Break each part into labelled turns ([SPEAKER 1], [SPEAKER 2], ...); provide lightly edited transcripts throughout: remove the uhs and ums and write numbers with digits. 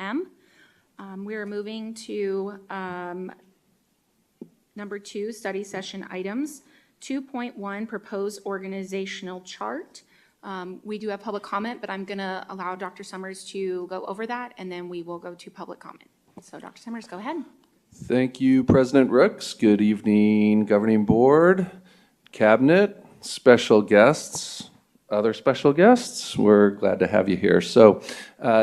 [SPEAKER 1] p.m. We are moving to number 2, study session items. 2.1, proposed organizational chart. We do have public comment, but I'm going to allow Dr. Summers to go over that, and then we will go to public comment. So Dr. Summers, go ahead.
[SPEAKER 2] Thank you, President Rooks. Good evening, Governing Board, Cabinet, special guests, other special guests. We're glad to have you here. So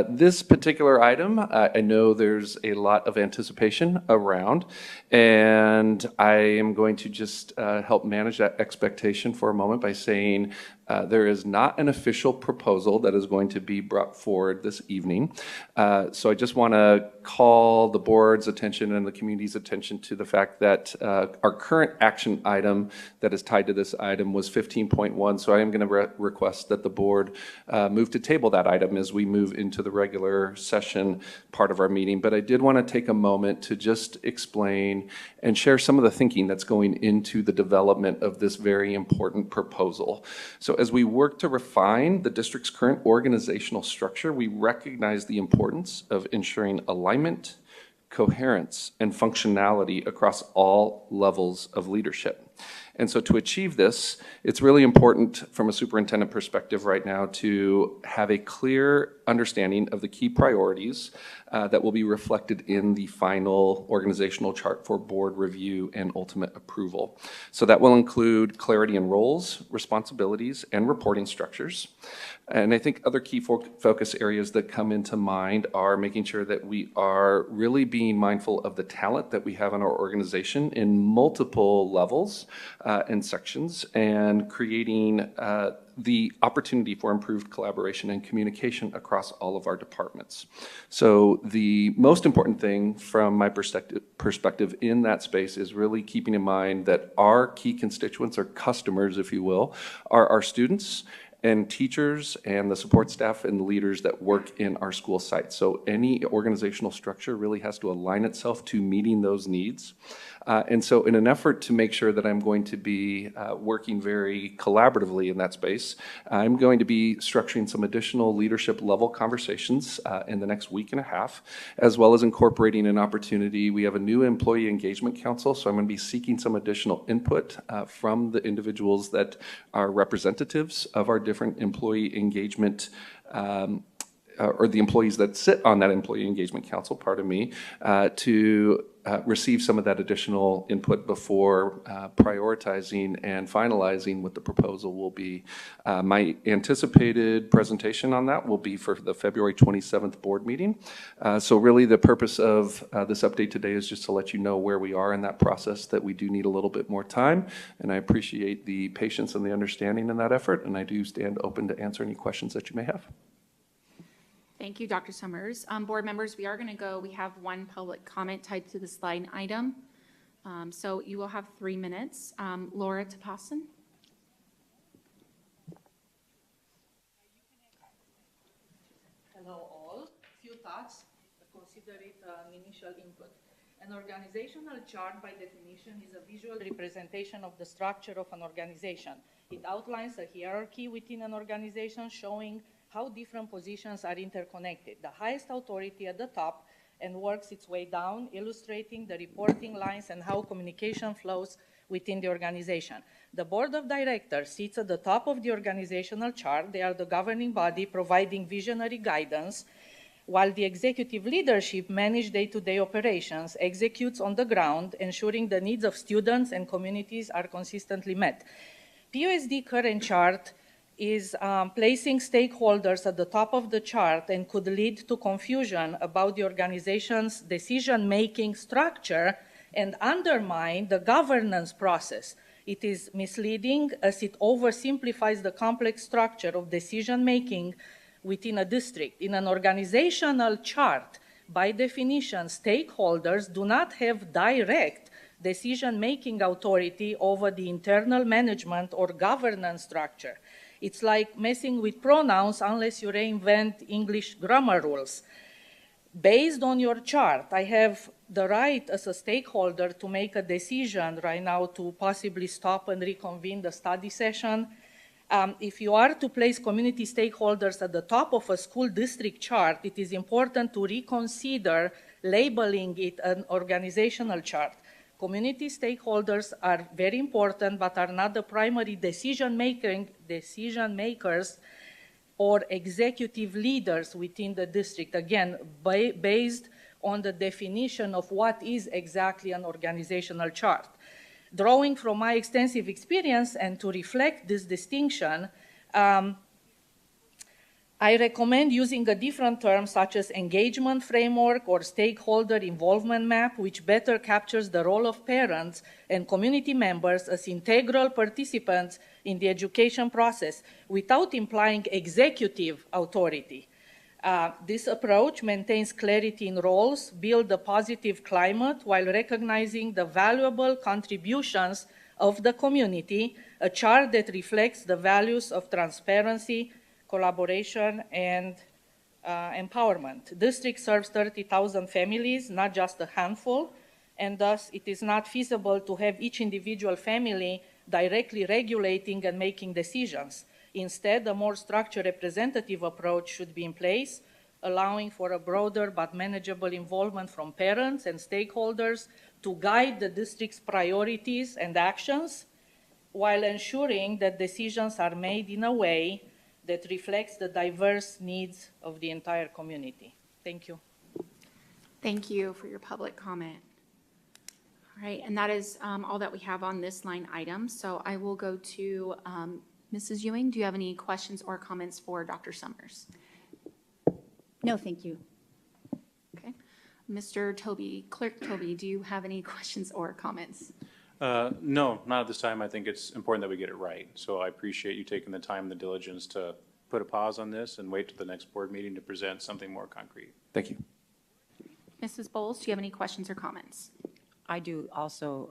[SPEAKER 2] this particular item, I know there's a lot of anticipation around, and I am going to just help manage that expectation for a moment by saying there is not an official proposal that is going to be brought forward this evening. So I just want to call the board's attention and the community's attention to the fact that our current action item that is tied to this item was 15.1. So I am going to request that the board move to table that item as we move into the regular session part of our meeting. But I did want to take a moment to just explain and share some of the thinking that's going into the development of this very important proposal. So as we work to refine the district's current organizational structure, we recognize the importance of ensuring alignment, coherence, and functionality across all levels of leadership. And so to achieve this, it's really important from a superintendent perspective right now to have a clear understanding of the key priorities that will be reflected in the final organizational chart for board review and ultimate approval. So that will include clarity in roles, responsibilities, and reporting structures. And I think other key focus areas that come into mind are making sure that we are really being mindful of the talent that we have in our organization in multiple levels and sections, and creating the opportunity for improved collaboration and communication across all of our departments. So the most important thing from my perspective in that space is really keeping in mind that our key constituents, or customers, if you will, are our students and teachers and the support staff and leaders that work in our school sites. So any organizational structure really has to align itself to meeting those needs. And so in an effort to make sure that I'm going to be working very collaboratively in that space, I'm going to be structuring some additional leadership level conversations in the next week and a half, as well as incorporating an opportunity. We have a new employee engagement council, so I'm going to be seeking some additional input from the individuals that are representatives of our different employee engagement or the employees that sit on that employee engagement council, pardon me, to receive some of that additional input before prioritizing and finalizing what the proposal will be. My anticipated presentation on that will be for the February 27th board meeting. So really the purpose of this update today is just to let you know where we are in that process, that we do need a little bit more time, and I appreciate the patience and the understanding in that effort, and I do stand open to answer any questions that you may have.
[SPEAKER 1] Thank you, Dr. Summers. Board members, we have one public comment tied to this line item. So you will have 3 minutes. Laura Tapasson.
[SPEAKER 3] Hello all. Few thoughts, consider it an initial input. An organizational chart, by definition, is a visual representation of the structure of an organization. It outlines a hierarchy within an organization showing how different positions are interconnected. The highest authority at the top and works its way down, illustrating the reporting lines and how communication flows within the organization. The board of directors sits at the top of the organizational chart. They are the governing body providing visionary guidance, while the executive leadership manages day-to-day operations, executes on the ground, ensuring the needs of students and communities are consistently met. POSD current chart is placing stakeholders at the top of the chart and could lead to confusion about the organization's decision-making structure and undermine the governance process. It is misleading as it oversimplifies the complex structure of decision-making within a district. In an organizational chart, by definition, stakeholders do not have direct decision-making authority over the internal management or governance structure. It's like messing with pronouns unless you reinvent English grammar rules. Based on your chart, I have the right as a stakeholder to make a decision right now to possibly stop and reconvene the study session. If you are to place community stakeholders at the top of a school district chart, it is important to reconsider labeling it an organizational chart. Community stakeholders are very important, but are not the primary decision makers or executive leaders within the district, again, based on the definition of what is exactly an organizational chart. Drawing from my extensive experience and to reflect this distinction, I recommend using a different term such as engagement framework or stakeholder involvement map, which better captures the role of parents and community members as integral participants in the education process without implying executive authority. This approach maintains clarity in roles, builds a positive climate while recognizing the valuable contributions of the community, a chart that reflects the values of transparency, collaboration, and empowerment. District serves 30,000 families, not just a handful, and thus it is not feasible to have each individual family directly regulating and making decisions. Instead, a more structured representative approach should be in place, allowing for a broader but manageable involvement from parents and stakeholders to guide the district's priorities and actions, while ensuring that decisions are made in a way that reflects the diverse needs of the entire community. Thank you.
[SPEAKER 1] Thank you for your public comment. All right, and that is all that we have on this line item. So I will go to Mrs. Ewing. Do you have any questions or comments for Dr. Summers?
[SPEAKER 4] No, thank you.
[SPEAKER 1] Okay. Mr. Toby, Clerk Toby, do you have any questions or comments?
[SPEAKER 5] No, not at this time. I think it's important that we get it right. So I appreciate you taking the time and the diligence to put a pause on this and wait to the next board meeting to present something more concrete.
[SPEAKER 2] Thank you.
[SPEAKER 1] Mrs. Bowles, do you have any questions or comments?
[SPEAKER 4] I do also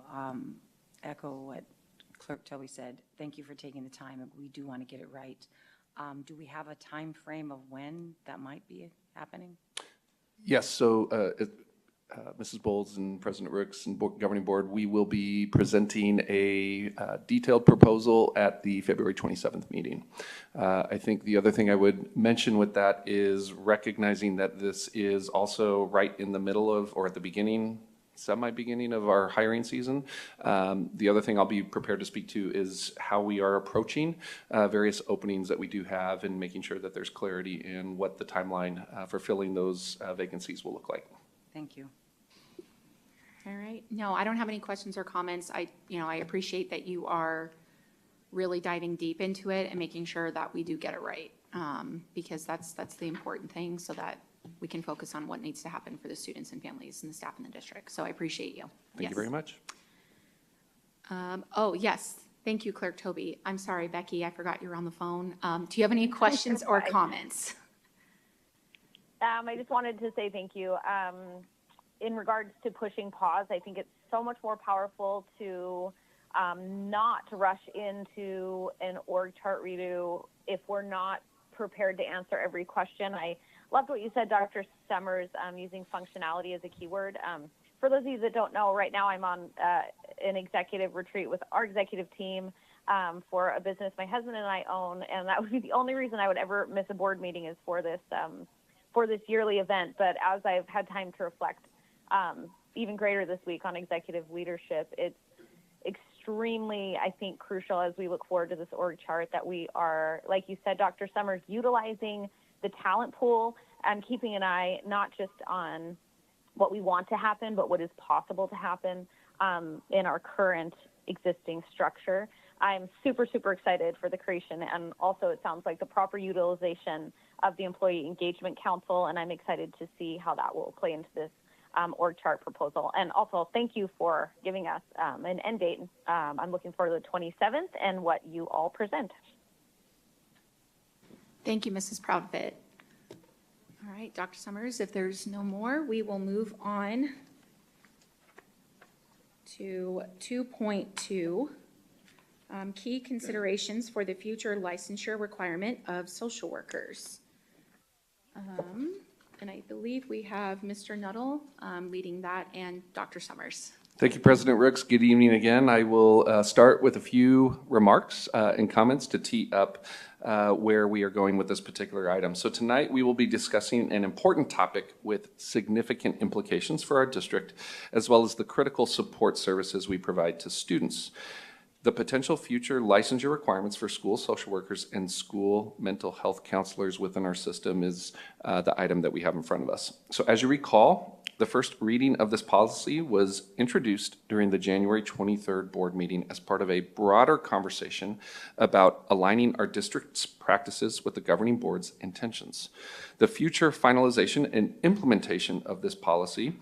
[SPEAKER 4] echo what Clerk Toby said. Thank you for taking the time. We do want to get it right. Do we have a time frame of when that might be happening?
[SPEAKER 2] Yes, so Mrs. Bowles and President Rooks and Governing Board, we will be presenting a detailed proposal at the February 27th meeting. I think the other thing I would mention with that is recognizing that this is also right in the middle of, or at the beginning, semi-beginning of our hiring season. The other thing I'll be prepared to speak to is how we are approaching various openings that we do have and making sure that there's clarity in what the timeline for filling those vacancies will look like.
[SPEAKER 4] Thank you.
[SPEAKER 1] All right. No, I don't have any questions or comments. I appreciate that you are really diving deep into it and making sure that we do get it right, because that's the important thing, so that we can focus on what needs to happen for the students and families and the staff in the district. So I appreciate you.
[SPEAKER 2] Thank you very much.
[SPEAKER 1] Oh, yes. Thank you, Clerk Toby. I'm sorry, Becky, I forgot you were on the phone. Do you have any questions or comments?
[SPEAKER 6] I just wanted to say thank you. In regards to pushing pause, I think it's so much more powerful to not rush into an org chart redo if we're not prepared to answer every question. I loved what you said, Dr. Summers, using functionality as a keyword. For those of you that don't know, right now I'm on an executive retreat with our executive team for a business my husband and I own, and that would be the only reason I would ever miss a board meeting is for this yearly event. But as I've had time to reflect even greater this week on executive leadership, it's extremely, I think, crucial as we look forward to this org chart that we are, like you said, Dr. Summers, utilizing the talent pool and keeping an eye not just on what we want to happen, but what is possible to happen in our current existing structure. I'm super, super excited for the creation, and also it sounds like the proper utilization of the Employee Engagement Council, and I'm excited to see how that will play into this org chart proposal. And also, thank you for giving us an end date. I'm looking forward to the 27th and what you all present.
[SPEAKER 1] Thank you, Mrs. Proudfit. All right, Dr. Summers, if there's no more, we will move on to 2.2, key considerations for the future licensure requirement of social workers. And I believe we have Mr. Nuttall leading that and Dr. Summers.
[SPEAKER 2] Thank you, President Rooks. Good evening again. I will start with a few remarks and comments to tee up where we are going with this particular item. So tonight we will be discussing an important topic with significant implications for our district, as well as the critical support services we provide to students. The potential future licensure requirements for school social workers and school mental health counselors within our system is the item that we have in front of us. So as you recall, the first reading of this policy was introduced during the January 23rd board meeting as part of a broader conversation about aligning our district's practices with the governing board's intentions. The future finalization and implementation of this policy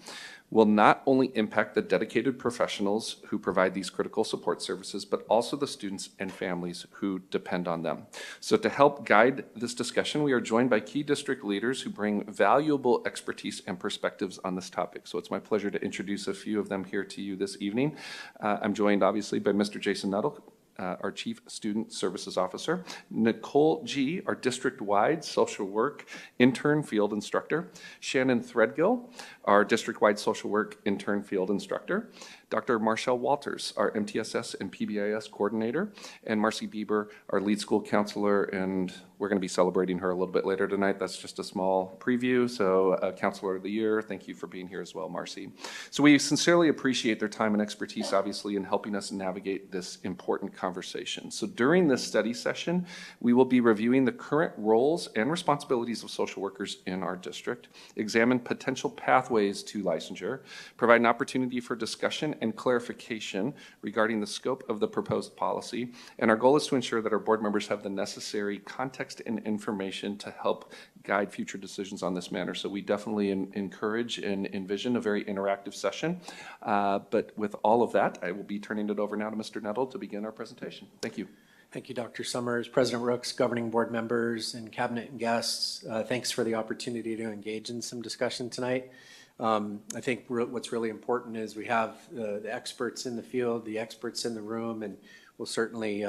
[SPEAKER 2] will not only impact the dedicated professionals who provide these critical support services, but also the students and families who depend on them. So to help guide this discussion, we are joined by key district leaders who bring valuable expertise and perspectives on this topic. So it's my pleasure to introduce a few of them here to you this evening. I'm joined obviously by Mr. Jason Nuttall, our Chief Student Services Officer, Nicole G., our district-wide social work intern field instructor, Shannon Threadgill, our district-wide social work intern field instructor, Dr. Marshall Walters, our MTSS and PBIS coordinator, and Marcy Bieber, our lead school counselor, and we're going to be celebrating her a little bit later tonight. That's just a small preview. So Counselor of the Year, thank you for being here as well, Marcy. So we sincerely appreciate their time and expertise, obviously, in helping us navigate this important conversation. So during this study session, we will be reviewing the current roles and responsibilities of social workers in our district, examine potential pathways to licensure, provide an opportunity for discussion and clarification regarding the scope of the proposed policy. And our goal is to ensure that our board members have the necessary context and information to help guide future decisions on this matter. So we definitely encourage and envision a very interactive session. But with all of that, I will be turning it over now to Mr. Nuttall to begin our presentation. Thank you.
[SPEAKER 7] Thank you, Dr. Summers, President Rooks, governing board members, and cabinet and guests. Thanks for the opportunity to engage in some discussion tonight. I think what's really important is we have the experts in the field, the experts in the room, and we'll certainly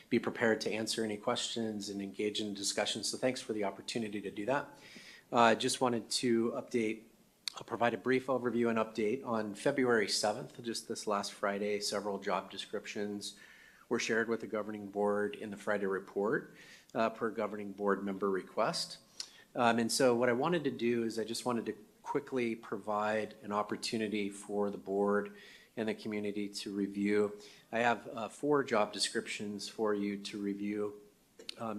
[SPEAKER 7] be prepared to answer any questions and engage in discussion. So thanks for the opportunity to do that. I just wanted to I'll provide a brief overview and update. On February 7th, just this last Friday, several job descriptions were shared with the governing board in the Friday report per governing board member request. And so what I wanted to do is I just wanted to quickly provide an opportunity for the board and the community to review. I have 4 job descriptions for you to review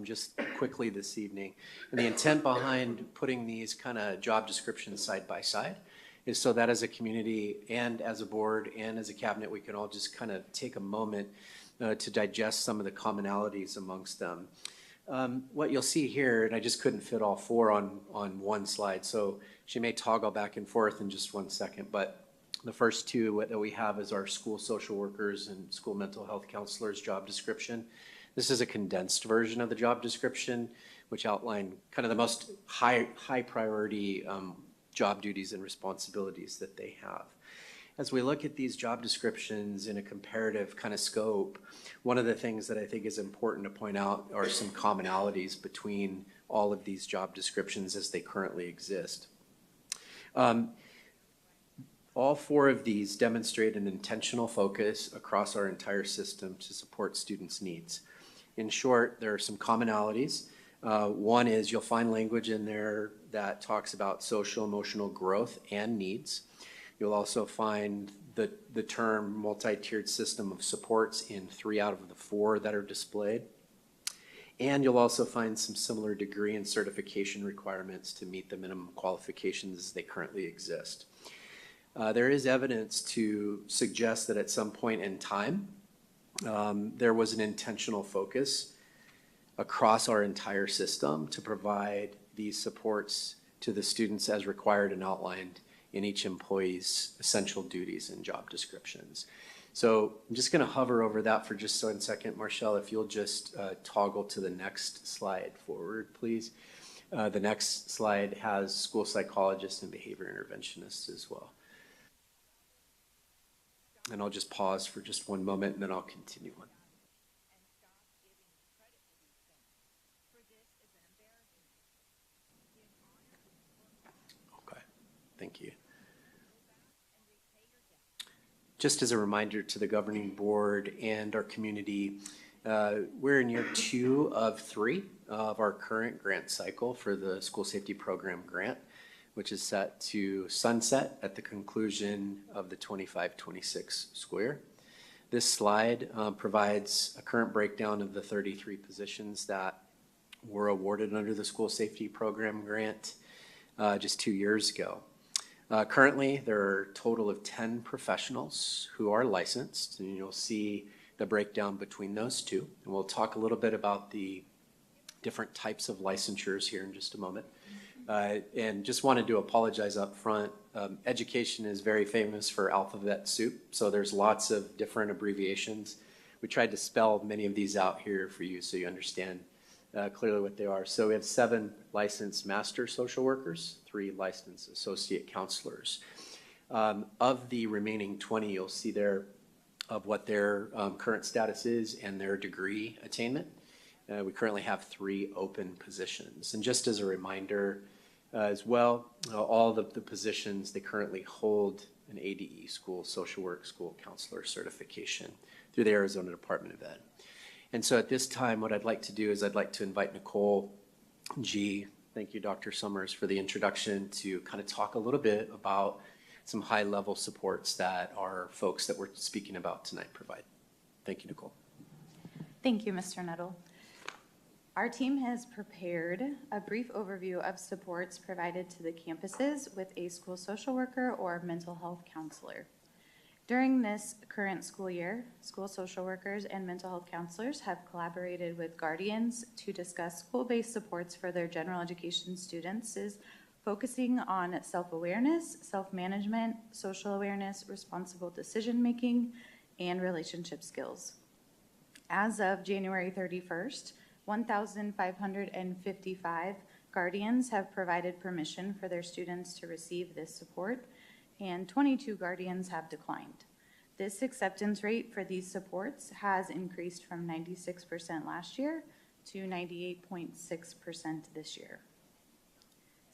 [SPEAKER 7] just quickly this evening. And the intent behind putting these kind of job descriptions side by side is so that as a community and as a board and as a cabinet, we can all just kind of take a moment to digest some of the commonalities amongst them. What you'll see here, and I just couldn't fit all 4 on one slide, so she may toggle back and forth in just one second, but the first 2 that we have is our school social workers and school mental health counselors job description. This is a condensed version of the job description, which outline kind of the most high priority job duties and responsibilities that they have. As we look at these job descriptions in a comparative kind of scope, one of the things that I think is important to point out are some commonalities between all of these job descriptions as they currently exist. All 4 of these demonstrate an intentional focus across our entire system to support students' needs. In short, there are some commonalities. One is you'll find language in there that talks about social emotional growth and needs. You'll also find the term multi-tiered system of supports in 3 out of the 4 that are displayed. And you'll also find some similar degree and certification requirements to meet the minimum qualifications as they currently exist. There is evidence to suggest that at some point in time, there was an intentional focus across our entire system to provide these supports to the students as required and outlined in each employee's essential duties and job descriptions. So I'm just going to hover over that for just 1 second. Marshall, if you'll just toggle to the next slide forward, please. The next slide has school psychologists and behavior interventionists as well. And I'll just pause for just 1 moment and then I'll continue on. Okay, thank you. Just as a reminder to the governing board and our community, we're in year 2 of 3 of our current grant cycle for the School Safety Program grant, which is set to sunset at the conclusion of the 25-26 school year. This slide provides a current breakdown of the 33 positions that were awarded under the School Safety Program grant just 2 years ago. Currently, there are a total of 10 professionals who are licensed, and you'll see the breakdown between those two. And we'll talk a little bit about the different types of licensures here in just a moment. And just wanted to apologize up front. Education is very famous for alphabet soup, so there's lots of different abbreviations. We tried to spell many of these out here for you so you understand clearly what they are. So we have 7 licensed master social workers, 3 licensed associate counselors. Of the remaining 20, you'll see there of what their current status is and their degree attainment. We currently have 3 open positions. And just as a reminder as well, all of the positions, they currently hold an ADE, School Social Work School Counselor certification through the Arizona Department of Ed. And so at this time, what I'd like to do is I'd like to invite Nicole G. Thank you, Dr. Summers, for the introduction to kind of talk a little bit about some high-level supports that our folks that we're speaking about tonight provide. Thank you, Nicole.
[SPEAKER 8] Thank you, Mr. Nuttall. Our team has prepared a brief overview of supports provided to the campuses with a school social worker or mental health counselor. During this current school year, school social workers and mental health counselors have collaborated with guardians to discuss school-based supports for their general education students, focusing on self-awareness, self-management, social awareness, responsible decision-making, and relationship skills. As of January 31st, 1,555 guardians have provided permission for their students to receive this support, and 22 guardians have declined. This acceptance rate for these supports has increased from 96% last year to 98.6% this year.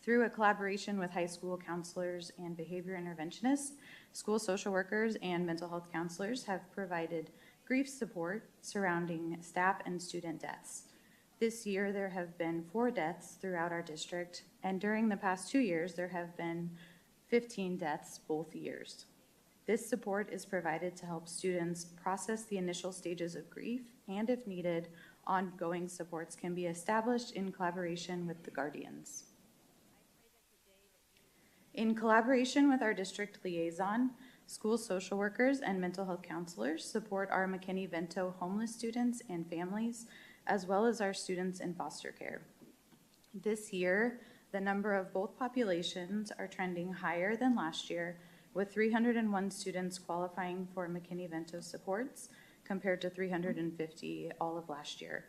[SPEAKER 8] Through a collaboration with high school counselors and behavior interventionists, school social workers and mental health counselors have provided grief support surrounding staff and student deaths. This year, there have been 4 deaths throughout our district, and during the past 2 years, there have been 15 deaths both years. This support is provided to help students process the initial stages of grief, and if needed, ongoing supports can be established in collaboration with the guardians. In collaboration with our district liaison, school social workers and mental health counselors support our McKinney-Vento homeless students and families, as well as our students in foster care. This year, the number of both populations are trending higher than last year, with 301 students qualifying for McKinney-Vento supports compared to 350 all of last year.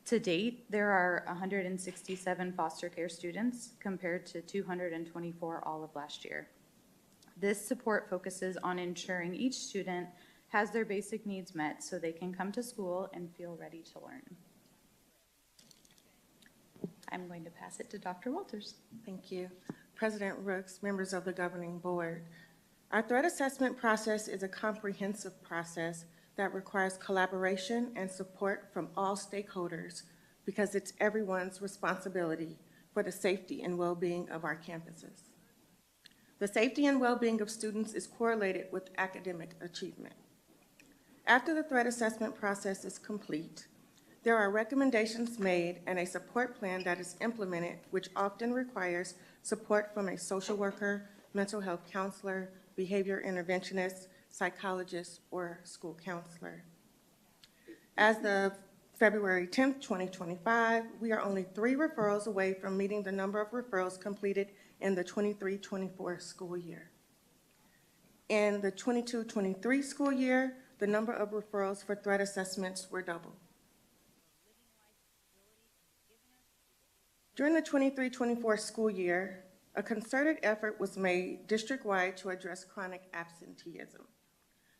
[SPEAKER 8] To date, there are 167 foster care students compared to 224 all of last year. This support focuses on ensuring each student has their basic needs met so they can come to school and feel ready to learn. I'm going to pass it to Dr. Walters.
[SPEAKER 9] Thank you. President Rooks, members of the governing board. Our threat assessment process is a comprehensive process that requires collaboration and support from all stakeholders because it's everyone's responsibility for the safety and well-being of our campuses. The safety and well-being of students is correlated with academic achievement. After the threat assessment process is complete, there are recommendations made and a support plan that is implemented, which often requires support from a social worker, mental health counselor, behavior interventionist, psychologist, or school counselor. As of February 10th, 2025, we are only 3 referrals away from meeting the number of referrals completed in the 23-24 school year. In the 22-23 school year, the number of referrals for threat assessments were double. During the 23-24 school year, a concerted effort was made district-wide to address chronic absenteeism.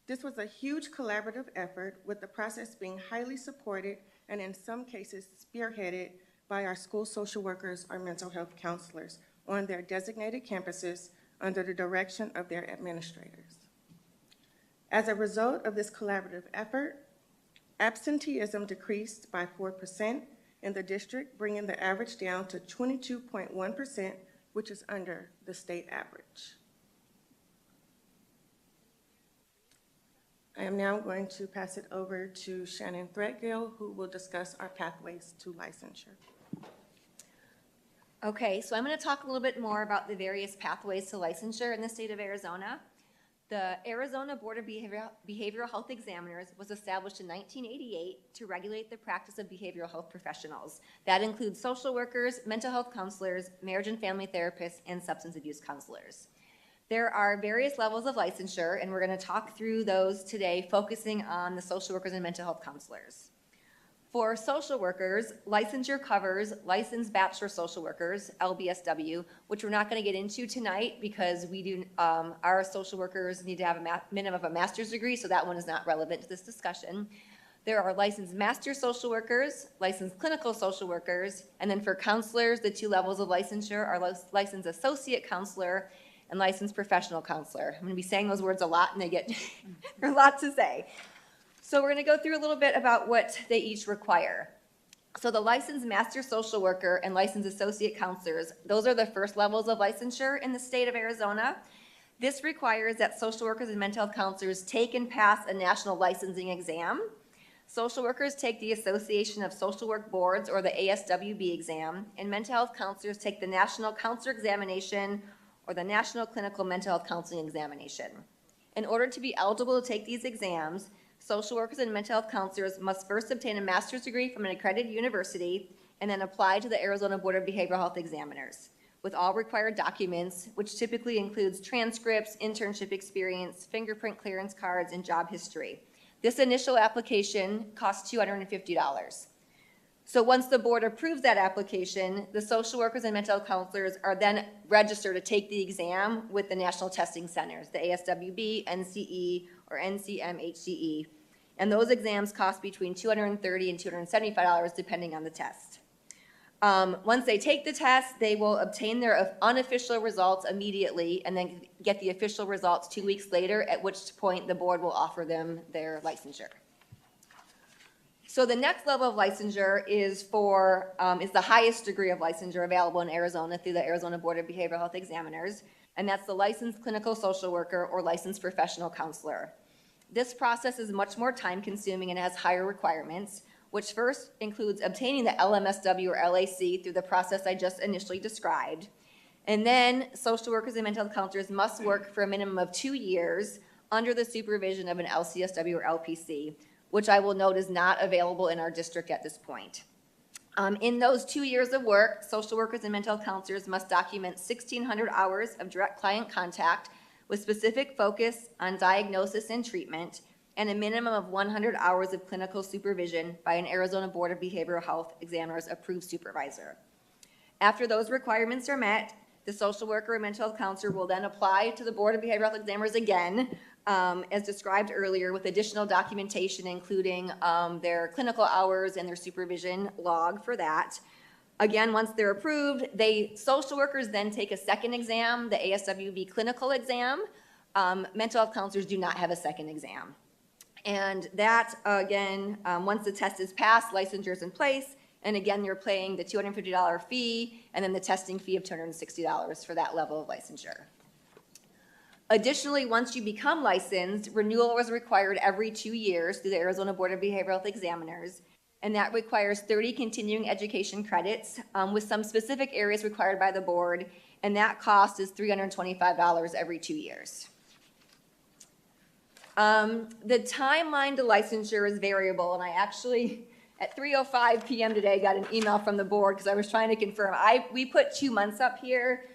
[SPEAKER 9] This was a huge collaborative effort, with the process being highly supported and in some cases spearheaded by our school social workers or mental health counselors on their designated campuses under the direction of their administrators. As a result of this collaborative effort, absenteeism decreased by 4% in the district, bringing the average down to 22.1%, which is under the state average. I am now going to pass it over to Shannon Threadgill, who will discuss our pathways to licensure.
[SPEAKER 10] Okay, so I'm going to talk a little bit more about the various pathways to licensure in the state of Arizona. The Arizona Board of Behavioral Health Examiners was established in 1988 to regulate the practice of behavioral health professionals. That includes social workers, mental health counselors, marriage and family therapists, and substance abuse counselors. There are various levels of licensure, and we're going to talk through those today, focusing on the social workers and mental health counselors. For social workers, licensure covers licensed bachelor social workers, LBSW, which we're not going to get into tonight because we do, our social workers need to have a minimum of a master's degree, so that one is not relevant to this discussion. There are licensed master social workers, licensed clinical social workers, and then for counselors, the two levels of licensure are licensed associate counselor and licensed professional counselor. I'm going to be saying those words a lot, and they get a lot to say. So we're going to go through a little bit about what they each require. So the licensed master social worker and licensed associate counselors, those are the first levels of licensure in the state of Arizona. This requires that social workers and mental health counselors take and pass a national licensing exam. Social workers take the Association of Social Work Boards, or the ASWB exam, and mental health counselors take the National Counselor Examination, or the National Clinical Mental Health Counseling Examination. In order to be eligible to take these exams, social workers and mental health counselors must first obtain a master's degree from an accredited university and then apply to the Arizona Board of Behavioral Health Examiners with all required documents, which typically includes transcripts, internship experience, fingerprint clearance cards, and job history. This initial application costs $250. So once the board approves that application, the social workers and mental health counselors are then registered to take the exam with the national testing centers, the ASWB, NCE, or NCMHCE. And those exams cost between $230 and $275 depending on the test. Once they take the test, they will obtain their unofficial results immediately and then get the official results 2 weeks later, at which point the board will offer them their licensure. So the next level of licensure is the highest degree of licensure available in Arizona through the Arizona Board of Behavioral Health Examiners, and that's the licensed clinical social worker or licensed professional counselor. This process is much more time-consuming and has higher requirements, which first includes obtaining the LMSW or LAC through the process I just initially described. And then social workers and mental health counselors must work for a minimum of 2 years under the supervision of an LCSW or LPC, which I will note is not available in our district at this point. In those 2 years of work, social workers and mental health counselors must document 1,600 hours of direct client contact with specific focus on diagnosis and treatment, and a minimum of 100 hours of clinical supervision by an Arizona Board of Behavioral Health Examiners approved supervisor. After those requirements are met, the social worker and mental health counselor will then apply to the Board of Behavioral Health Examiners again, as described earlier, with additional documentation including their clinical hours and their supervision log for that. Again, once they're approved, social workers then take a second exam, the ASWB clinical exam. Mental health counselors do not have a second exam. And that, again, once the test is passed, licensure is in place, and again, you're paying the $250 fee and then the testing fee of $260 for that level of licensure. Additionally, once you become licensed, renewal is required every 2 years through the Arizona Board of Behavioral Health Examiners, and that requires 30 continuing education credits with some specific areas required by the board, and that cost is $325 every 2 years. The timeline to licensure is variable, and I actually, at 3:05 p.m. today, got an email from the board because I was trying to confirm. We put 2 months up here.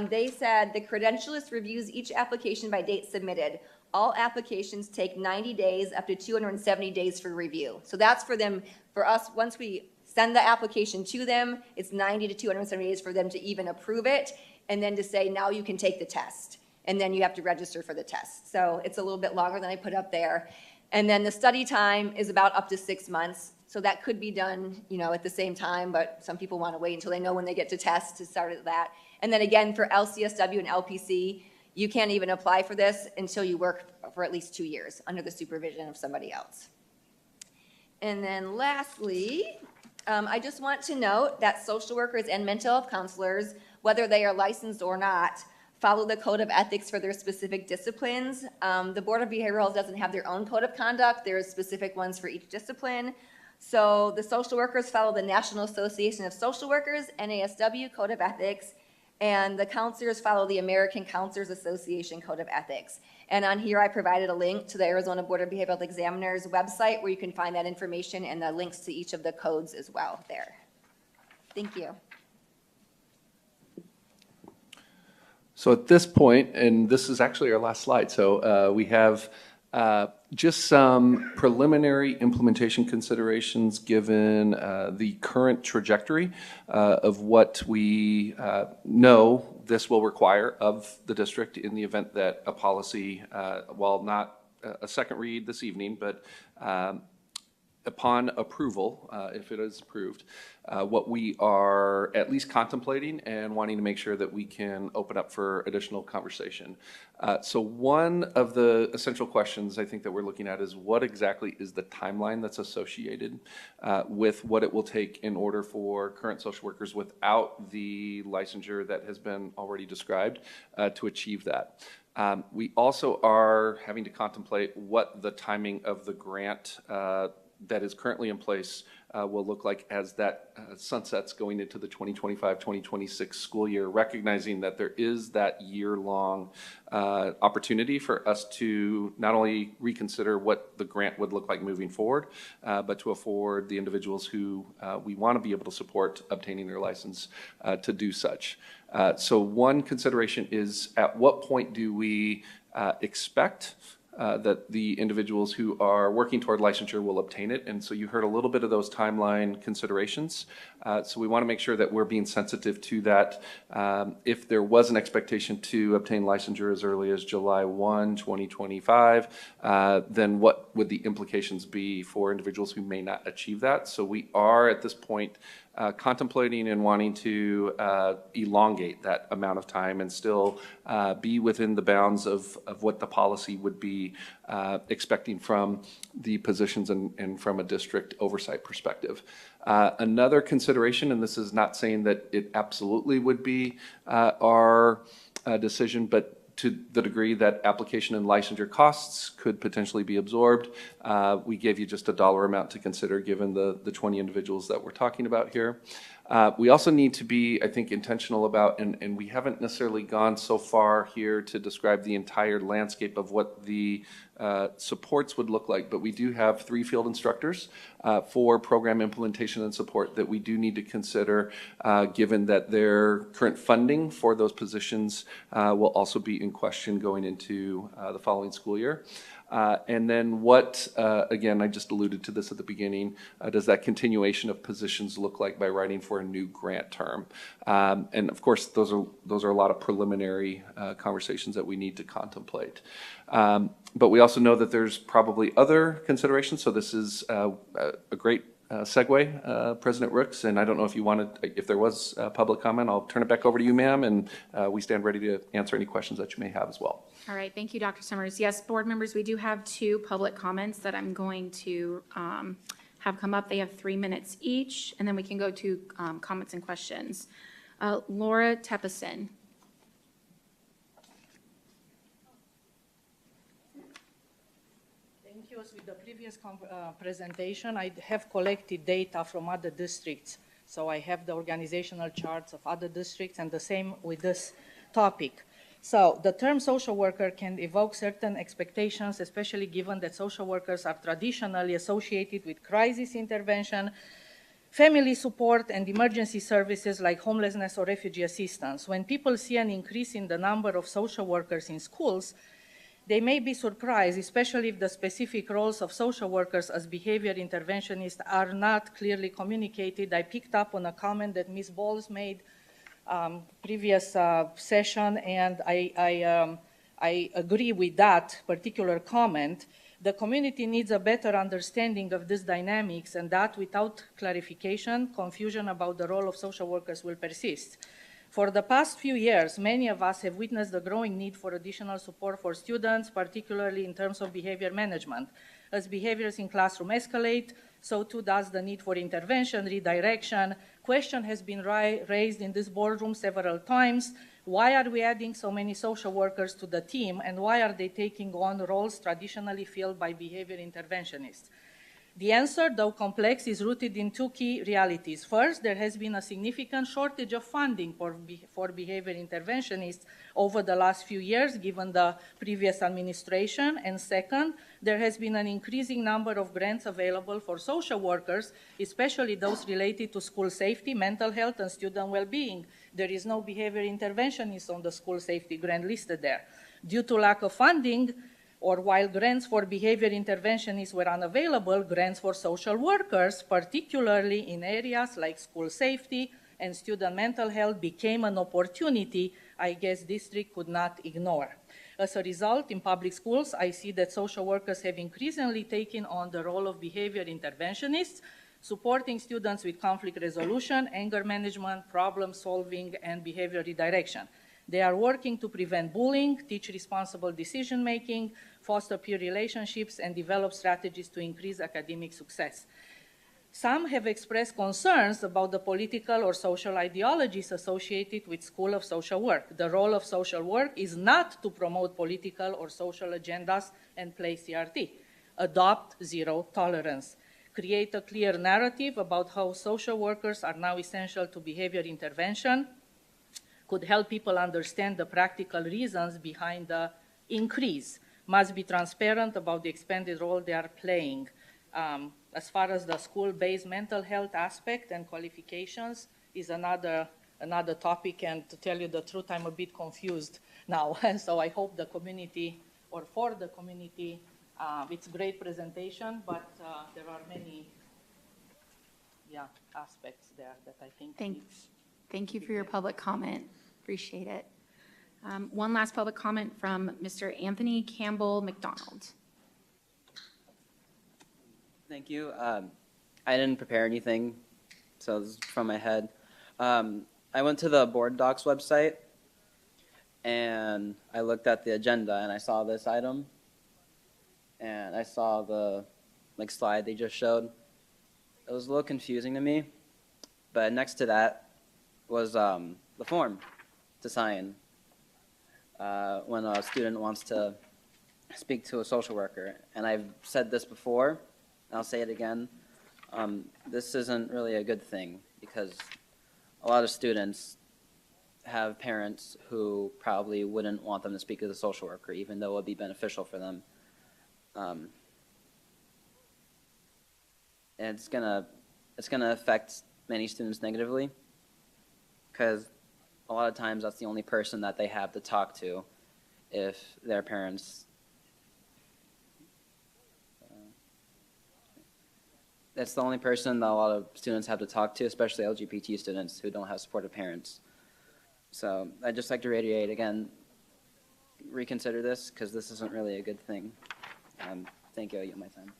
[SPEAKER 10] They said the credentialist reviews each application by date submitted. All applications take 90 days up to 270 days for review. So that's for them. For us, once we send the application to them, it's 90 to 270 days for them to even approve it, and then to say, now you can take the test. And then you have to register for the test. So it's a little bit longer than I put up there. And then the study time is about up to 6 months. So that could be done, at the same time, but some people want to wait until they know when they get to test to start at that. And then again, for LCSW and LPC, you can't even apply for this until you work for at least 2 years under the supervision of somebody else. And then lastly, I just want to note that social workers and mental health counselors, whether they are licensed or not, follow the code of ethics for their specific disciplines. The Board of Behavioral Health doesn't have their own code of conduct. There are specific ones for each discipline. So the social workers follow the National Association of Social Workers, NASW Code of Ethics, and the counselors follow the American Counselors Association Code of Ethics. And on here I provided a link to the Arizona Board of Behavioral Health Examiners website where you can find that information and the links to each of the codes as well there. Thank you.
[SPEAKER 2] So at this point, and this is actually our last slide, so we have just some preliminary implementation considerations given the current trajectory of what we know this will require of the district in the event that a policy, while not a second read this evening, but upon approval, if it is approved, what we are at least contemplating and wanting to make sure that we can open up for additional conversation. So one of the essential questions I think that we're looking at is what exactly is the timeline that's associated with what it will take in order for current social workers without the licensure that has been already described to achieve that. We also are having to contemplate what the timing of the grant that is currently in place will look like as that sunsets going into the 2025-2026 school year, recognizing that there is that year-long opportunity for us to not only reconsider what the grant would look like moving forward, but to afford the individuals who we want to be able to support obtaining their license to do such. So one consideration is at what point do we expect that the individuals who are working toward licensure will obtain it. And so you heard a little bit of those timeline considerations. So we want to make sure that we're being sensitive to that. If there was an expectation to obtain licensure as early as July 1, 2025, then what would the implications be for individuals who may not achieve that? So we are at this point contemplating and wanting to elongate that amount of time and still be within the bounds of what the policy would be expecting from the positions and from a district oversight perspective. Another consideration, and this is not saying that it absolutely would be our decision, but to the degree that application and licensure costs could potentially be absorbed. We gave you just a dollar amount to consider given the 20 individuals that we're talking about here. We also need to be, I think, intentional about, and we haven't necessarily gone so far here to describe the entire landscape of what the supports would look like, but we do have 3 field instructors for program implementation and support that we do need to consider given that their current funding for those positions will also be in question going into the following school year. And then what, again, I just alluded to this at the beginning, does that continuation of positions look like by writing for a new grant term? And of course, those are a lot of preliminary conversations that we need to contemplate. But we also know that there's probably other considerations. So this is a great segue, President Rooks, and I don't know if you wanted, if there was public comment, I'll turn it back over to you, ma'am, and we stand ready to answer any questions that you may have as well.
[SPEAKER 1] All right, thank you, Dr. Summers. Yes, board members, we do have 2 public comments that I'm going to have come up. They have 3 minutes each, and then we can go to comments and questions. Laura Teppeson.
[SPEAKER 3] Thank you. As with the previous presentation, I have collected data from other districts. So I have the organizational charts of other districts and the same with this topic. So the term social worker can evoke certain expectations, especially given that social workers are traditionally associated with crisis intervention, family support, and emergency services like homelessness or refugee assistance. When people see an increase in the number of social workers in schools, they may be surprised, especially if the specific roles of social workers as behavior interventionists are not clearly communicated. I picked up on a comment that Ms. Bowles made previous session, and I agree with that particular comment. The community needs a better understanding of these dynamics, and that without clarification, confusion about the role of social workers will persist. For the past few years, many of us have witnessed the growing need for additional support for students, particularly in terms of behavior management. As behaviors in classroom escalate, so too does the need for intervention, redirection. Question has been raised in this boardroom several times. Why are we adding so many social workers to the team, and why are they taking on roles traditionally filled by behavior interventionists? The answer, though complex, is rooted in two key realities. First, there has been a significant shortage of funding for behavior interventionists over the last few years, given the previous administration. And second, there has been an increasing number of grants available for social workers, especially those related to school safety, mental health, and student well-being. There is no behavior interventionist on the school safety grant listed there. Due to lack of funding, or while grants for behavior interventionists were unavailable, grants for social workers, particularly in areas like school safety and student mental health, became an opportunity I guess district could not ignore. As a result, in public schools, I see that social workers have increasingly taken on the role of behavior interventionists, supporting students with conflict resolution, anger management, problem solving, and behavior redirection. They are working to prevent bullying, teach responsible decision-making, foster peer relationships, and develop strategies to increase academic success. Some have expressed concerns about the political or social ideologies associated with School of Social Work. The role of social work is not to promote political or social agendas and play CRT. Adopt zero tolerance. Create a clear narrative about how social workers are now essential to behavior intervention, could help people understand the practical reasons behind the increase, must be transparent about the expanded role they are playing. As far as the school-based mental health aspect and qualifications is another topic, and to tell you the truth, I'm a bit confused now. And so I hope the community, or for the community, it's a great presentation, but there are many aspects there that I think
[SPEAKER 1] Thank you for your public comment. Appreciate it. One last public comment from Mr. Anthony Campbell McDonald.
[SPEAKER 11] Thank you. I didn't prepare anything, so this is from my head. I went to the board docs website, and I looked at the agenda, and I saw this item, and I saw the slide they just showed. It was a little confusing to me, but next to that was the form to sign when a student wants to speak to a social worker. And I've said this before, and I'll say it again. This isn't really a good thing, because a lot of students have parents who probably wouldn't want them to speak with a social worker, even though it would be beneficial for them. And it's gonna affect many students negatively, because a lot of times that's the only person that they have to talk to if their parents that's the only person that a lot of students have to talk to, especially LGBT students who don't have supportive parents. So I'd just like to reiterate again, reconsider this, because this isn't really a good thing. Thank you. I yield my time.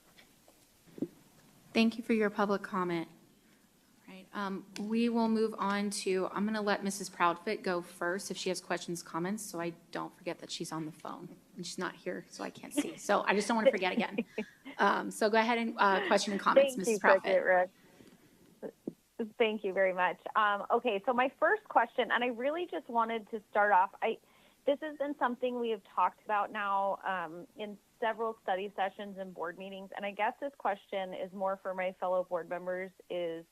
[SPEAKER 1] Thank you for your public comment. Right, we will move on to, I'm going to let Mrs. Proudfit go first if she has questions, comments, so I don't forget that she's on the phone. And she's not here, so I can't see. So I just don't want to forget again. So go ahead and question and comments, Mrs. Proudfit.
[SPEAKER 6] Thank you very much. Okay, so my first question, and I really just wanted to start off, this has been something we have talked about now in several study sessions and board meetings, and I guess this question is more for my fellow board members, is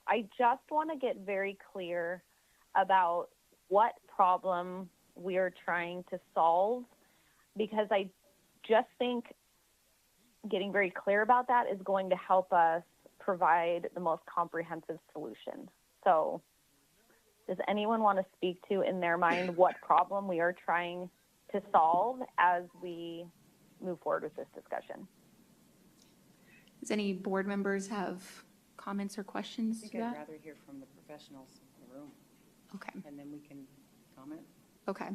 [SPEAKER 6] I just want to get very clear about what problem we are trying to solve, because I just think getting very clear about that is going to help us provide the most comprehensive solution. So does anyone want to speak to, in their mind, what problem we are trying to solve as we move forward with this discussion?
[SPEAKER 1] Does any board members have comments or questions to
[SPEAKER 4] I think
[SPEAKER 1] that?
[SPEAKER 4] I'd rather hear from the professionals in the room,
[SPEAKER 1] Okay,
[SPEAKER 4] and then we can comment.
[SPEAKER 1] okay.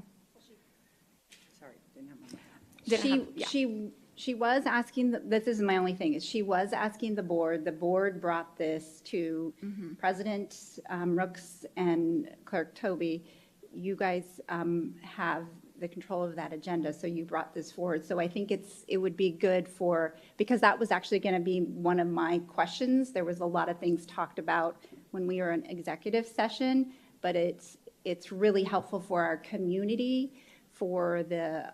[SPEAKER 4] Sorry, didn't have my mic on.
[SPEAKER 1] Didn't have- yeah.
[SPEAKER 12] She was asking, this is my only thing, is she was asking the board brought this to President Rooks and Clerk Toby. You guys have the control of that agenda, so you brought this forward. So I think it would be good because that was actually going to be one of my questions. There was a lot of things talked about when we were in executive session, but it's really helpful for our community, for the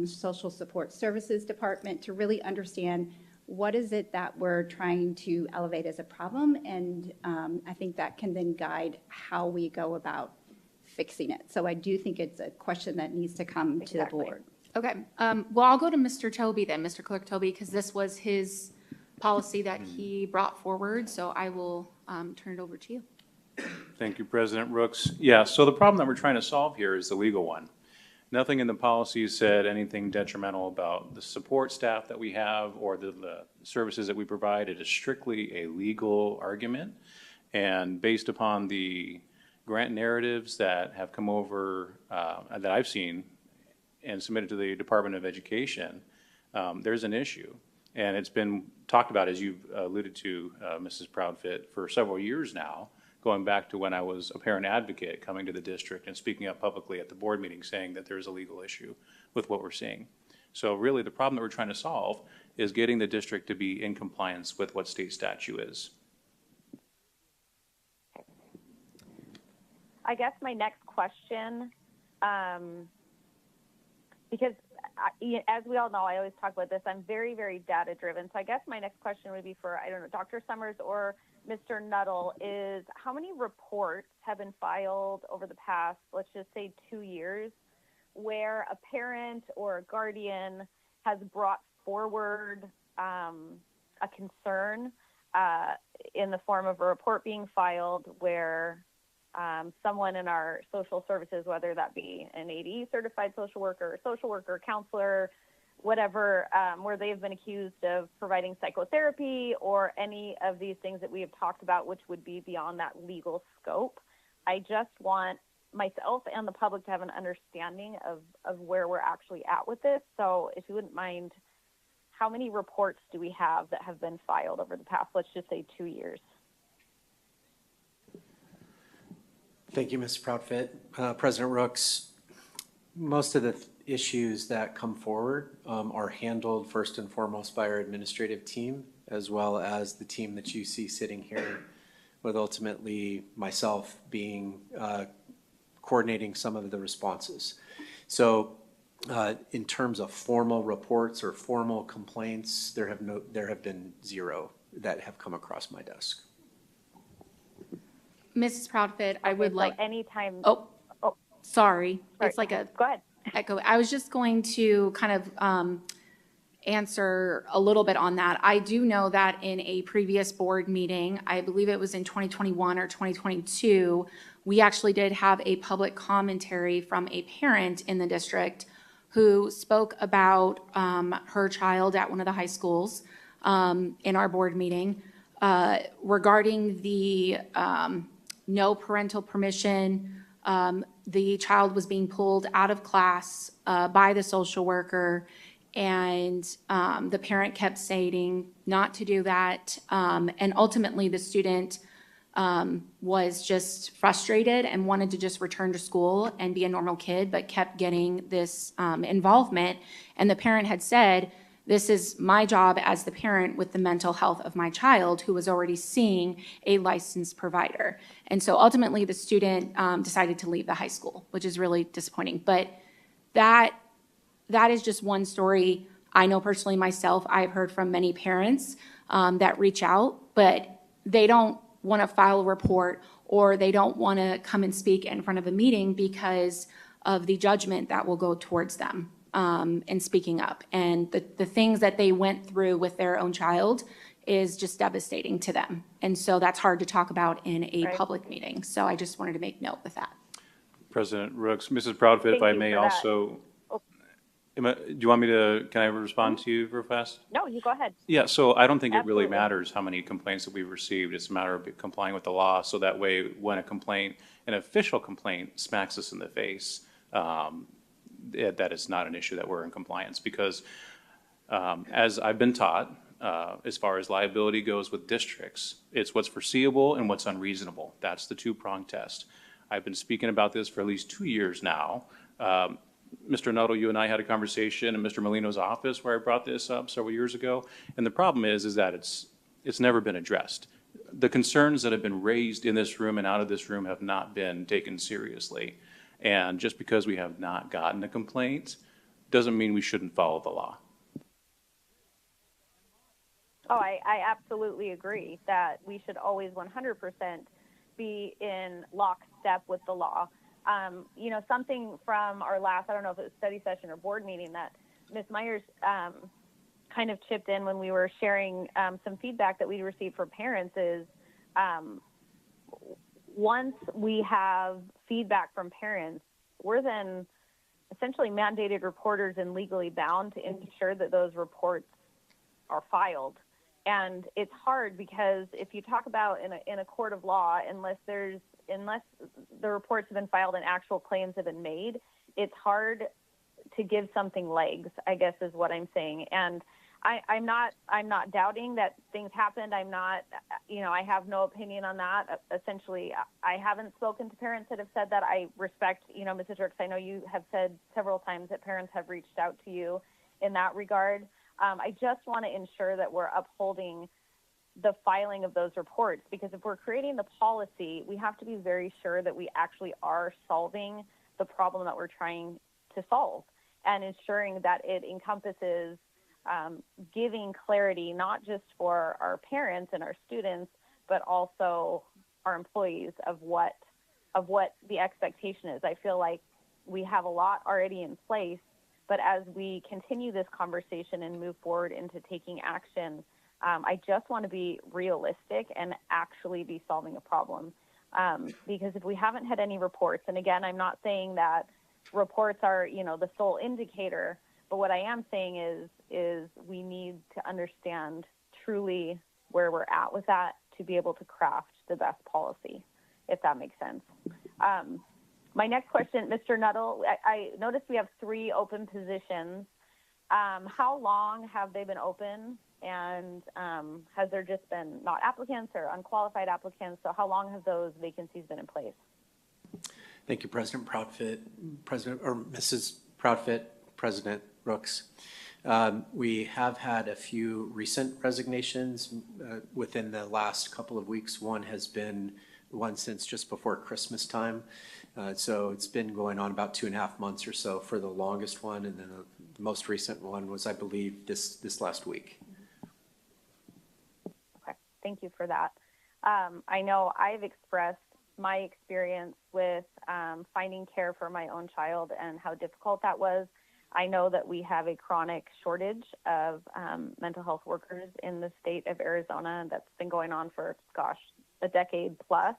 [SPEAKER 12] Social Support Services Department to really understand what is it that we're trying to elevate as a problem. And I think that can then guide how we go about fixing it. So I do think it's a question that needs to come to the board.
[SPEAKER 1] Okay, well, I'll go to Mr. Toby then, Mr. Clerk Toby, because this was his policy that he brought forward, so I will turn it over to you.
[SPEAKER 5] Thank you, President Rooks. Yeah, so the problem that we're trying to solve here is the legal one. Nothing in the policy said anything detrimental about the support staff that we have or the services that we provide. It is strictly a legal argument. And based upon the grant narratives that have come over, that I've seen and submitted to the Department of Education, there's an issue. And it's been talked about, as you've alluded to, Mrs. Proudfit, for several years now, going back to when I was a parent advocate coming to the district and speaking up publicly at the board meeting saying that there's a legal issue with what we're seeing. So really the problem that we're trying to solve is getting the district to be in compliance with what state statute is.
[SPEAKER 6] I guess my next question, because as we all know, I always talk about this, I'm very, very data driven. So I guess my next question would be for, I don't know, Dr. Summers or Mr. Nuttall, is how many reports have been filed over the past, let's just say 2 years, where a parent or a guardian has brought forward a concern in the form of a report being filed where someone in our social services, whether that be an ADE certified social worker, counselor, whatever, where they have been accused of providing psychotherapy or any of these things that we have talked about, which would be beyond that legal scope. I just want myself and the public to have an understanding of where we're actually at with this. So if you wouldn't mind, how many reports do we have that have been filed over the past, let's just say 2 years?
[SPEAKER 7] Thank you, Ms. Proudfit. President Rooks, most of the issues that come forward are handled first and foremost by our administrative team, as well as the team that you see sitting here, with ultimately myself being coordinating some of the responses. So in terms of formal reports or formal complaints, there have been zero that have come across my desk.
[SPEAKER 1] Mrs. Proudfit, I would like.
[SPEAKER 6] Anytime.
[SPEAKER 1] Oh, sorry.
[SPEAKER 6] Sorry.
[SPEAKER 1] It's like a
[SPEAKER 6] Go ahead.
[SPEAKER 1] echo. I was just going to kind of answer a little bit on that. I do know that in a previous board meeting, I believe it was in 2021 or 2022, we actually did have a public commentary from a parent in the district who spoke about her child at one of the high schools in our board meeting regarding the no parental permission. The child was being pulled out of class by the social worker, and the parent kept saying not to do that. And ultimately, the student was just frustrated and wanted to just return to school and be a normal kid, but kept getting this involvement. And the parent had said, this is my job as the parent with the mental health of my child, who was already seeing a licensed provider. And so ultimately, the student decided to leave the high school, which is really disappointing. But that is just one story. I know personally myself, I've heard from many parents that reach out, but they don't want to file a report, or they don't want to come and speak in front of a meeting because of the judgment that will go towards them in speaking up. And the things that they went through with their own child is just devastating to them. And so that's hard to talk about in a public meeting. So I just wanted to make note with that.
[SPEAKER 5] President Rooks, Mrs. Proudfit, if I may also, do you want me to, can I respond to you real fast?
[SPEAKER 6] No, you go ahead.
[SPEAKER 5] Yeah, so I don't think it really
[SPEAKER 6] Absolutely.
[SPEAKER 5] matters how many complaints that we've received. It's a matter of complying with the law, so that way when a complaint, an official complaint smacks us in the face, that it's not an issue that we're in compliance. Because As I've been taught, as far as liability goes with districts, it's what's foreseeable and what's unreasonable. That's the two-pronged test. I've been speaking about this for at least 2 years now. Mr. Nuttall, you and I had a conversation in Mr. Molino's office where I brought this up several years ago. And the problem is that it's never been addressed. The concerns that have been raised in this room and out of this room have not been taken seriously. And just because we have not gotten a complaint doesn't mean we shouldn't follow the law.
[SPEAKER 6] Oh, I absolutely agree that we should always 100% be in lockstep with the law. You know, something from our last, I don't know if it was study session or board meeting, that Ms. Myers kind of chipped in when we were sharing some feedback that we received from parents is once we have feedback from parents, we're then essentially mandated reporters and legally bound to ensure that those reports are filed. And it's hard because if you talk about in a court of law, unless the reports have been filed and actual claims have been made, it's hard to give something legs, I guess is what I'm saying. And I'm not doubting that things happened. I'm not, you know, I have no opinion on that. Essentially, I haven't spoken to parents that have said that. I respect, you know, Mrs. Rooks, I know you have said several times that parents have reached out to you in that regard. I just want to ensure that we're upholding the filing of those reports, because if we're creating the policy, we have to be very sure that we actually are solving the problem that we're trying to solve and ensuring that it encompasses giving clarity, not just for our parents and our students, but also our employees of what the expectation is. I feel like we have a lot already in place, but as we continue this conversation and move forward into taking action, I just want to be realistic and actually be solving a problem. Because if we haven't had any reports, and again, I'm not saying that reports are, you know, the sole indicator, but what I am saying is we need to understand truly where we're at with that to be able to craft the best policy, if that makes sense. My next question, Mr. Nuttall, I noticed we have 3 open positions. How long have they been open? And has there just been not applicants or unqualified applicants? So how long have those vacancies been in place?
[SPEAKER 7] Thank you, President Proudfit, Mrs. Proudfit, President Rooks. We have had a few recent resignations within the last couple of weeks. One has been one since just before Christmas time. So it's been going on about 2.5 months or so for the longest one. And then the most recent one was, I believe, this last week.
[SPEAKER 6] Okay, thank you for that. I know I've expressed my experience with finding care for my own child and how difficult that was. I know that we have a chronic shortage of mental health workers in the state of Arizona that's been going on for, a decade plus.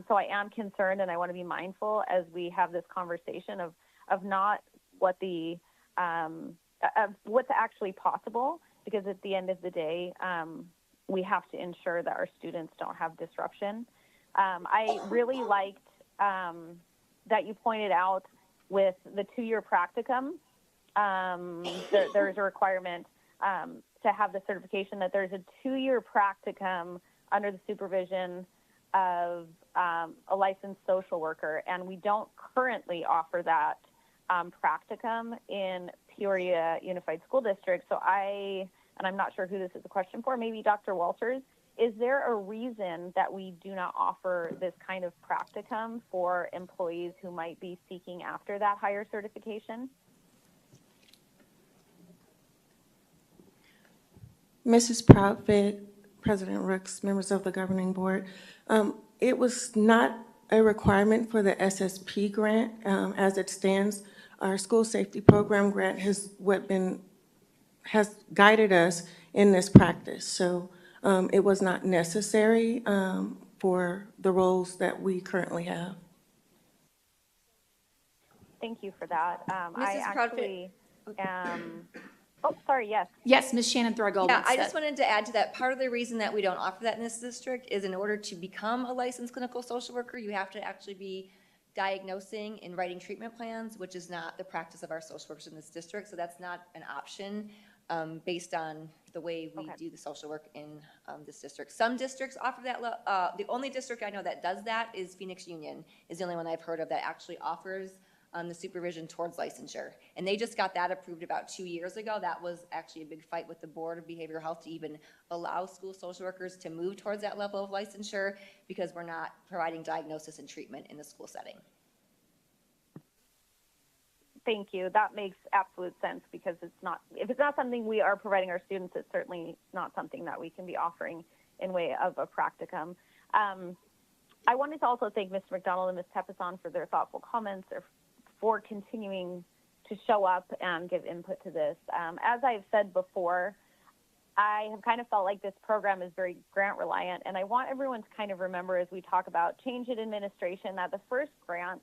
[SPEAKER 6] So I am concerned, and I want to be mindful as we have this conversation of not what of what's actually possible, because at the end of the day, we have to ensure that our students don't have disruption. I really liked that you pointed out with the 2-year practicum. There's a requirement to have the certification that there's a 2-year practicum under the supervision of a licensed social worker, and we don't currently offer that practicum in Peoria Unified School District. So and I'm not sure who this is a question for, maybe Dr. Walters, is there a reason that we do not offer this kind of practicum for employees who might be seeking after that higher certification?
[SPEAKER 9] Mrs. Proudfit, President Rooks, members of the governing board, it was not a requirement for the SSP grant. As it stands, our school safety program grant has guided us in this practice. So it was not necessary for the roles that we currently have.
[SPEAKER 6] Thank you for that. I
[SPEAKER 10] Mrs.
[SPEAKER 6] actually oh, sorry, yes.
[SPEAKER 1] Yes, Ms. Shannon Thurgold.
[SPEAKER 10] Yeah, I just wanted to add to that. Part of the reason that we don't offer that in this district is in order to become a licensed clinical social worker, you have to actually be diagnosing and writing treatment plans, which is not the practice of our social workers in this district. So that's not an option based on the way we
[SPEAKER 6] Okay.
[SPEAKER 10] do the social work in this district. Some districts offer that. The only district I know that does that is Phoenix Union, is the only one I've heard of that actually offers the supervision towards licensure. And they just got that approved about 2 years ago. That was actually a big fight with the Board of Behavioral Health to even allow school social workers to move towards that level of licensure, because we're not providing diagnosis and treatment in the school setting.
[SPEAKER 6] Thank you. That makes absolute sense, because if it's not something we are providing our students, it's certainly not something that we can be offering in way of a practicum. I wanted to also thank Mr. McDonald and Ms. Tepison for their thoughtful comments, or for continuing to show up and give input to this. As I've said before, I have kind of felt like this program is very grant reliant, and I want everyone to kind of remember, as we talk about change in administration, that the first grant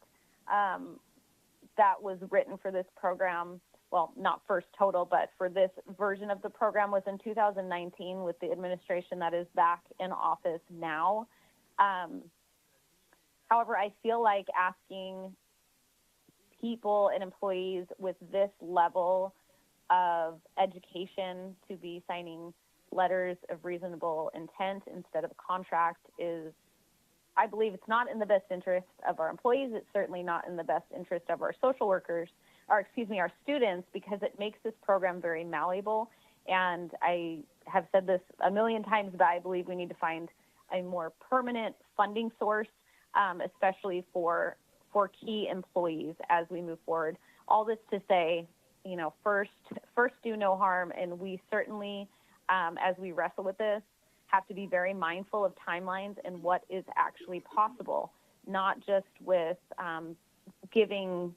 [SPEAKER 6] that was written for this program, well, not first total, but for this version of the program, was in 2019 with the administration that is back in office now. However, I feel like asking people and employees with this level of education to be signing letters of reasonable intent instead of a contract is, I believe, it's not in the best interest of our employees. It's certainly not in the best interest of our social workers, our students, because it makes this program very malleable. And I have said this a million times, but I believe we need to find a more permanent funding source, especially for key employees as we move forward. All this to say, first do no harm, and we certainly, as we wrestle with this, have to be very mindful of timelines and what is actually possible, not just with giving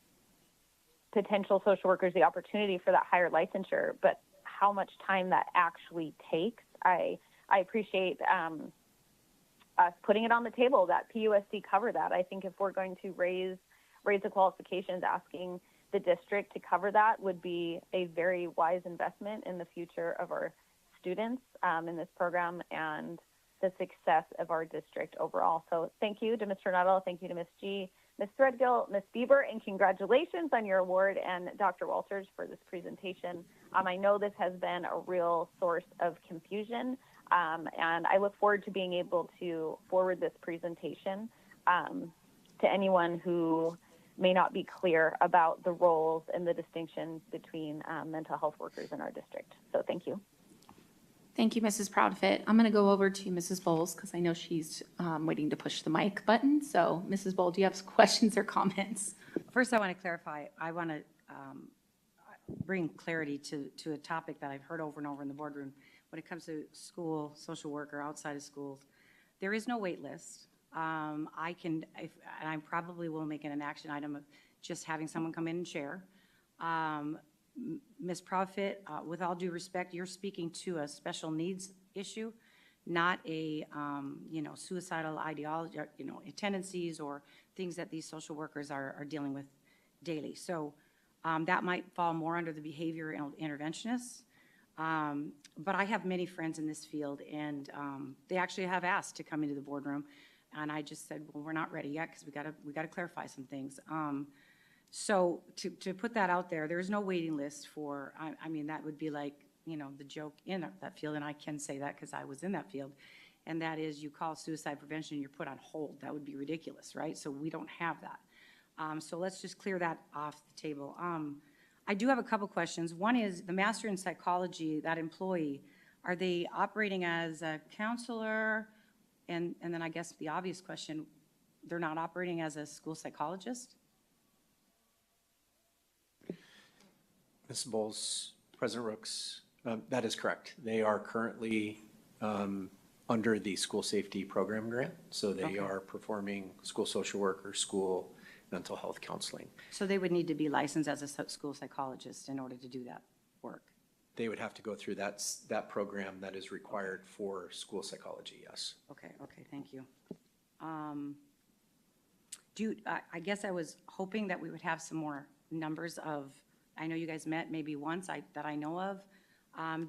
[SPEAKER 6] potential social workers the opportunity for that higher licensure, but how much time that actually takes. I appreciate us putting it on the table, that PUSD cover that. I think if we're going to raise the qualifications, asking the district to cover that would be a very wise investment in the future of our students in this program and the success of our district overall. So thank you to Mr. Nuttall, thank you to Ms. G, Ms. Threadgill, Ms. Bieber, and congratulations on your award, and Dr. Walters for this presentation. I know this has been a real source of confusion, and I look forward to being able to forward this presentation to anyone who may not be clear about the roles and the distinction between mental health workers in our district. So thank you.
[SPEAKER 1] Thank you, Mrs. Proudfit. I'm going to go over to Mrs. Bowles because I know she's waiting to push the mic button. So, Mrs. Bowles, do you have questions or comments?
[SPEAKER 4] First, I want to clarify. I want to bring clarity to a topic that I've heard over and over in the boardroom. When it comes to school, social work, or outside of schools, there is no wait list. And I probably will make it an action item of just having someone come in and share. Ms. Proudfit, with all due respect, you're speaking to a special needs issue, not a, suicidal ideology, tendencies or things that these social workers are dealing with daily. So that might fall more under the behavioral interventionists. But I have many friends in this field, and they actually have asked to come into the boardroom. And I just said, well, we're not ready yet because we got to clarify some things. So to put that out there, there's no waiting list for, that would be like, the joke in that field, and I can say that because I was in that field, and that is you call suicide prevention and you're put on hold. That would be ridiculous, right? So we don't have that. So let's just clear that off the table. I do have a couple questions. One is the master in psychology, that employee, are they operating as a counselor? And then I guess the obvious question, they're not operating as a school psychologist?
[SPEAKER 7] Ms. Bowles, President Rooks, that is correct. They are currently under the school safety program grant, so they are performing school social work or school mental health counseling.
[SPEAKER 4] So they would need to be licensed as a school psychologist in order to do that work? They would have to go through that program that is required for school psychology, yes. Okay, thank you. I guess I was hoping that we would have some more numbers of, I know you guys met maybe once that I know of.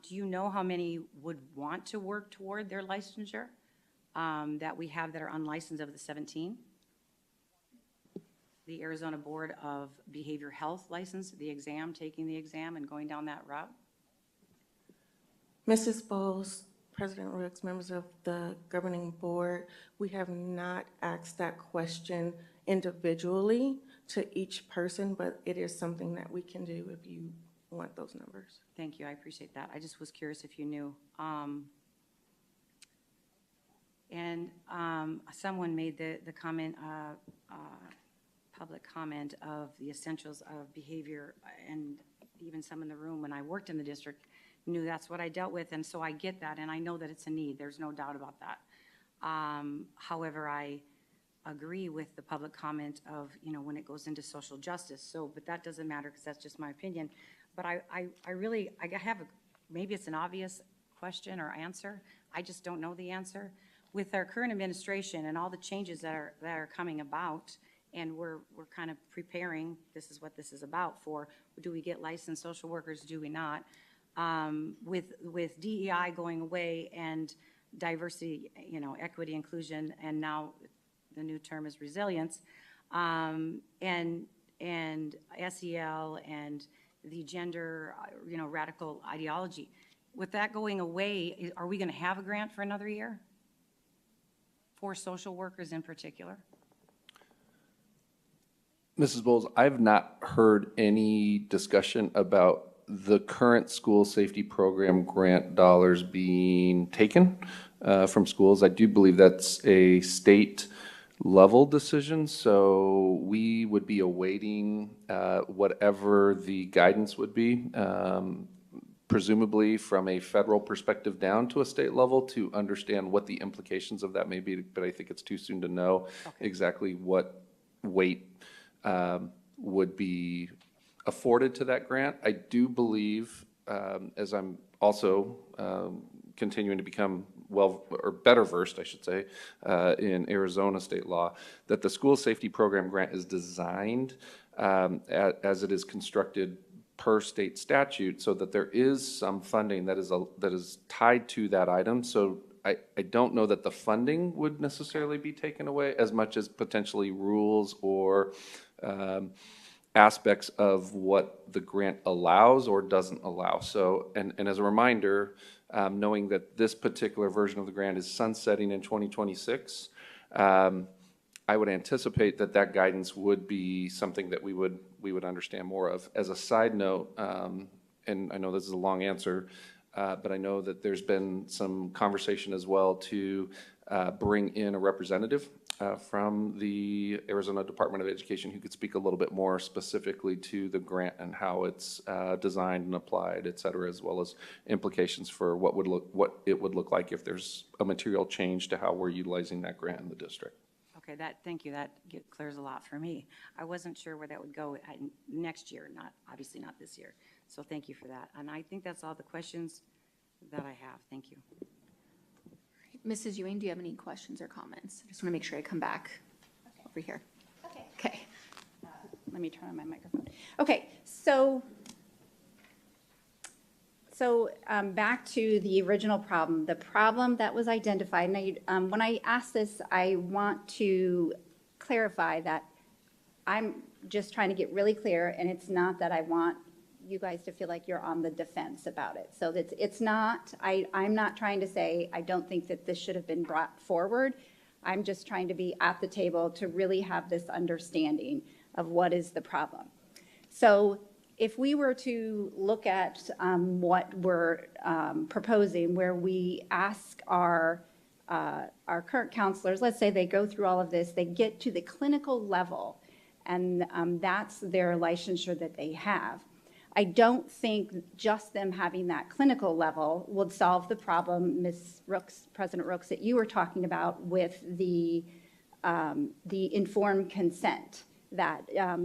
[SPEAKER 4] Do you know how many would want to work toward their licensure that we have that are unlicensed of the 17? The Arizona Board of Behavioral Health license, the exam, taking the exam and going down that route?
[SPEAKER 9] Mrs. Bowles, President Rooks, members of the governing board, we have not asked that question individually to each person, but it is something that we can do if you want those numbers.
[SPEAKER 4] Thank you, I appreciate that. I just was curious if you knew. Someone made the comment, public comment of the essentials of behavior, and even some in the room when I worked in the district knew that's what I dealt with, and so I get that, and I know that it's a need. There's no doubt about that. However, I agree with the public comment of, when it goes into social justice. So, but that doesn't matter because that's just my opinion. But I have maybe it's an obvious question or answer. I just don't know the answer. With our current administration and all the changes that are coming about, and we're kind of preparing, this is what this is about for, do we get licensed social workers, do we not? With DEI going away and diversity, equity, inclusion, and now the new term is resilience, and SEL and the gender, radical ideology. With that going away, are we going to have a grant for another year? For social workers in particular?
[SPEAKER 2] Mrs. Bowles, I've not heard any discussion about the current school safety program grant dollars being taken from schools. I do believe that's a state level decision, so we would be awaiting whatever the guidance would be, presumably from a federal perspective down to a state level to understand what the implications of that may be, but I think it's too soon to know exactly what weight would be afforded to that grant. I do believe, as I'm also continuing to become better versed, I should say, in Arizona state law, that the school safety program grant is designed as it is constructed per state statute, so that there is some funding that is tied to that item. So I don't know that the funding would necessarily be taken away as much as potentially rules or aspects of what the grant allows or doesn't allow. So, and as a reminder, knowing that this particular version of the grant is sunsetting in 2026, I would anticipate that that guidance would be something that we would understand more of. As a side note, and I know this is a long answer, but I know that there's been some conversation as well to bring in a representative from the Arizona Department of Education who could speak a little bit more specifically to the grant and how it's designed and applied, et cetera, as well as implications for what it would look like if there's a material change to how we're utilizing that grant in the district.
[SPEAKER 4] Okay, thank you. That clears a lot for me. I wasn't sure where that would go next year, obviously not this year. So thank you for that. And I think that's all the questions that I have. Thank you.
[SPEAKER 1] Mrs. Ewing, do you have any questions or comments? I just want to make sure I come back over here. Okay.
[SPEAKER 12] Let me turn on my microphone. Okay, so back to the original problem, the problem that was identified. And when I ask this, I want to clarify that I'm just trying to get really clear, and it's not that I want you guys to feel like you're on the defense about it. So it's not, I'm not trying to say I don't think that this should have been brought forward. I'm just trying to be at the table to really have this understanding of what is the problem. So if we were to look at what we're proposing, where we ask our current counselors, let's say they go through all of this, they get to the clinical level, and that's their licensure that they have. I don't think just them having that clinical level would solve the problem, Ms. Rooks, President Rooks, that you were talking about with the informed consent that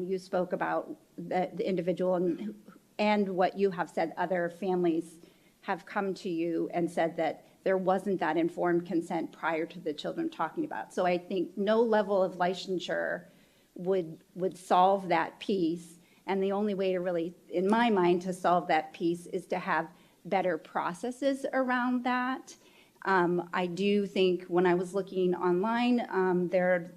[SPEAKER 12] you spoke about, the individual and what you have said other families have come to you and said that there wasn't that informed consent prior to the children talking about. So I think no level of licensure would solve that piece. And the only way to really, in my mind, to solve that piece is to have better processes around that. I do think when I was looking online, there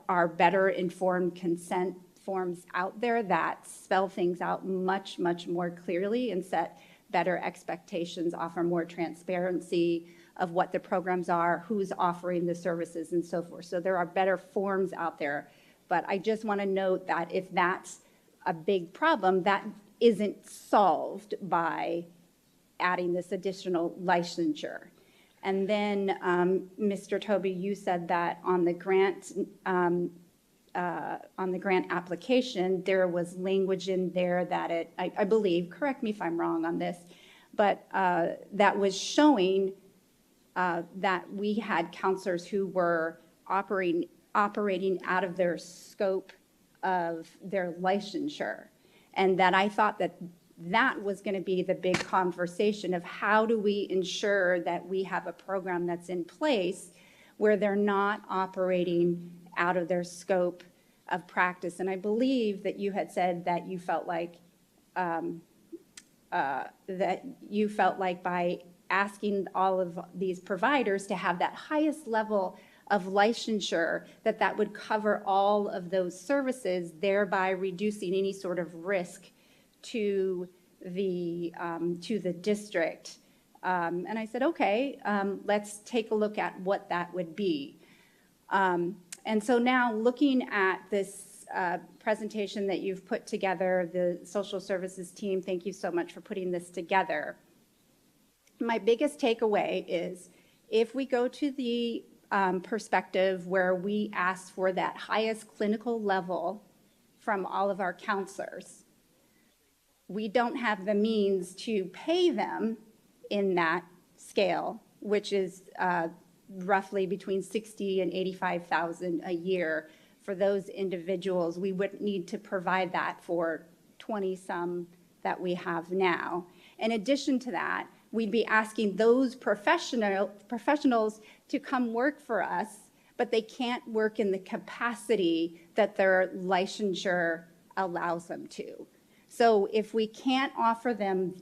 [SPEAKER 12] are better informed consent forms out there that spell things out much, much more clearly and set better expectations, offer more transparency of what the programs are, who's offering the services and so forth. So there are better forms out there. But I just want to note that if that's a big problem, that isn't solved by adding this additional licensure. And then, Mr. Toby, you said that on the grant application, there was language in there that I believe, correct me if I'm wrong on this, but that was showing that we had counselors who were operating out of their scope of their licensure. And that I thought that was going to be the big conversation of how do we ensure that we have a program that's in place where they're not operating out of their scope of practice. And I believe that you had said that you felt like by asking all of these providers to have that highest level of licensure, that would cover all of those services, thereby reducing any sort of risk to the district. And I said, okay, let's take a look at what that would be. And so now looking at this presentation that you've put together, the social services team, thank you so much for putting this together. My biggest takeaway is if we go to the perspective where we ask for that highest clinical level from all of our counselors, we don't have the means to pay them in that scale, which is roughly between $60,000 and $85,000 a year for those individuals. We would need to provide that for 20-some that we have now. In addition to that, we'd be asking those professionals to come work for us, but they can't work in the capacity that their licensure allows them to. So if we can't offer them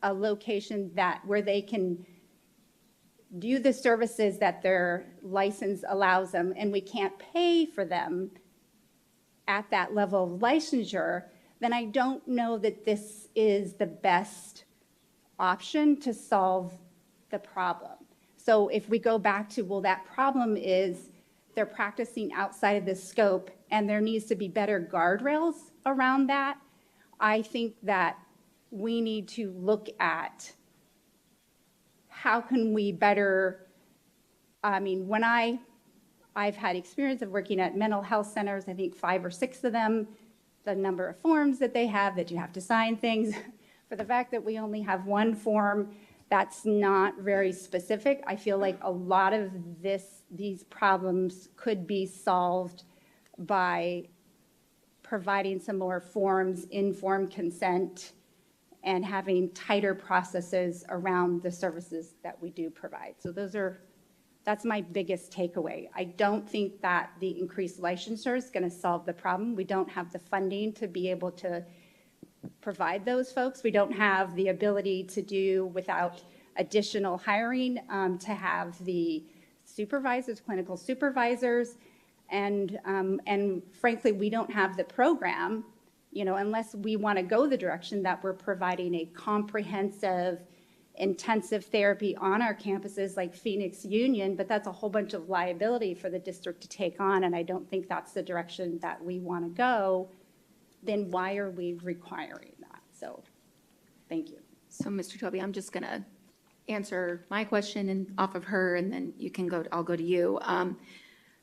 [SPEAKER 12] a location where they can do the services that their license allows them, and we can't pay for them at that level of licensure, then I don't know that this is the best option to solve the problem. So if we go back to, well, that problem is they're practicing outside of the scope and there needs to be better guardrails around that, I think that we need to look at how can we better, when I've had experience of working at mental health centers, I think 5 or 6 of them, the number of forms that they have that you have to sign things, for the fact that we only have one form that's not very specific, I feel like a lot of these problems could be solved by providing some more forms, informed consent, and having tighter processes around the services that we do provide. So that's my biggest takeaway. I don't think that the increased licensure is going to solve the problem. We don't have the funding to be able to provide those folks. We don't have the ability to do without additional hiring, to have the supervisors, clinical supervisors, and frankly, we don't have the program, unless we want to go the direction that we're providing a comprehensive intensive therapy on our campuses like Phoenix Union, but that's a whole bunch of liability for the district to take on, and I don't think that's the direction that we want to go. Then why are we requiring that? So, thank you.
[SPEAKER 1] So, Mr. Toby, I'm just going to answer my question and off of her, and then I'll go to you.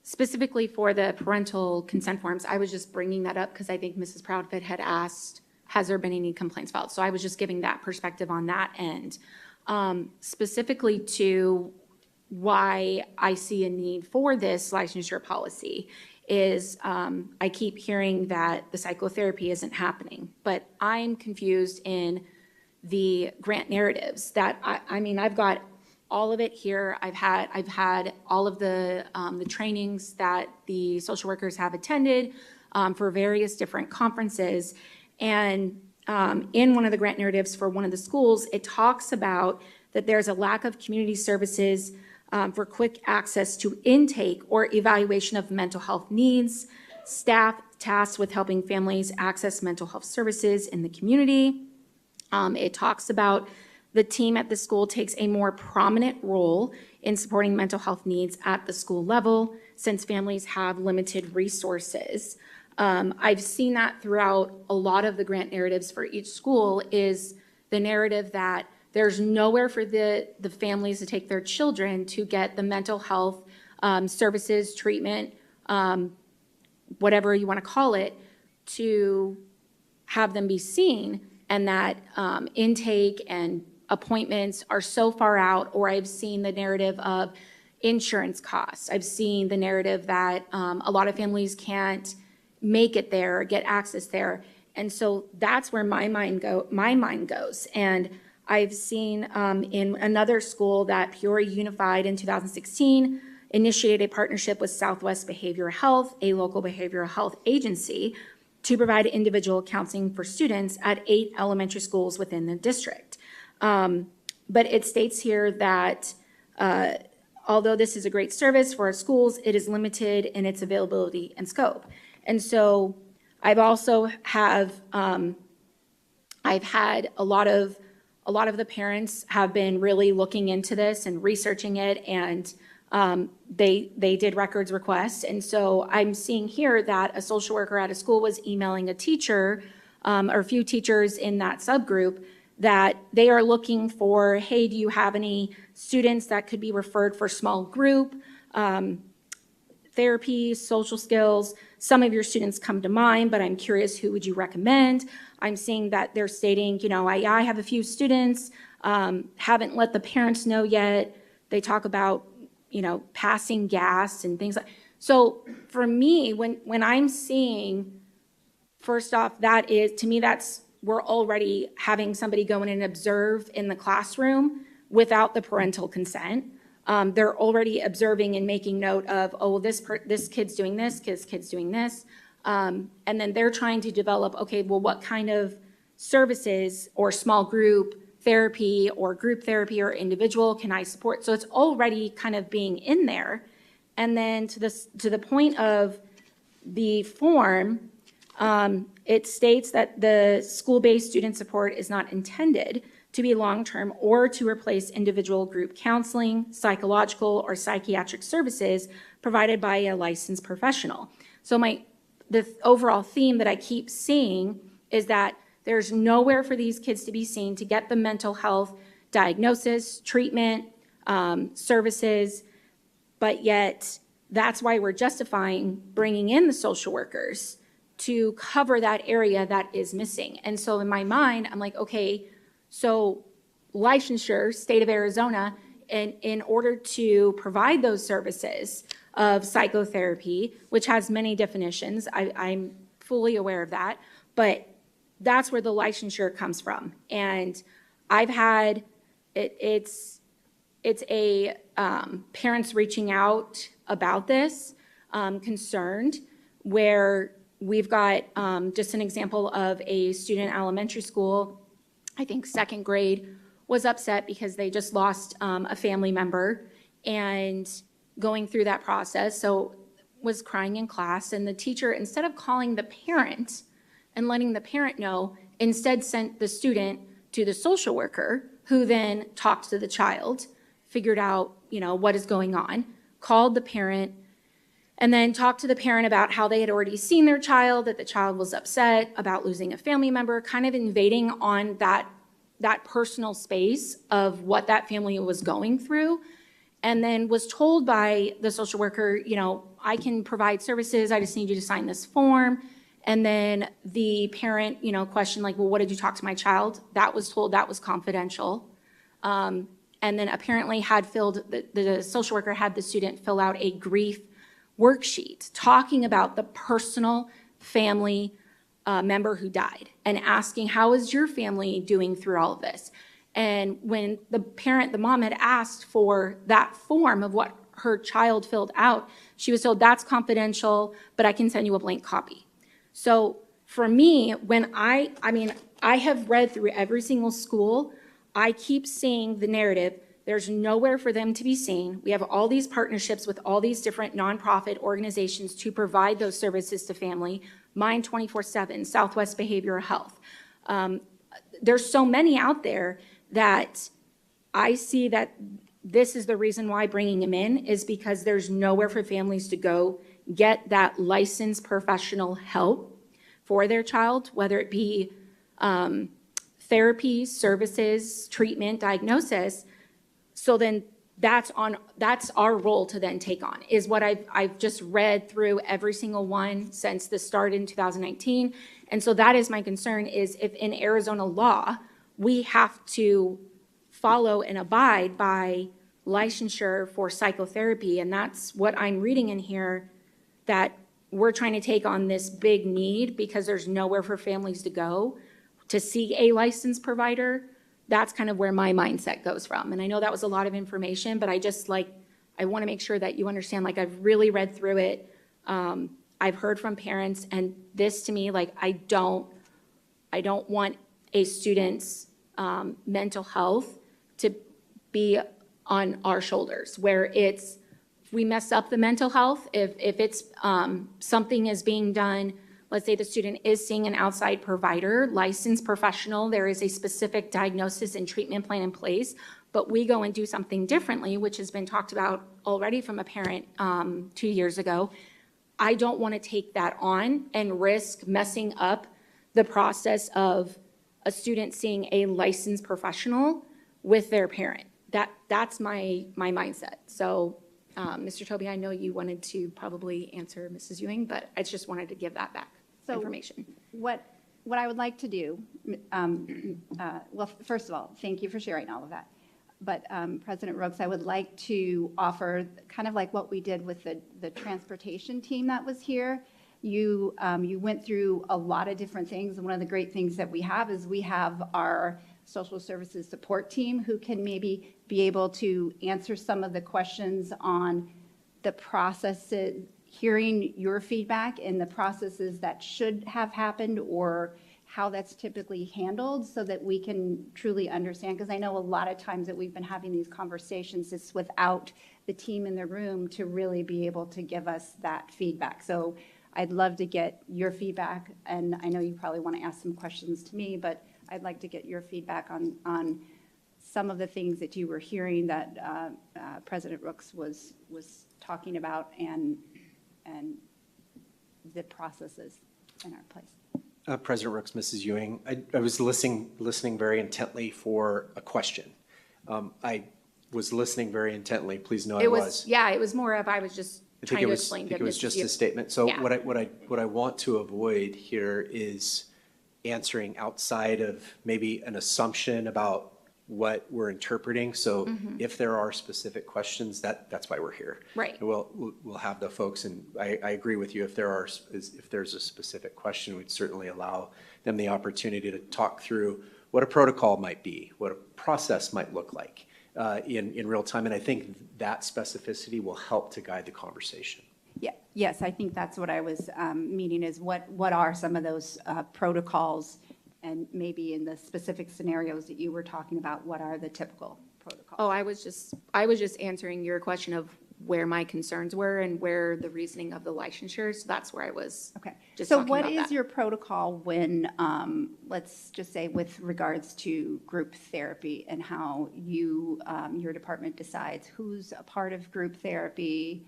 [SPEAKER 1] Specifically for the parental consent forms, I was just bringing that up because I think Mrs. Proudfit had asked, has there been any complaints filed? So I was just giving that perspective on that end. Specifically to why I see a need for this licensure policy is I keep hearing that the psychotherapy isn't happening, but I'm confused in the grant narratives that I've got all of it here. I've had all of the trainings that the social workers have attended for various different conferences. And in one of the grant narratives for one of the schools, it talks about that there's a lack of community services for quick access to intake or evaluation of mental health needs, staff tasked with helping families access mental health services in the community. It talks about the team at the school takes a more prominent role in supporting mental health needs at the school level since families have limited resources. I've seen that throughout a lot of the grant narratives for each school is the narrative that there's nowhere for the families to take their children to get the mental health services, treatment, whatever you want to call it, to have them be seen, and that intake and appointments are so far out. Or I've seen the narrative of insurance costs. I've seen the narrative that a lot of families can't make it there, get access there. And so that's where my mind goes. And I've seen in another school that Peoria Unified in 2016 initiated a partnership with Southwest Behavioral Health, a local behavioral health agency, to provide individual counseling for students at 8 elementary schools within the district. But it states here that although this is a great service for our schools, it is limited in its availability and scope. And so I've also I've had a lot of the parents have been really looking into this and researching it, and they did records requests. And so I'm seeing here that a social worker at a school was emailing a teacher or a few teachers in that subgroup that they are looking for, hey, do you have any students that could be referred for small group therapy, social skills? Some of your students come to mind, but I'm curious, who would you recommend? I'm seeing that they're stating, you know, I have a few students, haven't let the parents know yet. They talk about, you know, passing gas and things like. So for me, when I'm seeing, first off, that is, to me, that's, we're already having somebody go in and observe in the classroom without the parental consent. They're already observing and making note of, oh, well, this kid's doing this, kid's doing this. And then they're trying to develop, okay, well, what kind of services or small group therapy or group therapy or individual can I support? So it's already kind of being in there. And then to the point of the form, it states that the school-based student support is not intended to be long-term or to replace individual group counseling, psychological, or psychiatric services provided by a licensed professional. So the overall theme that I keep seeing is that there's nowhere for these kids to be seen to get the mental health diagnosis, treatment, services, but yet that's why we're justifying bringing in the social workers to cover that area that is missing. And so in my mind, I'm like, okay, so licensure, state of Arizona, in order to provide those services of psychotherapy, which has many definitions, I'm fully aware of that, but that's where the licensure comes from. And I've had, it's a parents reaching out about this, concerned, where we've got just an example of a student in elementary school, I think second grade, was upset because they just lost a family member and going through that process, so was crying in class, and the teacher, instead of calling the parent and letting the parent know, instead sent the student to the social worker, who then talked to the child, figured out, you know, what is going on, called the parent, and then talked to the parent about how they had already seen their child, that the child was upset about losing a family member, kind of invading on that personal space of what that family was going through, and then was told by the social worker, you know, I can provide services, I just need you to sign this form. And then the parent, you know, questioned, like, well, what did you talk to my child? That was told that was confidential. And then apparently had filled, the social worker had the student fill out a grief worksheet talking about the personal family member who died and asking, how is your family doing through all of this? And when the mom had asked for that form of what her child filled out, she was told that's confidential, but I can send you a blank copy. So for me, when I have read through every single school, I keep seeing the narrative, there's nowhere for them to be seen. We have all these partnerships with all these different nonprofit organizations to provide those services to family. Mine 24/7, Southwest Behavioral Health. there's so many out there that I see that this is the reason why bringing them in is because there's nowhere for families to go get that licensed professional help for their child, whether it be therapy, services, treatment, diagnosis. So then that's our role to then take on, is what I've just read through every single one since this started in 2019. And so that is my concern, is if in Arizona law, we have to follow and abide by licensure for psychotherapy. And that's what I'm reading in here, that we're trying to take on this big need because there's nowhere for families to go to see a licensed provider. That's kind of where my mindset goes from. And I know that was a lot of information, but I want to make sure that you understand, like, I've really read through it. I've heard from parents, and this to me, like, I don't want a student's mental health to be on our shoulders, where it's, if we mess up the mental health, if it's something is being done, let's say the student is seeing an outside provider, licensed professional, there is a specific diagnosis and treatment plan in place, but we go and do something differently, which has been talked about already from a parent 2 years ago. I don't want to take that on and risk messing up the process of a student seeing a licensed professional with their parent. That's my mindset. So, Mr. Toby, I know you wanted to probably answer Mrs. Ewing, but I just wanted to give that back information.
[SPEAKER 12] What I would like to do, well, first of all, thank you for sharing all of that. But President Rooks, I would like to offer kind of like what we did with the transportation team that was here. You went through a lot of different things, and one of the great things that we have is we have our social services support team who can maybe be able to answer some of the questions on the processes, hearing your feedback and the processes that should have happened or how that's typically handled, so that we can truly understand. Because I know a lot of times that we've been having these conversations, it's without the team in the room to really be able to give us that feedback. So I'd love to get your feedback, and I know you probably want to ask some questions to me, but I'd like to get your feedback on some of the things that you were hearing that President Rooks was talking about, and the processes in our place.
[SPEAKER 7] President Rooks, Mrs. Ewing, I was listening very intently for a question. I was listening very intently. Please know I was.
[SPEAKER 1] Yeah, it was more of, I was just trying to explain.
[SPEAKER 7] I think it was just a statement. So
[SPEAKER 1] Yeah.
[SPEAKER 7] what I want to avoid here is answering outside of maybe an assumption about what we're interpreting. So if there are specific questions, that's why we're here.
[SPEAKER 1] Right.
[SPEAKER 7] And we'll have the folks, and I agree with you. If there's a specific question, we'd certainly allow them the opportunity to talk through what a protocol might be, what a process might look like in real time. And I think that specificity will help to guide the conversation.
[SPEAKER 12] Yeah, yes, I think that's what I was meaning, is what are some of those protocols, and maybe in the specific scenarios that you were talking about, what are the typical protocols?
[SPEAKER 1] Oh, I was just answering your question of where my concerns were and where the reasoning of the licensure. So that's where I was.
[SPEAKER 12] Okay.
[SPEAKER 1] Just
[SPEAKER 12] So
[SPEAKER 1] talking
[SPEAKER 12] what
[SPEAKER 1] about
[SPEAKER 12] is
[SPEAKER 1] that.
[SPEAKER 12] your protocol when, let's just say with regards to group therapy, and how you, your department decides who's a part of group therapy?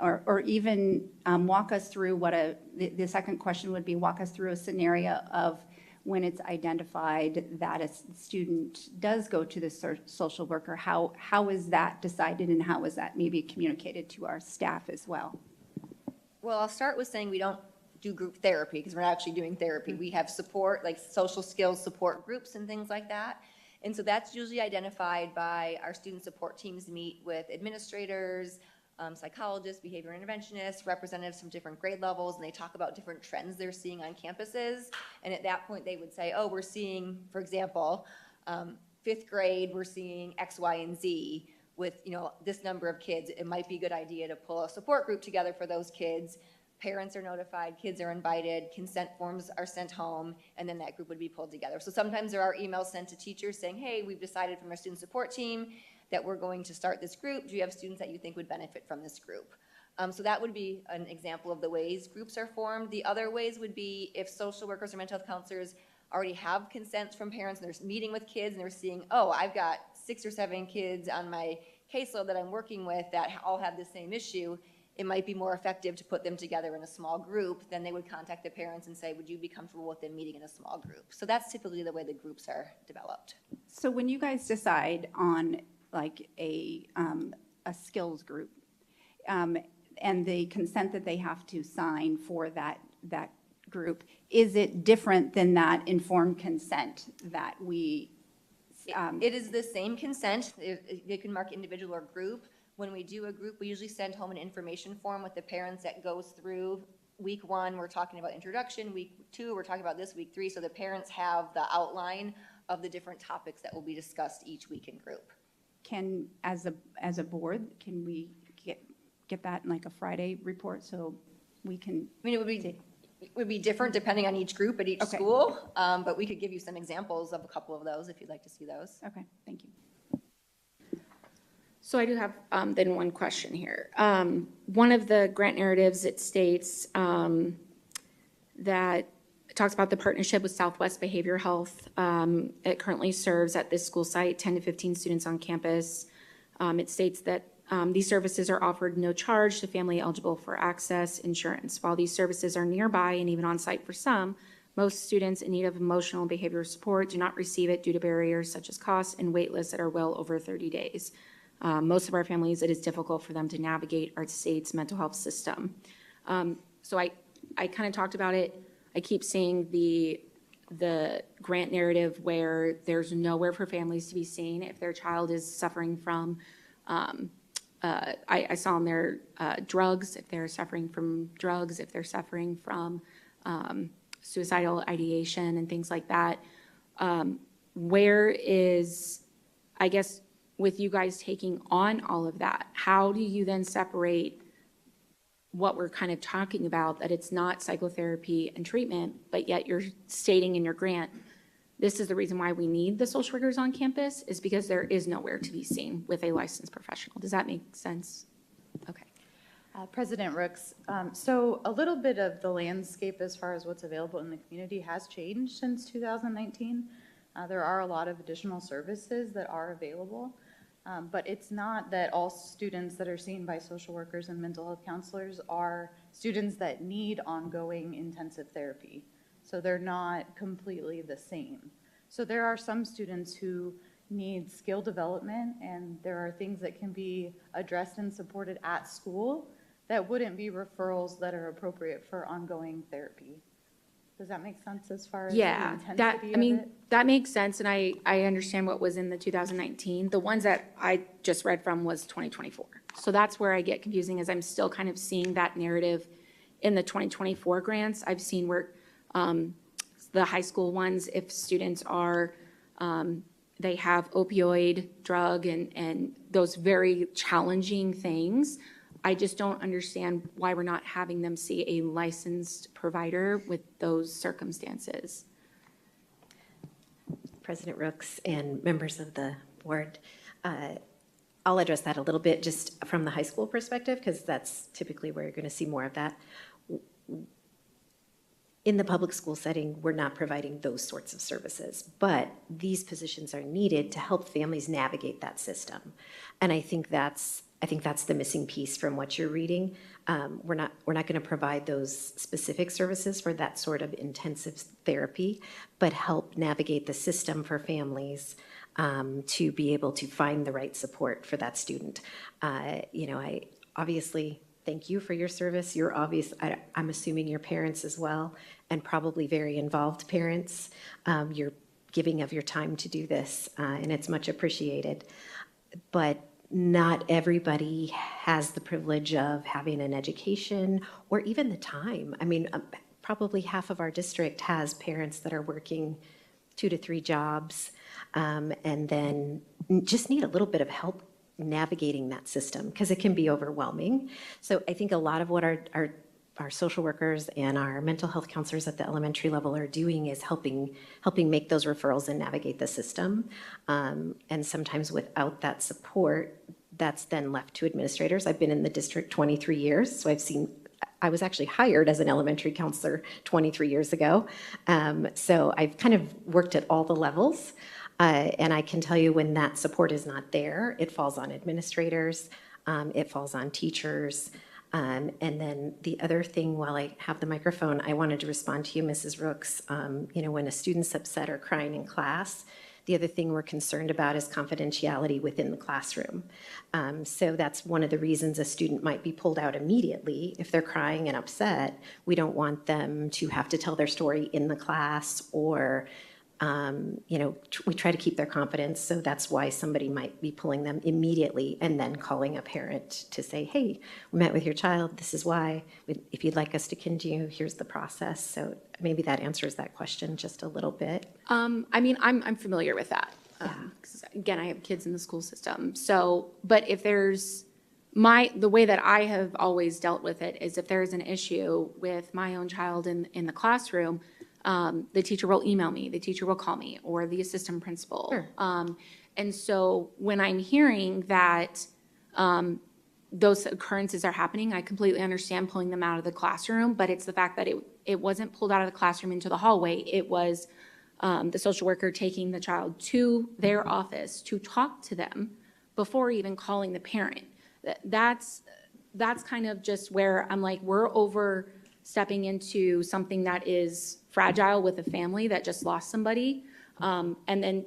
[SPEAKER 12] Or even walk us through the second question would be, walk us through a scenario of when it's identified that a student does go to the social worker. How is that decided, and how is that maybe communicated to our staff as well?
[SPEAKER 10] Well, I'll start with saying we don't do group therapy because we're not actually doing therapy. We have support, like social skills support groups and things like that. And so that's usually identified by our student support teams meet with administrators, psychologists, behavior interventionists, representatives from different grade levels, and they talk about different trends they're seeing on campuses. And at that point, they would say, oh, we're seeing, for example, 5th grade, we're seeing X, Y, and Z with, this number of kids. It might be a good idea to pull a support group together for those kids. Parents are notified, kids are invited, consent forms are sent home, and then that group would be pulled together. So sometimes there are emails sent to teachers saying, hey, we've decided from our student support team that we're going to start this group. Do you have students that you think would benefit from this group? So that would be an example of the ways groups are formed. The other ways would be if social workers or mental health counselors already have consents from parents, and they're meeting with kids, and they're seeing, oh, I've got 6 or 7 kids on my caseload that I'm working with that all have the same issue, it might be more effective to put them together in a small group. Then they would contact the parents and say, would you be comfortable with them meeting in a small group? So that's typically the way the groups are developed.
[SPEAKER 12] So when you guys decide on like a skills group, and the consent that they have to sign for that group, is it different than that informed consent that we?
[SPEAKER 10] It is the same consent. They can mark individual or group. When we do a group, we usually send home an information form with the parents that goes through. Week 1, we're talking about introduction. Week 2, we're talking about this. Week 3, so the parents have the outline of the different topics that will be discussed each week in group.
[SPEAKER 12] Can, as a board, can we get that in like a Friday report so we can?
[SPEAKER 10] I mean, it would be different depending on each group at each school, but we could give you some examples of a couple of those if you'd like to see those.
[SPEAKER 12] Okay, thank you.
[SPEAKER 1] So I do have then one question here. One of the grant narratives, it states that it talks about the partnership with Southwest Behavioral Health. It currently serves at this school site 10 to 15 students on campus. It states that these services are offered no charge to family eligible for access insurance. While these services are nearby and even on site for some, most students in need of emotional and behavioral support do not receive it due to barriers such as costs and wait lists that are well over 30 days. Most of our families, it is difficult for them to navigate our state's mental health system. So I kind of talked about it. I keep seeing the grant narrative where there's nowhere for families to be seen if their child is suffering from, I saw in there drugs, if they're suffering from drugs, if they're suffering from suicidal ideation and things like that. Where is, I guess, with you guys taking on all of that, how do you then separate what we're kind of talking about, that it's not psychotherapy and treatment, but yet you're stating in your grant, this is the reason why we need the social workers on campus, is because there is nowhere to be seen with a licensed professional. Does that make sense? Okay.
[SPEAKER 8] President Rooks, so a little bit of the landscape as far as what's available in the community has changed since 2019. There are a lot of additional services that are available. But it's not that all students that are seen by social workers and mental health counselors are students that need ongoing intensive therapy. So they're not completely the same. So there are some students who need skill development, and there are things that can be addressed and supported at school that wouldn't be referrals that are appropriate for ongoing therapy. Does that make sense as far as the intensity of it?
[SPEAKER 1] That makes sense, and I understand what was in the 2019. The ones that I just read from was 2024. So that's where I get confusing, is I'm still kind of seeing that narrative in the 2024 grants. I've seen where the high school ones, if students are, they have opioid, drug, and those very challenging things, I just don't understand why we're not having them see a licensed provider with those circumstances.
[SPEAKER 13] President Rooks and members of the board, I'll address that a little bit just from the high school perspective, because that's typically where you're going to see more of that. In the public school setting, we're not providing those sorts of services, but these positions are needed to help families navigate that system. And I think that's the missing piece from what you're reading. We're not going to provide those specific services for that sort of intensive therapy, but help navigate the system for families to be able to find the right support for that student. I obviously thank you for your service. I'm assuming your parents as well, and probably very involved parents. You're giving of your time to do this, and it's much appreciated. But not everybody has the privilege of having an education or even the time. I mean, probably half of our district has parents that are working 2 to 3 jobs, and then just need a little bit of help navigating that system because it can be overwhelming. So I think a lot of what our social workers and our mental health counselors at the elementary level are doing is helping make those referrals and navigate the system. And sometimes without that support, that's then left to administrators. I've been in the district 23 years, so I've seen I was actually hired as an elementary counselor 23 years ago. So I've kind of worked at all the levels. And I can tell you when that support is not there, it falls on administrators, it falls on teachers. And then the other thing, while I have the microphone, I wanted to respond to you, Mrs. Rooks. When a student's upset or crying in class, the other thing we're concerned about is confidentiality within the classroom. So that's one of the reasons a student might be pulled out immediately. If they're crying and upset, we don't want them to have to tell their story in the class, or we try to keep their confidence. So that's why somebody might be pulling them immediately and then calling a parent to say, hey, we met with your child. This is why. If you'd like us to continue, here's the process. So maybe that answers that question just a little bit.
[SPEAKER 1] I'm familiar with that. 'Cause again, I have kids in the school system. So, but if there's the way that I have always dealt with it is if there's an issue with my own child in the classroom, the teacher will email me, the teacher will call me, or the assistant principal.
[SPEAKER 13] Sure.
[SPEAKER 1] And so when I'm hearing that those occurrences are happening, I completely understand pulling them out of the classroom, but it's the fact that it wasn't pulled out of the classroom into the hallway. It was the social worker taking the child to their office to talk to them before even calling the parent. That's kind of just where I'm like, we're overstepping into something that is fragile with a family that just lost somebody. And then,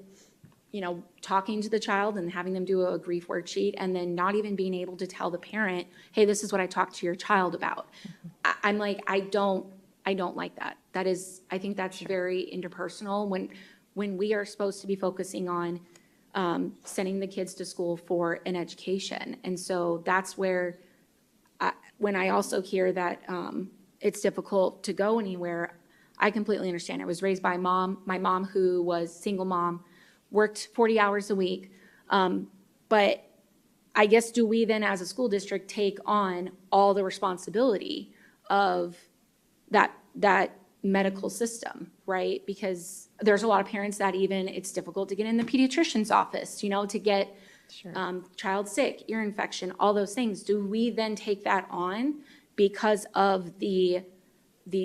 [SPEAKER 1] talking to the child and having them do a grief worksheet, and then not even being able to tell the parent, hey, this is what I talked to your child about. I'm like, I don't like that. I think that's very interpersonal when we are supposed to be focusing on sending the kids to school for an education. And so that's where, when I also hear that it's difficult to go anywhere, I completely understand. I was raised by my mom who was single mom, worked 40 hours a week. But I guess, do we then as a school district take on all the responsibility of that medical system, right? Because there's a lot of parents that it's difficult to get in the pediatrician's office, to get child sick, ear infection, all those things. Do we then take that on because of the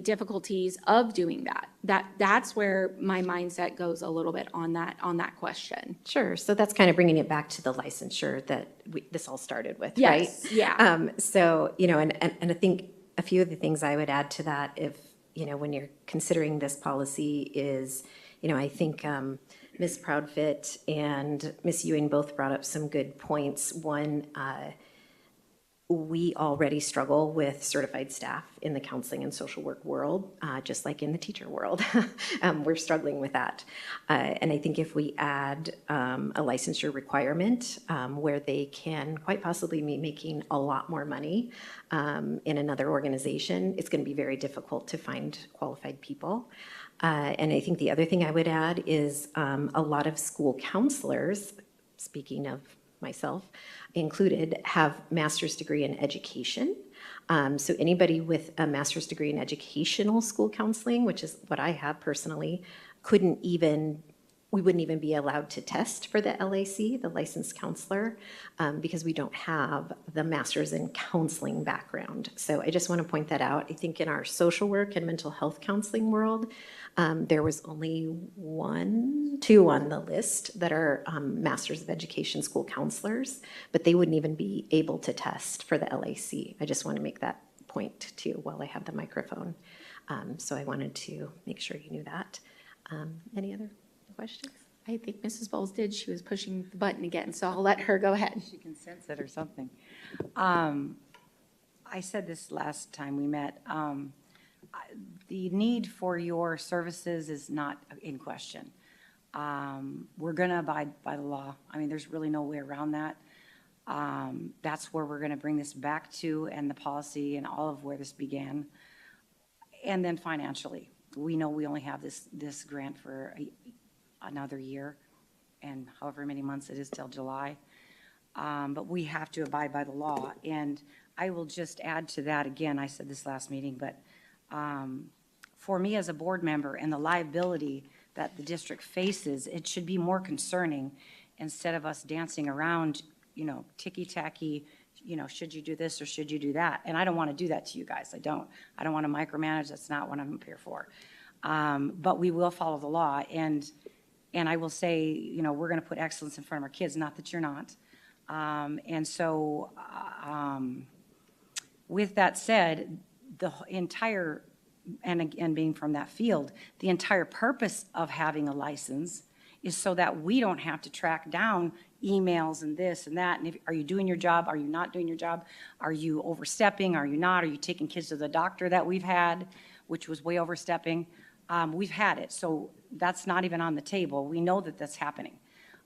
[SPEAKER 1] difficulties of doing that? That's where my mindset goes a little bit on that question.
[SPEAKER 13] Sure. So that's kind of bringing it back to the licensure that this all started with,
[SPEAKER 1] Yes,
[SPEAKER 13] right?
[SPEAKER 1] yeah.
[SPEAKER 13] So, and I think a few of the things I would add to that, if, when you're considering this policy is, I think Ms. Proudfit and Ms. Ewing both brought up some good points. One, we already struggle with certified staff in the counseling and social work world, just like in the teacher world. We're struggling with that. And I think if we add a licensure requirement where they can quite possibly be making a lot more money in another organization, it's going to be very difficult to find qualified people. And I think the other thing I would add is a lot of school counselors, speaking of myself included, have master's degree in education. So anybody with a master's degree in educational school counseling, which is what I have personally, we wouldn't even be allowed to test for the LAC, the licensed counselor, because we don't have the master's in counseling background. So I just want to point that out. I think in our social work and mental health counseling world, there was only two on the list that are Masters of Education school counselors, but they wouldn't even be able to test for the LAC. I just want to make that point too while I have the microphone. So I wanted to make sure you knew that. Any other questions?
[SPEAKER 1] I think Mrs. Bowles did. She was pushing the button again, so I'll let her go ahead.
[SPEAKER 4] She can sense it or something. I said this last time we met. The need for your services is not in question. We're going to abide by the law. I mean, there's really no way around that. That's where we're going to bring this back to, and the policy and all of where this began. And then financially, we know we only have this grant for another year and however many months it is till July. But we have to abide by the law. And I will just add to that again, I said this last meeting, but for me as a board member and the liability that the district faces, it should be more concerning instead of us dancing around, ticky-tacky you know, should you do this or should you do that? And I don't want to do that to you guys. I don't want to micromanage. That's not what I'm up here for. But we will follow the law. And I will say, you know, we're going to put excellence in front of our kids, not that you're not. And so, with that said, the entire, and again, being from that field, the entire purpose of having a license is so that we don't have to track down emails and this and that. And are you doing your job? Are you not doing your job? Are you overstepping? Are you not? Are you taking kids to the doctor that we've had, which was way overstepping? We've had it, so that's not even on the table. We know that that's happening.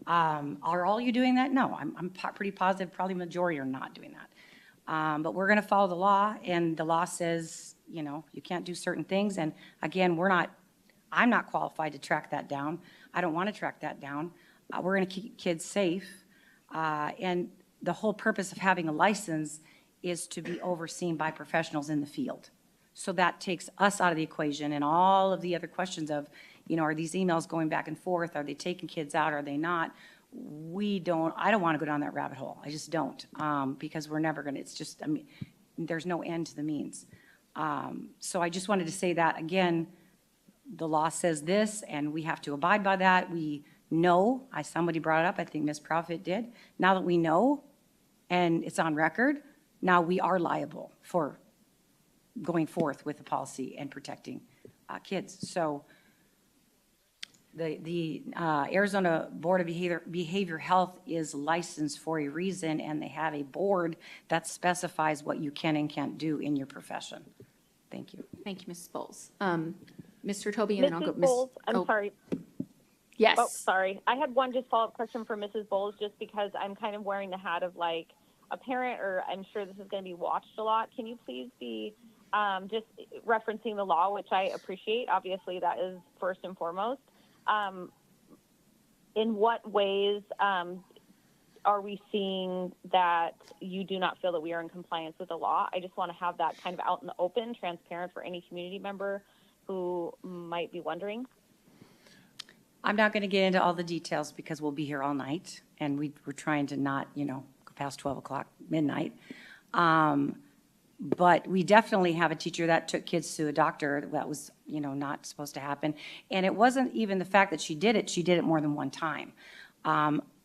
[SPEAKER 4] Are all you doing that? No, I'm pretty positive probably majority are not doing that. But we're going to follow the law, and the law says, you know, you can't do certain things. And again, I'm not qualified to track that down. I don't want to track that down. We're going to keep kids safe. And the whole purpose of having a license is to be overseen by professionals in the field. So that takes us out of the equation and all of the other questions of, you know, are these emails going back and forth? Are they taking kids out? Are they not? I don't want to go down that rabbit hole. I just don't, because we're never going to, it's just, I mean, there's no end to the means. So I just wanted to say that, again, the law says this, and we have to abide by that. We know, somebody brought it up, I think Ms. Profit did. Now that we know, and it's on record, now we are liable for going forth with the policy and protecting kids. So the Arizona Board of Behavior Health is licensed for a reason, and they have a board that specifies what you can and can't do in your profession. Thank you.
[SPEAKER 1] Thank you, Mrs. Bowles. Mr. Toby, and then I'll go.
[SPEAKER 6] Mrs. Bowles, I'm sorry.
[SPEAKER 1] Yes.
[SPEAKER 6] Oh, sorry. I had one just follow-up question for Mrs. Bowles, just because I'm kind of wearing the hat of like a parent, or I'm sure this is going to be watched a lot. Can you please be just referencing the law, which I appreciate. Obviously, that is first and foremost. In what ways are we seeing that you do not feel that we are in compliance with the law? I just want to have that kind of out in the open, transparent for any community member who might be wondering.
[SPEAKER 4] I'm not going to get into all the details because we'll be here all night, and we're trying to not, you know, go past 12 o'clock, midnight. But we definitely have a teacher that took kids to a doctor that was, you know, not supposed to happen. And it wasn't even the fact that she did it more than one time.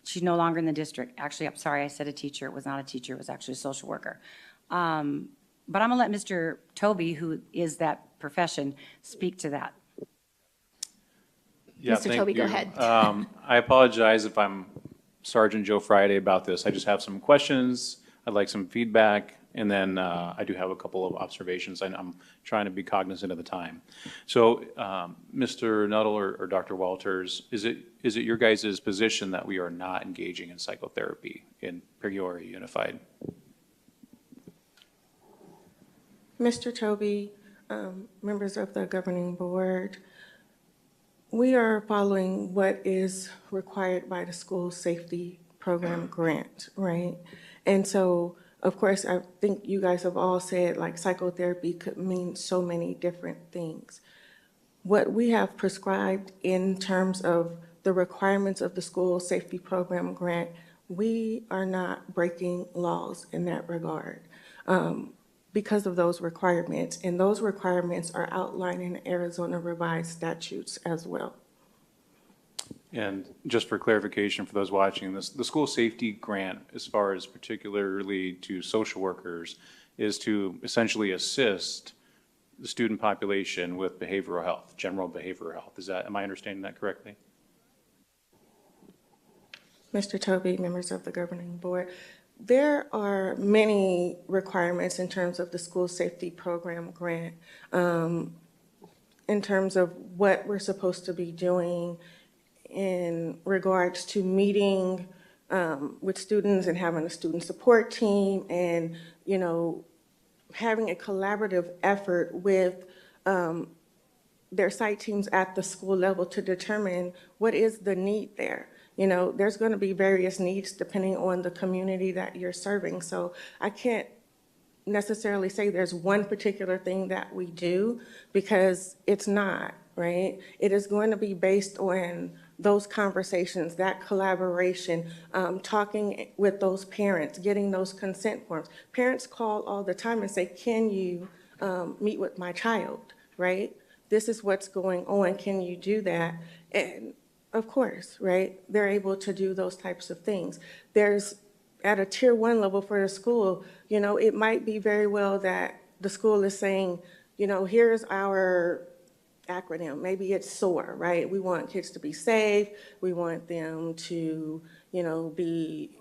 [SPEAKER 4] She's no longer in the district. Actually, I'm sorry, I said a teacher. It was not a teacher. It was actually a social worker. But I'm going to let Mr. Toby, who is that profession, speak to that.
[SPEAKER 5] Yeah,
[SPEAKER 1] Mr. Toby, go ahead.
[SPEAKER 5] I apologize if I'm Sergeant Joe Friday about this. I just have some questions. I'd like some feedback. And then I do have a couple of observations. I'm trying to be cognizant of the time. So, Mr. Nuttall or Dr. Walters, is it your guys' position that we are not engaging in psychotherapy in Peoria Unified?
[SPEAKER 9] Mr. Toby, members of the governing board, we are following what is required by the school safety program grant, right? And so, of course, I think you guys have all said like psychotherapy could mean so many different things. What we have prescribed in terms of the requirements of the school safety program grant, we are not breaking laws in that regard because of those requirements. And those requirements are outlined in Arizona revised statutes as well.
[SPEAKER 5] And just for clarification for those watching this, the school safety grant, as far as particularly to social workers, is to essentially assist the student population with behavioral health, general behavioral health. Am I understanding that correctly?
[SPEAKER 9] Mr. Toby, members of the governing board, there are many requirements in terms of the school safety program grant, in terms of what we're supposed to be doing in regards to meeting with students and having a student support team and, you know, having a collaborative effort with their site teams at the school level to determine what is the need there. You know, there's going to be various needs depending on the community that you're serving. So I can't necessarily say there's one particular thing that we do because it's not, right? It is going to be based on those conversations, that collaboration, talking with those parents, getting those consent forms. Parents call all the time and say, can you meet with my child, right? This is what's going on, can you do that? And of course, right, they're able to do those types of things. There's, at a tier 1 level for the school, you know, it might be very well that the school is saying, you know, here's our acronym. Maybe it's SOAR, right? We want kids to be safe. We want them to, you know, be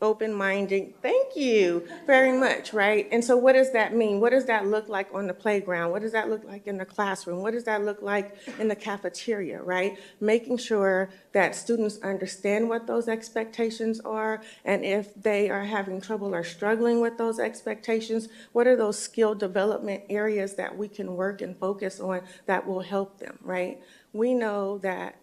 [SPEAKER 9] open-minded. Thank you very much, right? And so what does that mean? What does that look like on the playground? What does that look like in the classroom? What does that look like in the cafeteria, right? Making sure that students understand what those expectations are, and if they are having trouble or struggling with those expectations, what are those skill development areas that we can work and focus on that will help them, right? We know that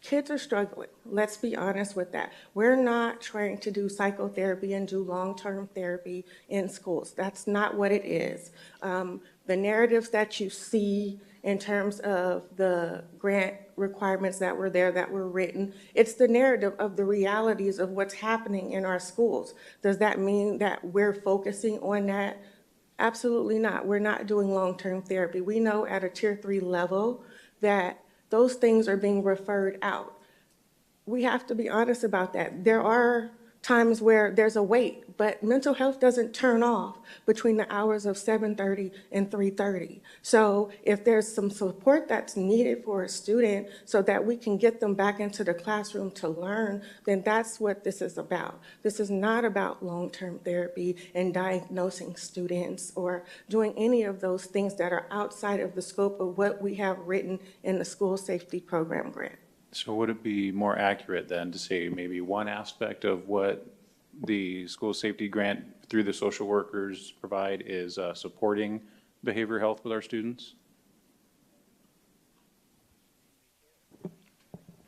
[SPEAKER 9] kids are struggling. Let's be honest with that. We're not trying to do psychotherapy and do long-term therapy in schools. That's not what it is. The narratives that you see in terms of the grant requirements that were there, that were written, it's the narrative of the realities of what's happening in our schools. Does that mean that we're focusing on that? Absolutely not. We're not doing long-term therapy. We know at a tier 3 level that those things are being referred out. We have to be honest about that. There are times where there's a wait, but mental health doesn't turn off between the hours of 7:30 and 3:30. So if there's some support that's needed for a student so that we can get them back into the classroom to learn, then that's what this is about. This is not about long-term therapy and diagnosing students or doing any of those things that are outside of the scope of what we have written in the school safety program grant.
[SPEAKER 5] So would it be more accurate then to say maybe one aspect of what the school safety grant through the social workers provide is supporting behavioral health with our students?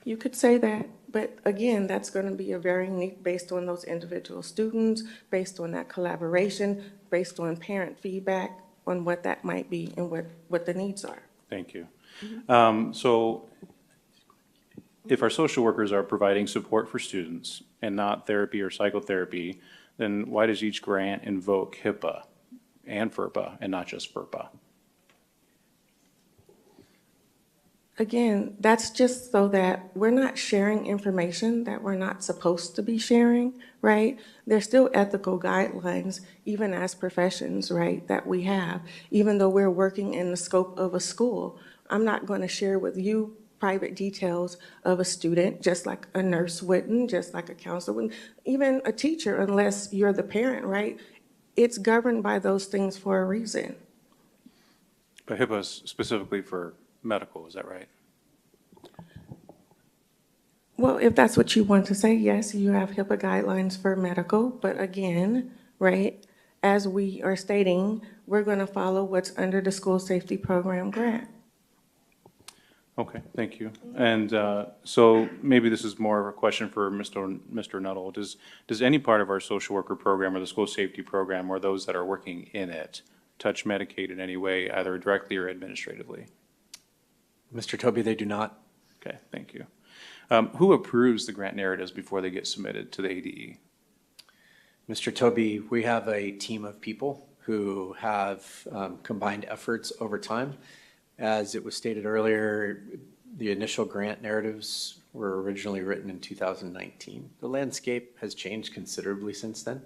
[SPEAKER 9] You could say that, but again, that's going to be a very unique based on those individual students, based on that collaboration, based on parent feedback on what that might be and what the needs are.
[SPEAKER 5] Thank you. So if our social workers are providing support for students and not therapy or psychotherapy, then why does each grant invoke HIPAA and FERPA and not just FERPA?
[SPEAKER 9] Again, that's just so that we're not sharing information that we're not supposed to be sharing, right? There's still ethical guidelines, even as professions, right, that we have. Even though we're working in the scope of a school, I'm not going to share with you private details of a student, just like a nurse wouldn't, just like a counselor wouldn't, even a teacher, unless you're the parent, right? It's governed by those things for a reason.
[SPEAKER 5] But HIPAA is specifically for medical, is that right?
[SPEAKER 9] Well, if that's what you want to say, yes, you have HIPAA guidelines for medical, but again, right, as we are stating, we're going to follow what's under the school safety program grant.
[SPEAKER 5] Okay, thank you. And so maybe this is more of a question for Mr. Nuttall. Does any part of our social worker program or the school safety program or those that are working in it touch Medicaid in any way, either directly or administratively?
[SPEAKER 7] Mr. Toby, they do not.
[SPEAKER 5] Okay, thank you. Who approves the grant narratives before they get submitted to the ADE?
[SPEAKER 7] Mr. Toby, we have a team of people who have combined efforts over time. As it was stated earlier, the initial grant narratives were originally written in 2019. The landscape has changed considerably since then.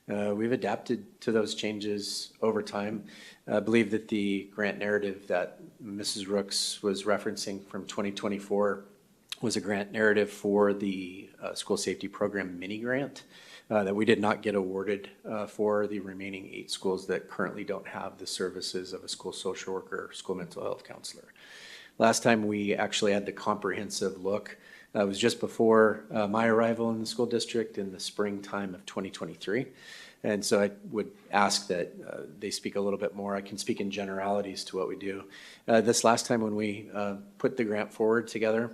[SPEAKER 7] We've adapted to those changes over time. I believe that the grant narrative that Mrs. Rooks was referencing from 2024 was a grant narrative for the school safety program mini grant that we did not get awarded for the remaining 8 schools that currently don't have the services of a school social worker or school mental health counselor. Last time we actually had the comprehensive look was just before my arrival in the school district in the springtime of 2023. And so I would ask that they speak a little bit more. I can speak in generalities to what we do. This last time when we put the grant forward together,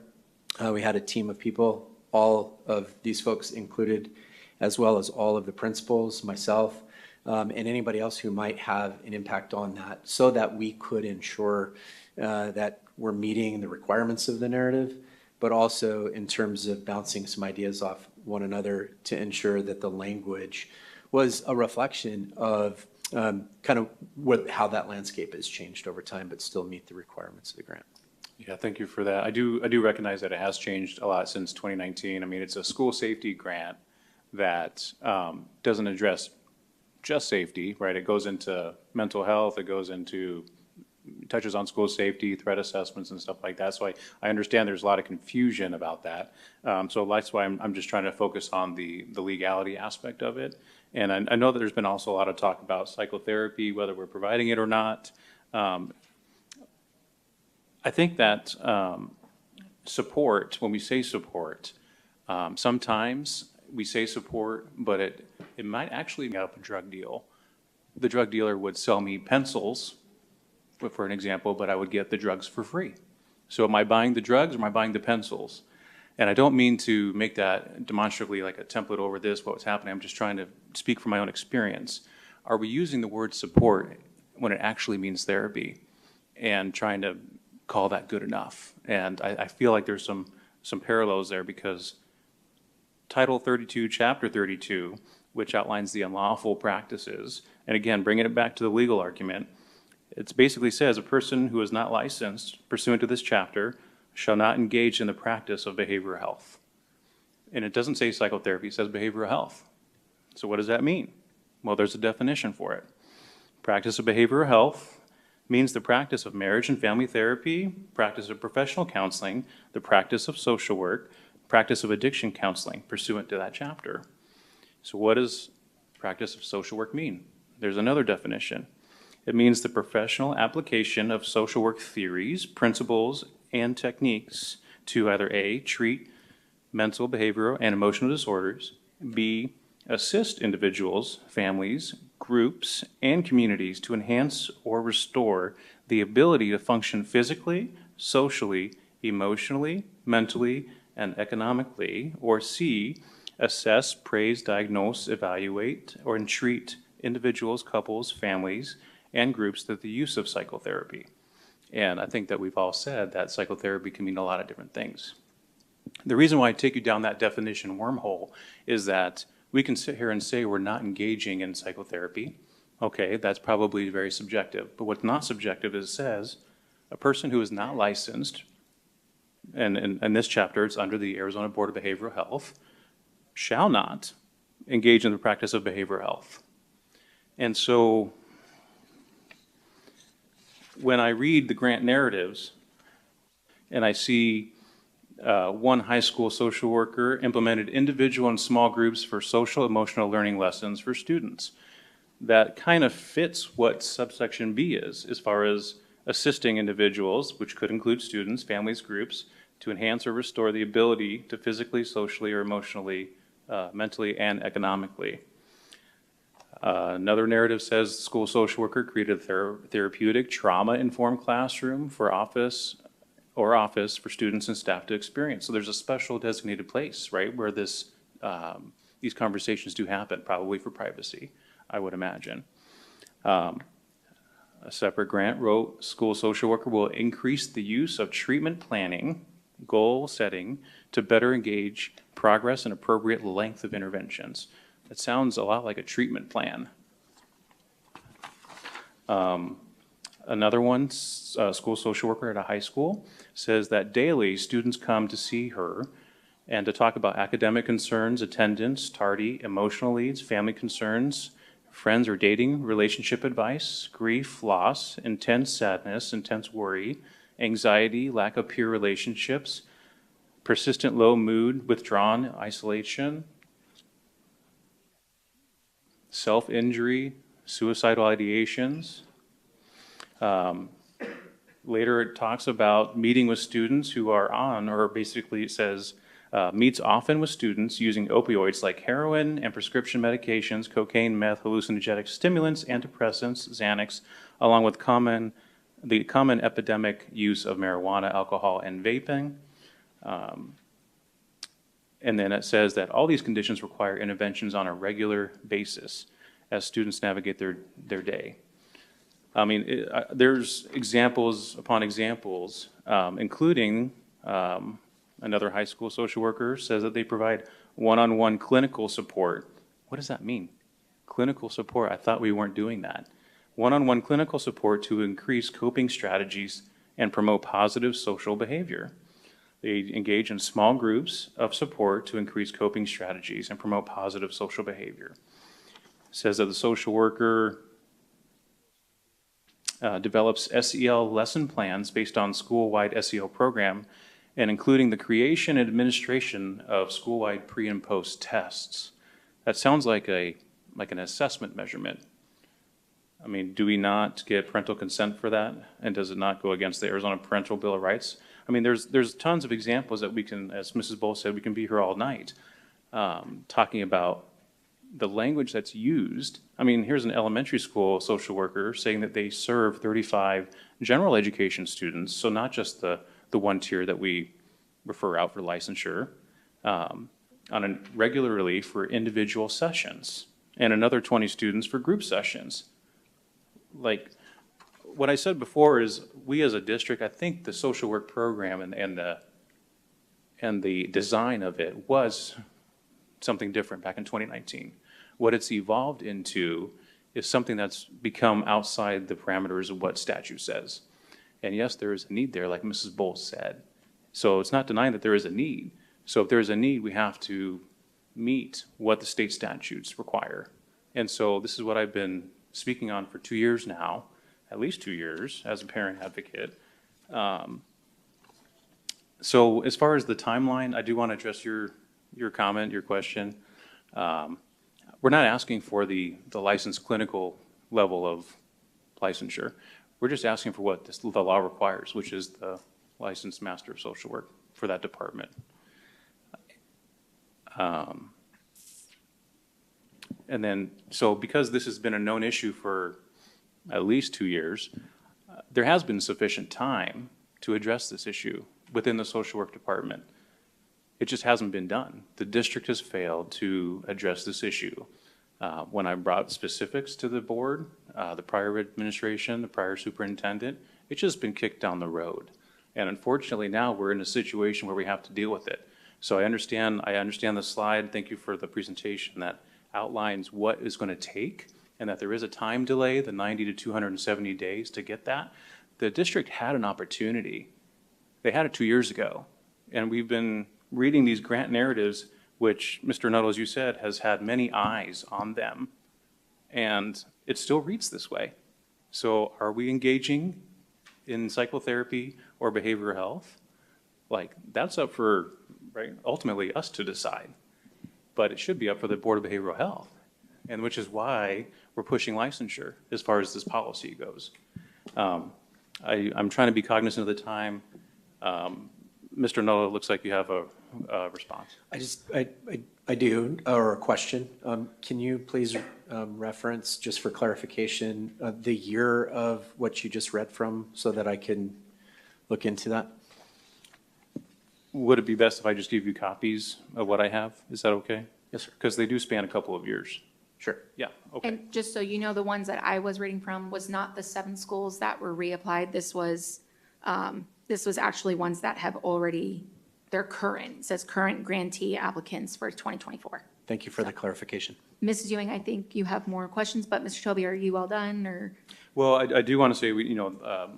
[SPEAKER 7] we had a team of people, all of these folks included, as well as all of the principals, myself, and anybody else who might have an impact on that, so that we could ensure that we're meeting the requirements of the narrative, but also in terms of bouncing some ideas off one another to ensure that the language was a reflection of kind of how that landscape has changed over time, but still meet the requirements of the grant.
[SPEAKER 5] Yeah, thank you for that. I do recognize that it has changed a lot since 2019. I mean, it's a school safety grant that doesn't address just safety, right? It goes into mental health, it goes into, touches on school safety, threat assessments and stuff like that. So I understand there's a lot of confusion about that. So that's why I'm just trying to focus on the legality aspect of it. And I know that there's been also a lot of talk about psychotherapy, whether we're providing it or not. I think that support, when we say support, sometimes we say support, but it might actually be up a drug deal. The drug dealer would sell me pencils, for an example, but I would get the drugs for free. So am I buying the drugs or am I buying the pencils? And I don't mean to make that demonstrably like a template over this, what's happening. I'm just trying to speak from my own experience. Are we using the word support when it actually means therapy and trying to call that good enough? And I feel like there's some parallels there, because Title 32, Chapter 32, which outlines the unlawful practices, and again, bringing it back to the legal argument, it basically says a person who is not licensed pursuant to this chapter shall not engage in the practice of behavioral health. And it doesn't say psychotherapy, it says behavioral health. So what does that mean? Well, there's a definition for it. Practice of behavioral health means the practice of marriage and family therapy, practice of professional counseling, the practice of social work, practice of addiction counseling pursuant to that chapter. So what does practice of social work mean? There's another definition. It means the professional application of social work theories, principles, and techniques to either A, treat mental, behavioral, and emotional disorders, B, assist individuals, families, groups, and communities to enhance or restore the ability to function physically, socially, emotionally, mentally, and economically, or C, assess, praise, diagnose, evaluate, or treat individuals, couples, families, and groups through the use of psychotherapy. And I think that we've all said that psychotherapy can mean a lot of different things. The reason why I take you down that definition wormhole is that we can sit here and say we're not engaging in psychotherapy. Okay, that's probably very subjective. But what's not subjective is it says a person who is not licensed, and in this chapter it's under the Arizona Board of Behavioral Health, shall not engage in the practice of behavioral health. And so when I read the grant narratives and I see one high school social worker implemented individual and small groups for social emotional learning lessons for students, that kind of fits what subsection B is as far as assisting individuals, which could include students, families, groups, to enhance or restore the ability to physically, socially, or emotionally, mentally, and economically. Another narrative says the school social worker created a therapeutic trauma-informed classroom for office for students and staff to experience. So there's a special designated place, right, where these conversations do happen, probably for privacy, I would imagine. A separate grant wrote, school social worker will increase the use of treatment planning, goal setting, to better engage progress and appropriate length of interventions. It sounds a lot like a treatment plan. Another one, school social worker at a high school, says that daily students come to see her and to talk about academic concerns, attendance, tardy, emotional needs, family concerns, friends or dating, relationship advice, grief, loss, intense sadness, intense worry, anxiety, lack of peer relationships, persistent low mood, withdrawn, isolation, self-injury, suicidal ideations. Later it talks about meeting with students who are on, or basically it says, meets often with students using opioids like heroin and prescription medications, cocaine, meth, hallucinogenic stimulants, antidepressants, Xanax, along with the common epidemic use of marijuana, alcohol, and vaping. And then it says that all these conditions require interventions on a regular basis as students navigate their day. I mean, there's examples upon examples, including Another high school social worker says that they provide one-on-one clinical support. What does that mean? Clinical support, I thought we weren't doing that. One-on-one clinical support to increase coping strategies and promote positive social behavior. They engage in small groups of support to increase coping strategies and promote positive social behavior. It says that the social worker develops SEL lesson plans based on school-wide SEL program and including the creation and administration of school-wide pre and post tests. That sounds like an assessment measurement. I mean, do we not get parental consent for that? And does it not go against the Arizona Parental Bill of Rights? I mean, there's tons of examples that we can, as Mrs. Bowles said, we can be here all night talking about the language that's used. I mean, here's an elementary school social worker saying that they serve 35 general education students, so not just the one tier that we refer out for licensure, regularly for individual sessions, and another 20 students for group sessions. Like, what I said before is, we as a district, I think the social work program and the design of it was something different back in 2019. What it's evolved into is something that's become outside the parameters of what statute says. And yes, there is a need there, like Mrs. Bowles said. So it's not denying that there is a need. So if there is a need, we have to meet what the state statutes require. And so this is what I've been speaking on for 2 years now, at least 2 years, as a parent advocate. So as far as the timeline, I do want to address your comment, your question. We're not asking for the licensed clinical level of licensure. We're just asking for what the law requires, which is the licensed master of social work for that department. And then, so because this has been a known issue for at least 2 years, there has been sufficient time to address this issue within the social work department. It just hasn't been done. The district has failed to address this issue. When I brought specifics to the board, the prior administration, the prior superintendent, it's just been kicked down the road. And unfortunately now we're in a situation where we have to deal with it. So I understand the slide. Thank you for the presentation that outlines what is going to take and that there is a time delay, the 90 to 270 days to get that. The district had an opportunity. They had it 2 years ago. And we've been reading these grant narratives, which Mr. Nuttall, as you said, has had many eyes on them. And it still reads this way. So are we engaging in psychotherapy or behavioral health? Like, that's up for, right, ultimately us to decide. But it should be up for the Board of Behavioral Health, and which is why we're pushing licensure as far as this policy goes. I'm trying to be cognizant of the time. Mr. Nuttall, it looks like you have a response.
[SPEAKER 7] I do, or a question. Can you please reference, just for clarification, the year of what you just read from so that I can look into that?
[SPEAKER 5] Would it be best if I just give you copies of what I have? Is that okay?
[SPEAKER 7] Yes, sir.
[SPEAKER 5] Because they do span a couple of years.
[SPEAKER 7] Sure.
[SPEAKER 5] Yeah, okay.
[SPEAKER 1] And just so you know, the ones that I was reading from was not the 7 schools that were reapplied. This was actually ones that have already, they're current. It says current grantee applicants for 2024.
[SPEAKER 7] Thank you for the clarification.
[SPEAKER 1] Mrs. Ewing, I think you have more questions, but Mr. Toby, are you all done, or?
[SPEAKER 5] Well, I do want to say,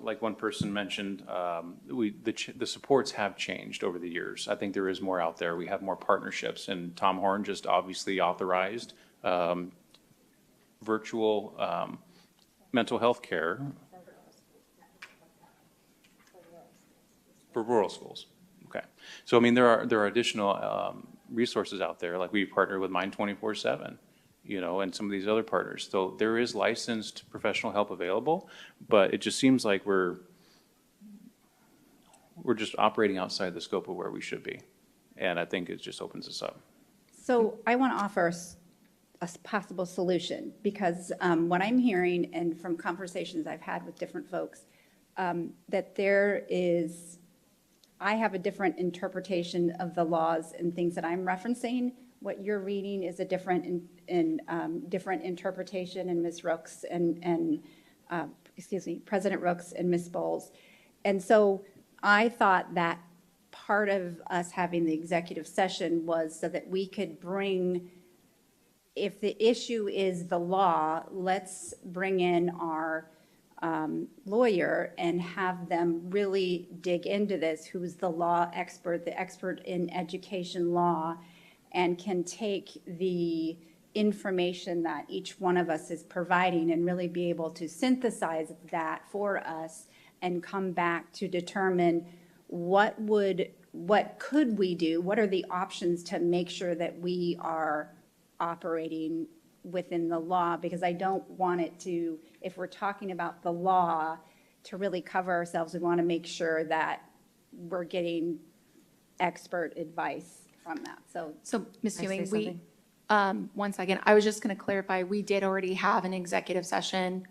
[SPEAKER 5] like one person mentioned, the supports have changed over the years. I think there is more out there. We have more partnerships, and Tom Horn just obviously authorized virtual mental health care for rural schools. Okay. So, I mean, there are additional resources out there, like we partner with Mind 24/7. And some of these other partners. So there is licensed professional help available, but it just seems like we're just operating outside the scope of where we should be. And I think it just opens us up.
[SPEAKER 12] So I want to offer a possible solution, because what I'm hearing, and from conversations I've had with different folks, that I have a different interpretation of the laws and things that I'm referencing. What you're reading is a different interpretation, and Ms. Rooks and President Rooks and Ms. Bowles. And so I thought that part of us having the executive session was so that we could bring, if the issue is the law, let's bring in our lawyer and have them really dig into this, who's the law expert, the expert in education law, and can take the information that each one of us is providing and really be able to synthesize that for us and come back to determine what could we do? What are the options to make sure that we are operating within the law? Because I don't want it to, if we're talking about the law, to really cover ourselves, we want to make sure that we're getting expert advice from that.
[SPEAKER 1] So, Ms.
[SPEAKER 4] Can I say
[SPEAKER 1] Ewing,
[SPEAKER 4] something?
[SPEAKER 1] one second, I was just going to clarify, we did already have an executive session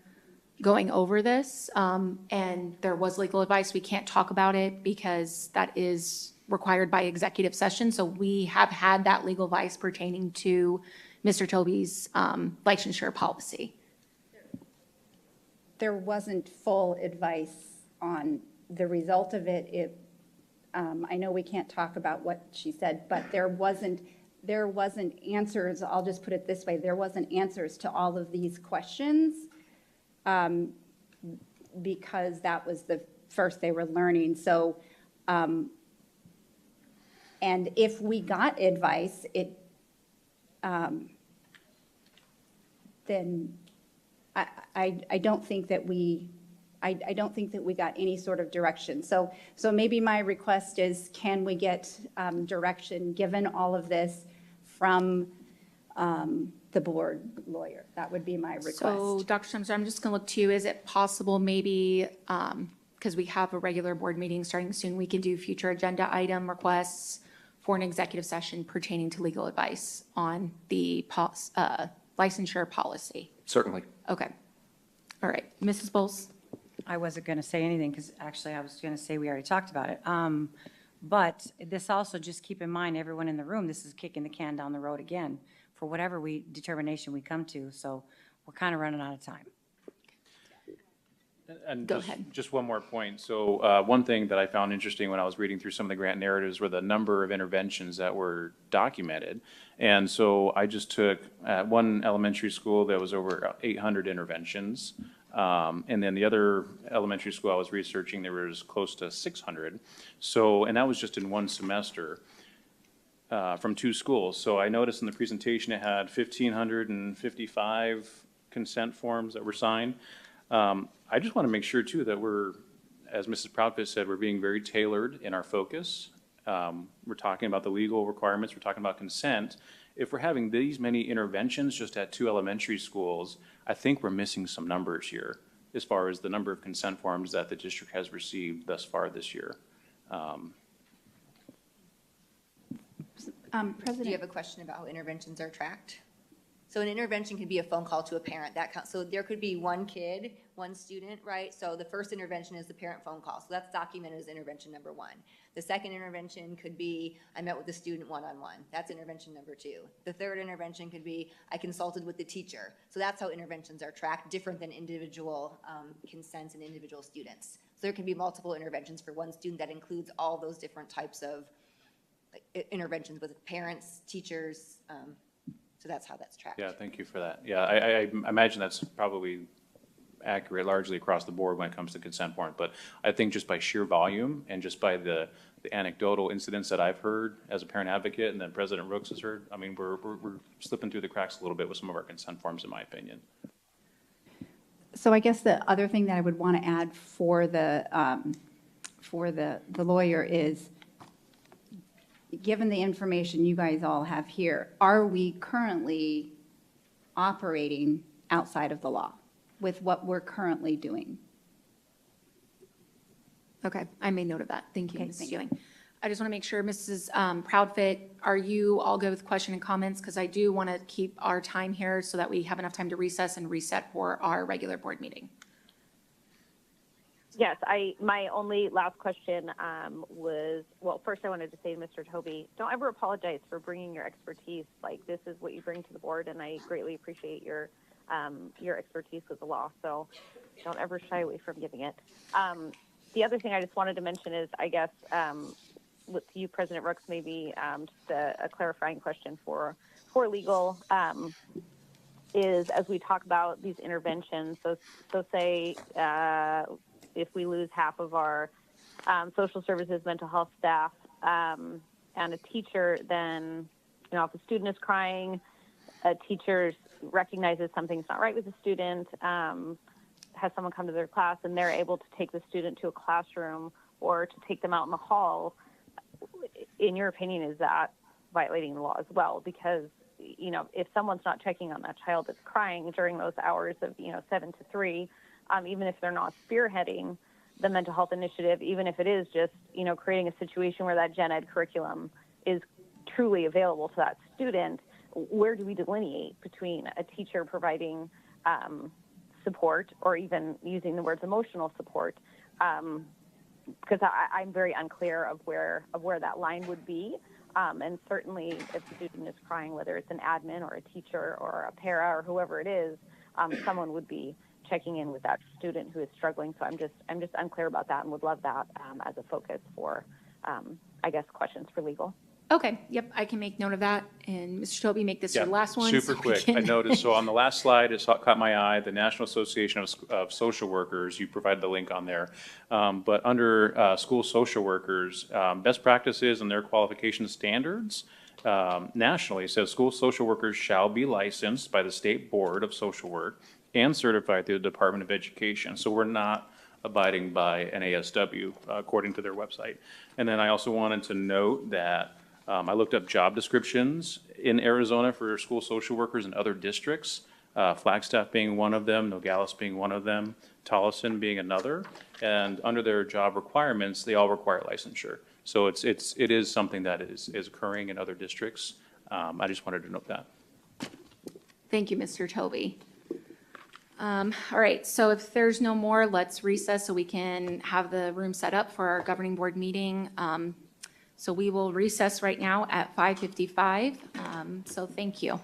[SPEAKER 1] going over this, and there was legal advice. We can't talk about it because that is required by executive session. So we have had that legal advice pertaining to Mr. Toby's licensure policy.
[SPEAKER 12] There wasn't full advice on the result of it. I know we can't talk about what she said, but there wasn't answers. I'll just put it this way. There wasn't answers to all of these questions because that was the first they were learning. So, and if we got advice, then I don't think that we got any sort of direction. So maybe my request is, can we get direction, given all of this, from the board lawyer? That would be my request.
[SPEAKER 1] So, Dr. Summers, I'm just going to look to you. Is it possible maybe, because we have a regular board meeting starting soon, we can do future agenda item requests for an executive session pertaining to legal advice on the licensure policy?
[SPEAKER 2] Certainly.
[SPEAKER 1] Okay. All right. Mrs. Bowles?
[SPEAKER 4] I wasn't going to say anything because actually I was going to say we already talked about it. But this also, just keep in mind, everyone in the room, this is kicking the can down the road again for whatever determination we come to. So we're kind of running out of time.
[SPEAKER 5] And
[SPEAKER 1] Go
[SPEAKER 5] just,
[SPEAKER 1] ahead.
[SPEAKER 5] just one more point. So one thing that I found interesting when I was reading through some of the grant narratives were the number of interventions that were documented. And so I just took at one elementary school, there was over 800 interventions. And then the other elementary school I was researching, there was close to 600. So, and that was just in one semester from two schools. So I noticed in the presentation it had 1,555 consent forms that were signed. I just want to make sure too that we're, as Mrs. Proudfit said, we're being very tailored in our focus. We're talking about the legal requirements, we're talking about consent. If we're having these many interventions just at two elementary schools, I think we're missing some numbers here as far as the number of consent forms that the district has received thus far this year.
[SPEAKER 10] Do
[SPEAKER 12] President?
[SPEAKER 10] you have a question about how interventions are tracked? So an intervention could be a phone call to a parent. That counts. So there could be one kid, one student, right? So the first intervention is the parent phone call. So that's documented as intervention number one. The second intervention could be, I met with the student one-on-one. That's intervention number two. The third intervention could be, I consulted with the teacher. So that's how interventions are tracked, different than individual consents and individual students. So there can be multiple interventions for one student that includes all those different types of interventions with parents, teachers. So that's how that's tracked.
[SPEAKER 5] Yeah, thank you for that. Yeah, I imagine that's probably accurate largely across the board when it comes to consent forms. But I think just by sheer volume and just by the anecdotal incidents that I've heard as a parent advocate and then President Rooks has heard, I mean, we're slipping through the cracks a little bit with some of our consent forms, in my opinion.
[SPEAKER 12] So I guess the other thing that I would want to add for the lawyer is, given the information you guys all have here, are we currently operating outside of the law with what we're currently doing?
[SPEAKER 1] Okay, I made note of that. Thank you,
[SPEAKER 12] Okay,
[SPEAKER 1] Mrs.
[SPEAKER 12] thank you.
[SPEAKER 1] Ewing. I just want to make sure, Mrs. Proudfit, are you all good with question and comments? Because I do want to keep our time here so that we have enough time to recess and reset for our regular board meeting.
[SPEAKER 6] Yes, my only last question was, well, first I wanted to say to Mr. Toby, don't ever apologize for bringing your expertise. Like, this is what you bring to the board, and I greatly appreciate your expertise with the law. So don't ever shy away from giving it. The other thing I just wanted to mention is, I guess, with you, President Rooks, maybe just a clarifying question for legal. Is as we talk about these interventions, so say if we lose half of our social services, mental health staff, and a teacher, then, you know, if a student is crying, a teacher recognizes something's not right with the student, has someone come to their class, and they're able to take the student to a classroom or to take them out in the hall. In your opinion, is that violating the law as well? Because, you know, if someone's not checking on that child that's crying during those hours of, you know, 7 to 3, even if they're not spearheading the mental health initiative, even if it is just, you know, creating a situation where that gen ed curriculum is truly available to that student, where do we delineate between a teacher providing support or even using the words emotional support? Because I'm very unclear of where that line would be. And certainly if a student is crying, whether it's an admin or a teacher or a para or whoever it is, someone would be checking in with that student who is struggling. So I'm just unclear about that and would love that as a focus for, I guess, questions for legal.
[SPEAKER 1] Okay, yep, I can make note of that. And Mr. Toby, make this your last one.
[SPEAKER 5] Super
[SPEAKER 1] so we
[SPEAKER 5] quick. I
[SPEAKER 1] can-
[SPEAKER 5] noticed, so on the last slide, it caught my eye, the National Association of Social Workers, you provided the link on there. But under school social workers, best practices and their qualification standards nationally says school social workers shall be licensed by the State Board of Social Work and certified through the Department of Education. So we're not abiding by NASW according to their website. And then I also wanted to note that I looked up job descriptions in Arizona for school social workers in other districts, Flagstaff being one of them, Nogales being one of them, Tolleson being another. And under their job requirements, they all require licensure. So it is something that is occurring in other districts. I just wanted to note that.
[SPEAKER 1] Thank you, Mr. Toby. All right, so if there's no more, let's recess so we can have the room set up for our governing board meeting. So we will recess right now at 5:55. So thank you.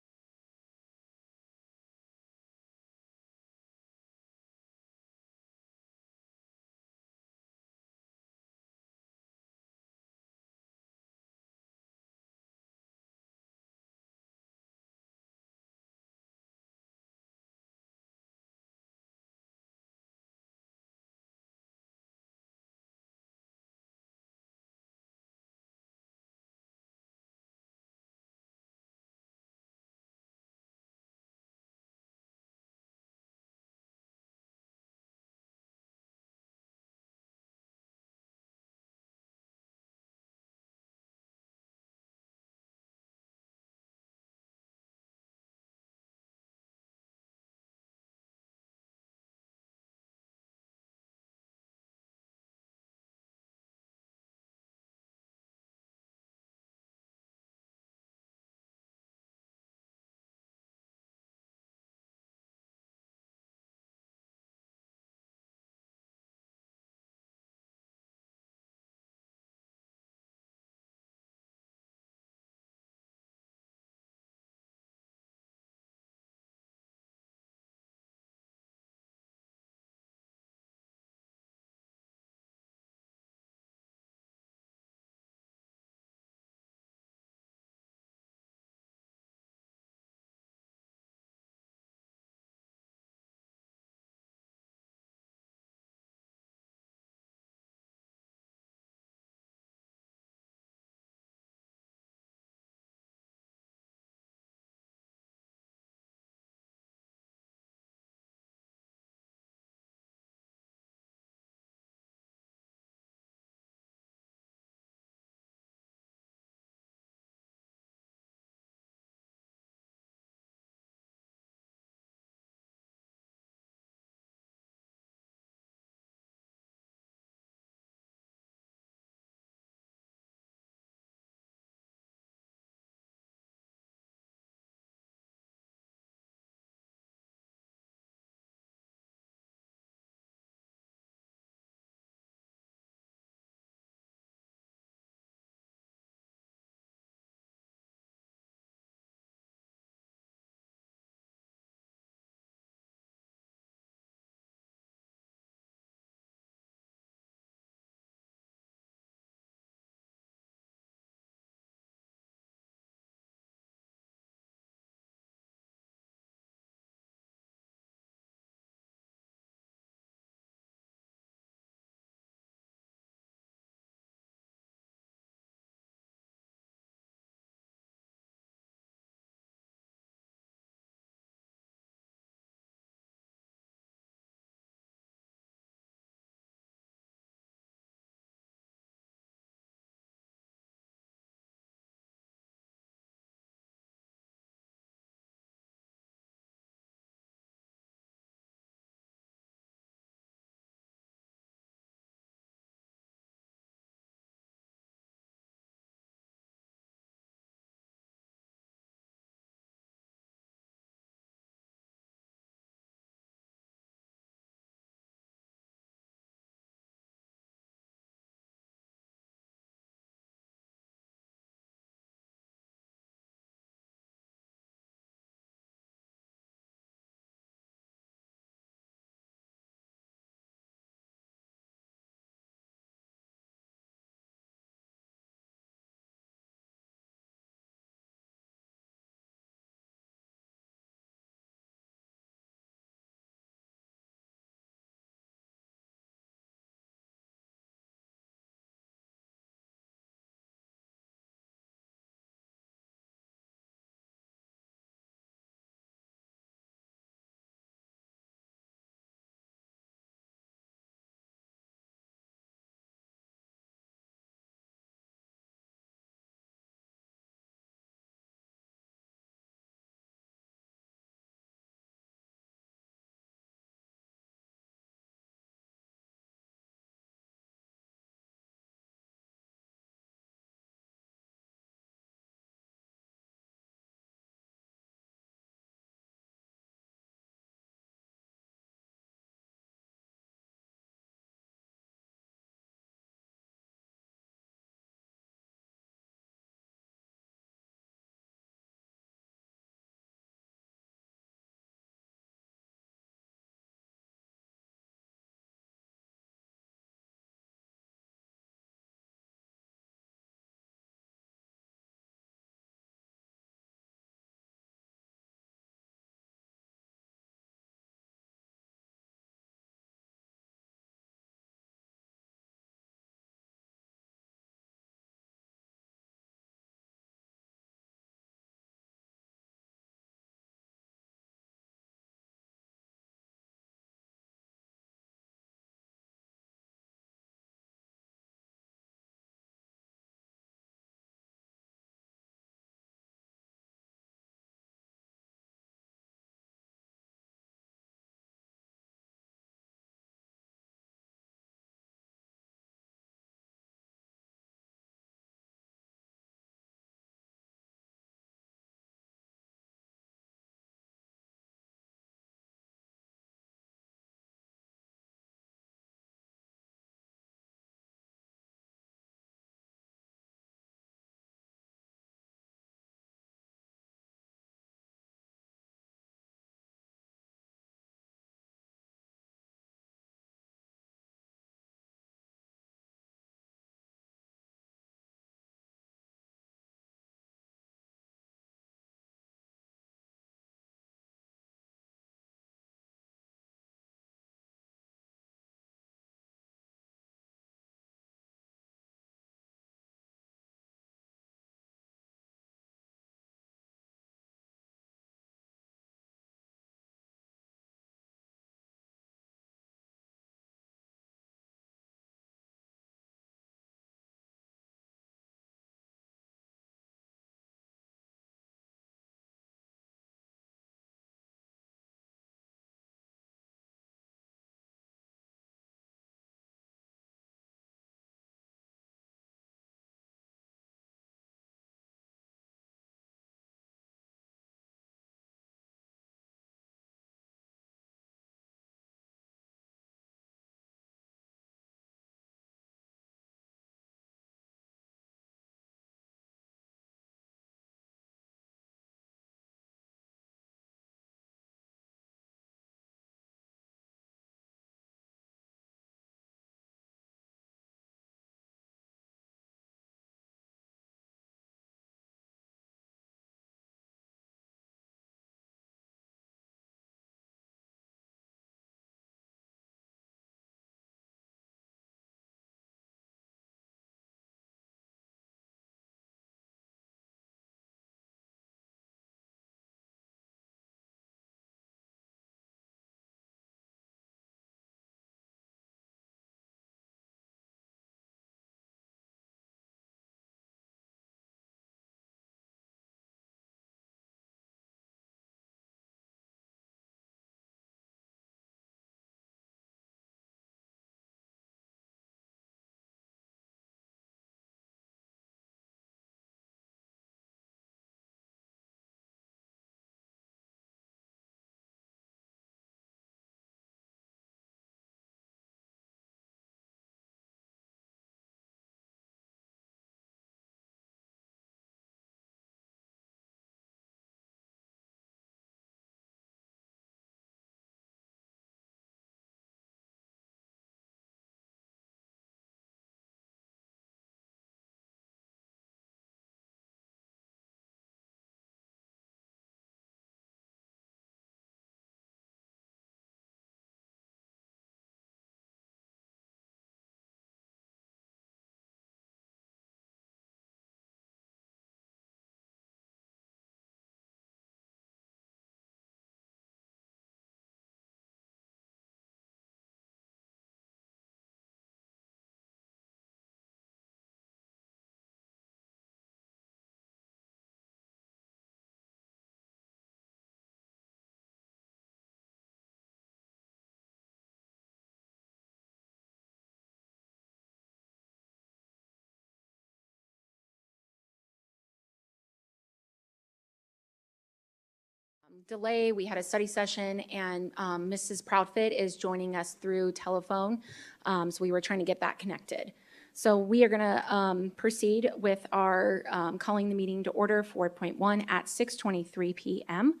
[SPEAKER 1] delay. We had a study session, and Mrs. Proudfit is joining us through telephone, so we were trying to get that connected. So we are going to proceed with our calling the meeting to order 4.1 at 6:23 p.m.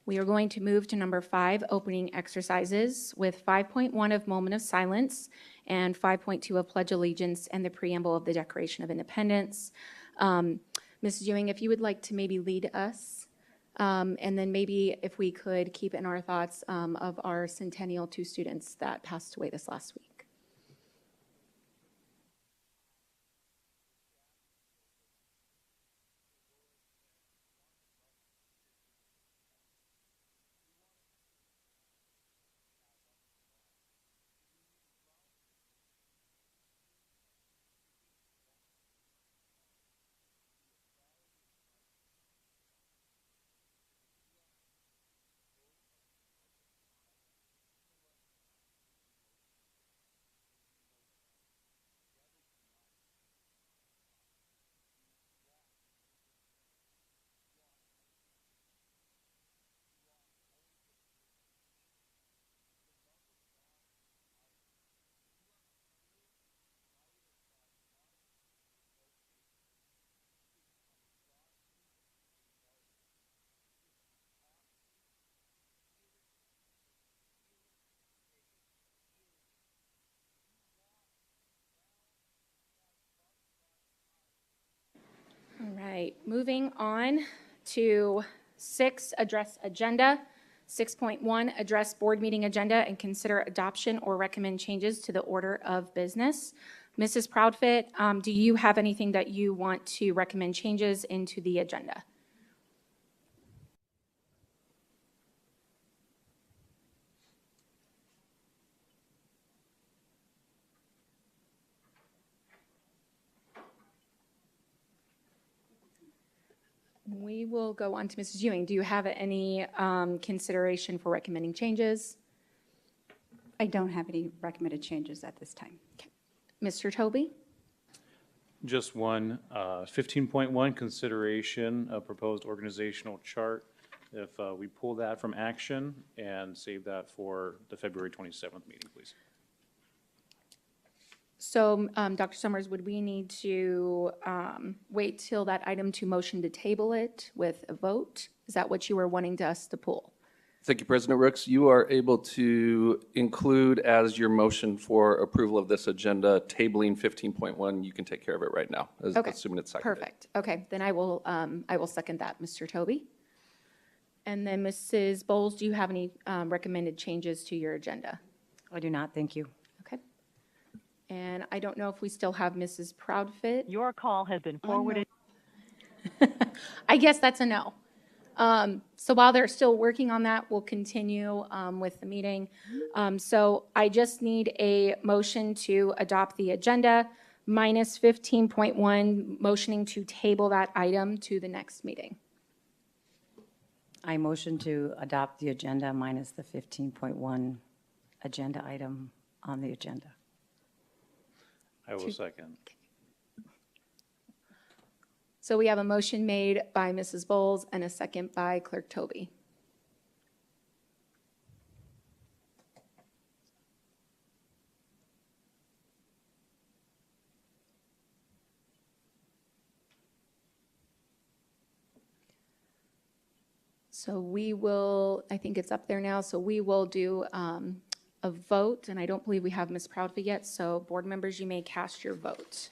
[SPEAKER 1] We are going to move to number 5, opening exercises, with 5.1 of moment of silence and 5.2 of pledge allegiance and the preamble of the Declaration of Independence. Mrs. Ewing, if you would like to maybe lead us, and then maybe if we could keep in our thoughts of our Centennial 2 students that passed away this last week. All right, moving on to 6, address agenda. 6.1, address board meeting agenda and consider adoption or recommend changes to the order of business. Mrs. Proudfit, do you have anything that you want to recommend changes into the agenda? We will go on to Mrs. Ewing. Do you have any consideration for recommending changes?
[SPEAKER 12] I don't have any recommended changes at this time.
[SPEAKER 1] Okay. Mr. Toby?
[SPEAKER 5] Just one, 15.1, consideration of proposed organizational chart. If we pull that from action and save that for the February 27th meeting, please.
[SPEAKER 1] So, Dr. Summers, would we need to wait till that item to motion to table it with a vote? Is that what you were wanting us to pull?
[SPEAKER 2] Thank you, President Rooks. You are able to include as your motion for approval of this agenda, tabling 15.1. You can take care of it right now,
[SPEAKER 1] Okay.
[SPEAKER 2] assuming it's seconded.
[SPEAKER 1] Perfect. Okay, then I will second that, Mr. Toby. And then Mrs. Bowles, do you have any recommended changes to your agenda?
[SPEAKER 4] I do not, thank you.
[SPEAKER 1] Okay. And I don't know if we still have Mrs. Proudfit.
[SPEAKER 14] Your call has been forwarded.
[SPEAKER 1] I guess that's a no. So while they're still working on that, we'll continue with the meeting. So I just need a motion to adopt the agenda minus 15.1, motioning to table that item to the next meeting.
[SPEAKER 4] I motion to adopt the agenda minus the 15.1 agenda item on the agenda.
[SPEAKER 5] I will second.
[SPEAKER 1] So we have a motion made by Mrs. Bowles and a second by Clerk Toby. So we will, I think it's up there now, so we will do a vote, and I don't believe we have Ms. Proudfit yet, so board members, you may cast your vote.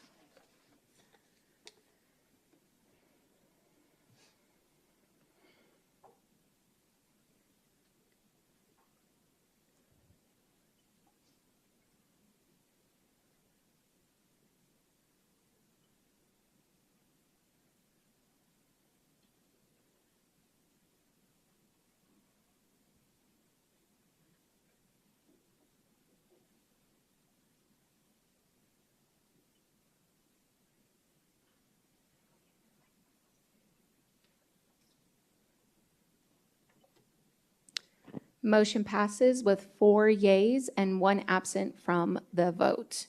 [SPEAKER 1] Motion passes with 4 yeas and 1 absent from the vote.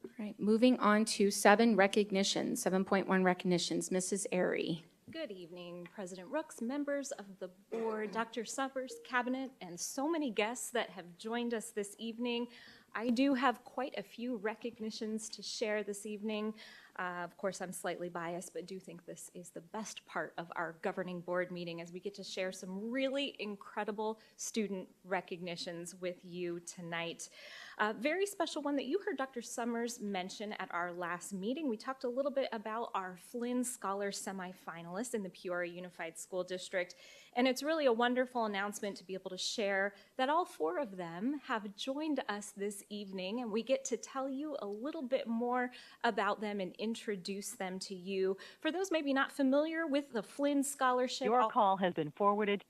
[SPEAKER 1] All right, moving on to 7 recognitions, 7.1 recognitions. Mrs. Airy.
[SPEAKER 14] Good evening, President Rooks, members of the board, Dr. Summers, cabinet, and so many guests that have joined us this evening. I do have quite a few recognitions to share this evening. Of course, I'm slightly biased, but do think this is the best part of our governing board meeting as we get to share some really incredible student recognitions with you tonight. A very special one that you heard Dr. Summers mention at our last meeting. We talked a little bit about our Flynn Scholar semifinalists in the Peoria Unified School District, and it's really a wonderful announcement to be able to share that all 4 of them have joined us this evening, and we get to tell you a little bit more about them and introduce them to you. For those maybe not familiar with the Flynn Scholarship,
[SPEAKER 15] your call has been forwarded.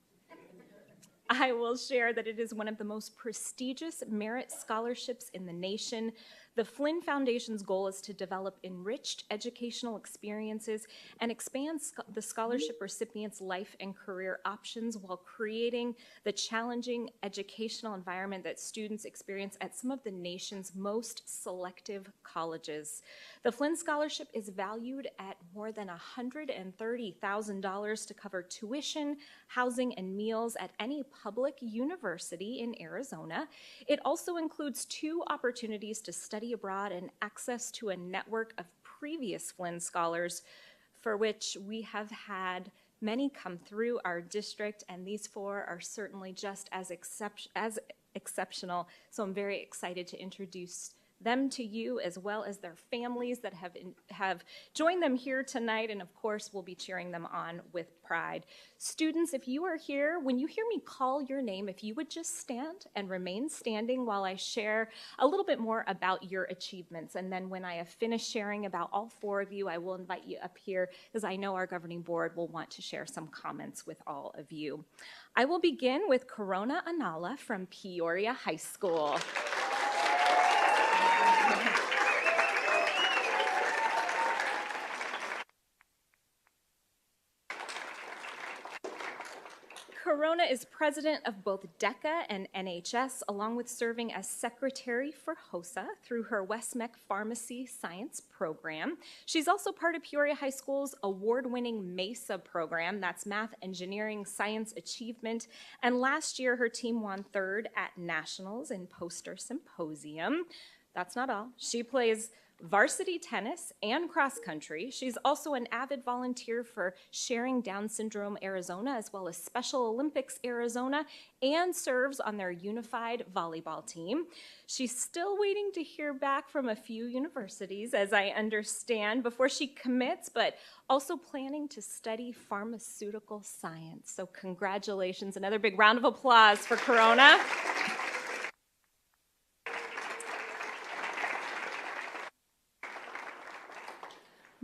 [SPEAKER 14] I will share that it is one of the most prestigious merit scholarships in the nation. The Flynn Foundation's goal is to develop enriched educational experiences and expand the scholarship recipients' life and career options while creating the challenging educational environment that students experience at some of the nation's most selective colleges. The Flynn Scholarship is valued at more than $130,000 to cover tuition, housing, and meals at any public university in Arizona. It also includes 2 opportunities to study abroad and access to a network of previous Flynn Scholars, for which we have had many come through our district, and these 4 are certainly just as exceptional. So I'm very excited to introduce them to you, as well as their families that have joined them here tonight, and of course we'll be cheering them on with pride. Students, if you are here, when you hear me call your name, if you would just stand and remain standing while I share a little bit more about your achievements, and then when I have finished sharing about all 4 of you, I will invite you up here, as I know our governing board will want to share some comments with all of you. I will begin with Corona Anala from Peoria High School. Corona is president of both DECA and NHS, along with serving as secretary for HOSA through her Westmec Pharmacy Science program. She's also part of Peoria High School's award-winning MESA program, that's Math, Engineering, Science Achievement, and last year her team won 3rd at Nationals in Poster Symposium. That's not all. She plays varsity tennis and cross country. She's also an avid volunteer for Sharing Down Syndrome Arizona, as well as Special Olympics Arizona, and serves on their unified volleyball team. She's still waiting to hear back from a few universities, as I understand, before she commits, but also planning to study pharmaceutical science. So congratulations. Another big round of applause for Corona.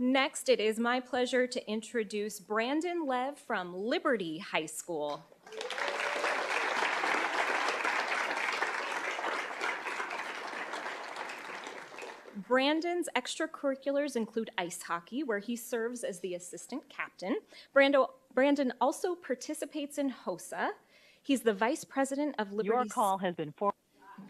[SPEAKER 14] Next, it is my pleasure to introduce Brandon Lev from Liberty High School. Brandon's extracurriculars include ice hockey, where he serves as the assistant captain. Brandon also participates in HOSA. He's the vice president of Liberty's
[SPEAKER 15] Your call has been forwarded.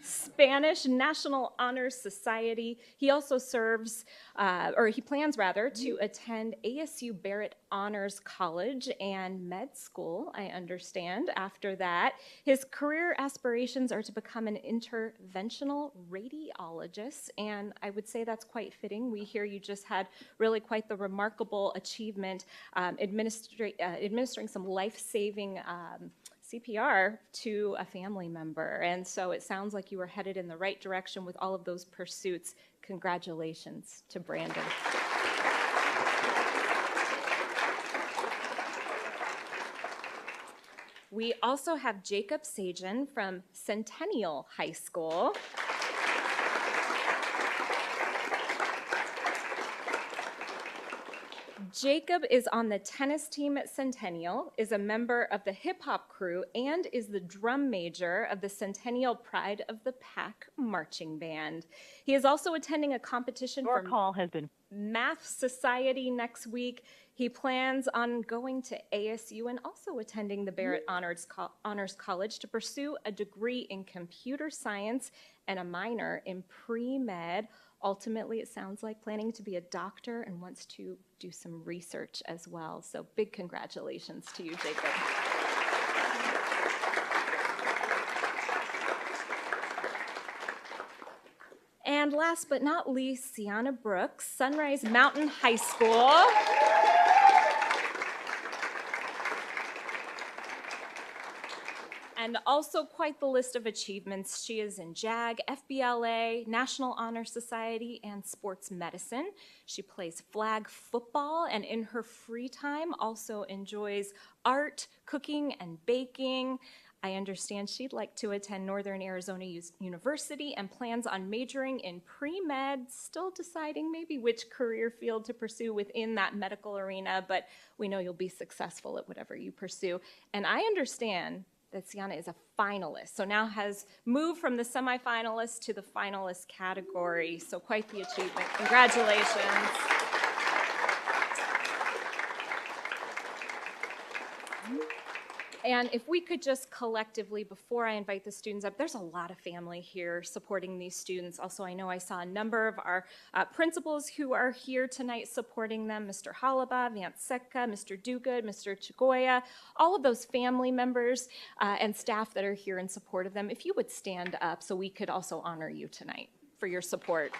[SPEAKER 14] Spanish National Honor Society. He also serves, or he plans rather, to attend ASU Barrett Honors College and med school, I understand, after that. His career aspirations are to become an interventional radiologist, and I would say that's quite fitting. We hear you just had really quite the remarkable achievement administering some life-saving CPR to a family member. And so it sounds like you were headed in the right direction with all of those pursuits. Congratulations to Brandon. We also have Jacob Sajan from Centennial High School. Jacob is on the tennis team at Centennial, is a member of the hip hop crew, and is the drum major of the Centennial Pride of the Pack marching band. He is also attending a competition for Math Society next week. He plans on going to ASU and also attending the Barrett Honors College to pursue a degree in computer science and a minor in pre-med. ultimately, it sounds like, planning to be a doctor and wants to do some research as well. So big congratulations to you, Jacob. And last but not least, Sienna Brooks, Sunrise Mountain High School. And also quite the list of achievements. She is in JAG, FBLA, National Honor Society, and sports medicine. She plays flag football, and in her free time also enjoys art, cooking, and baking. I understand she'd like to attend Northern Arizona University and plans on majoring in pre-med, still deciding maybe which career field to pursue within that medical arena, but we know you'll be successful at whatever you pursue. And I understand that Sienna is a finalist, so now has moved from the semifinalist to the finalist category, so quite the achievement. Congratulations. And if we could just collectively, before I invite the students up, there's a lot of family here supporting these students. Also, I know I saw a number of our principals who are here tonight supporting them, Mr. Halaba, Vance Setka, Mr. Duguid, Mr. Chagoya, all of those family members and staff that are here in support of them. If you would stand up so we could also honor you tonight for your support.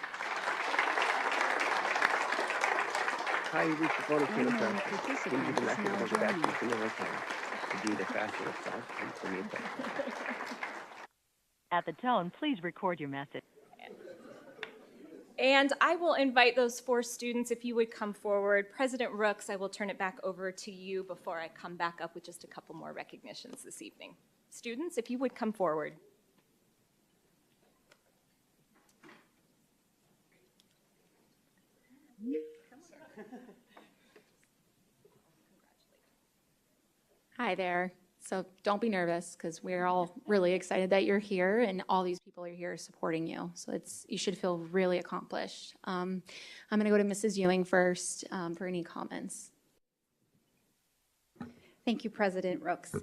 [SPEAKER 16] Hi, this is Bonus Participant is now joining. To do the faster response to me.
[SPEAKER 15] At the tone, please record your message.
[SPEAKER 14] And I will invite those 4 students, if you would come forward. President Rooks, I will turn it back over to you before I come back up with just a couple more recognitions this evening. Students, if you would come forward.
[SPEAKER 1] Hi there. So don't be nervous because we're all really excited that you're here and all these people are here supporting you. So you should feel really accomplished. I'm going to go to Mrs. Ewing first for any comments.
[SPEAKER 12] Thank you, President Rooks.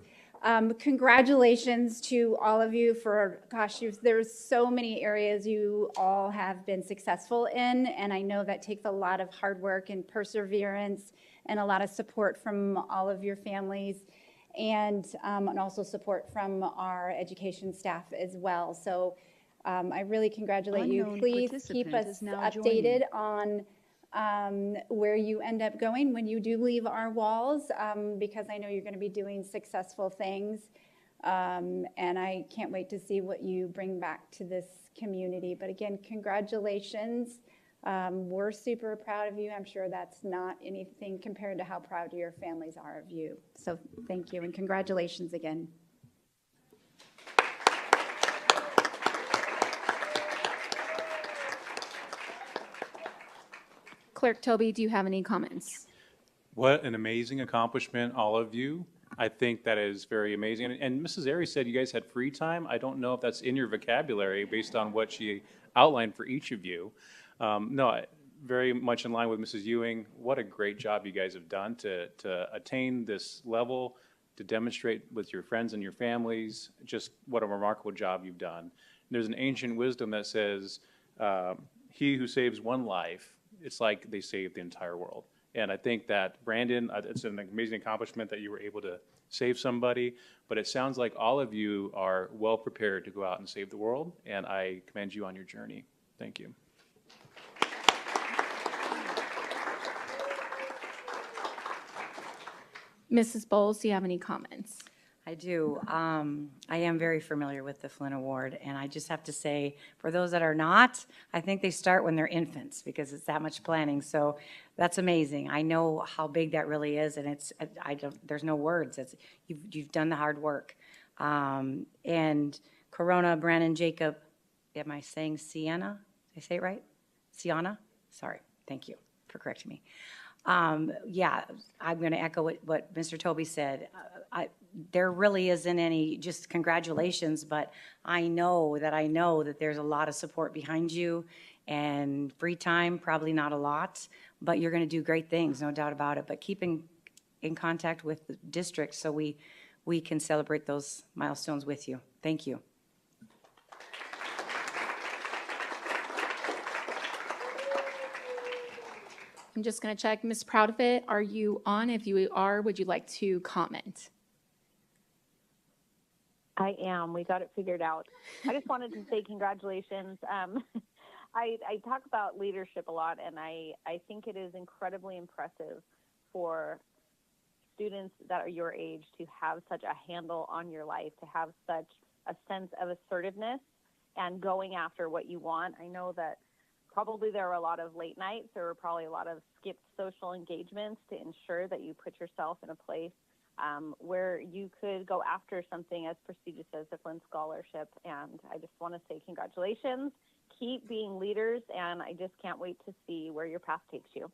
[SPEAKER 12] Congratulations to all of you for, gosh, there's so many areas you all have been successful in, and I know that takes a lot of hard work and perseverance and a lot of support from all of your families. And also support from our education staff as well. So I really congratulate you. Please keep us updated on where you end up going when you do leave our walls, because I know you're going to be doing successful things. And I can't wait to see what you bring back to this community. But again, congratulations. We're super proud of you. I'm sure that's not anything compared to how proud your families are of you. So thank you and congratulations again.
[SPEAKER 1] Clerk Toby, do you have any comments?
[SPEAKER 5] What an amazing accomplishment, all of you. I think that is very amazing. And Mrs. Airy said you guys had free time. I don't know if that's in your vocabulary based on what she outlined for each of you. No, very much in line with Mrs. Ewing. What a great job you guys have done to attain this level, to demonstrate with your friends and your families, just what a remarkable job you've done. There's an ancient wisdom that says, he who saves one life, it's like they saved the entire world. And I think that, Brandon, it's an amazing accomplishment that you were able to save somebody, but it sounds like all of you are well prepared to go out and save the world, and I commend you on your journey. Thank you.
[SPEAKER 1] Mrs. Bowles, do you have any comments?
[SPEAKER 4] I do. I am very familiar with the Flynn Award, and I just have to say, for those that are not, I think they start when they're infants because it's that much planning. So that's amazing. I know how big that really is, and there's no words. You've done the hard work. And Corona, Brandon, Jacob, am I saying Sienna? Did I say it right? Sienna? Sorry. Thank you for correcting me. Yeah, I'm going to echo what Mr. Toby said. There really isn't any just congratulations, but I know that there's a lot of support behind you, and free time, probably not a lot, but you're going to do great things, no doubt about it. But keep in contact with the district so we can celebrate those milestones with you. Thank you.
[SPEAKER 1] I'm just going to check. Ms. Proudfit, are you on? If you are, would you like to comment?
[SPEAKER 6] I am. We got it figured out. I just wanted to say congratulations. I talk about leadership a lot, and I think it is incredibly impressive for students that are your age to have such a handle on your life, to have such a sense of assertiveness and going after what you want. I know that probably there were a lot of late nights. There were probably a lot of skipped social engagements to ensure that you put yourself in a place where you could go after something as prestigious as the Flynn Scholarship. And I just want to say congratulations. Keep being leaders, and I just can't wait to see where your path takes you.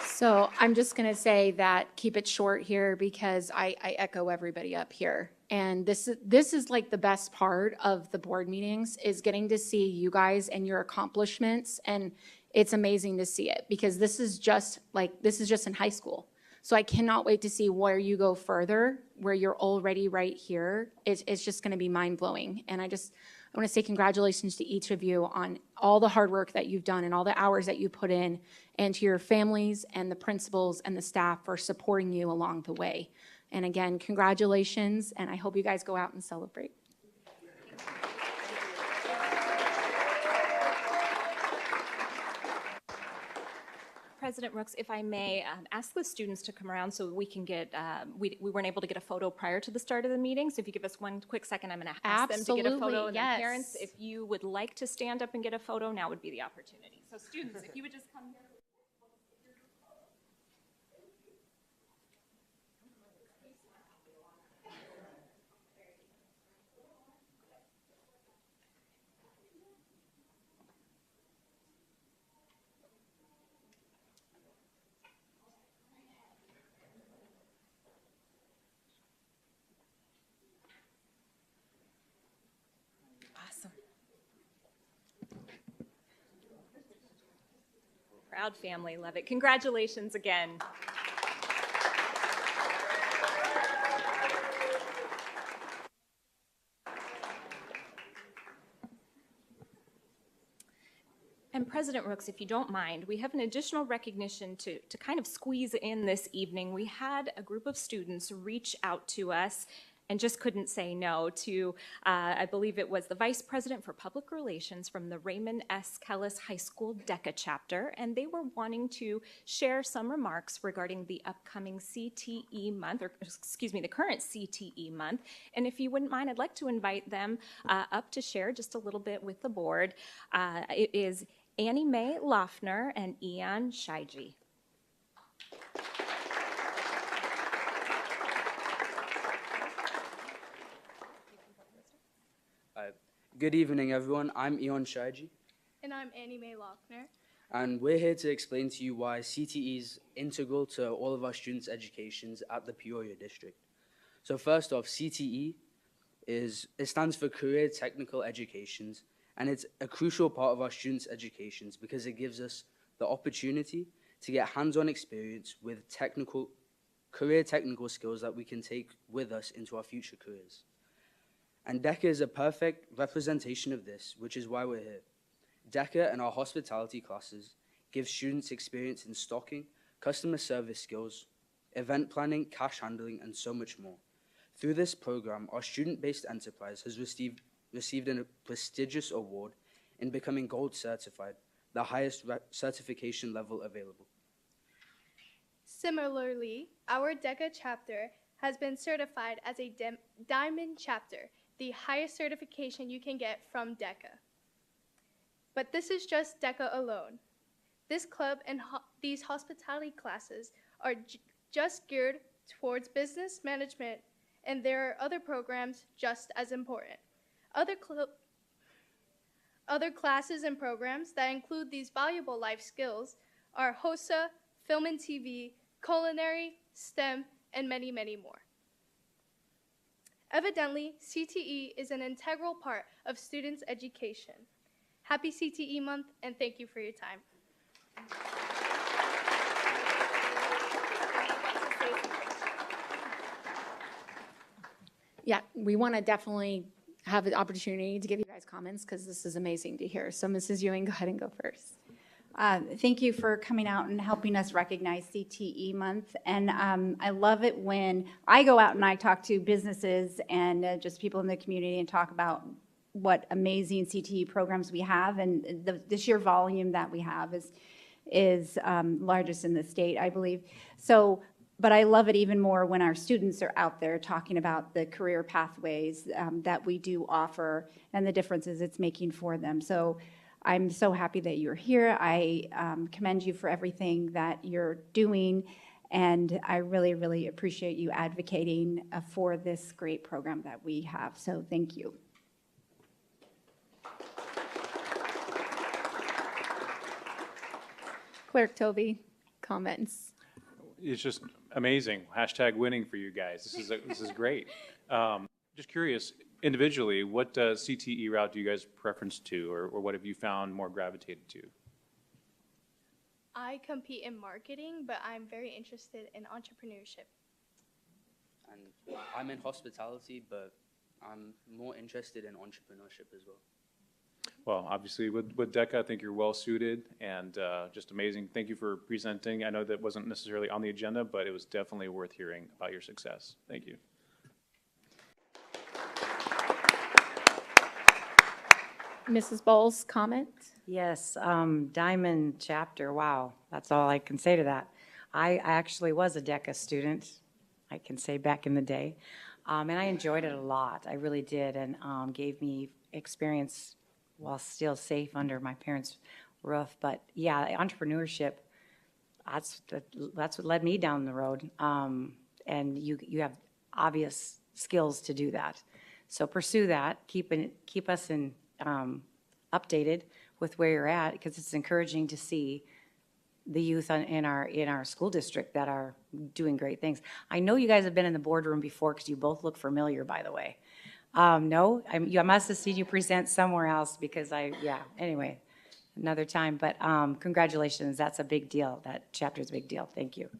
[SPEAKER 1] So I'm just going to say that keep it short here because I echo everybody up here. And this is like the best part of the board meetings is getting to see you guys and your accomplishments. And it's amazing to see it because this is just in high school. So I cannot wait to see where you go further, where you're already right here. It's just going to be mind blowing. And I want to say congratulations to each of you on all the hard work that you've done and all the hours that you put in, and to your families and the principals and the staff for supporting you along the way. And again, congratulations, and I hope you guys go out and celebrate.
[SPEAKER 14] President Rooks, if I may, ask the students to come around so we can get, we weren't able to get a photo prior to the start of the meeting. So if you give us one quick second, I'm going to ask them to get a photo. And
[SPEAKER 1] yes.
[SPEAKER 14] their parents, if you would like to stand up and get a photo, now would be the opportunity. So students, if you would just come here. Awesome. Proud family, love it. Congratulations again. And President Rooks, if you don't mind, we have an additional recognition to kind of squeeze in this evening. We had a group of students reach out to us and just couldn't say no to, I believe it was the Vice President for Public Relations from the Raymond S. Kellis High School DECA chapter, and they were wanting to share some remarks regarding the upcoming CTE month, or excuse me, the current CTE month. And if you wouldn't mind, I'd like to invite them up to share just a little bit with the board. It is Annie Mae Loeffner and Ian Shaiji.
[SPEAKER 17] Good evening, everyone. I'm Ian Shaiji.
[SPEAKER 18] And I'm Annie Mae Loeffner.
[SPEAKER 17] And we're here to explain to you why CTE is integral to all of our students' educations at the Peoria district. So first off, CTE stands for Career Technical Educations, and it's a crucial part of our students' educations because it gives us the opportunity to get hands-on experience with career technical skills that we can take with us into our future careers. And DECA is a perfect representation of this, which is why we're here. DECA and our hospitality classes give students experience in stocking, customer service skills, event planning, cash handling, and so much more. Through this program, our student-based enterprise has received a prestigious award in becoming Gold Certified, the highest certification level available.
[SPEAKER 18] Similarly, our DECA chapter has been certified as a Diamond chapter, the highest certification you can get from DECA. But this is just DECA alone. This club and these hospitality classes are just geared towards business management, and there are other programs just as important. Other classes and programs that include these valuable life skills are HOSA, film and TV, culinary, STEM, and many, many more. Evidently, CTE is an integral part of students' education. Happy CTE Month, and thank you for your time.
[SPEAKER 1] Yeah, we want to definitely have the opportunity to give you guys comments because this is amazing to hear. So Mrs. Ewing, go ahead and go first.
[SPEAKER 12] Thank you for coming out and helping us recognize CTE Month. And I love it when I go out and I talk to businesses and just people in the community and talk about what amazing CTE programs we have. And the sheer volume that we have is largest in the state, I believe. So, but I love it even more when our students are out there talking about the career pathways that we do offer and the differences it's making for them. So I'm so happy that you're here. I commend you for everything that you're doing, and I really, really appreciate you advocating for this great program that we have. So thank you.
[SPEAKER 1] Clerk Toby, comments.
[SPEAKER 5] It's just amazing. Hashtag winning for you guys. This is great. Just curious, individually, what CTE route do you guys preference to, or what have you found more gravitated to?
[SPEAKER 18] I compete in marketing, but I'm very interested in entrepreneurship.
[SPEAKER 17] And I'm in hospitality, but I'm more interested in entrepreneurship as well.
[SPEAKER 5] Well, obviously, with DECA, I think you're well suited and just amazing. Thank you for presenting. I know that wasn't necessarily on the agenda, but it was definitely worth hearing about your success. Thank you.
[SPEAKER 1] Mrs. Bowles, comment?
[SPEAKER 4] Yes, Diamond chapter, wow, that's all I can say to that. I actually was a DECA student, I can say back in the day, and I enjoyed it a lot. I really did, and gave me experience while still safe under my parents' roof. But yeah, entrepreneurship, that's what led me down the road, and you have obvious skills to do that. So pursue that, keep us in updated with where you're at, because it's encouraging to see the youth in our school district that are doing great things. I know you guys have been in the boardroom before because you both look familiar, by the way. No, I must have seen you present somewhere else because anyway, another time. But congratulations, that's a big deal. That chapter is a big deal. Thank you.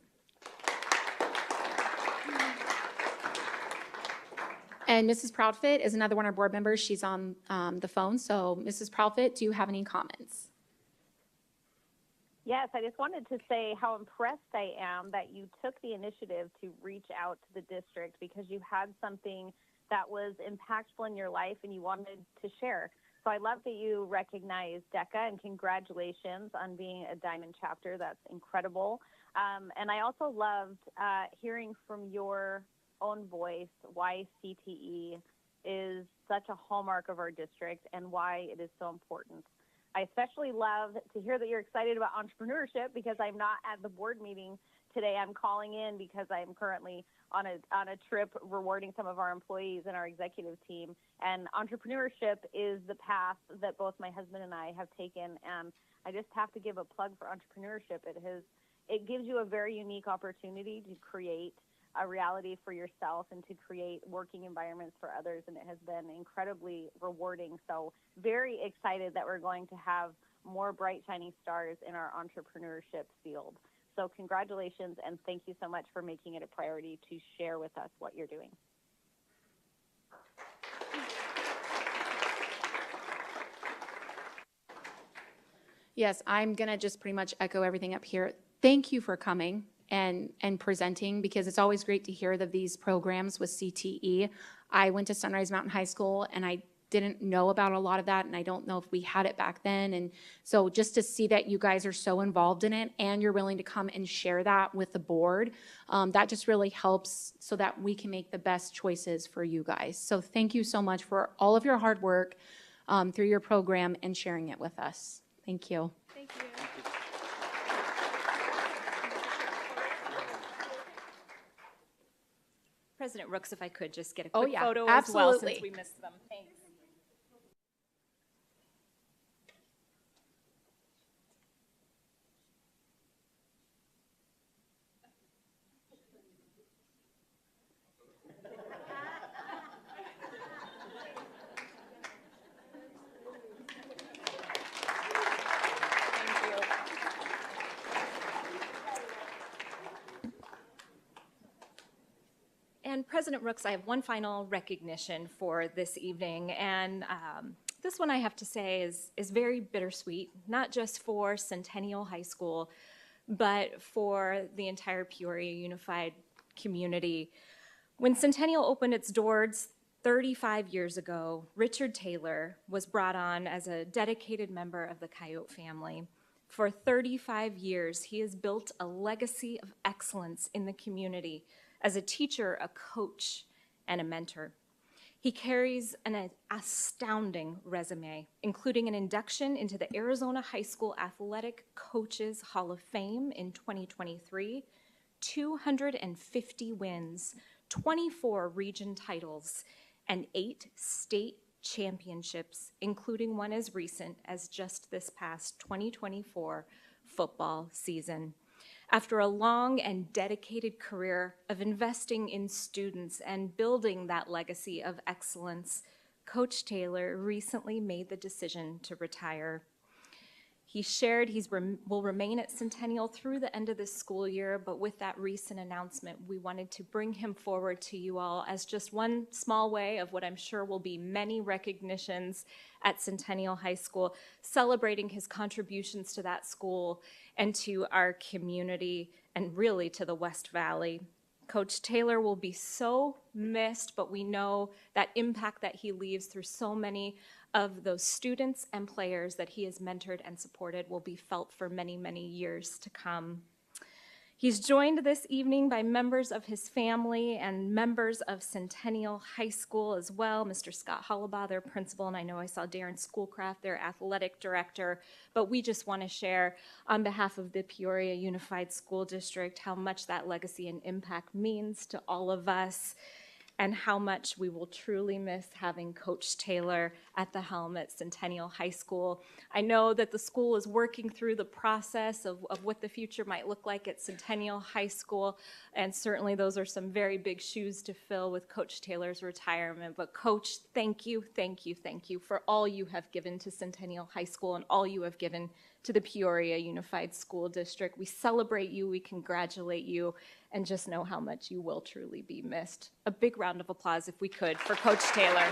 [SPEAKER 1] And Mrs. Proudfit is another one of our board members. She's on the phone. So Mrs. Proudfit, do you have any comments?
[SPEAKER 6] Yes, I just wanted to say how impressed I am that you took the initiative to reach out to the district because you had something that was impactful in your life and you wanted to share. So I love that you recognize DECA, and congratulations on being a Diamond chapter. That's incredible. And I also loved hearing from your own voice why CTE is such a hallmark of our district and why it is so important. I especially love to hear that you're excited about entrepreneurship because I'm not at the board meeting today. I'm calling in because I'm currently on a trip rewarding some of our employees and our executive team. And entrepreneurship is the path that both my husband and I have taken. And I just have to give a plug for entrepreneurship. It gives you a very unique opportunity to create a reality for yourself and to create working environments for others, and it has been incredibly rewarding. So very excited that we're going to have more bright shining stars in our entrepreneurship field. So congratulations, and thank you so much for making it a priority to share with us what you're doing.
[SPEAKER 1] Yes, I'm going to just pretty much echo everything up here. Thank you for coming and presenting, because it's always great to hear of these programs with CTE. I went to Sunrise Mountain High School, and I didn't know about a lot of that, and I don't know if we had it back then. And so just to see that you guys are so involved in it and you're willing to come and share that with the board, that just really helps so that we can make the best choices for you guys. So thank you so much for all of your hard work through your program and sharing it with us. Thank you.
[SPEAKER 18] Thank you.
[SPEAKER 14] President Rooks, if I could just get a
[SPEAKER 1] Oh,
[SPEAKER 14] quick
[SPEAKER 1] yeah,
[SPEAKER 14] photo as well
[SPEAKER 1] absolutely.
[SPEAKER 14] since we missed them. Thanks. And President Rooks, I have one final recognition for this evening, and this one I have to say is very bittersweet, not just for Centennial High School, but for the entire Peoria Unified community. When Centennial opened its doors 35 years ago, Richard Taylor was brought on as a dedicated member of the Coyote family. For 35 years, he has built a legacy of excellence in the community as a teacher, a coach, and a mentor. He carries an astounding resume, including an induction into the Arizona High School Athletic Coaches Hall of Fame in 2023, 250 wins, 24 region titles, and 8 state championships, including one as recent as just this past 2024 football season. After a long and dedicated career of investing in students and building that legacy of excellence, Coach Taylor recently made the decision to retire. He shared will remain at Centennial through the end of this school year, but with that recent announcement, we wanted to bring him forward to you all as just one small way of what I'm sure will be many recognitions at Centennial High School, celebrating his contributions to that school and to our community and really to the West Valley. Coach Taylor will be so missed, but we know that impact that he leaves through so many of those students and players that he has mentored and supported will be felt for many, many years to come. He's joined this evening by members of his family and members of Centennial High School as well. Mr. Scott Hollabaugh, their principal, and I know I saw Darren Schoolcraft, their athletic director, but we just want to share on behalf of the Peoria Unified School District how much that legacy and impact means to all of us, and how much we will truly miss having Coach Taylor at the helm at Centennial High School. I know that the school is working through the process of what the future might look like at Centennial High School, and certainly those are some very big shoes to fill with Coach Taylor's retirement. But Coach, thank you, thank you, thank you for all you have given to Centennial High School and all you have given to the Peoria Unified School District. We celebrate you, we congratulate you, and just know how much you will truly be missed. A big round of applause, if we could, for Coach Taylor.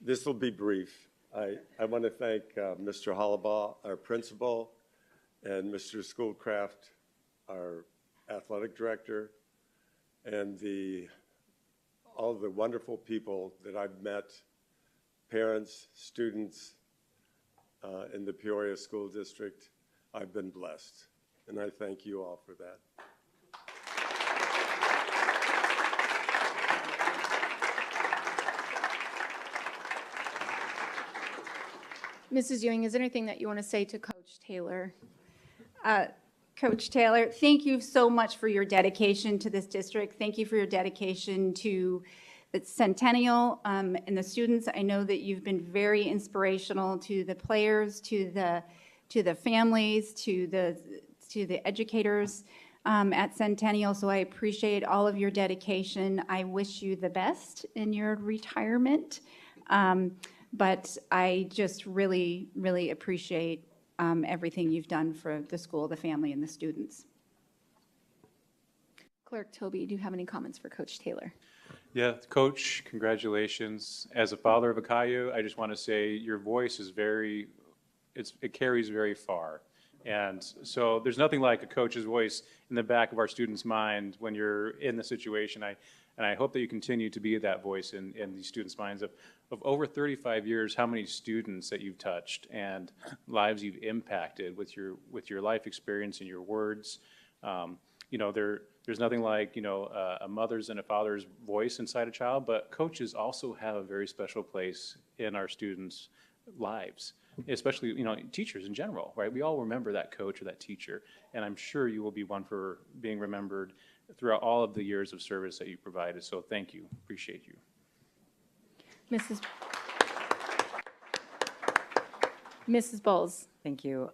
[SPEAKER 19] This will be brief. I want to thank Mr. Hollabaugh, our principal, and Mr. Schoolcraft, our athletic director, and all the wonderful people that I've met, parents, students in the Peoria School District. I've been blessed, and I thank you all for that.
[SPEAKER 1] Mrs. Ewing, is there anything that you want to say to Coach Taylor?
[SPEAKER 12] Coach Taylor, thank you so much for your dedication to this district. Thank you for your dedication to the Centennial and the students. I know that you've been very inspirational to the players, to the families, to the educators at Centennial. So I appreciate all of your dedication. I wish you the best in your retirement. But I just really, really appreciate everything you've done for the school, the family, and the students.
[SPEAKER 1] Clerk Toby, do you have any comments for Coach Taylor?
[SPEAKER 5] Yeah, Coach, congratulations. As a father of a Caillou, I just want to say your voice is it carries very far. And so there's nothing like a coach's voice in the back of our students' mind when you're in the situation. And I hope that you continue to be that voice in these students' minds of over 35 years, how many students that you've touched and lives you've impacted with your life experience and your words. There's nothing like, a mother's and a father's voice inside a child, but coaches also have a very special place in our students' lives, especially, teachers in general, right? We all remember that coach or that teacher, and I'm sure you will be one for being remembered throughout all of the years of service that you provided. So thank you. Appreciate you.
[SPEAKER 1] Mrs. Bowles.
[SPEAKER 4] Thank you.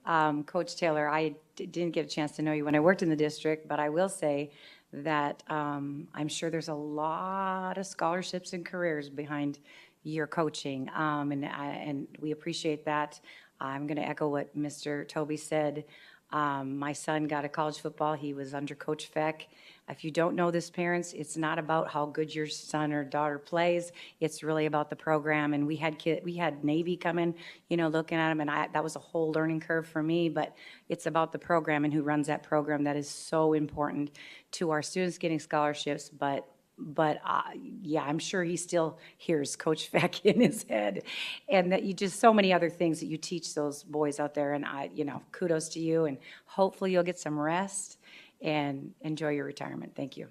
[SPEAKER 4] Coach Taylor, I didn't get a chance to know you when I worked in the district, but I will say that I'm sure there's a lot of scholarships and careers behind your coaching, and we appreciate that. I'm going to echo what Mr. Toby said. My son got a college football. He was under Coach Feck. If you don't know this, parents, it's not about how good your son or daughter plays. It's really about the program. And we had Navy come in, looking at him, and that was a whole learning curve for me. But it's about the program and who runs that program. That is so important to our students getting scholarships. But yeah, I'm sure he still hears Coach Feck in his head, and that you just so many other things that you teach those boys out there. And kudos to you, and hopefully you'll get some rest and enjoy your retirement. Thank you.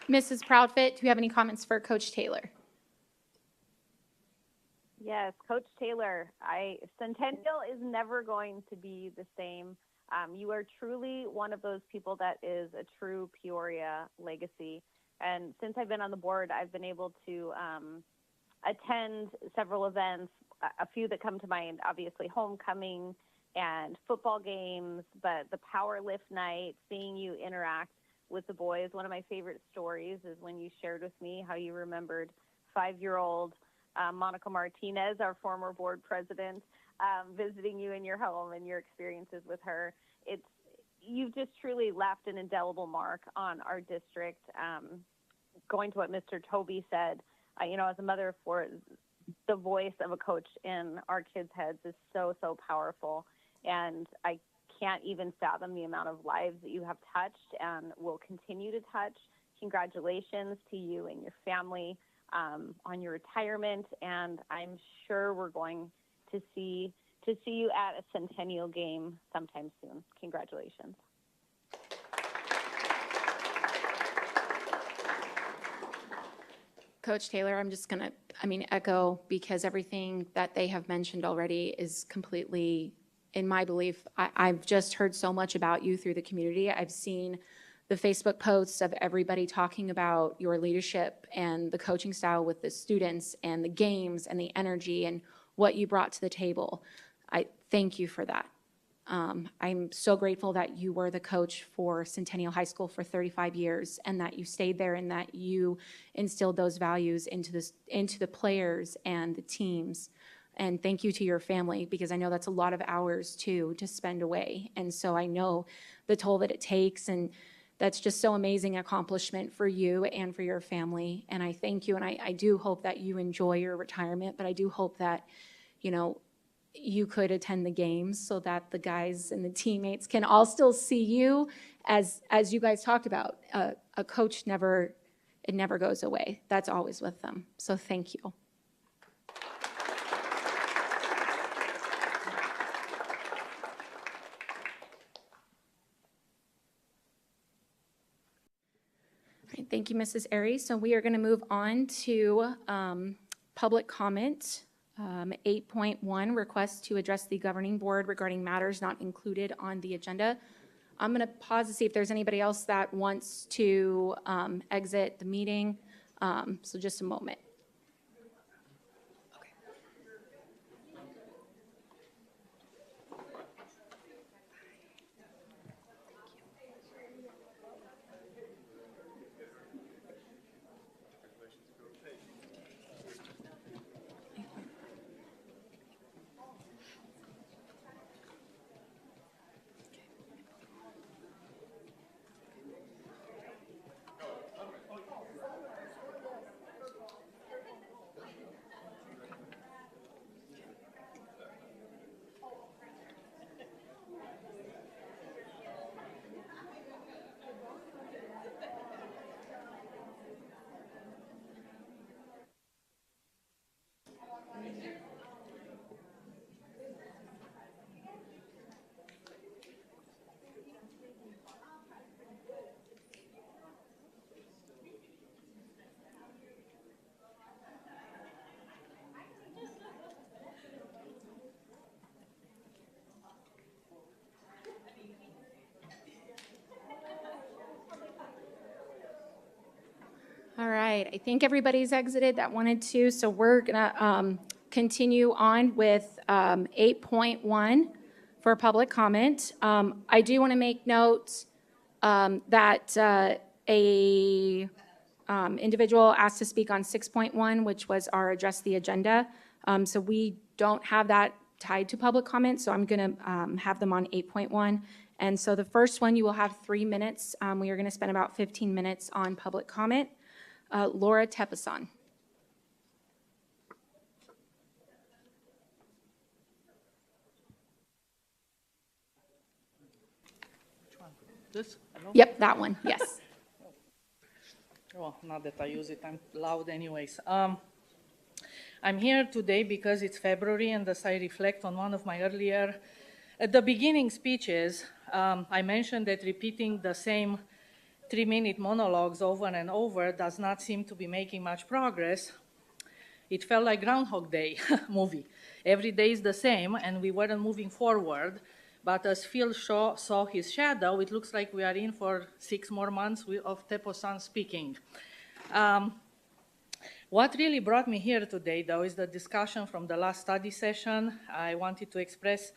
[SPEAKER 1] Mrs. Proudfit, do you have any comments for Coach Taylor?
[SPEAKER 6] Yes, Coach Taylor, Centennial is never going to be the same. You are truly one of those people that is a true Peoria legacy. And since I've been on the board, I've been able to attend several events, a few that come to mind, obviously homecoming and football games, but the power lift night, seeing you interact with the boys. One of my favorite stories is when you shared with me how you remembered 5-year-old Monica Martinez, our former board president, visiting you in your home and your experiences with her. You've just truly left an indelible mark on our district. Going to what Mr. Toby said, as a mother of four, the voice of a coach in our kids' heads is so, so powerful. And I can't even fathom the amount of lives that you have touched and will continue to touch. Congratulations to you and your family on your retirement. And I'm sure we're going to see you at a Centennial game sometime soon. Congratulations.
[SPEAKER 1] Coach Taylor, I'm just going to, echo, because everything that they have mentioned already is completely, in my belief, I've just heard so much about you through the community. I've seen the Facebook posts of everybody talking about your leadership and the coaching style with the students and the games and the energy and what you brought to the table. I thank you for that. I'm so grateful that you were the coach for Centennial High School for 35 years and that you stayed there and that you instilled those values into the players and the teams. And thank you to your family, because I know that's a lot of hours too to spend away. And so I know the toll that it takes, and that's just so amazing accomplishment for you and for your family. And I thank you, and I do hope that you enjoy your retirement, but I do hope that, you could attend the games so that the guys and the teammates can all still see you as you guys talked about. A coach never goes away. That's always with them. So thank you. All right, thank you, Mrs. Aries. So we are going to move on to public comment. 8.1, request to address the governing board regarding matters not included on the agenda. I'm going to pause to see if there's anybody else that wants to exit the meeting. So just a moment. All right, I think everybody's exited that wanted to, so we're gonna continue on with 8.1 for public comment. I do want to make note that a individual asked to speak on 6.1, which was our address the agenda. So we don't have that tied to public comment, so I'm going to have them on 8.1. And so the first one, you will have 3 minutes. We are going to spend about 15 minutes on public comment. Laura Tepason.
[SPEAKER 3] This? Hello?
[SPEAKER 1] Yep, that one, yes.
[SPEAKER 3] Well, not that I use it, I'm loud anyways. I'm here today because it's February, and as I reflect on one of my earlier, at the beginning speeches, I mentioned that repeating the same 3-minute monologues over and over does not seem to be making much progress. It felt like Groundhog Day movie. Every day is the same, and we weren't moving forward. But as Phil saw his shadow, it looks like we are in for 6 more months of Tepason speaking. What really brought me here today, though, is the discussion from the last study session. I wanted to express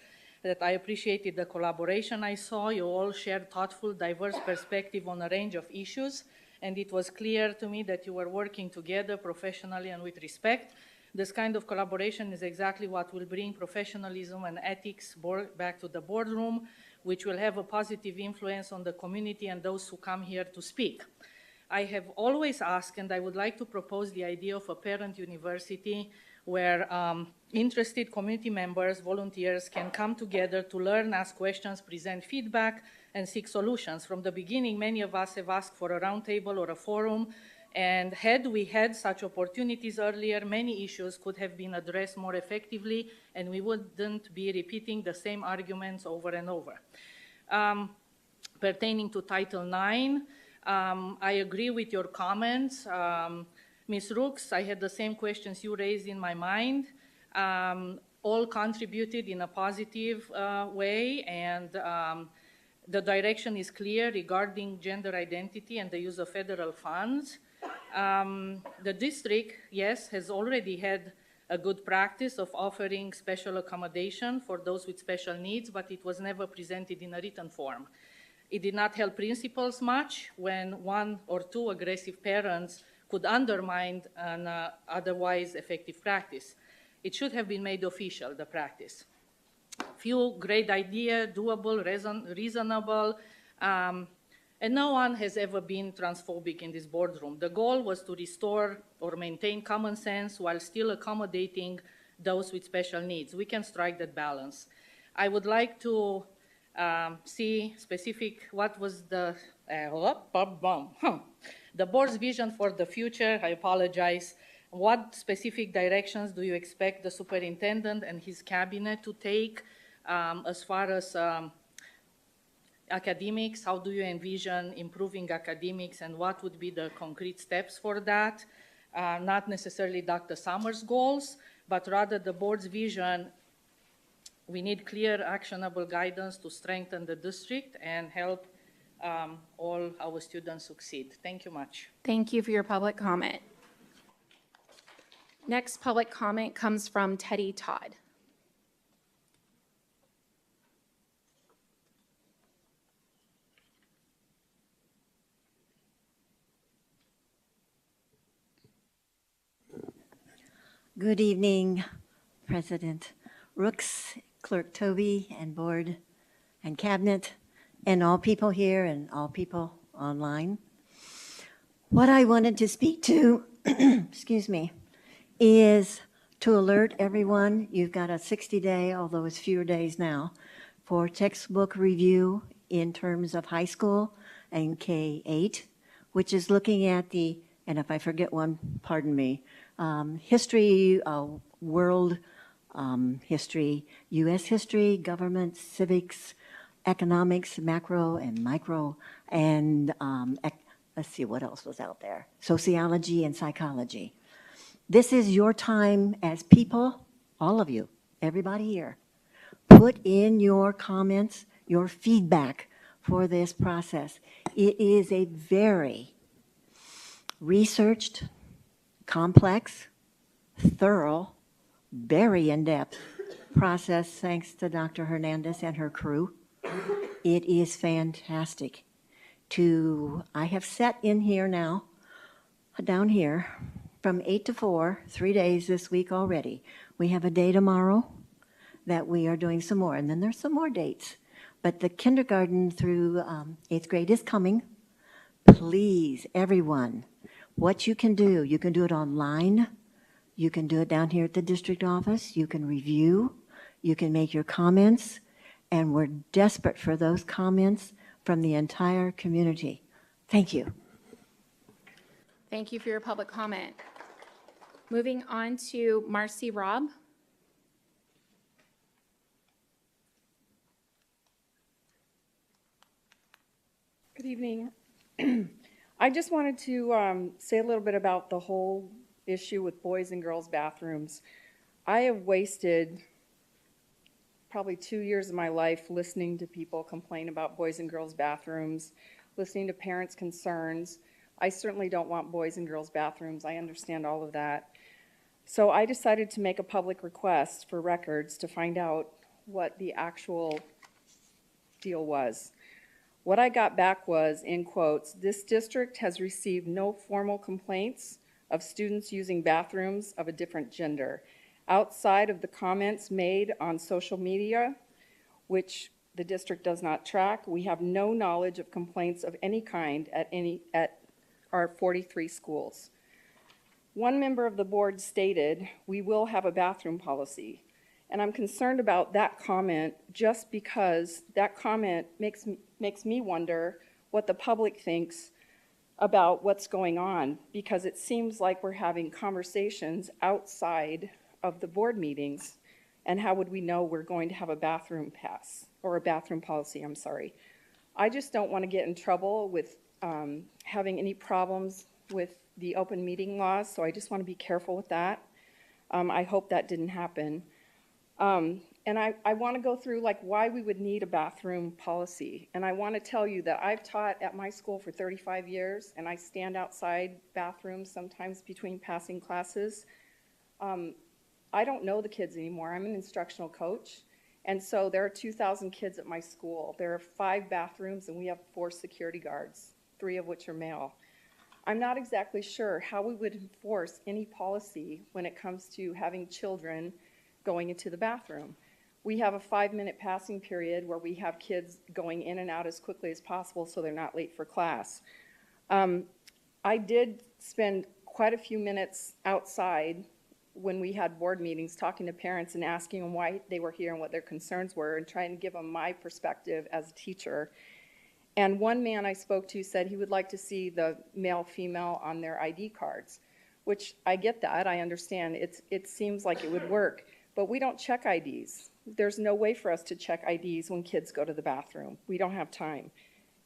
[SPEAKER 3] that I appreciated the collaboration I saw. You all shared thoughtful, diverse perspective on a range of issues, and it was clear to me that you were working together professionally and with respect. This kind of collaboration is exactly what will bring professionalism and ethics back to the boardroom, which will have a positive influence on the community and those who come here to speak. I have always asked, and I would like to propose the idea of a parent university where interested community members, volunteers can come together to learn, ask questions, present feedback, and seek solutions. From the beginning, many of us have asked for a roundtable or a forum, and had we had such opportunities earlier, many issues could have been addressed more effectively, and we wouldn't be repeating the same arguments over and over. Pertaining to Title IX, I agree with your comments. Ms. Rooks, I had the same questions you raised in my mind. All contributed in a positive way, and the direction is clear regarding gender identity and the use of federal funds. The district, yes, has already had a good practice of offering special accommodation for those with special needs, but it was never presented in a written form. It did not help principals much when 1 or 2 aggressive parents could undermine an otherwise effective practice. It should have been made official, the practice. Few great ideas, doable, reasonable, and no one has ever been transphobic in this boardroom. The goal was to restore or maintain common sense while still accommodating those with special needs. We can strike that balance. I would like to see specific, what was the board's vision for the future. I apologize. What specific directions do you expect the superintendent and his cabinet to take as far as academics? How do you envision improving academics, and what would be the concrete steps for that? Not necessarily Dr. Summers' goals, but rather the board's vision. We need clear, actionable guidance to strengthen the district and help all our students succeed. Thank you much.
[SPEAKER 1] Thank you for your public comment. Next public comment comes from Teddy Todd.
[SPEAKER 20] Good evening, President Rooks, Clerk Toby, and board and cabinet, and all people here and all people online. What I wanted to speak to, excuse me, is to alert everyone, you've got a 60-day, although it's fewer days now, for textbook review in terms of high school and K-8, which is looking at the, and if I forget one, pardon me, history, world history, U.S. history, government, civics, economics, macro and micro, and let's see what else was out there, sociology and psychology. This is your time as people, all of you, everybody here. Put in your comments, your feedback for this process. It is a very researched, complex, thorough, very in-depth process, thanks to Dr. Hernandez and her crew. It is fantastic. I have sat in here now, down here, from 8 to 4, 3 days this week already. We have a day tomorrow that we are doing some more, and then there's some more dates. But the kindergarten through 8th grade is coming. Please, everyone, what you can do it online. You can do it down here at the district office. You can review. You can make your comments. And we're desperate for those comments from the entire community. Thank you.
[SPEAKER 1] Thank you for your public comment. Moving on to Marcy Robb.
[SPEAKER 21] Good evening. I just wanted to say a little bit about the whole issue with boys and girls bathrooms. I have wasted probably 2 years of my life listening to people complain about boys and girls bathrooms, listening to parents' concerns. I certainly don't want boys and girls bathrooms. I understand all of that. So I decided to make a public request for records to find out what the actual deal was. What I got back was, in quotes, "This district has received no formal complaints of students using bathrooms of a different gender. Outside of the comments made on social media, which the district does not track, we have no knowledge of complaints of any kind at our 43 schools." One member of the board stated, "We will have a bathroom policy." And I'm concerned about that comment just because that comment makes me wonder what the public thinks about what's going on, because it seems like we're having conversations outside of the board meetings, and how would we know we're going to have a bathroom pass, or a bathroom policy, I'm sorry. I just don't want to get in trouble with having any problems with the open meeting laws, so I just want to be careful with that. I hope that didn't happen. And I want to go through like why we would need a bathroom policy. And I want to tell you that I've taught at my school for 35 years, and I stand outside bathrooms sometimes between passing classes. I don't know the kids anymore. I'm an instructional coach. And so there are 2,000 kids at my school. There are 5 bathrooms, and we have 4 security guards, 3 of which are male. I'm not exactly sure how we would enforce any policy when it comes to having children going into the bathroom. We have a 5-minute passing period where we have kids going in and out as quickly as possible so they're not late for class. I did spend quite a few minutes outside when we had board meetings talking to parents and asking them why they were here and what their concerns were, and trying to give them my perspective as a teacher. And one man I spoke to said he would like to see the male-female on their ID cards, which I get that, I understand. It seems like it would work, but we don't check IDs. There's no way for us to check IDs when kids go to the bathroom. We don't have time.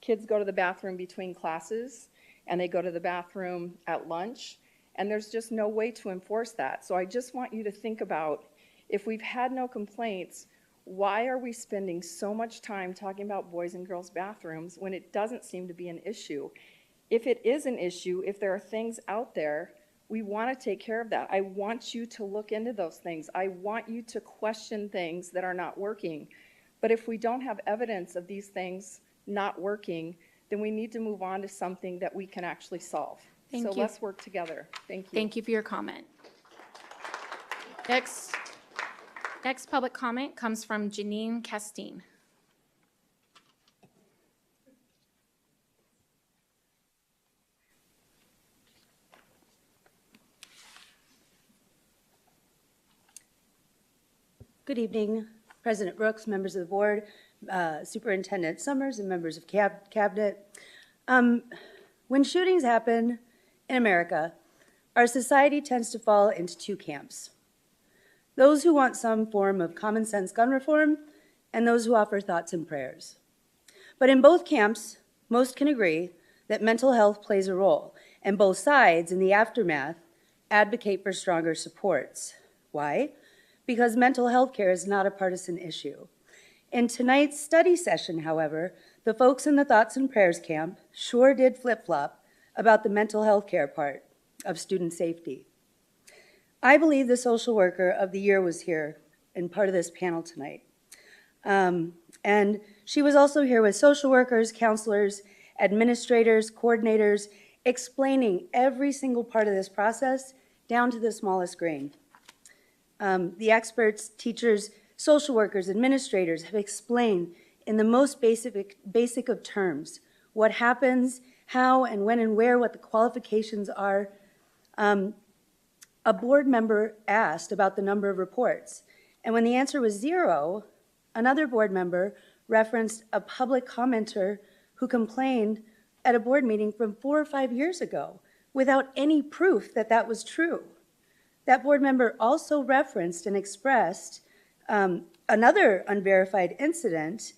[SPEAKER 21] Kids go to the bathroom between classes, and they go to the bathroom at lunch, and there's just no way to enforce that. So I just want you to think about, if we've had no complaints, why are we spending so much time talking about boys and girls bathrooms when it doesn't seem to be an issue? If it is an issue, if there are things out there, we want to take care of that. I want you to look into those things. I want you to question things that are not working. But if we don't have evidence of these things not working, then we need to move on to something that we can actually solve.
[SPEAKER 1] Thank
[SPEAKER 21] so
[SPEAKER 1] you.
[SPEAKER 21] Let's work together. Thank you.
[SPEAKER 1] Thank you for your comment. Next public comment comes from Janine Castine.
[SPEAKER 22] Good evening, President Brooks, members of the board, Superintendent Summers, and members of cabinet. When shootings happen in America, our society tends to fall into 2 camps. Those who want some form of common sense gun reform, and those who offer thoughts and prayers. But in both camps, most can agree that mental health plays a role, and both sides in the aftermath advocate for stronger supports. Why? Because mental health care is not a partisan issue. In tonight's study session, however, the folks in the thoughts and prayers camp sure did flip-flop about the mental health care part of student safety. I believe the social worker of the year was here and part of this panel tonight. And she was also here with social workers, counselors, administrators, coordinators, explaining every single part of this process down to the smallest grain. The experts, teachers, social workers, administrators have explained in the most basic of terms what happens, how and when and where, what the qualifications are. A board member asked about the number of reports, and when the answer was 0, another board member referenced a public commenter who complained at a board meeting from 4 or 5 years ago without any proof that that was true. That board member also referenced and expressed another unverified incident,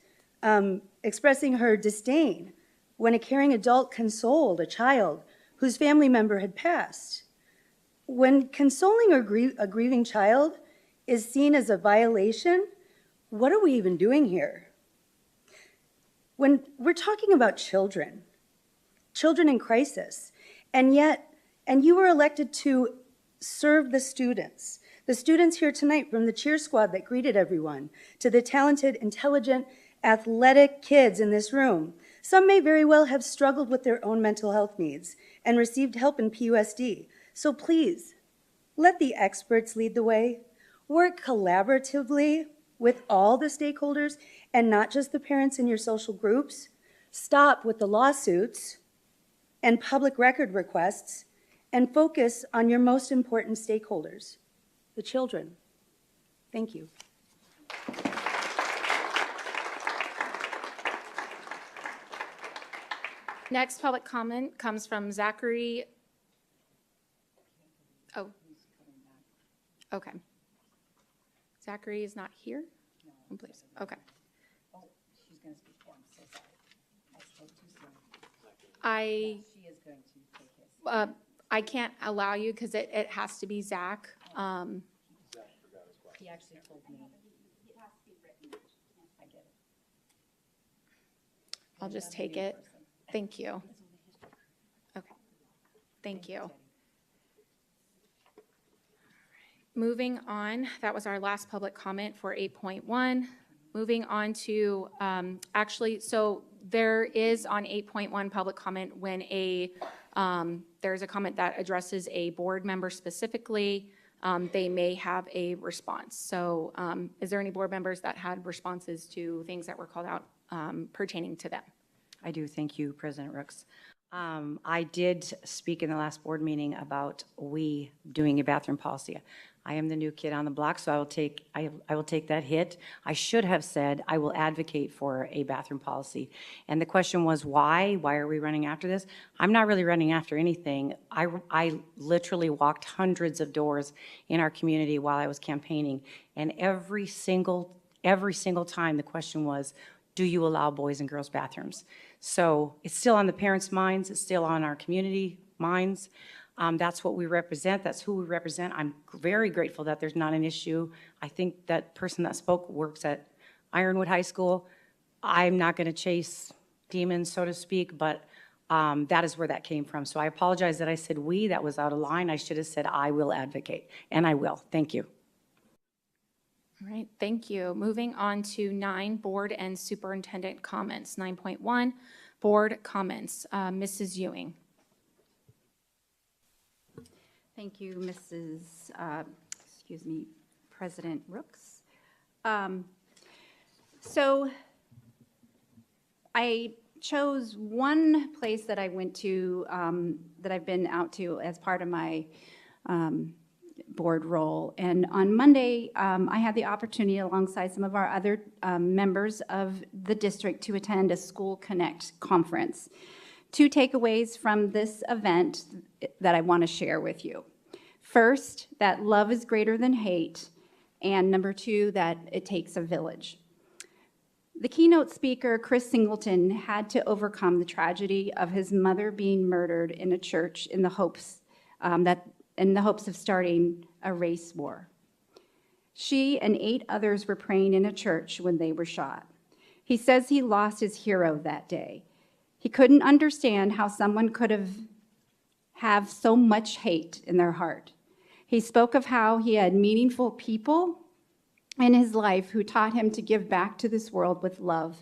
[SPEAKER 22] expressing her disdain when a caring adult consoled a child whose family member had passed. When consoling a grieving child is seen as a violation, what are we even doing here? When we're talking about children in crisis, and you were elected to serve the students here tonight, from the cheer squad that greeted everyone, to the talented, intelligent, athletic kids in this room. Some may very well have struggled with their own mental health needs and received help in PUSD. So please, let the experts lead the way. Work collaboratively with all the stakeholders and not just the parents in your social groups. Stop with the lawsuits and public record requests and focus on your most important stakeholders, the children. Thank you.
[SPEAKER 1] Next public comment comes from Zachary. Oh, okay. Zachary is not here? No. Please, okay.
[SPEAKER 4] Oh, she's going to speak for him, so sorry. I spoke too soon. She is going to take his.
[SPEAKER 1] I can't allow you because it has to be Zach.
[SPEAKER 4] He actually told me. It has to be written. I get it.
[SPEAKER 1] I'll just take it. Thank you. Okay, thank you. Moving on, that was our last public comment for 8.1. Moving on to, so there is on 8.1 public comment when there's a comment that addresses a board member specifically, they may have a response. So is there any board members that had responses to things that were called out pertaining to them?
[SPEAKER 4] I do, thank you, President Rooks. I did speak in the last board meeting about we doing a bathroom policy. I am the new kid on the block, so I will take that hit. I should have said I will advocate for a bathroom policy. And the question was why? Why are we running after this? I'm not really running after anything. I literally walked hundreds of doors in our community while I was campaigning, and every single time the question was, do you allow boys and girls bathrooms? So it's still on the parents' minds. It's still on our community minds. That's what we represent. That's who we represent. I'm very grateful that there's not an issue. I think that person that spoke works at Ironwood High School. I'm not going to chase demons, so to speak, but that is where that came from. So I apologize that I said we. That was out of line. I should have said I will advocate, and I will. Thank you.
[SPEAKER 1] All right, thank you. Moving on to 9, board and superintendent comments. 9.1, board comments. Mrs. Ewing.
[SPEAKER 12] Thank you, Mrs. President Rooks. So I chose one place that I went to, that I've been out to as part of my board role. And on Monday, I had the opportunity alongside some of our other members of the district to attend a School Connect conference. 2 takeaways from this event that I want to share with you. First, that love is greater than hate, and number 2, that it takes a village. The keynote speaker, Chris Singleton, had to overcome the tragedy of his mother being murdered in a church in the hopes of starting a race war. She and 8 others were praying in a church when they were shot. He says he lost his hero that day. He couldn't understand how someone could have have so much hate in their heart. He spoke of how he had meaningful people in his life who taught him to give back to this world with love.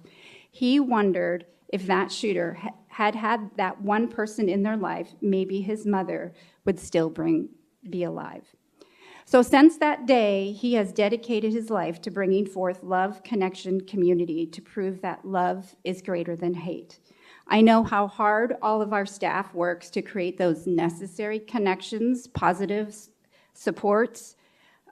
[SPEAKER 12] He wondered if that shooter had had that one person in their life, maybe his mother would still be alive. So since that day, he has dedicated his life to bringing forth love, connection, community to prove that love is greater than hate. I know how hard all of our staff works to create those necessary connections, positive supports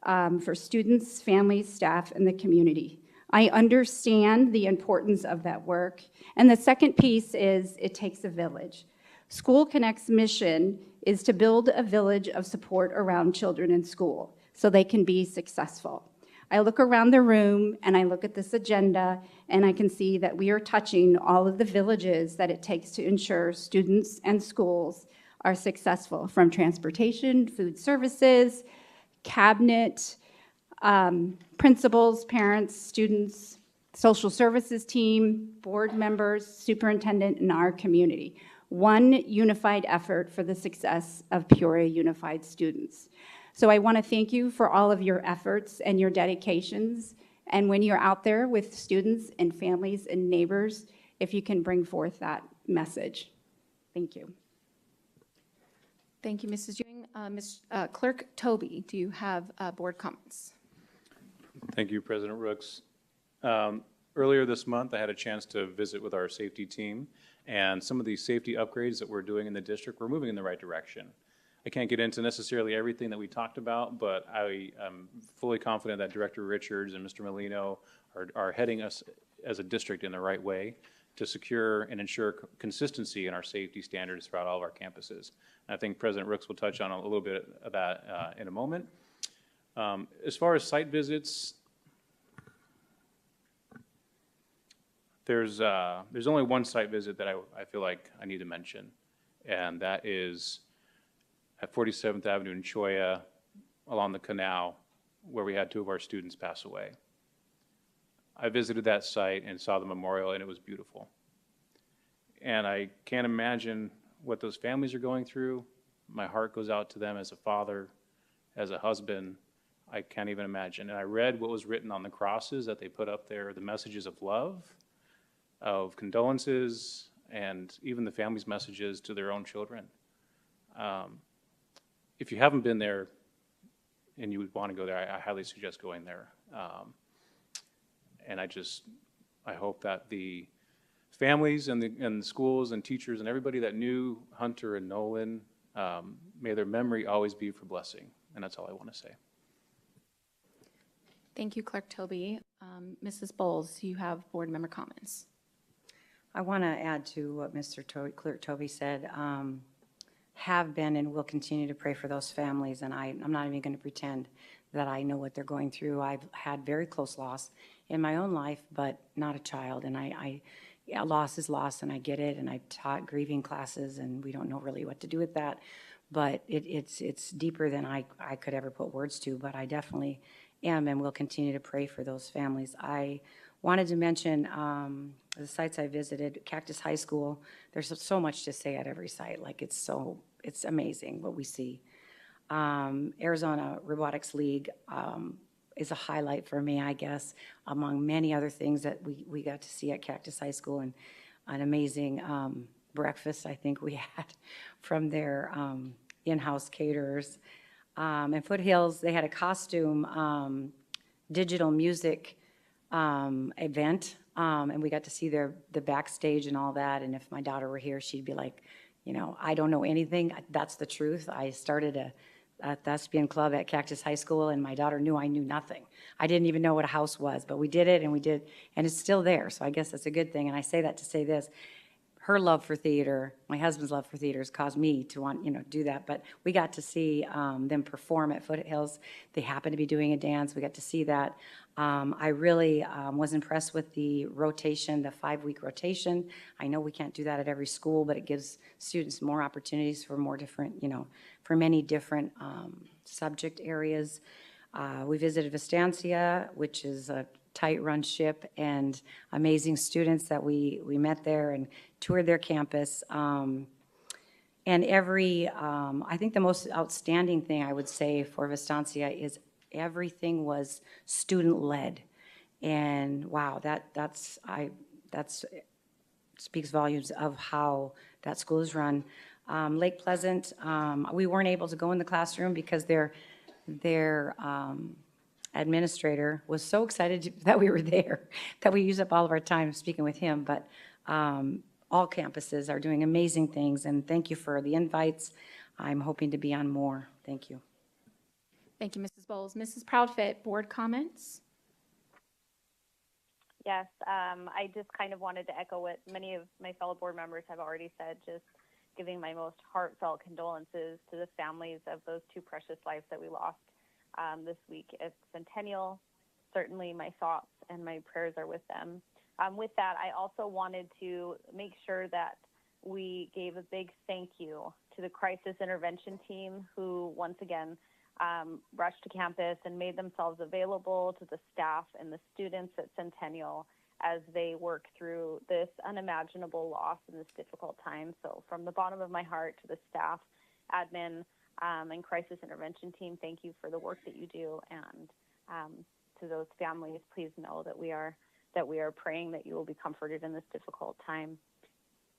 [SPEAKER 12] for students, families, staff, and the community. I understand the importance of that work. And the second piece is it takes a village. School Connect's mission is to build a village of support around children in school so they can be successful. I look around the room and I look at this agenda and I can see that we are touching all of the villages that it takes to ensure students and schools are successful, from transportation, food services, cabinet, principals, parents, students, social services team, board members, superintendent, and our community. One unified effort for the success of Peoria Unified students. So I want to thank you for all of your efforts and your dedications. And when you're out there with students and families and neighbors, if you can bring forth that message. Thank you.
[SPEAKER 1] Thank you, Mrs. Ewing. Clerk Toby, do you have board comments?
[SPEAKER 5] Thank you, President Rooks. Earlier this month, I had a chance to visit with our safety team, and some of these safety upgrades that we're doing in the district, we're moving in the right direction. I can't get into necessarily everything that we talked about, but I am fully confident that Director Richards and Mr. Molino are heading us as a district in the right way to secure and ensure consistency in our safety standards throughout all of our campuses. And I think President Rooks will touch on a little bit of that in a moment. As far as site visits, there's only one site visit that I feel like I need to mention, and that is at 47th Avenue in Choya along the canal where we had 2 of our students pass away. I visited that site and saw the memorial, and it was beautiful. And I can't imagine what those families are going through. My heart goes out to them as a father, as a husband. I can't even imagine. And I read what was written on the crosses that they put up there, the messages of love, of condolences, and even the family's messages to their own children. If you haven't been there and you would want to go there, I highly suggest going there. And I hope that the families and the schools and teachers and everybody that knew Hunter and Nolan, may their memory always be for blessing. And that's all I want to say.
[SPEAKER 1] Thank you, Clerk Toby. Mrs. Bowles, you have board member comments.
[SPEAKER 4] I want to add to what Clerk Toby said. Have been and will continue to pray for those families, and I'm not even going to pretend that I know what they're going through. I've had very close loss in my own life, but not a child, and yeah, loss is loss, and I get it, and I've taught grieving classes, and we don't know really what to do with that, but it's deeper than I could ever put words to, but I definitely am and will continue to pray for those families. I wanted to mention the sites I visited. Cactus High School, there's so much to say at every site. Like, it's amazing what we see. Arizona Robotics League is a highlight for me, I guess, among many other things that we got to see at Cactus High School, and an amazing breakfast I think we had from their in-house caterers. And Foothills, they had a costume digital music event, and we got to see the backstage and all that. And if my daughter were here, she'd be like, I don't know anything. That's the truth. I started a thespian club at Cactus High School, and my daughter knew I knew nothing. I didn't even know what a house was, but we did it, and it's still there. So I guess that's a good thing. And I say that to say this. Her love for theater, my husband's love for theater has caused me to want, do that. But we got to see them perform at Foothills. They happened to be doing a dance. We got to see that. I really was impressed with the rotation, the 5-week rotation. I know we can't do that at every school, but it gives students more opportunities for more different, for many different subject areas. We visited Vistancia, which is a tight-run ship, and amazing students that we met there and toured their campus. And I think the most outstanding thing I would say for Vistancia is everything was student-led. And wow, that speaks volumes of how that school is run. Lake Pleasant, we weren't able to go in the classroom because their administrator was so excited that we were there, that we used up all of our time speaking with him. But all campuses are doing amazing things, and thank you for the invites. I'm hoping to be on more. Thank you.
[SPEAKER 1] Thank you, Mrs. Bowles. Mrs. Proudfit, board comments?
[SPEAKER 6] Yes, I just kind of wanted to echo what many of my fellow board members have already said, just giving my most heartfelt condolences to the families of those two precious lives that we lost this week at Centennial. Certainly my thoughts and my prayers are with them. With that, I also wanted to make sure that we gave a big thank you to the crisis intervention team who once again rushed to campus and made themselves available to the staff and the students at Centennial as they work through this unimaginable loss in this difficult time. So from the bottom of my heart to the staff, admin, and crisis intervention team, thank you for the work that you do. And to those families, please know that we are praying that you will be comforted in this difficult time.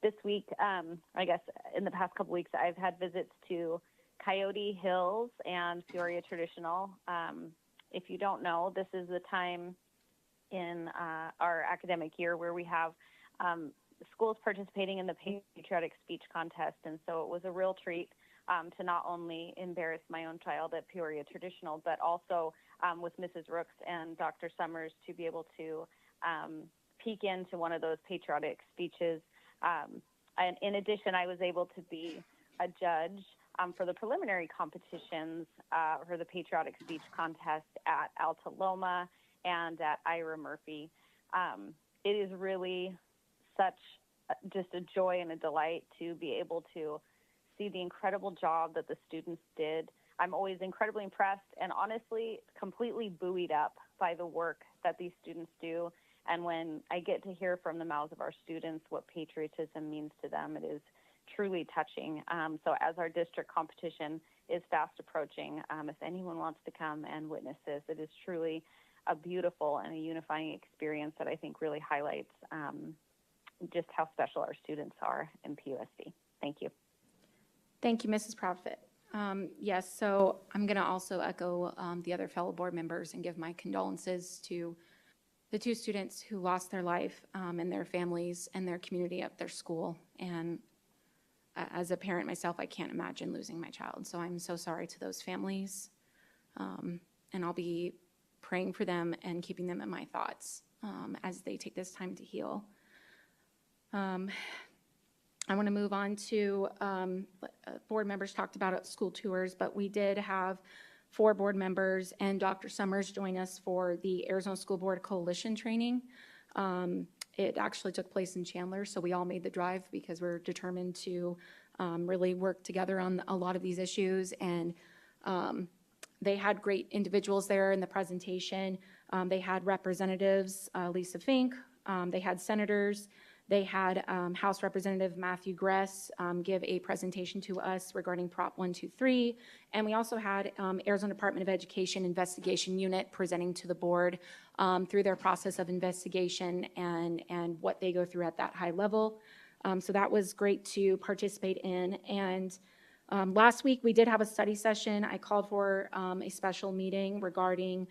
[SPEAKER 6] This week, I guess in the past couple weeks, I've had visits to Coyote Hills and Peoria Traditional. If you don't know, this is the time in our academic year where we have schools participating in the patriotic speech contest. And so it was a real treat to not only embarrass my own child at Peoria Traditional, but also with Mrs. Rooks and Dr. Summers to be able to peek into one of those patriotic speeches. And in addition, I was able to be a judge for the preliminary competitions for the patriotic speech contest at Alta Loma and at Ira Murphy. It is really just a joy and a delight to be able to see the incredible job that the students did. I'm always incredibly impressed and honestly completely buoyed up by the work that these students do. And when I get to hear from the mouths of our students what patriotism means to them, it is truly touching. So as our district competition is fast approaching, if anyone wants to come and witness this, it is truly a beautiful and a unifying experience that I think really highlights just how special our students are in PUSD. Thank you.
[SPEAKER 1] Thank you, Mrs. Proudfit. Yes, so I'm going to also echo the other fellow board members and give my condolences to the two students who lost their life and their families and their community at their school. And as a parent myself, I can't imagine losing my child. So I'm so sorry to those families. And I'll be praying for them and keeping them in my thoughts as they take this time to heal. I want to move on to board members talked about school tours, but we did have 4 board members and Dr. Summers join us for the Arizona School Board Coalition training. It actually took place in Chandler, so we all made the drive because we're determined to really work together on a lot of these issues. And they had great individuals there in the presentation. They had representatives, Lisa Fink, they had senators. They had House Representative Matthew Gress give a presentation to us regarding Prop 123, and we also had Arizona Department of Education Investigation Unit presenting to the board through their process of investigation and what they go through at that high level. So that was great to participate in. And last week we did have a study session. I called for a special meeting regarding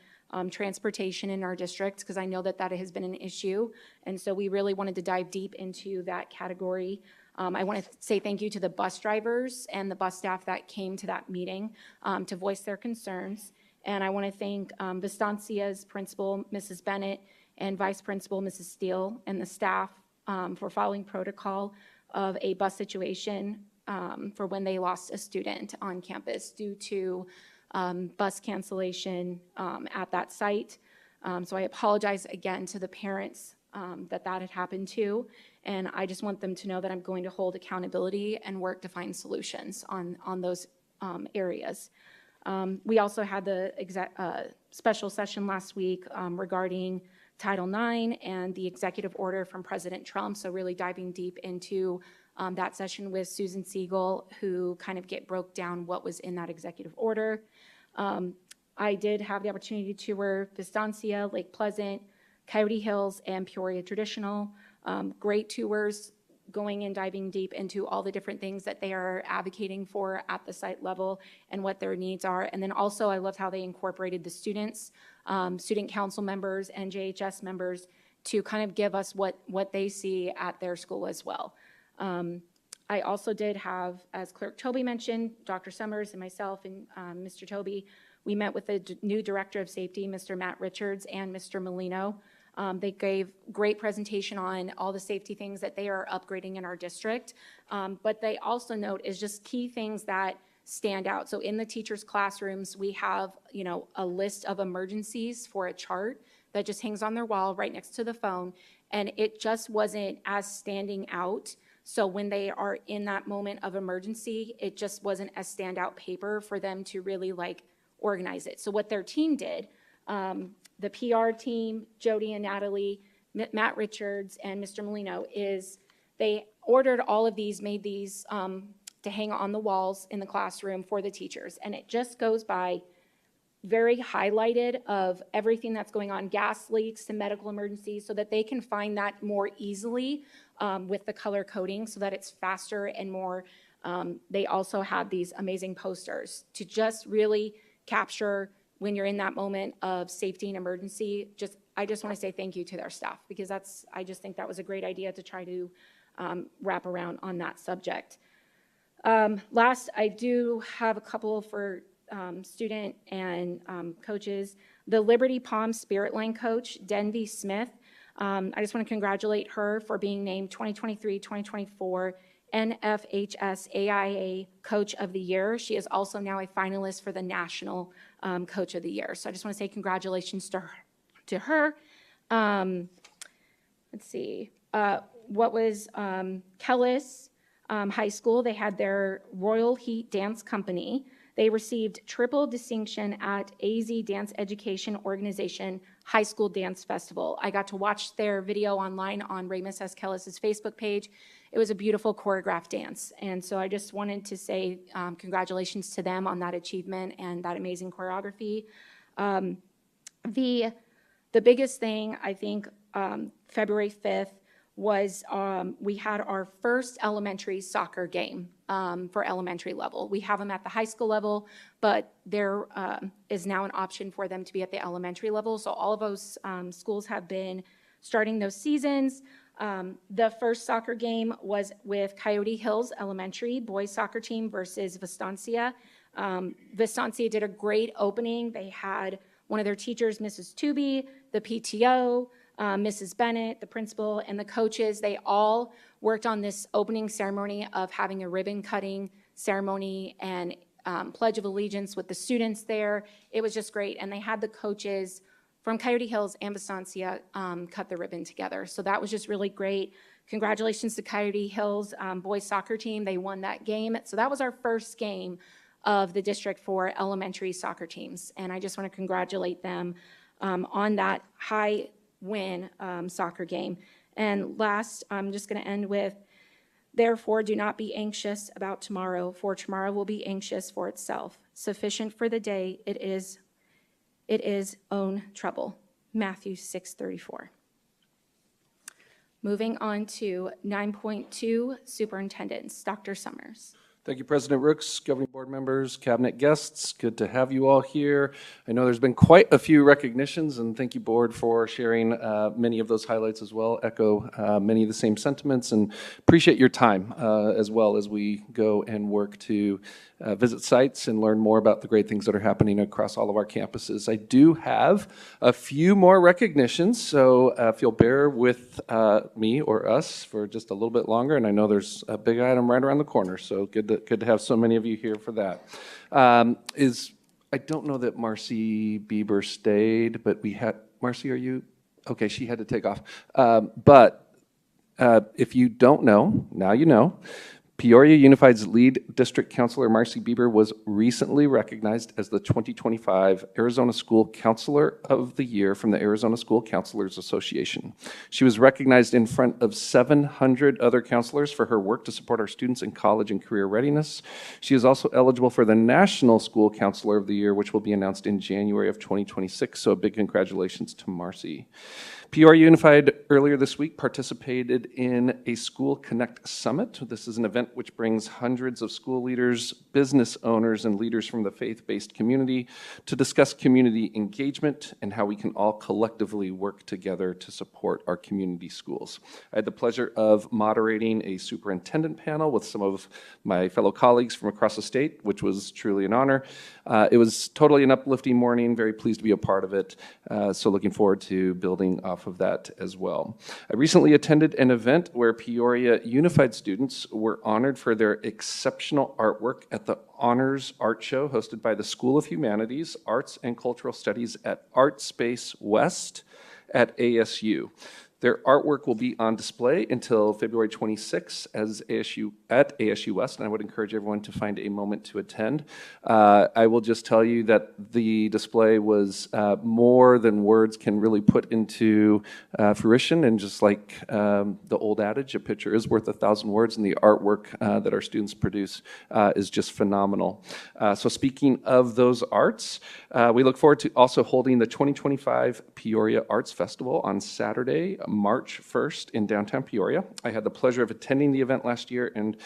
[SPEAKER 1] transportation in our district because I know that has been an issue. And so we really wanted to dive deep into that category. I want to say thank you to the bus drivers and the bus staff that came to that meeting to voice their concerns. And I want to thank Vistancia's principal, Mrs. Bennett, and vice principal, Mrs. Steele, and the staff for following protocol of a bus situation for when they lost a student on campus due to bus cancellation at that site. So I apologize again to the parents that had happened to, and I just want them to know that I'm going to hold accountability and work to find solutions on those areas. We also had the special session last week regarding Title IX and the executive order from President Trump, so really diving deep into that session with Susan Siegel, who kind of broke down what was in that executive order. I did have the opportunity to tour Vistancia, Lake Pleasant, Coyote Hills, and Peoria Traditional. Great tours, going and diving deep into all the different things that they are advocating for at the site level and what their needs are. And then also I loved how they incorporated the students, student council members and JHS members to kind of give us what they see at their school as well. I also did have, as Clerk Toby mentioned, Dr. Summers and myself and Mr. Toby, we met with the new Director of Safety, Mr. Matt Richards, and Mr. Molino. They gave great presentation on all the safety things that they are upgrading in our district. But they also note is just key things that stand out. So in the teachers' classrooms, we have, a list of emergencies for a chart that just hangs on their wall right next to the phone. And it just wasn't as standing out. So when they are in that moment of emergency, it just wasn't a standout paper for them to really organize it. So what their team did, the PR team, Jody and Natalie, Matt Richards, and Mr. Molino, is they ordered all of these, made these to hang on the walls in the classroom for the teachers. And it just goes by very highlighted of everything that's going on, gas leaks and medical emergencies, so that they can find that more easily with the color coding so that it's faster and more. They also have these amazing posters to just really capture when you're in that moment of safety and emergency. I just want to say thank you to their staff, because I just think that was a great idea to try to wrap around on that subject. Last, I do have a couple for student and coaches. The Liberty Palm Spirit Line coach, Denby Smith, I just want to congratulate her for being named 2023-2024 NFHS AIA Coach of the Year. She is also now a finalist for the National Coach of the Year. So I just want to say congratulations to her. Let's see. What was Kellis High School? They had their Royal Heat Dance Company. They received triple distinction at AZ Dance Education Organization High School Dance Festival. I got to watch their video online on Ramus S. Kellis's Facebook page. It was a beautiful choreographed dance. And so I just wanted to say congratulations to them on that achievement and that amazing choreography. The biggest thing, I think, February 5th was we had our first elementary soccer game for elementary level. We have them at the high school level, but there is now an option for them to be at the elementary level. So all of those schools have been starting those seasons. The first soccer game was with Coyote Hills Elementary boys soccer team versus Vistancia. Vistancia did a great opening. They had one of their teachers, Mrs. Tooby, the PTO, Mrs. Bennett, the principal, and the coaches. They all worked on this opening ceremony of having a ribbon cutting ceremony and Pledge of Allegiance with the students there. It was just great. And they had the coaches from Coyote Hills and Vistancia cut the ribbon together. So that was just really great. Congratulations to Coyote Hills boys soccer team. They won that game. So that was our first game of the district for elementary soccer teams. And I just want to congratulate them on that high win soccer game. And last, I'm just going to end with, therefore, do not be anxious about tomorrow, for tomorrow will be anxious for itself. Sufficient for the day, it is own trouble. Matthew 6:34. Moving on to 9.2, superintendents. Dr. Summers.
[SPEAKER 2] Thank you, President Rooks, governing board members, cabinet guests. Good to have you all here. I know there's been quite a few recognitions, and thank you, board, for sharing many of those highlights as well. Echo many of the same sentiments, and appreciate your time as well as we go and work to visit sites and learn more about the great things that are happening across all of our campuses. I do have a few more recognitions, so if you'll bear with me or us for just a little bit longer, and I know there's a big item right around the corner, so good to have so many of you here for that. I don't know that Marcy Bieber stayed, but we had, Marcy, are you? Okay, she had to take off. But if you don't know, now you know. Peoria Unified's lead district counselor, Marcy Bieber, was recently recognized as the 2025 Arizona School Counselor of the Year from the Arizona School Counselors Association. She was recognized in front of 700 other counselors for her work to support our students in college and career readiness. She is also eligible for the National School Counselor of the Year, which will be announced in January of 2026. So a big congratulations to Marcy. Peoria Unified earlier this week participated in a School Connect Summit. This is an event which brings hundreds of school leaders, business owners, and leaders from the faith-based community to discuss community engagement and how we can all collectively work together to support our community schools. I had the pleasure of moderating a superintendent panel with some of my fellow colleagues from across the state, which was truly an honor. It was totally an uplifting morning, very pleased to be a part of it, so looking forward to building off of that as well. I recently attended an event where Peoria Unified students were honored for their exceptional artwork at the Honors Art Show hosted by the School of Humanities, Arts and Cultural Studies at Art Space West at ASU. Their artwork will be on display until February 26th at ASU West, and I would encourage everyone to find a moment to attend. I will just tell you that the display was more than words can really put into fruition, and just like the old adage, a picture is worth 1,000 words, and the artwork that our students produce is just phenomenal. So speaking of those arts, we look forward to also holding the 2025 Peoria Arts Festival on Saturday, March 1st in downtown Peoria. I had the pleasure of attending the event last year, and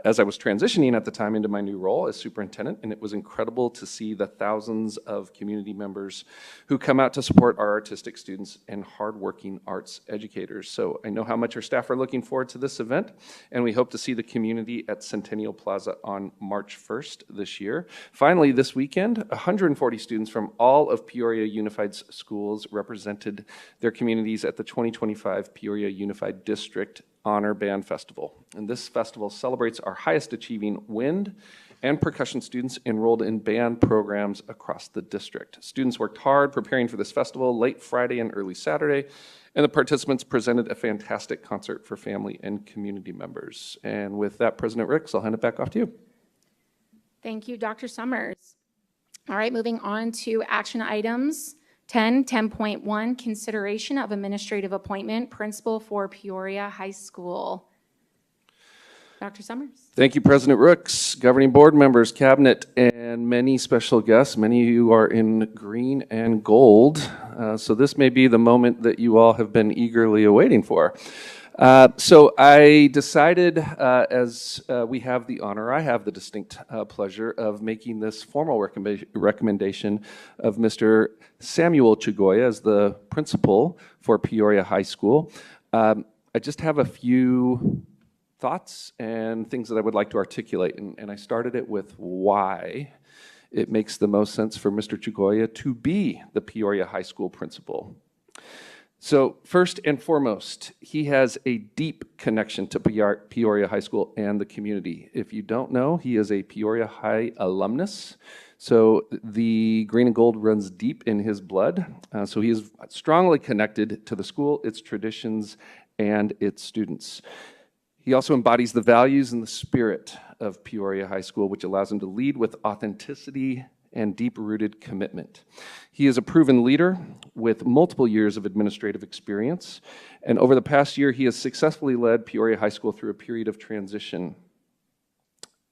[SPEAKER 2] as I was transitioning at the time into my new role as superintendent, and it was incredible to see the thousands of community members who come out to support our artistic students and hardworking arts educators. So I know how much our staff are looking forward to this event, and we hope to see the community at Centennial Plaza on March 1st this year. Finally, this weekend, 140 students from all of Peoria Unified's schools represented their communities at the 2025 Peoria Unified District Honor Band Festival. And this festival celebrates our highest achieving wind and percussion students enrolled in band programs across the district. Students worked hard preparing for this festival late Friday and early Saturday, and the participants presented a fantastic concert for family and community members. And with that, President Ricks, I'll hand it back off to you.
[SPEAKER 1] Thank you, Dr. Summers. All right, moving on to action items. 10.1, consideration of administrative appointment, principal for Peoria High School. Dr. Summers.
[SPEAKER 2] Thank you, President Rooks, governing board members, cabinet, and many special guests. Many of you are in green and gold, so this may be the moment that you all have been eagerly awaiting for. So I decided, as we have the honor, I have the distinct pleasure of making this formal recommendation of Mr. Samuel Chagoya as the principal for Peoria High School. I just have a few thoughts and things that I would like to articulate, and I started it with why it makes the most sense for Mr. Chagoya to be the Peoria High School principal. So first and foremost, he has a deep connection to Peoria High School and the community. If you don't know, he is a Peoria High alumnus. So the green and gold runs deep in his blood. So he is strongly connected to the school, its traditions, and its students. He also embodies the values and the spirit of Peoria High School, which allows him to lead with authenticity and deep-rooted commitment. He is a proven leader with multiple years of administrative experience, and over the past year, he has successfully led Peoria High School through a period of transition,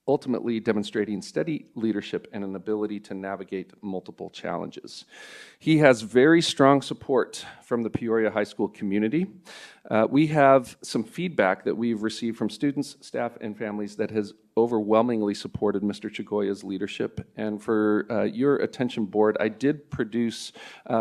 [SPEAKER 2] ultimately demonstrating steady leadership and an ability to navigate multiple challenges. He has very strong support from the Peoria High School community. We have some feedback that we've received from students, staff, and families that has overwhelmingly supported Mr. Chagoya's leadership. And for your attention, board, I did produce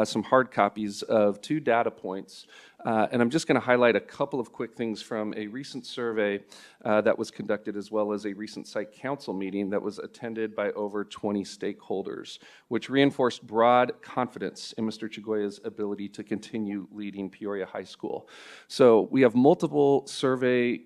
[SPEAKER 2] some hard copies of 2 data points. And I'm just going to highlight a couple of quick things from a recent survey that was conducted, as well as a recent site council meeting that was attended by over 20 stakeholders, which reinforced broad confidence in Mr. Chagoya's ability to continue leading Peoria High School. So we have multiple survey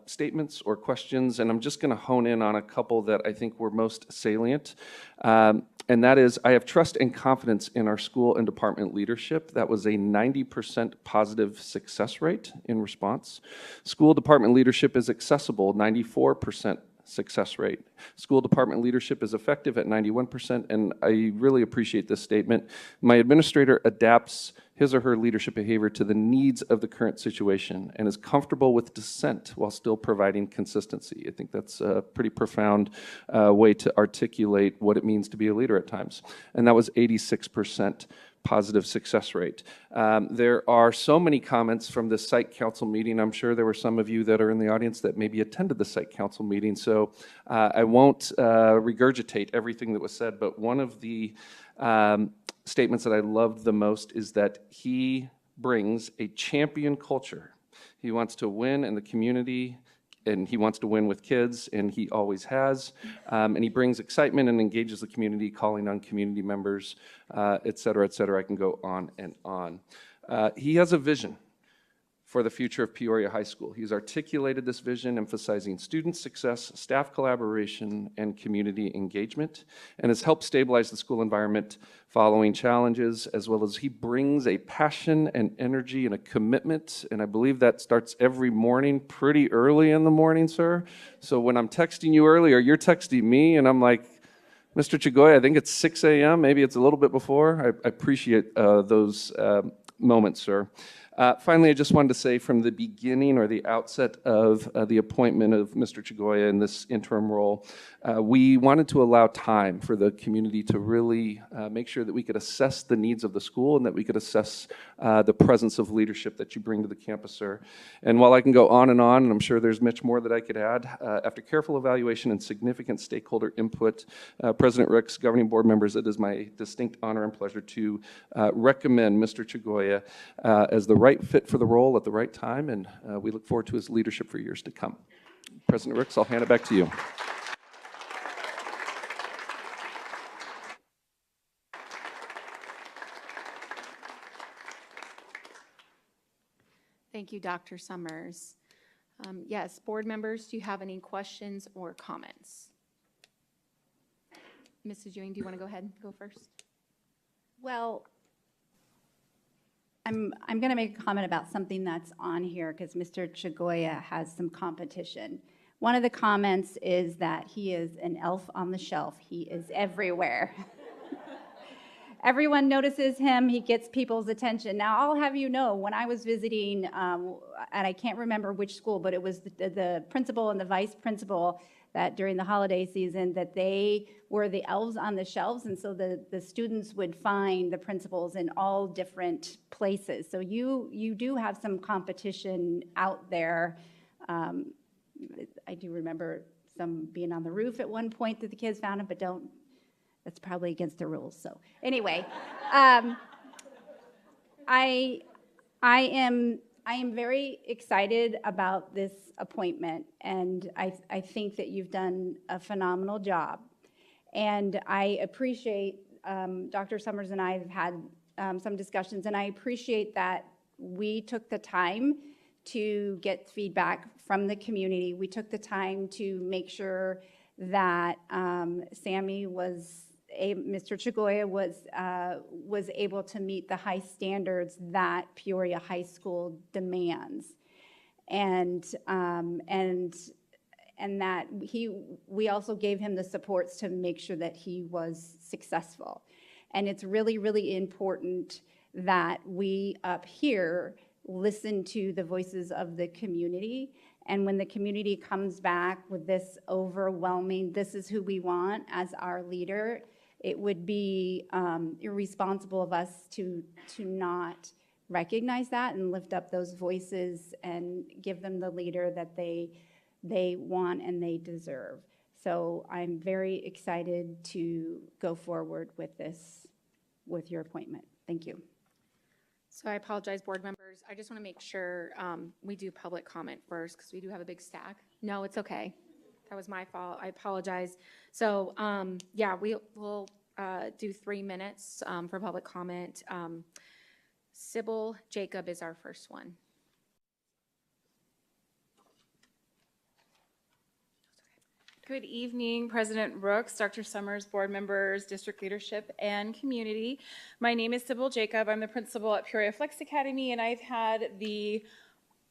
[SPEAKER 2] statements or questions, and I'm just going to hone in on a couple that I think were most salient. And that is, I have trust and confidence in our school and department leadership. That was a 90% positive success rate in response. School department leadership is accessible, 94% success rate. School department leadership is effective at 91%, and I really appreciate this statement. My administrator adapts his or her leadership behavior to the needs of the current situation and is comfortable with dissent while still providing consistency. I think that's a pretty profound way to articulate what it means to be a leader at times. And that was 86% positive success rate. There are so many comments from the site council meeting. I'm sure there were some of you that are in the audience that maybe attended the site council meeting, so I won't regurgitate everything that was said, but one of the statements that I loved the most is that he brings a champion culture. He wants to win in the community, and he wants to win with kids, and he always has. And he brings excitement and engages the community, calling on community members, et cetera, et cetera. I can go on and on. He has a vision for the future of Peoria High School. He's articulated this vision, emphasizing student success, staff collaboration, and community engagement, and has helped stabilize the school environment following challenges, as well as he brings a passion and energy and a commitment, and I believe that starts every morning, pretty early in the morning, sir. So when I'm texting you earlier, you're texting me, and I'm like, Mr. Chagoya, I think it's 6 a.m., maybe it's a little bit before. I appreciate those moments, sir. Finally, I just wanted to say from the beginning or the outset of the appointment of Mr. Chagoya in this interim role, we wanted to allow time for the community to really make sure that we could assess the needs of the school and that we could assess the presence of leadership that you bring to the campus, sir. And while I can go on, and I'm sure there's much more that I could add, after careful evaluation and significant stakeholder input, President Ricks, governing board members, it is my distinct honor and pleasure to recommend Mr. Chagoya as the right fit for the role at the right time, and we look forward to his leadership for years to come. President Ricks, I'll hand it back to you.
[SPEAKER 1] Thank you, Dr. Summers. Yes, board members, do you have any questions or comments? Mrs. Ewing, do you want to go ahead and go first?
[SPEAKER 12] Well, I'm going to make a comment about something that's on here because Mr. Chagoya has some competition. One of the comments is that he is an elf on the shelf. He is everywhere. Everyone notices him. He gets people's attention. Now, I'll have you know, when I was visiting, and I can't remember which school, but it was the principal and the vice principal that during the holiday season that they were the elves on the shelves, and so the students would find the principals in all different places. So you do have some competition out there. I do remember some being on the roof at one point that the kids found him, but that's probably against the rules. So anyway, I am very excited about this appointment, and I think that you've done a phenomenal job. And I appreciate, Dr. Summers and I have had some discussions, and I appreciate that we took the time to get feedback from the community. We took the time to make sure that Mr. Chagoya was able to meet the high standards that Peoria High School demands, and that we also gave him the supports to make sure that he was successful. And it's really, really important that we up here listen to the voices of the community. And when the community comes back with this overwhelming, this is who we want as our leader, it would be irresponsible of us to not recognize that and lift up those voices and give them the leader that they want and they deserve. So I'm very excited to go forward with this, with your appointment. Thank you.
[SPEAKER 1] So I apologize, board members. I just want to make sure we do public comment first because we do have a big stack. No, it's okay. That was my fault. I apologize. So yeah, we'll do 3 minutes for public comment. Sybil Jacob is our first one.
[SPEAKER 8] Good evening, President Brooks, Dr. Summers, board members, district leadership, and community. My name is Sybil Jacob. I'm the principal at Peoria Flex Academy, and I've had the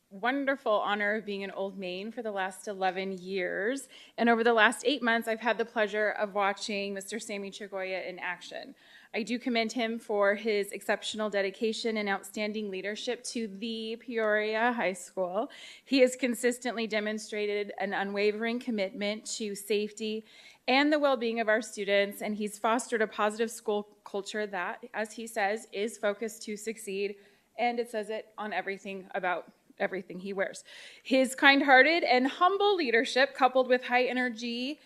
[SPEAKER 8] wonderful honor of being in Old Main for the last 11 years. And over the last 8 months, I've had the pleasure of watching Mr. Sammy Chagoya in action. I do commend him for his exceptional dedication and outstanding leadership to the Peoria High School. He has consistently demonstrated an unwavering commitment to safety and the well-being of our students, and he's fostered a positive school culture that, as he says, is focused to succeed, and it says it on everything about everything he wears. His kind-hearted and humble leadership, coupled with a high-energy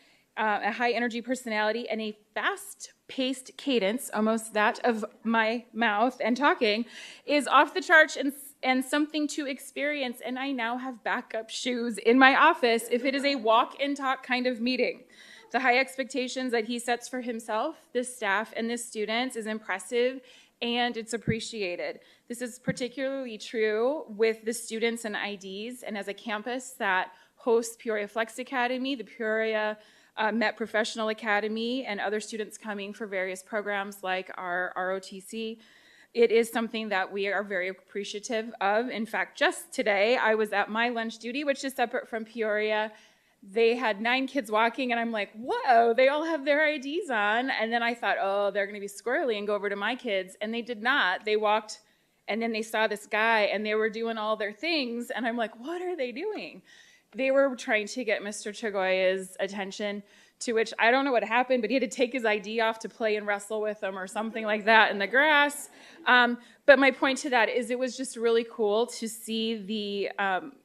[SPEAKER 8] personality and a fast-paced cadence, almost that of my mouth and talking, is off the charts and something to experience. And I now have backup shoes in my office if it is a walk and talk kind of meeting. The high expectations that he sets for himself, this staff, and this students is impressive, and it's appreciated. This is particularly true with the students and IDs, and as a campus that hosts Peoria Flex Academy, the Peoria Met Professional Academy, and other students coming for various programs like our ROTC. It is something that we are very appreciative of. In fact, just today, I was at my lunch duty, which is separate from Peoria. They had 9 kids walking, and I'm like, whoa, they all have their IDs on. And then I thought, oh, they're going to be squirrely and go over to my kids. And they did not. They walked, and then they saw this guy, and they were doing all their things. And I'm like, what are they doing? They were trying to get Mr. Chagoya's attention, to which I don't know what happened, but he had to take his ID off to play and wrestle with them or something like that in the grass. But my point to that is it was just really cool to see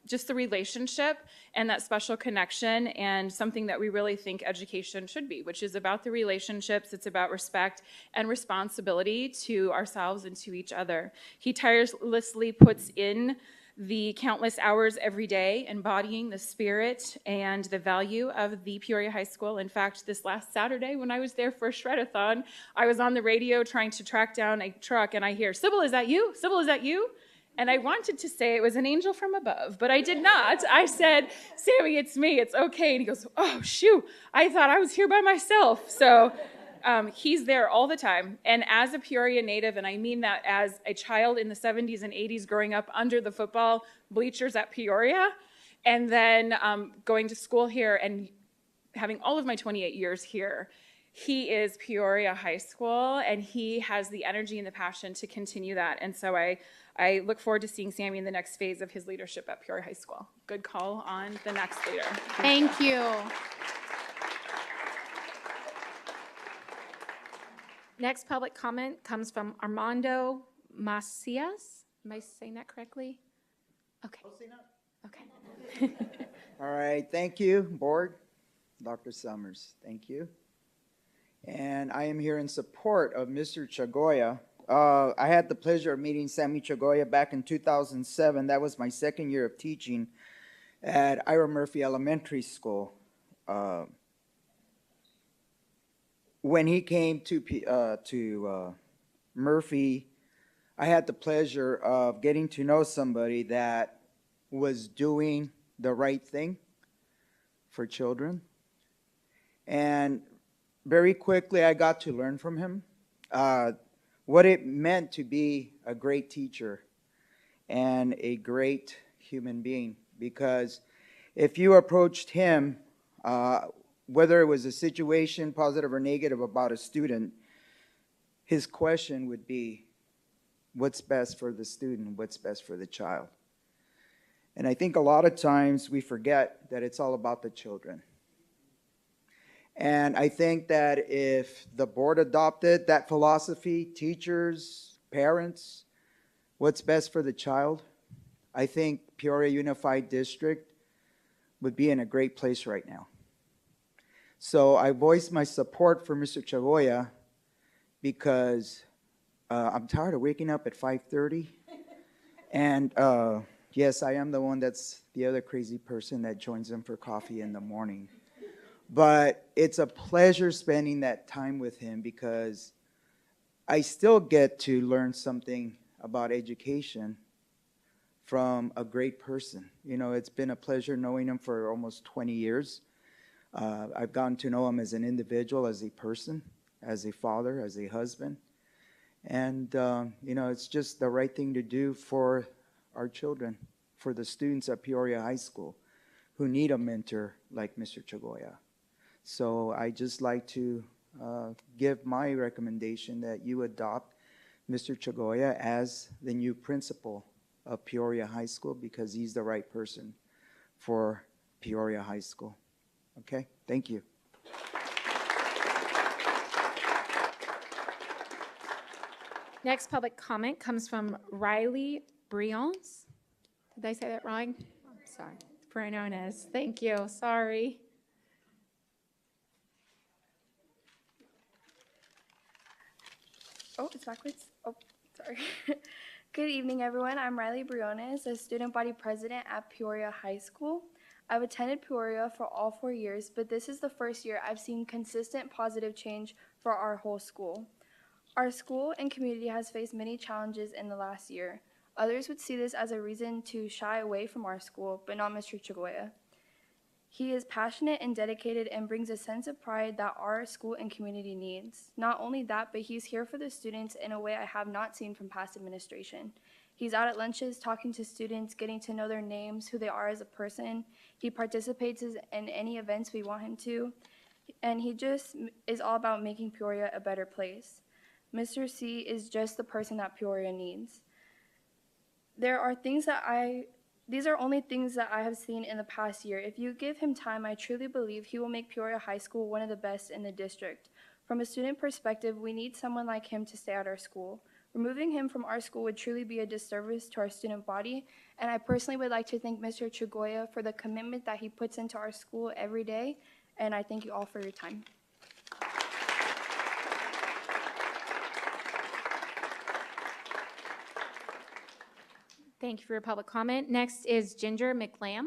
[SPEAKER 8] just the relationship and that special connection, and something that we really think education should be, which is about the relationships. It's about respect and responsibility to ourselves and to each other. He tirelessly puts in the countless hours every day embodying the spirit and the value of the Peoria High School. In fact, this last Saturday when I was there for a shred-a-thon, I was on the radio trying to track down a truck, and I hear, "Sybil, is that you? Sybil, is that you?" And I wanted to say it was an angel from above, but I did not. I said, "Sammy, it's me, it's okay." And he goes, "Oh, shoot, I thought I was here by myself." So he's there all the time. And as a Peoria native, and I mean that as a child in the 70s and 80s growing up under the football bleachers at Peoria, and then going to school here and having all of my 28 years here, he is Peoria High School, and he has the energy and the passion to continue that. And so I look forward to seeing Sammy in the next phase of his leadership at Peoria High School. Good call on the next leader.
[SPEAKER 1] Thank you. Next public comment comes from Armando Macias. Am I saying that correctly? Okay. Okay.
[SPEAKER 11] All right, thank you, board. Dr. Summers, thank you. And I am here in support of Mr. Chagoya. I had the pleasure of meeting Sammy Chagoya back in 2007. That was my second year of teaching at Ira Murphy Elementary School. When he came to Murphy, I had the pleasure of getting to know somebody that was doing the right thing for children. And very quickly, I got to learn from him what it meant to be a great teacher and a great human being. Because if you approached him, whether it was a situation, positive or negative, about a student, his question would be, what's best for the student? What's best for the child? And I think a lot of times we forget that it's all about the children. And I think that if the board adopted that philosophy, teachers, parents, what's best for the child, I think Peoria Unified District would be in a great place right now. So I voiced my support for Mr. Chagoya because I'm tired of waking up at 5:30. And yes, I am the one that's the other crazy person that joins them for coffee in the morning. But it's a pleasure spending that time with him because I still get to learn something about education from a great person. You know, it's been a pleasure knowing him for almost 20 years. I've gotten to know him as an individual, as a person, as a father, as a husband. And, it's just the right thing to do for our children, for the students at Peoria High School who need a mentor like Mr. Chagoya. So I just like to give my recommendation that you adopt Mr. Chagoya as the new principal of Peoria High School because he's the right person for Peoria High School. Okay, thank you.
[SPEAKER 1] Next public comment comes from Riley Brions. Did I say that wrong? I'm sorry. Briones. Thank you. Sorry.
[SPEAKER 9] Oh, it's backwards. Oh, sorry. Good evening, everyone. I'm Riley Briones, a student body president at Peoria High School. I've attended Peoria for all 4 years, but this is the first year I've seen consistent positive change for our whole school. Our school and community has faced many challenges in the last year. Others would see this as a reason to shy away from our school, but not Mr. Chagoya. He is passionate and dedicated and brings a sense of pride that our school and community needs. Not only that, but he's here for the students in a way I have not seen from past administration. He's out at lunches, talking to students, getting to know their names, who they are as a person. He participates in any events we want him to, and he just is all about making Peoria a better place. Mr. C is just the person that Peoria needs. These are only things that I have seen in the past year. If you give him time, I truly believe he will make Peoria High School one of the best in the district. From a student perspective, we need someone like him to stay at our school. Removing him from our school would truly be a disservice to our student body, and I personally would like to thank Mr. Chagoya for the commitment that he puts into our school every day, and I thank you all for your time.
[SPEAKER 1] Thank you for your public comment. Next is Ginger McLam.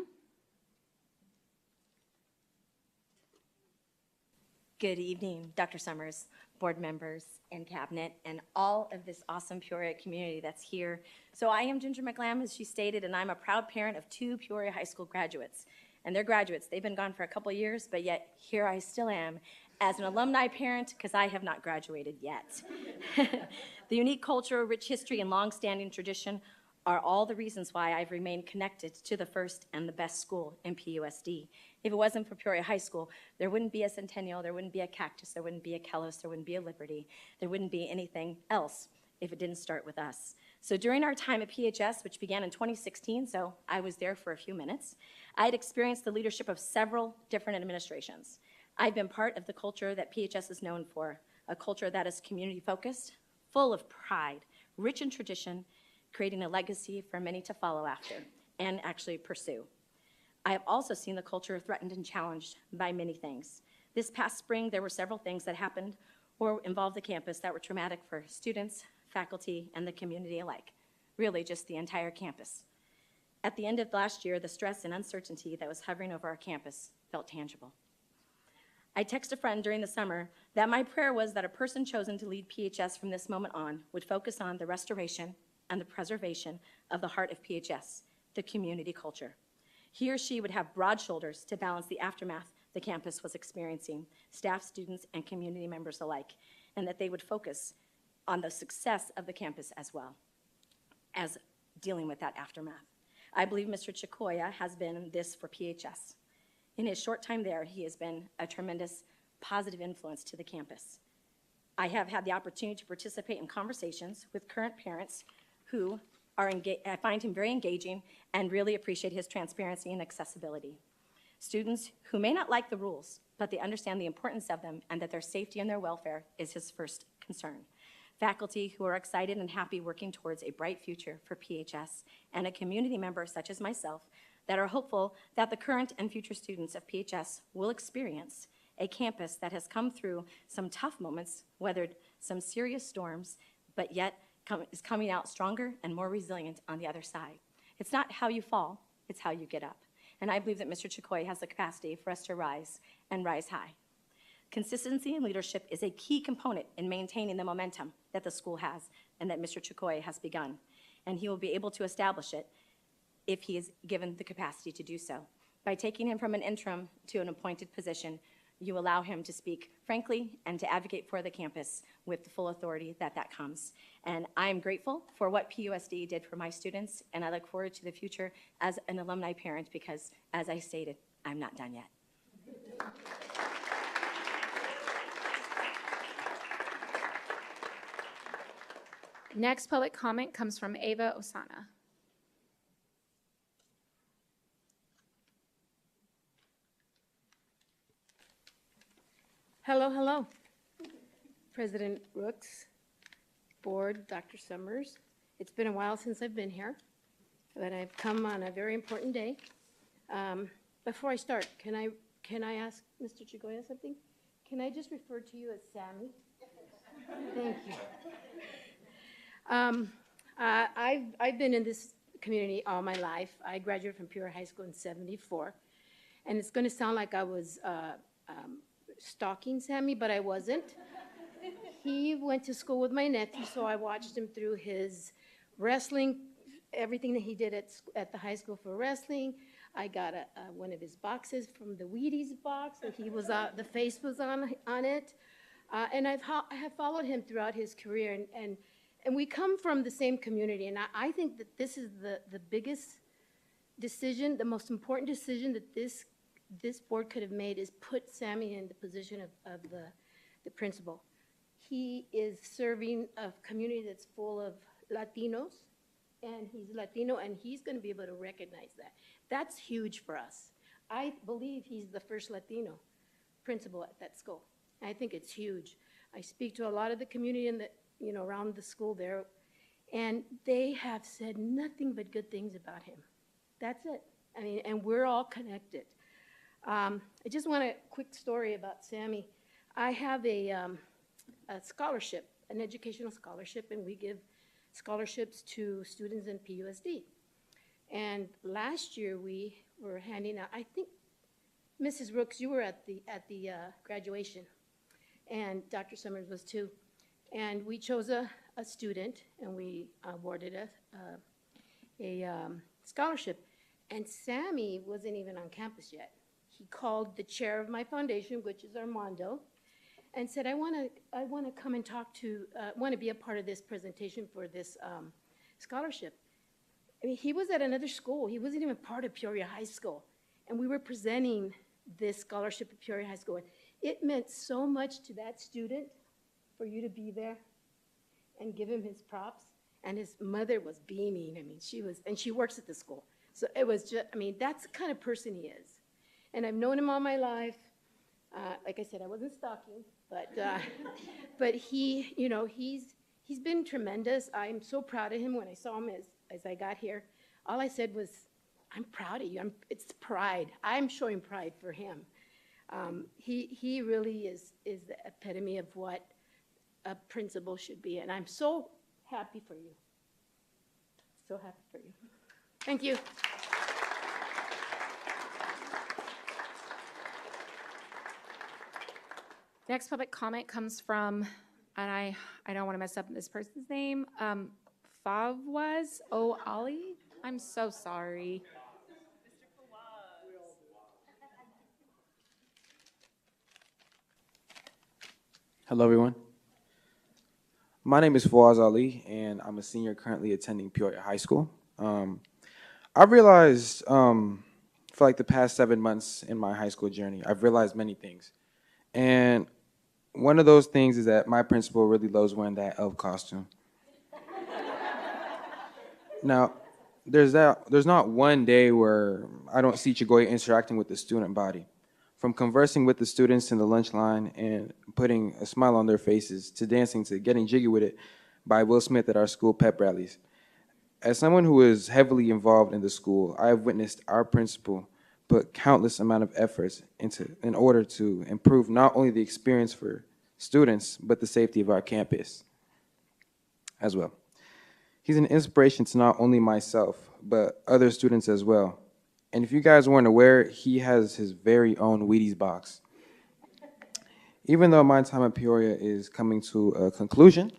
[SPEAKER 13] Good evening, Dr. Summers, board members, and cabinet, and all of this awesome Peoria community that's here. So I am Ginger McLam, as she stated, and I'm a proud parent of 2 Peoria High School graduates. And they're graduates. They've been gone for a couple years, but yet here I still am as an alumni parent because I have not graduated yet. The unique culture, rich history, and long-standing tradition are all the reasons why I've remained connected to the first and the best school in PUSD. If it wasn't for Peoria High School, there wouldn't be a Centennial, there wouldn't be a Cactus, there wouldn't be a Kellis, there wouldn't be a Liberty, there wouldn't be anything else if it didn't start with us. So during our time at PHS, which began in 2016, so I was there for a few minutes, I had experienced the leadership of several different administrations. I've been part of the culture that PHS is known for, a culture that is community-focused, full of pride, rich in tradition, creating a legacy for many to follow after and actually pursue. I have also seen the culture threatened and challenged by many things. This past spring, there were several things that happened or involved the campus that were traumatic for students, faculty, and the community alike, really just the entire campus. At the end of last year, the stress and uncertainty that was hovering over our campus felt tangible. I texted a friend during the summer that my prayer was that a person chosen to lead PHS from this moment on would focus on the restoration and the preservation of the heart of PHS, the community culture. He or she would have broad shoulders to balance the aftermath the campus was experiencing, staff, students, and community members alike, and that they would focus on the success of the campus as well as dealing with that aftermath. I believe Mr. Chagoya has been this for PHS. In his short time there, he has been a tremendous positive influence to the campus. I have had the opportunity to participate in conversations with current parents who I find him very engaging and really appreciate his transparency and accessibility. Students who may not like the rules, but they understand the importance of them and that their safety and their welfare is his first concern. Faculty who are excited and happy working towards a bright future for PHS, and a community member such as myself that are hopeful that the current and future students of PHS will experience a campus that has come through some tough moments, weathered some serious storms, but yet is coming out stronger and more resilient on the other side. It's not how you fall, it's how you get up. And I believe that Mr. Chagoya has the capacity for us to rise and rise high. Consistency in leadership is a key component in maintaining the momentum that the school has and that Mr. Chagoya has begun. And he will be able to establish it if he is given the capacity to do so. By taking him from an interim to an appointed position, you allow him to speak frankly and to advocate for the campus with the full authority that comes. And I am grateful for what PUSD did for my students, and I look forward to the future as an alumni parent because, as I stated, I'm not done yet.
[SPEAKER 1] Next public comment comes from Ava Osana.
[SPEAKER 7] Hello, hello. President Rooks, Board, Dr. Summers. It's been a while since I've been here, but I've come on a very important day. Before I start, can I ask Mr. Chagoya something? Can I just refer to you as Sammy? Thank you. I've been in this community all my life. I graduated from Peoria High School in '74, and it's going to sound like I was stalking Sammy, but I wasn't. He went to school with my nephew, so I watched him through his wrestling, everything that he did at the high school for wrestling. I got one of his boxes from the Wheaties box, and he was the face was on it. And I have followed him throughout his career, and we come from the same community, and I think that this is the biggest decision, the most important decision that this board could have made is put Sammy in the position of the principal. He is serving a community that's full of Latinos, and he's Latino, and he's going to be able to recognize that. That's huge for us. I believe he's the first Latino principal at that school. I think it's huge. I speak to a lot of the community in the, around the school there, and they have said nothing but good things about him. That's it. I mean, and we're all connected. I just want a quick story about Sammy. I have a scholarship, an educational scholarship, and we give scholarships to students in PUSD. And last year we were handing out, I think, Mrs. Rooks, you were at the graduation, and Dr. Summers was too. And we chose a student, and we awarded a scholarship. And Sammy wasn't even on campus yet. He called the chair of my foundation, which is Armando, and said, I want to come and talk to, want to be a part of this presentation for this scholarship. I mean, he was at another school. He wasn't even part of Peoria High School. And we were presenting this scholarship at Peoria High School. It meant so much to that student for you to be there and give him his props. And his mother was beaming. I mean, and she works at the school. So it was just, I mean, that's the kind of person he is. And I've known him all my life. Like I said, I wasn't stalking, but he, he's been tremendous. I'm so proud of him. When I saw him as I got here, all I said was, I'm proud of you. It's pride. I'm showing pride for him. He really is the epitome of what a principal should be, and I'm so happy for you. So happy for you. Thank you.
[SPEAKER 1] Next public comment comes from, and I don't want to mess up this person's name, Fawaz Ali. I'm so sorry.
[SPEAKER 10] Hello, everyone. My name is Fawaz Ali, and I'm a senior currently attending Peoria High School. I've realized for like the past 7 months in my high school journey, I've realized many things. And one of those things is that my principal really loves wearing that elf costume. Now, there's not one day where I don't see Chagoya interacting with the student body. From conversing with the students in the lunch line and putting a smile on their faces, to dancing, to getting jiggy with it by Will Smith at our school pep rallies. As someone who is heavily involved in the school, I have witnessed our principal put countless amount of efforts in order to improve not only the experience for students, but the safety of our campus as well. He's an inspiration to not only myself, but other students as well. And if you guys weren't aware, he has his very own Wheaties box. Even though my time at Peoria is coming to a conclusion,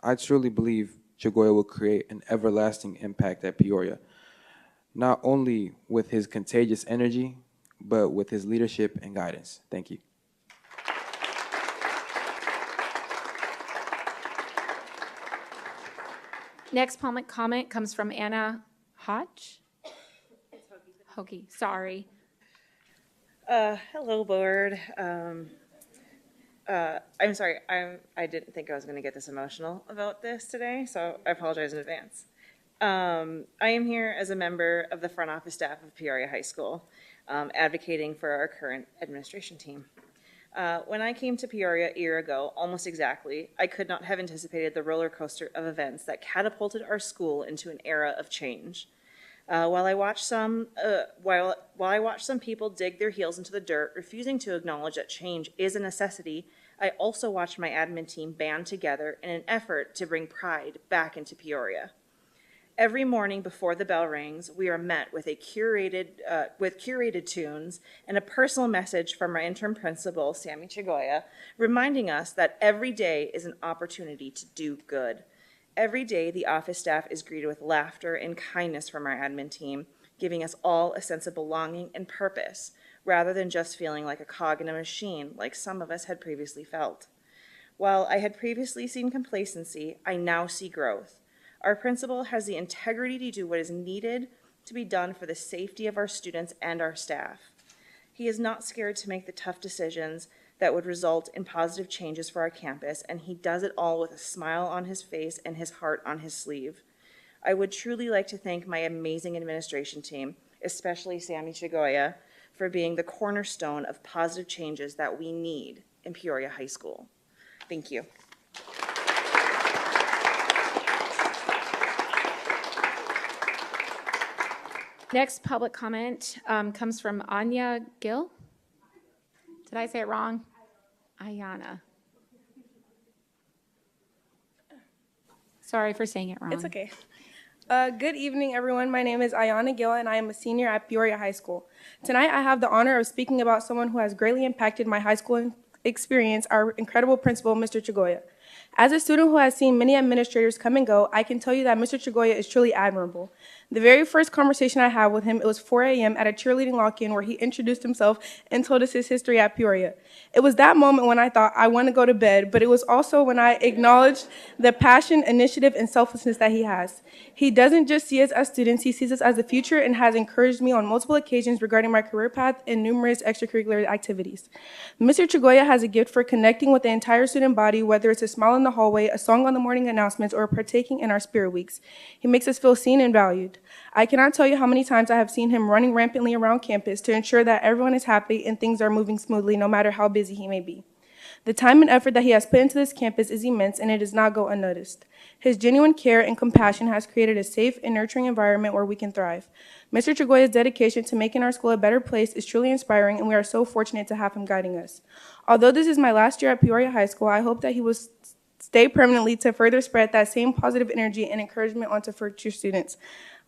[SPEAKER 10] I truly believe Chagoya will create an everlasting impact at Peoria. not only with his contagious energy, but with his leadership and guidance. Thank you.
[SPEAKER 1] Next public comment comes from Anna Hodge. Hoagie, sorry.
[SPEAKER 15] Hello, board. I'm sorry. I didn't think I was going to get this emotional about this today, so I apologize in advance. I am here as a member of the front office staff of Peoria High School, advocating for our current administration team. When I came to Peoria a year ago, almost exactly, I could not have anticipated the roller coaster of events that catapulted our school into an era of change. While I watched some people dig their heels into the dirt, refusing to acknowledge that change is a necessity, I also watched my admin team band together in an effort to bring pride back into Peoria. Every morning before the bell rings, we are met with curated tunes and a personal message from our interim principal, Sammy Chagoya, reminding us that every day is an opportunity to do good. Every day, the office staff is greeted with laughter and kindness from our admin team, giving us all a sense of belonging and purpose, rather than just feeling like a cog in a machine like some of us had previously felt. While I had previously seen complacency, I now see growth. Our principal has the integrity to do what is needed to be done for the safety of our students and our staff. He is not scared to make the tough decisions that would result in positive changes for our campus, and he does it all with a smile on his face and his heart on his sleeve. I would truly like to thank my amazing administration team, especially Sammy Chagoya, for being the cornerstone of positive changes that we need in Peoria High School. Thank you.
[SPEAKER 1] Next public comment comes from Anya Gill. Did I say it wrong? Ayana. Sorry for saying it wrong.
[SPEAKER 16] It's okay. Good evening, everyone. My name is Ayana Gill, and I am a senior at Peoria High School. Tonight, I have the honor of speaking about someone who has greatly impacted my high school experience, our incredible principal, Mr. Chagoya. As a student who has seen many administrators come and go, I can tell you that Mr. Chagoya is truly admirable. The very first conversation I had with him, it was 4 a.m. at a cheerleading lock-in where he introduced himself and told us his history at Peoria. It was that moment when I thought I want to go to bed, but it was also when I acknowledged the passion, initiative, and selflessness that he has. He doesn't just see us as students, he sees us as the future and has encouraged me on multiple occasions regarding my career path and numerous extracurricular activities. Mr. Chagoya has a gift for connecting with the entire student body, whether it's a smile in the hallway, a song on the morning announcements, or partaking in our spirit weeks. He makes us feel seen and valued. I cannot tell you how many times I have seen him running rampantly around campus to ensure that everyone is happy and things are moving smoothly, no matter how busy he may be. The time and effort that he has put into this campus is immense, and it does not go unnoticed. His genuine care and compassion has created a safe and nurturing environment where we can thrive. Mr. Chagoya's dedication to making our school a better place is truly inspiring, and we are so fortunate to have him guiding us. Although this is my last year at Peoria High School, I hope that he will stay permanently to further spread that same positive energy and encouragement onto future students.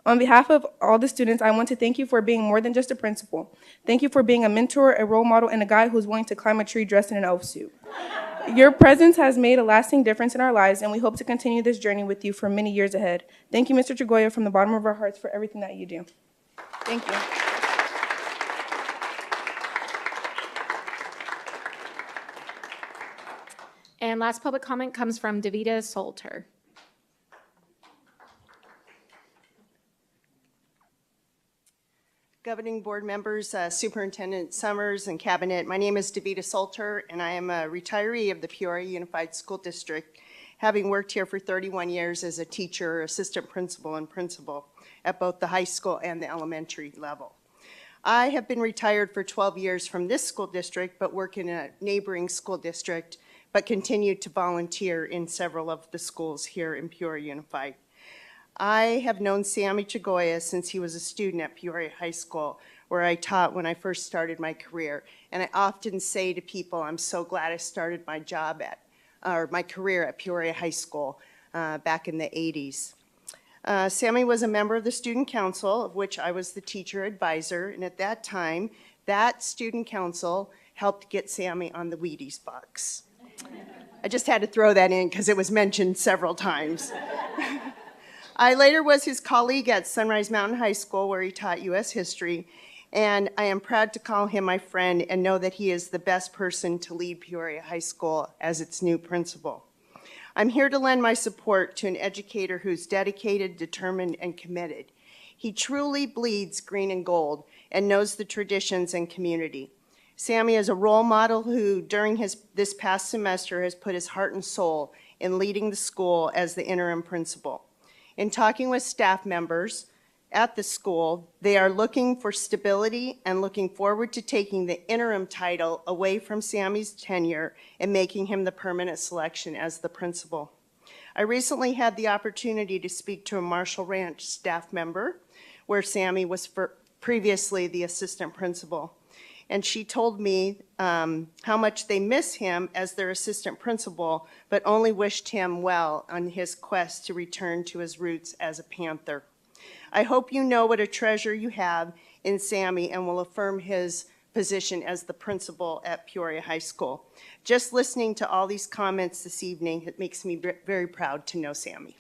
[SPEAKER 16] On behalf of all the students, I want to thank you for being more than just a principal. Thank you for being a mentor, a role model, and a guy who's willing to climb a tree dressed in an elf suit. Your presence has made a lasting difference in our lives, and we hope to continue this journey with you for many years ahead. Thank you, Mr. Chagoya, from the bottom of our hearts for everything that you do. Thank you.
[SPEAKER 1] And last public comment comes from Davida Solter.
[SPEAKER 23] Governing board members, Superintendent Summers, and Cabinet, my name is Davida Solter, and I am a retiree of the Peoria Unified School District, having worked here for 31 years as a teacher, assistant principal, and principal at both the high school and the elementary level. I have been retired for 12 years from this school district, but work in a neighboring school district, but continued to volunteer in several of the schools here in Peoria Unified. I have known Sammy Chagoya since he was a student at Peoria High School, where I taught when I first started my career. And I often say to people, I'm so glad I started my career at Peoria High School back in the 80s. Sammy was a member of the Student Council, of which I was the teacher advisor. And at that time, that Student Council helped get Sammy on the Wheaties box. I just had to throw that in because it was mentioned several times. I later was his colleague at Sunrise Mountain High School, where he taught U.S. history, and I am proud to call him my friend and know that he is the best person to lead Peoria High School as its new principal. I'm here to lend my support to an educator who's dedicated, determined, and committed. He truly bleeds green and gold and knows the traditions and community. Sammy is a role model who, during this past semester, has put his heart and soul in leading the school as the interim principal. In talking with staff members at the school, they are looking for stability and looking forward to taking the interim title away from Sammy's tenure and making him the permanent selection as the principal. I recently had the opportunity to speak to a Marshall Ranch staff member where Sammy was previously the assistant principal. And she told me how much they miss him as their assistant principal, but only wished him well on his quest to return to his roots as a Panther. I hope you know what a treasure you have in Sammy and will affirm his position as the principal at Peoria High School. Just listening to all these comments this evening, it makes me very proud to know Sammy.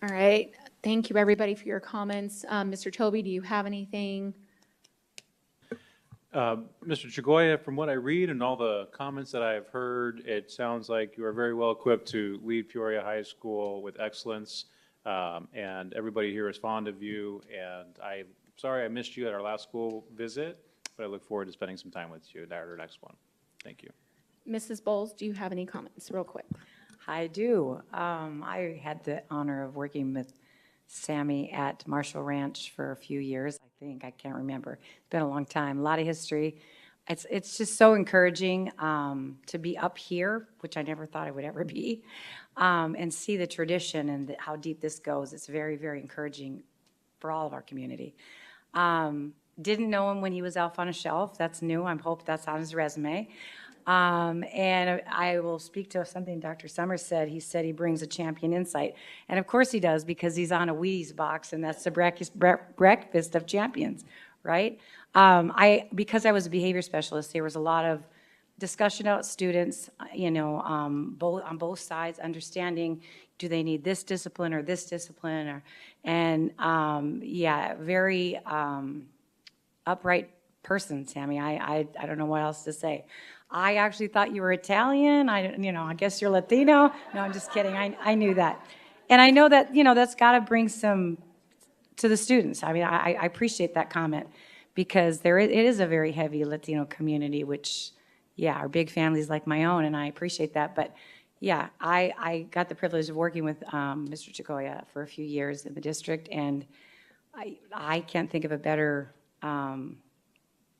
[SPEAKER 1] All right. Thank you, everybody, for your comments. Mr. Tobey, do you have anything?
[SPEAKER 5] Mr. Chagoya, from what I read and all the comments that I have heard, it sounds like you are very well equipped to lead Peoria High School with excellence, and everybody here is fond of you. And I'm sorry I missed you at our last school visit, but I look forward to spending some time with you at our next one. Thank you.
[SPEAKER 1] Mrs. Bowles, do you have any comments, real quick?
[SPEAKER 4] I do. I had the honor of working with Sammy at Marshall Ranch for a few years, I think. I can't remember. It's been a long time, a lot of history. It's just so encouraging to be up here, which I never thought I would ever be, and see the tradition and how deep this goes. It's very, very encouraging for all of our community. Didn't know him when he was Elf on a Shelf. That's new. I hope that's on his resume. And I will speak to something Dr. Summers said. He said he brings a champion insight. And of course he does, because he's on a Wheaties box, and that's the breakfast of champions, right? Because I was a behavior specialist, there was a lot of discussion about students, on both sides, understanding, do they need this discipline or this discipline? Very upright person, Sammy. I don't know what else to say. I actually thought you were Italian. I guess you're Latino. No, I'm just kidding. I knew that. And I know that, that's got to bring some to the students. I mean, I appreciate that comment, because it is a very heavy Latino community, which, are big families like my own, and I appreciate that. But, I got the privilege of working with Mr. Chagoya for a few years in the district, and I can't think of a better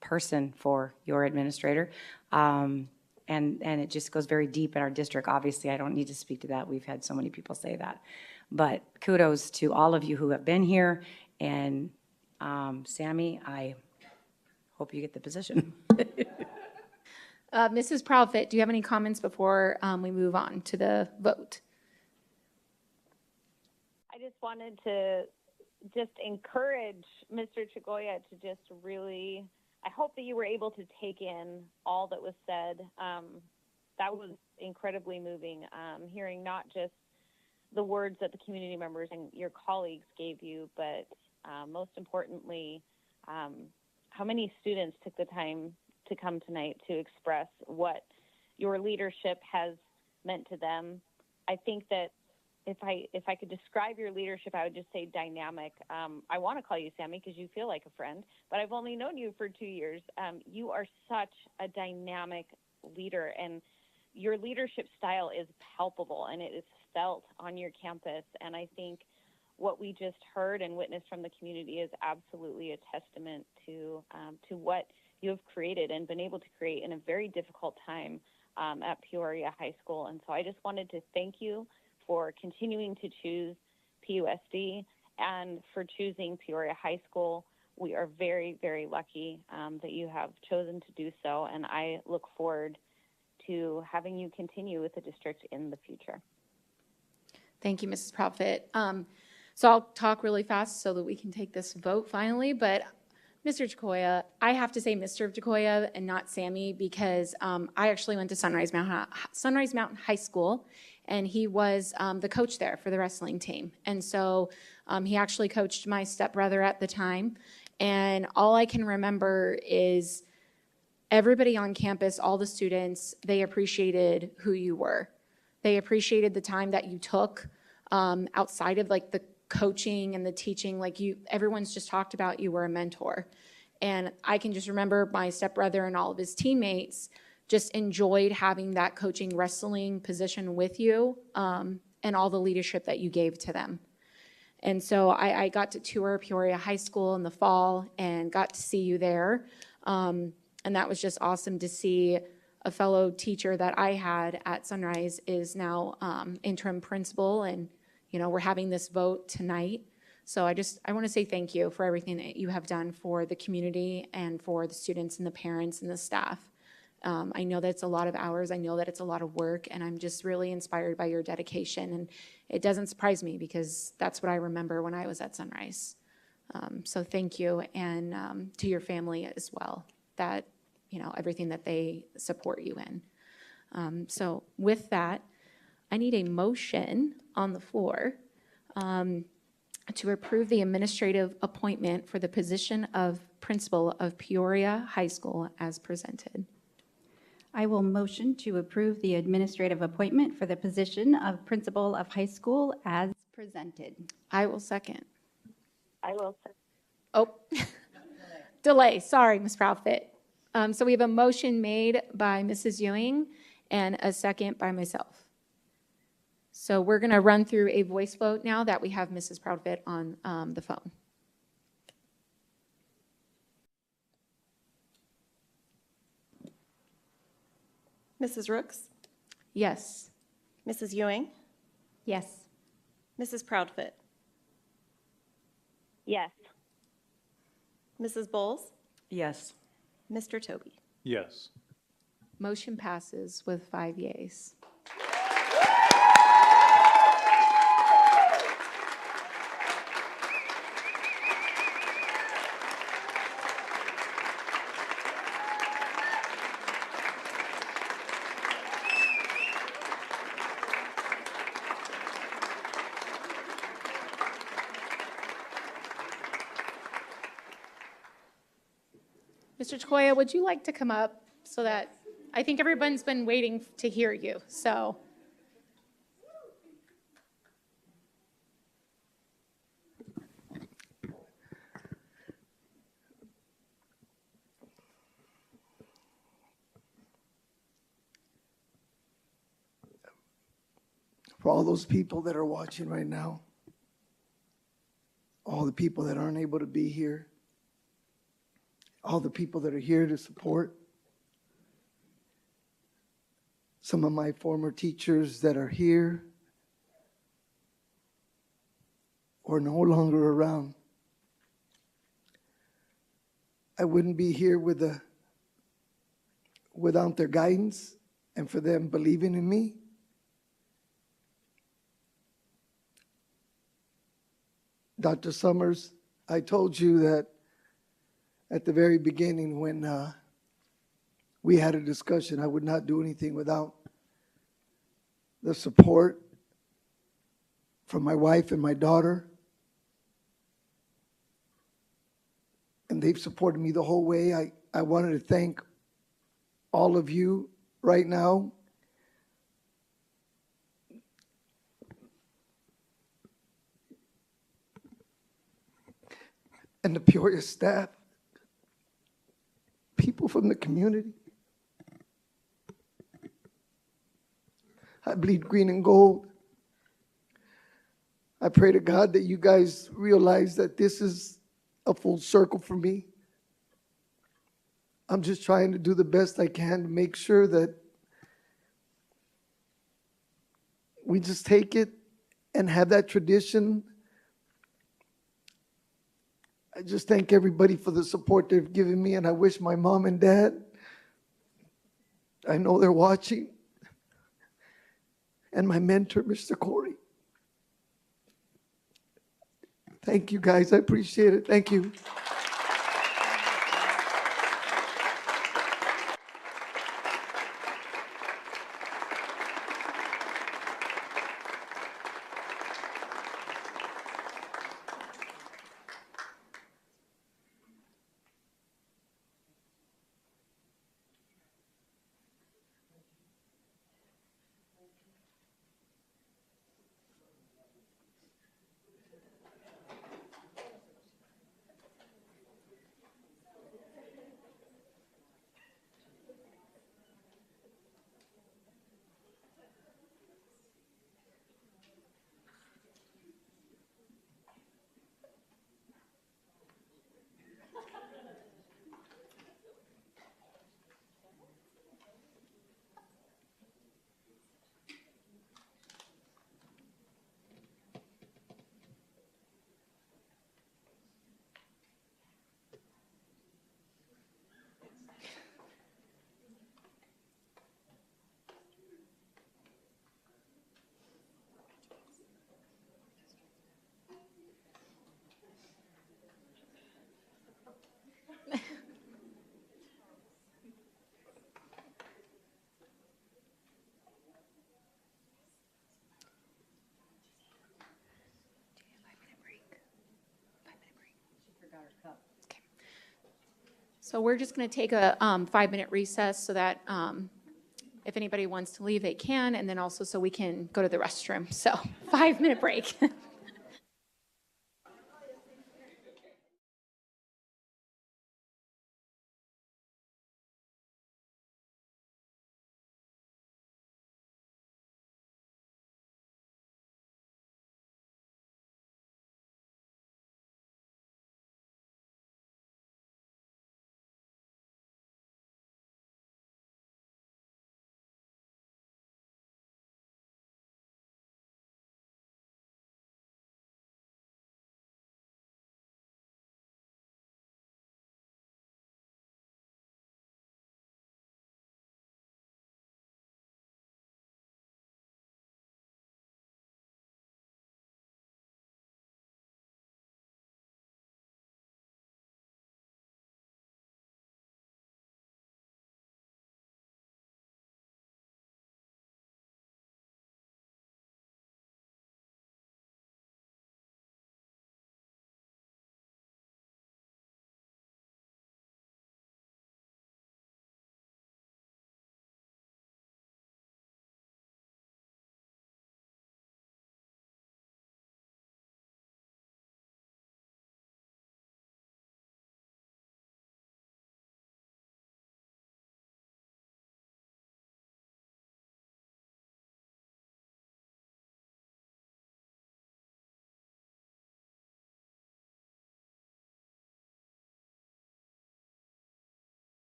[SPEAKER 4] person for your administrator. And it just goes very deep in our district. Obviously, I don't need to speak to that. We've had so many people say that. But kudos to all of you who have been here. And Sammy, I hope you get the position.
[SPEAKER 1] Mrs. Profit, do you have any comments before we move on to the vote?
[SPEAKER 6] I just wanted to encourage Mr. Chagoya to just really, I hope that you were able to take in all that was said. That was incredibly moving, hearing not just the words that the community members and your colleagues gave you, but most importantly, how many students took the time to come tonight to express what your leadership has meant to them. I think that if I could describe your leadership, I would just say dynamic. I want to call you Sammy because you feel like a friend, but I've only known you for 2 years. You are such a dynamic leader, and your leadership style is palpable, and it is felt on your campus. And I think what we just heard and witnessed from the community is absolutely a testament to what you have created and been able to create in a very difficult time at Peoria High School. And so I just wanted to thank you for continuing to choose PUSD and for choosing Peoria High School. We are very, very lucky that you have chosen to do so, and I look forward to having you continue with the district in the future.
[SPEAKER 1] Thank you, Mrs. Profit. So I'll talk really fast so that we can take this vote finally, but Mr. Jacoya, I have to say Mr. Jacoya and not Sammy because I actually went to Sunrise Mountain High School, and he was the coach there for the wrestling team. And so he actually coached my stepbrother at the time. And all I can remember is everybody on campus, all the students, they appreciated who you were. They appreciated the time that you took outside of like the coaching and the teaching. Like everyone's just talked about you were a mentor. And I can just remember my stepbrother and all of his teammates just enjoyed having that coaching wrestling position with you and all the leadership that you gave to them. And so I got to tour Peoria High School in the fall and got to see you there. And that was just awesome to see. A fellow teacher that I had at Sunrise is now interim principal, and we're having this vote tonight. So I want to say thank you for everything that you have done for the community and for the students and the parents and the staff. I know that it's a lot of hours. I know that it's a lot of work, and I'm just really inspired by your dedication. And it doesn't surprise me because that's what I remember when I was at Sunrise. So thank you, and to your family as well, that everything that they support you in. So with that, I need a motion on the floor to approve the administrative appointment for the position of principal of Peoria High School as presented.
[SPEAKER 12] I will motion to approve the administrative appointment for the position of principal of high school as presented.
[SPEAKER 1] I will second.
[SPEAKER 6] I will.
[SPEAKER 1] Oh, delay. Sorry, Ms. Proudfit. So we have a motion made by Mrs. Ewing and a second by myself. So we're going to run through a voice vote now that we have Mrs. Proudfit on the phone.
[SPEAKER 14] Mrs. Rooks?
[SPEAKER 1] Yes.
[SPEAKER 14] Mrs. Ewing?
[SPEAKER 12] Yes.
[SPEAKER 14] Mrs. Proudfit?
[SPEAKER 6] Yes.
[SPEAKER 14] Mrs. Bowles?
[SPEAKER 4] Yes.
[SPEAKER 14] Mr. Toby?
[SPEAKER 5] Yes.
[SPEAKER 1] Motion passes with 5 yeas. Mr. Takoya, would you like to come up so that I think everyone's been waiting to hear you, so.
[SPEAKER 17] For all those people that are watching right now, all the people that aren't able to be here, all the people that are here to support, some of my former teachers that are here or no longer around. I wouldn't be here without their guidance and for them believing in me. Dr. Summers, I told you that at the very beginning when we had a discussion, I would not do anything without the support from my wife and my daughter. And they've supported me the whole way. I wanted to thank all of you right now. And the Peoria staff, people from the community. I bleed green and gold. I pray to God that you guys realize that this is a full circle for me. I'm just trying to do the best I can to make sure that we just take it and have that tradition. I just thank everybody for the support they've given me, and I wish my mom and dad, I know they're watching, and my mentor, Mr. Corey. Thank you, guys. I appreciate it. Thank you.
[SPEAKER 1] So we're just going to take a 5-minute recess so that if anybody wants to leave, they can, and then also so we can go to the restroom. So 5-minute break.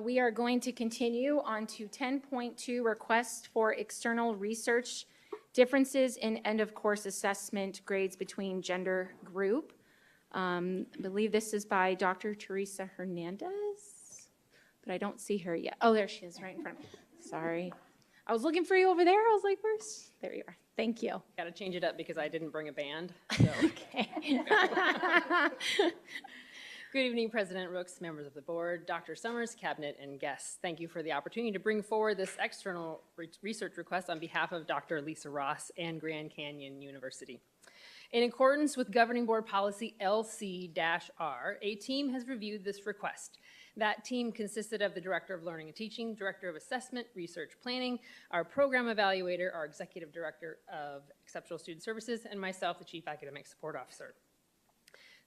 [SPEAKER 1] We are going to continue on to 10.2, request for external research, differences in end-of-course assessment grades between gender group. I believe this is by Dr. Teresa Hernandez, but I don't see her yet. Oh, there she is, right in front of me. Sorry. I was looking for you over there. I was like, where's? There you are. Thank you.
[SPEAKER 3] Got to change it up because I didn't bring a band. So.
[SPEAKER 1] Okay.
[SPEAKER 3] Good evening, President Rooks, members of the board, Dr. Summers, cabinet, and guests. Thank you for the opportunity to bring forward this external research request on behalf of Dr. Lisa Ross and Grand Canyon University. In accordance with Governing Board Policy LC-R, a team has reviewed this request. That team consisted of the Director of Learning and Teaching, Director of Assessment, Research Planning, our Program Evaluator, our Executive Director of Exceptional Student Services, and myself, the Chief Academic Support Officer.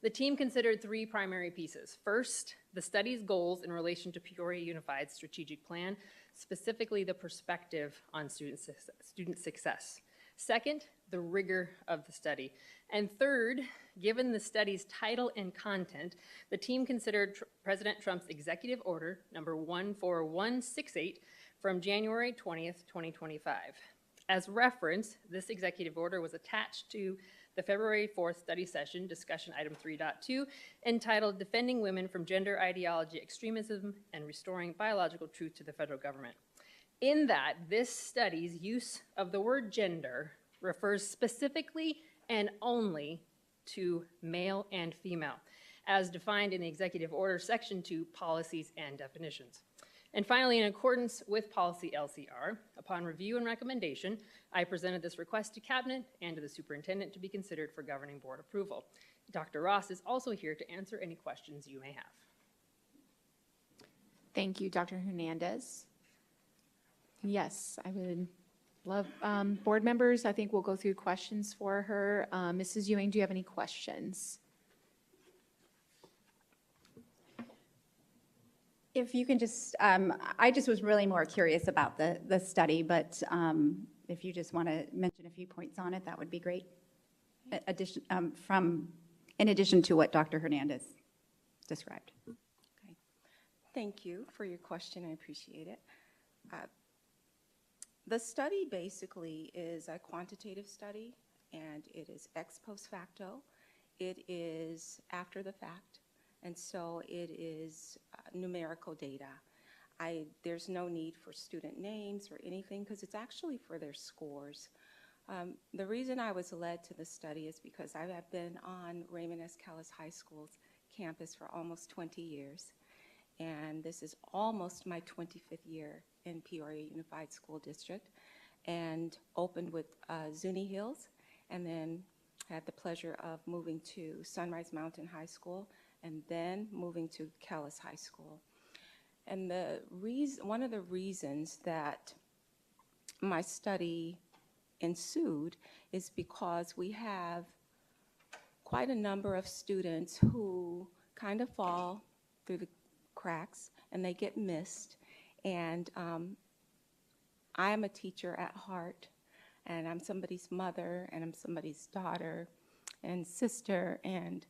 [SPEAKER 3] The team considered three primary pieces. First, the study's goals in relation to Peoria Unified Strategic Plan, specifically the perspective on student success. Second, the rigor of the study. And third, given the study's title and content, the team considered President Trump's executive order number 14168 from January 20th, 2025. As reference, this executive order was attached to the February 4th study session, discussion item 3.2, entitled Defending Women from Gender Ideology Extremism and Restoring Biological Truth to the Federal Government. In that, this study's use of the word gender refers specifically and only to male and female, as defined in the Executive Order Section 2, Policies and Definitions. And finally, in accordance with Policy LC-R, upon review and recommendation, I presented this request to Cabinet and to the Superintendent to be considered for Governing Board approval. Dr. Ross is also here to answer any questions you may have.
[SPEAKER 1] Thank you, Dr. Hernandez. Yes, I would love, board members, I think we'll go through questions for her. Mrs. Ewing, do you have any questions?
[SPEAKER 12] If you can just, I just was really more curious about the study, but if you just want to mention a few points on it, that would be great. In addition to what Dr. Hernandez described.
[SPEAKER 18] Okay. Thank you for your question. I appreciate it. The study basically is a quantitative study, and it is ex post facto. It is after the fact, and so it is numerical data. There's no need for student names or anything because it's actually for their scores. The reason I was led to the study is because I have been on Raymond S. Callis High School's campus for almost 20 years, and this is almost my 25th year in Peoria Unified School District, and opened with Zuni Hills, and then had the pleasure of moving to Sunrise Mountain High School, and then moving to Callis High School. And one of the reasons that my study ensued is because we have quite a number of students who kind of fall through the cracks and they get missed. And I am a teacher at heart, and I'm somebody's mother, and I'm somebody's daughter and sister. And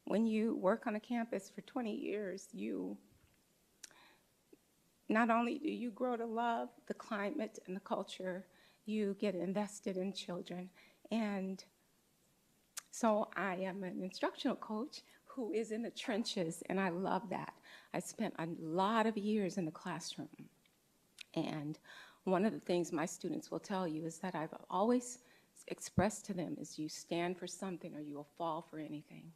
[SPEAKER 18] when you work on a campus for 20 years, not only do you grow to love the climate and the culture, you get invested in children. And so I am an instructional coach who is in the trenches, and I love that. I spent a lot of years in the classroom. And one of the things my students will tell you is that I've always expressed to them is you stand for something or you will fall for anything.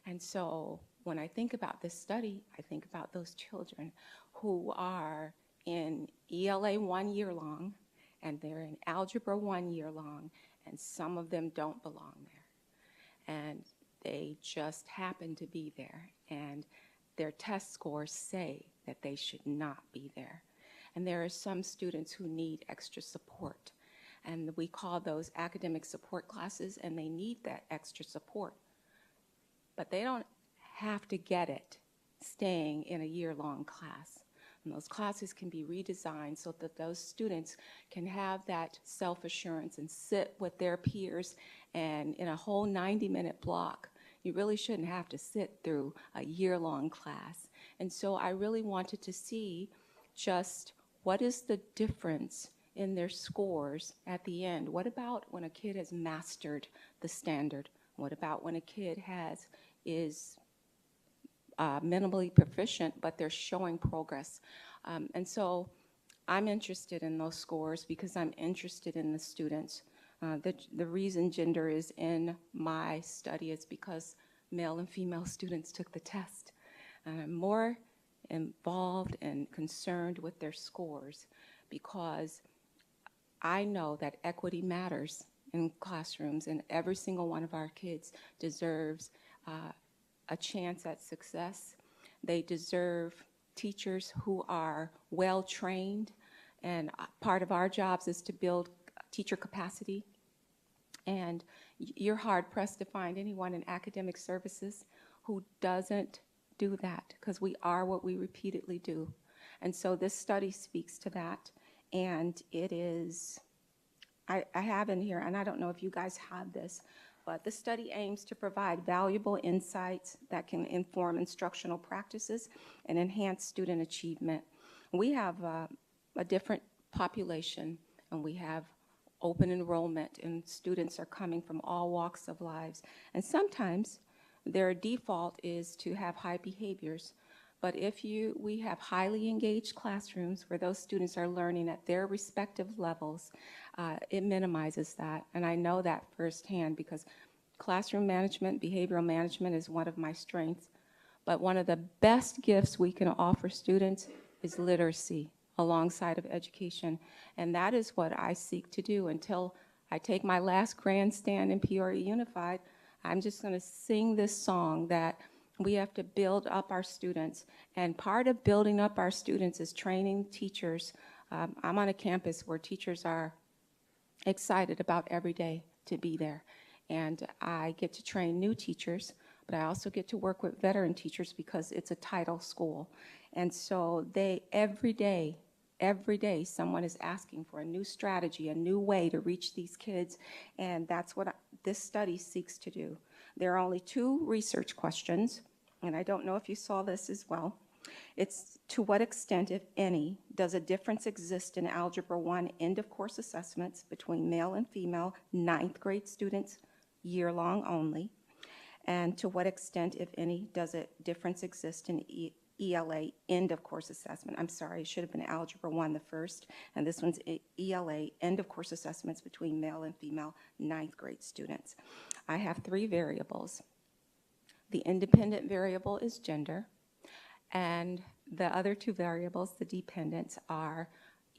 [SPEAKER 18] And so when I think about this study, I think about those children who are in ELA 1 year long, and they're in Algebra 1 year long, and some of them don't belong there. And they just happen to be there, and their test scores say that they should not be there. And there are some students who need extra support, and we call those academic support classes, and they need that extra support. But they don't have to get it staying in a year-long class. And those classes can be redesigned so that those students can have that self-assurance and sit with their peers, and in a whole 90-minute block, you really shouldn't have to sit through a year-long class. And so I really wanted to see just what is the difference in their scores at the end. What about when a kid has mastered the standard? What about when a kid is minimally proficient, but they're showing progress? And so I'm interested in those scores because I'm interested in the students. The reason gender is in my study is because male and female students took the test. And I'm more involved and concerned with their scores because I know that equity matters in classrooms, and every single one of our kids deserves a chance at success. They deserve teachers who are well-trained, and part of our jobs is to build teacher capacity. And you're hard-pressed to find anyone in academic services who doesn't do that, because we are what we repeatedly do. And so this study speaks to that, and it is, I have in here, and I don't know if you guys have this, but the study aims to provide valuable insights that can inform instructional practices and enhance student achievement. We have a different population, and we have open enrollment, and students are coming from all walks of lives. And sometimes their default is to have high behaviors. But if we have highly engaged classrooms where those students are learning at their respective levels, it minimizes that. And I know that firsthand because classroom management, behavioral management is one of my strengths. But one of the best gifts we can offer students is literacy alongside of education. And that is what I seek to do until I take my last grandstand in Peoria Unified. I'm just going to sing this song that we have to build up our students. And part of building up our students is training teachers. I'm on a campus where teachers are excited about every day to be there. And I get to train new teachers, but I also get to work with veteran teachers because it's a title school. And so every day, someone is asking for a new strategy, a new way to reach these kids, and that's what this study seeks to do. There are only 2 research questions, and I don't know if you saw this as well. It's to what extent, if any, does a difference exist in Algebra 1 end-of-course assessments between male and female 9th grade students, year-long only? And to what extent, if any, does a difference exist in ELA end-of-course assessment? I'm sorry, it should have been Algebra 1 the first, and this one's ELA end-of-course assessments between male and female 9th grade students. I have 3 variables. The independent variable is gender, and the other 2 variables, the dependents, are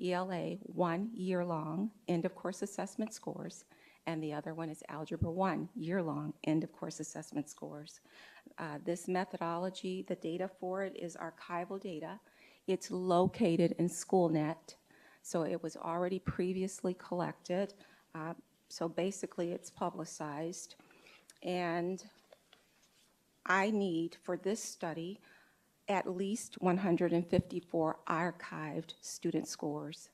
[SPEAKER 18] ELA 1 year-long end-of-course assessment scores, and the other one is Algebra 1 year-long end-of-course assessment scores. This methodology, the data for it is archival data. It's located in SchoolNet, so it was already previously collected. So basically it's publicized. And I need, for this study, at least 154 archived student scores.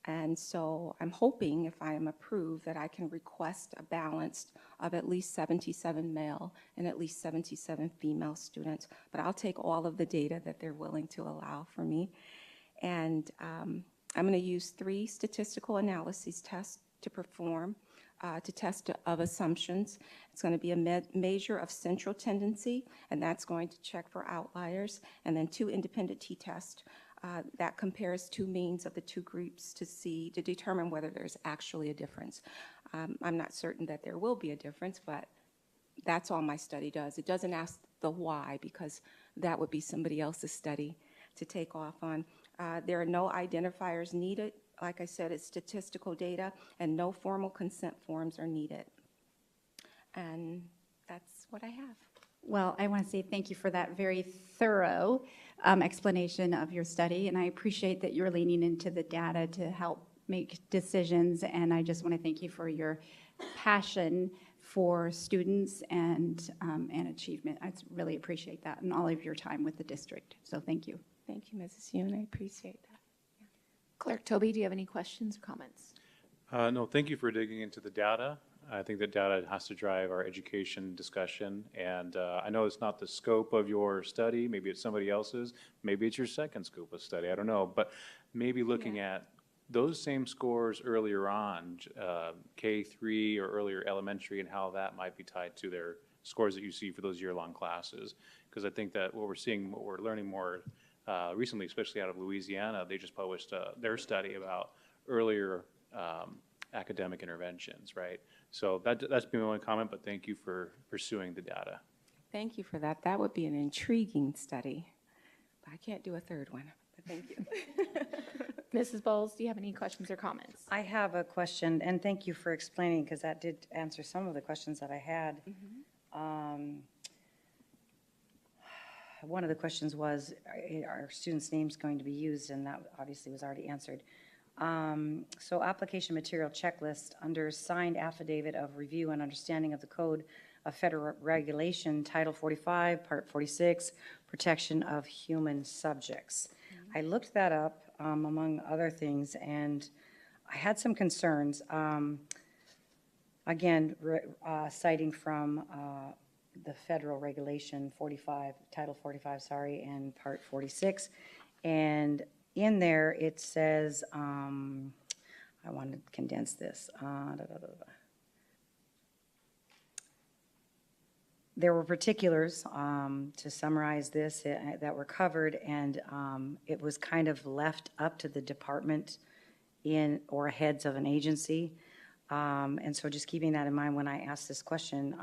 [SPEAKER 18] And so I'm hoping, if I am approved, that I can request a balance of at least 77 male and at least 77 female students. But I'll take all of the data that they're willing to allow for me. And I'm going to use 3 statistical analyses tests to perform to test of assumptions. It's going to be a measure of central tendency, and that's going to check for outliers, and then 2 independent t-tests that compares 2 means of the 2 groups to determine whether there's actually a difference. I'm not certain that there will be a difference, but that's all my study does. It doesn't ask the why, because that would be somebody else's study to take off on. There are no identifiers needed. Like I said, it's statistical data, and no formal consent forms are needed. And that's what I have.
[SPEAKER 12] Well, I want to say thank you for that very thorough explanation of your study, and I appreciate that you're leaning into the data to help make decisions, and I just want to thank you for your passion for students and achievement. I really appreciate that and all of your time with the district, so thank you.
[SPEAKER 18] Thank you, Mrs. Yoon. I appreciate that.
[SPEAKER 1] Clerk Toby, do you have any questions or comments?
[SPEAKER 5] No, thank you for digging into the data. I think that data has to drive our education discussion. And I know it's not the scope of your study. Maybe it's somebody else's. Maybe it's your second scope of study. I don't know. But maybe looking at those same scores earlier on, K3 or earlier elementary, and how that might be tied to their scores that you see for those year-long classes. Because I think that what we're learning more recently, especially out of Louisiana, they just published their study about earlier academic interventions, right? So that's been my only comment, but thank you for pursuing the data.
[SPEAKER 18] Thank you for that. That would be an intriguing study. But I can't do a third one, but thank you.
[SPEAKER 1] Mrs. Bowles, do you have any questions or comments?
[SPEAKER 4] I have a question, and thank you for explaining, because that did answer some of the questions that I had. One of the questions was, are students' names going to be used? And that obviously was already answered. So application material checklist under signed affidavit of review and understanding of the Code of Federal Regulation, Title 45, Part 46, Protection of Human Subjects. I looked that up, among other things, and I had some concerns. Again, citing from the Federal Regulation 45, Title 45, sorry, and Part 46. And in there, it says, I want to condense this. There were particulars, to summarize this, that were covered, and it was kind of left up to the department or heads of an agency. And so just keeping that in mind when I asked this question,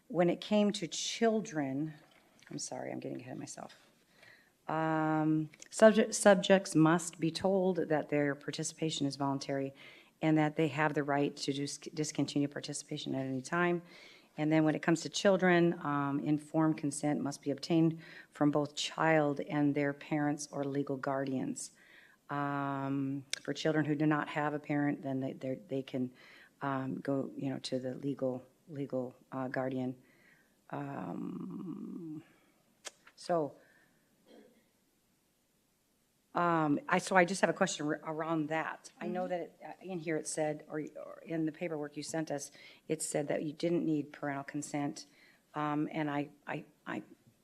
[SPEAKER 4] when it came to children, I'm sorry, I'm getting ahead of myself. Subjects must be told that their participation is voluntary and that they have the right to discontinue participation at any time. And then when it comes to children, informed consent must be obtained from both child and their parents or legal guardians. For children who do not have a parent, then they can go, to the legal guardian. I just have a question around that. I know that in here it said, or in the paperwork you sent us, it said that you didn't need parental consent. And I'm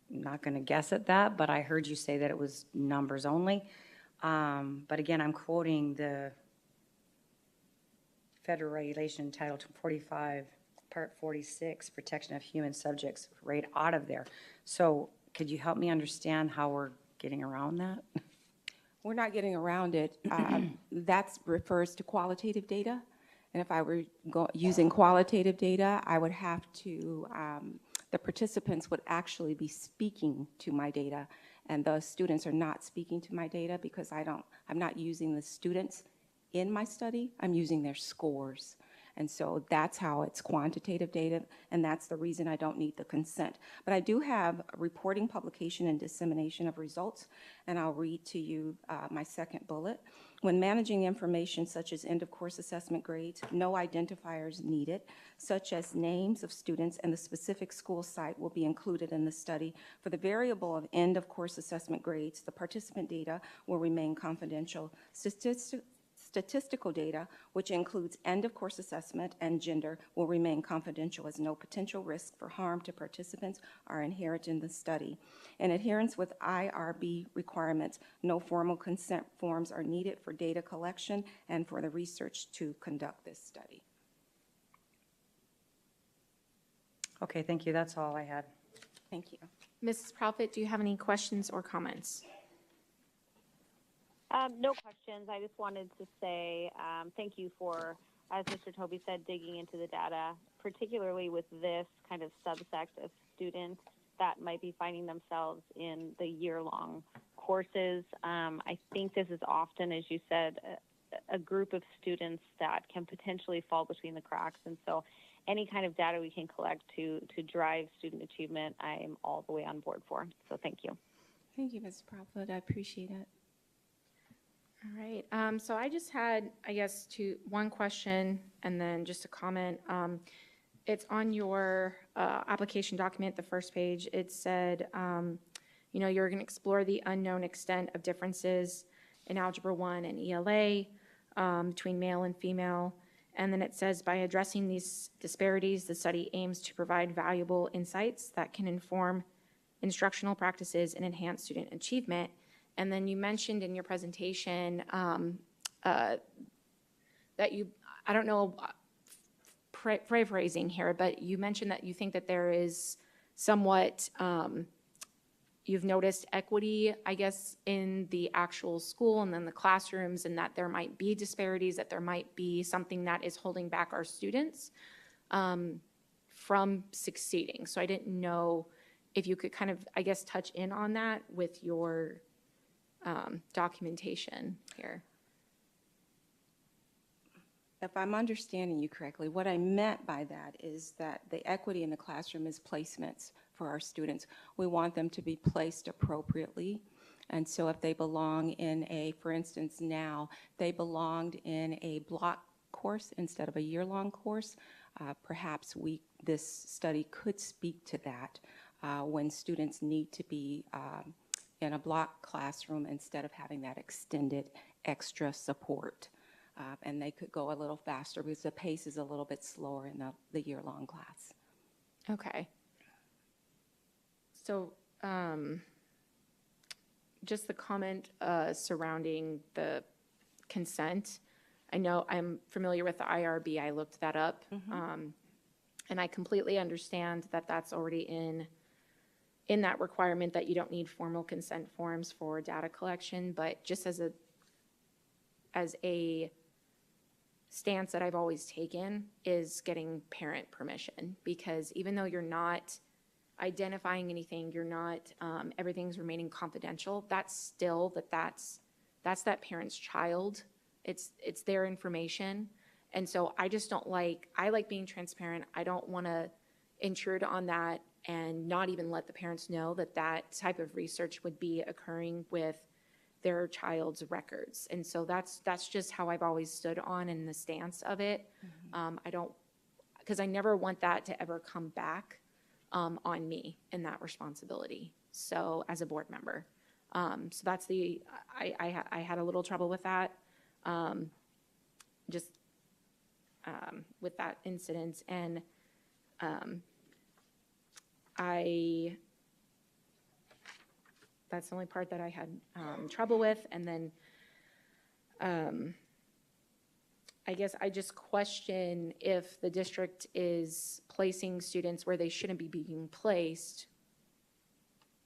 [SPEAKER 4] not going to guess at that, but I heard you say that it was numbers only. But again, I'm quoting the Federal Regulation Title 45, Part 46, Protection of Human Subjects, right out of there. So could you help me understand how we're getting around that?
[SPEAKER 18] We're not getting around it. That refers to qualitative data. And if I were using qualitative data, I would have to, the participants would actually be speaking to my data. And the students are not speaking to my data because I'm not using the students in my study, I'm using their scores. And so that's how it's quantitative data, and that's the reason I don't need the consent. But I do have reporting, publication, and dissemination of results, and I'll read to you my second bullet. When managing information such as end-of-course assessment grades, no identifiers needed, such as names of students and the specific school site will be included in the study. For the variable of end-of-course assessment grades, the participant data will remain confidential. Statistical data, which includes end-of-course assessment and gender, will remain confidential as no potential risk for harm to participants are inherent in the study. In adherence with IRB requirements, no formal consent forms are needed for data collection and for the research to conduct this study.
[SPEAKER 4] Okay, thank you. That's all I had.
[SPEAKER 18] Thank you.
[SPEAKER 1] Mrs. Profit, do you have any questions or comments?
[SPEAKER 6] No questions. I just wanted to say thank you for, as Mr. Toby said, digging into the data, particularly with this kind of subsect of students that might be finding themselves in the year-long courses. I think this is often, as you said, a group of students that can potentially fall between the cracks. And so any kind of data we can collect to drive student achievement, I'm all the way on board for. So thank you.
[SPEAKER 18] Thank you, Ms. Profit. I appreciate it.
[SPEAKER 1] All right, so I just had, I guess, one question and then just a comment. It's on your application document, the first page. It said, you're going to explore the unknown extent of differences in Algebra 1 and ELA. between male and female. And then it says, by addressing these disparities, the study aims to provide valuable insights that can inform instructional practices and enhance student achievement. And then you mentioned in your presentation that you, I don't know, paraphrasing here, but you mentioned that you think that there is somewhat, you've noticed equity, I guess, in the actual school and then the classrooms, and that there might be disparities, that there might be something that is holding back our students from succeeding. So I didn't know if you could kind of, I guess, touch in on that with your documentation here.
[SPEAKER 18] If I'm understanding you correctly, what I meant by that is that the equity in the classroom is placements for our students. We want them to be placed appropriately. And so if they belong in a, for instance, now, they belonged in a block course instead of a year-long course, perhaps this study could speak to that when students need to be in a block classroom instead of having that extended extra support. And they could go a little faster because the pace is a little bit slower in the year-long class.
[SPEAKER 1] Okay. So just the comment surrounding the consent. I know I'm familiar with the IRB. I looked that up. And I completely understand that that's already in that requirement that you don't need formal consent forms for data collection, but just as a stance that I've always taken is getting parent permission, because even though you're not identifying anything, you're not, everything's remaining confidential, that's still, that's that parent's child. It's their information. And so I just don't like, I like being transparent. I don't want to intrude on that and not even let the parents know that that type of research would be occurring with their child's records. And so that's just how I've always stood on in the stance of it. I don't, because I never want that to ever come back on me in that responsibility. So as a board member. So that's I had a little trouble with that. Just with that incident. And that's the only part that I had trouble with. And then I guess I just question if the district is placing students where they shouldn't be being placed.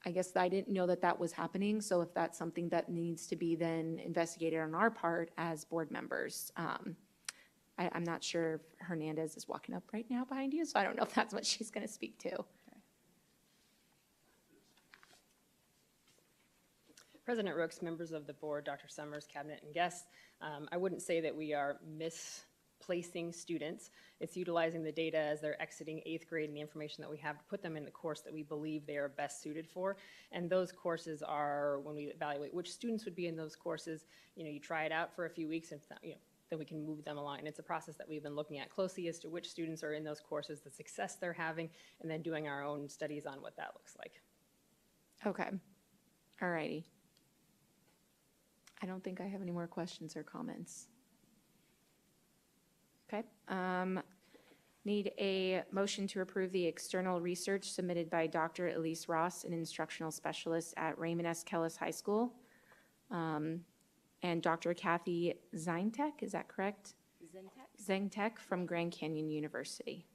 [SPEAKER 1] I guess I didn't know that that was happening. So if that's something that needs to be then investigated on our part as board members. I'm not sure if Hernandez is walking up right now behind you, so I don't know if that's what she's going to speak to.
[SPEAKER 3] President Rooks, members of the board, Dr. Summers, cabinet, and guests, I wouldn't say that we are misplacing students. It's utilizing the data as they're exiting 8th grade and the information that we have to put them in the course that we believe they are best suited for. And those courses are, when we evaluate which students would be in those courses, you try it out for a few weeks and then we can move them along. And it's a process that we've been looking at closely as to which students are in those courses, the success they're having, and then doing our own studies on what that looks like.
[SPEAKER 1] Okay. All righty. I don't think I have any more questions or comments. Okay. Need a motion to approve the external research submitted by Dr. Elise Ross, an instructional specialist at Raymond S. Kellis High School, and Dr. Kathy Zintek, is that correct? Zintek from Grand Canyon University.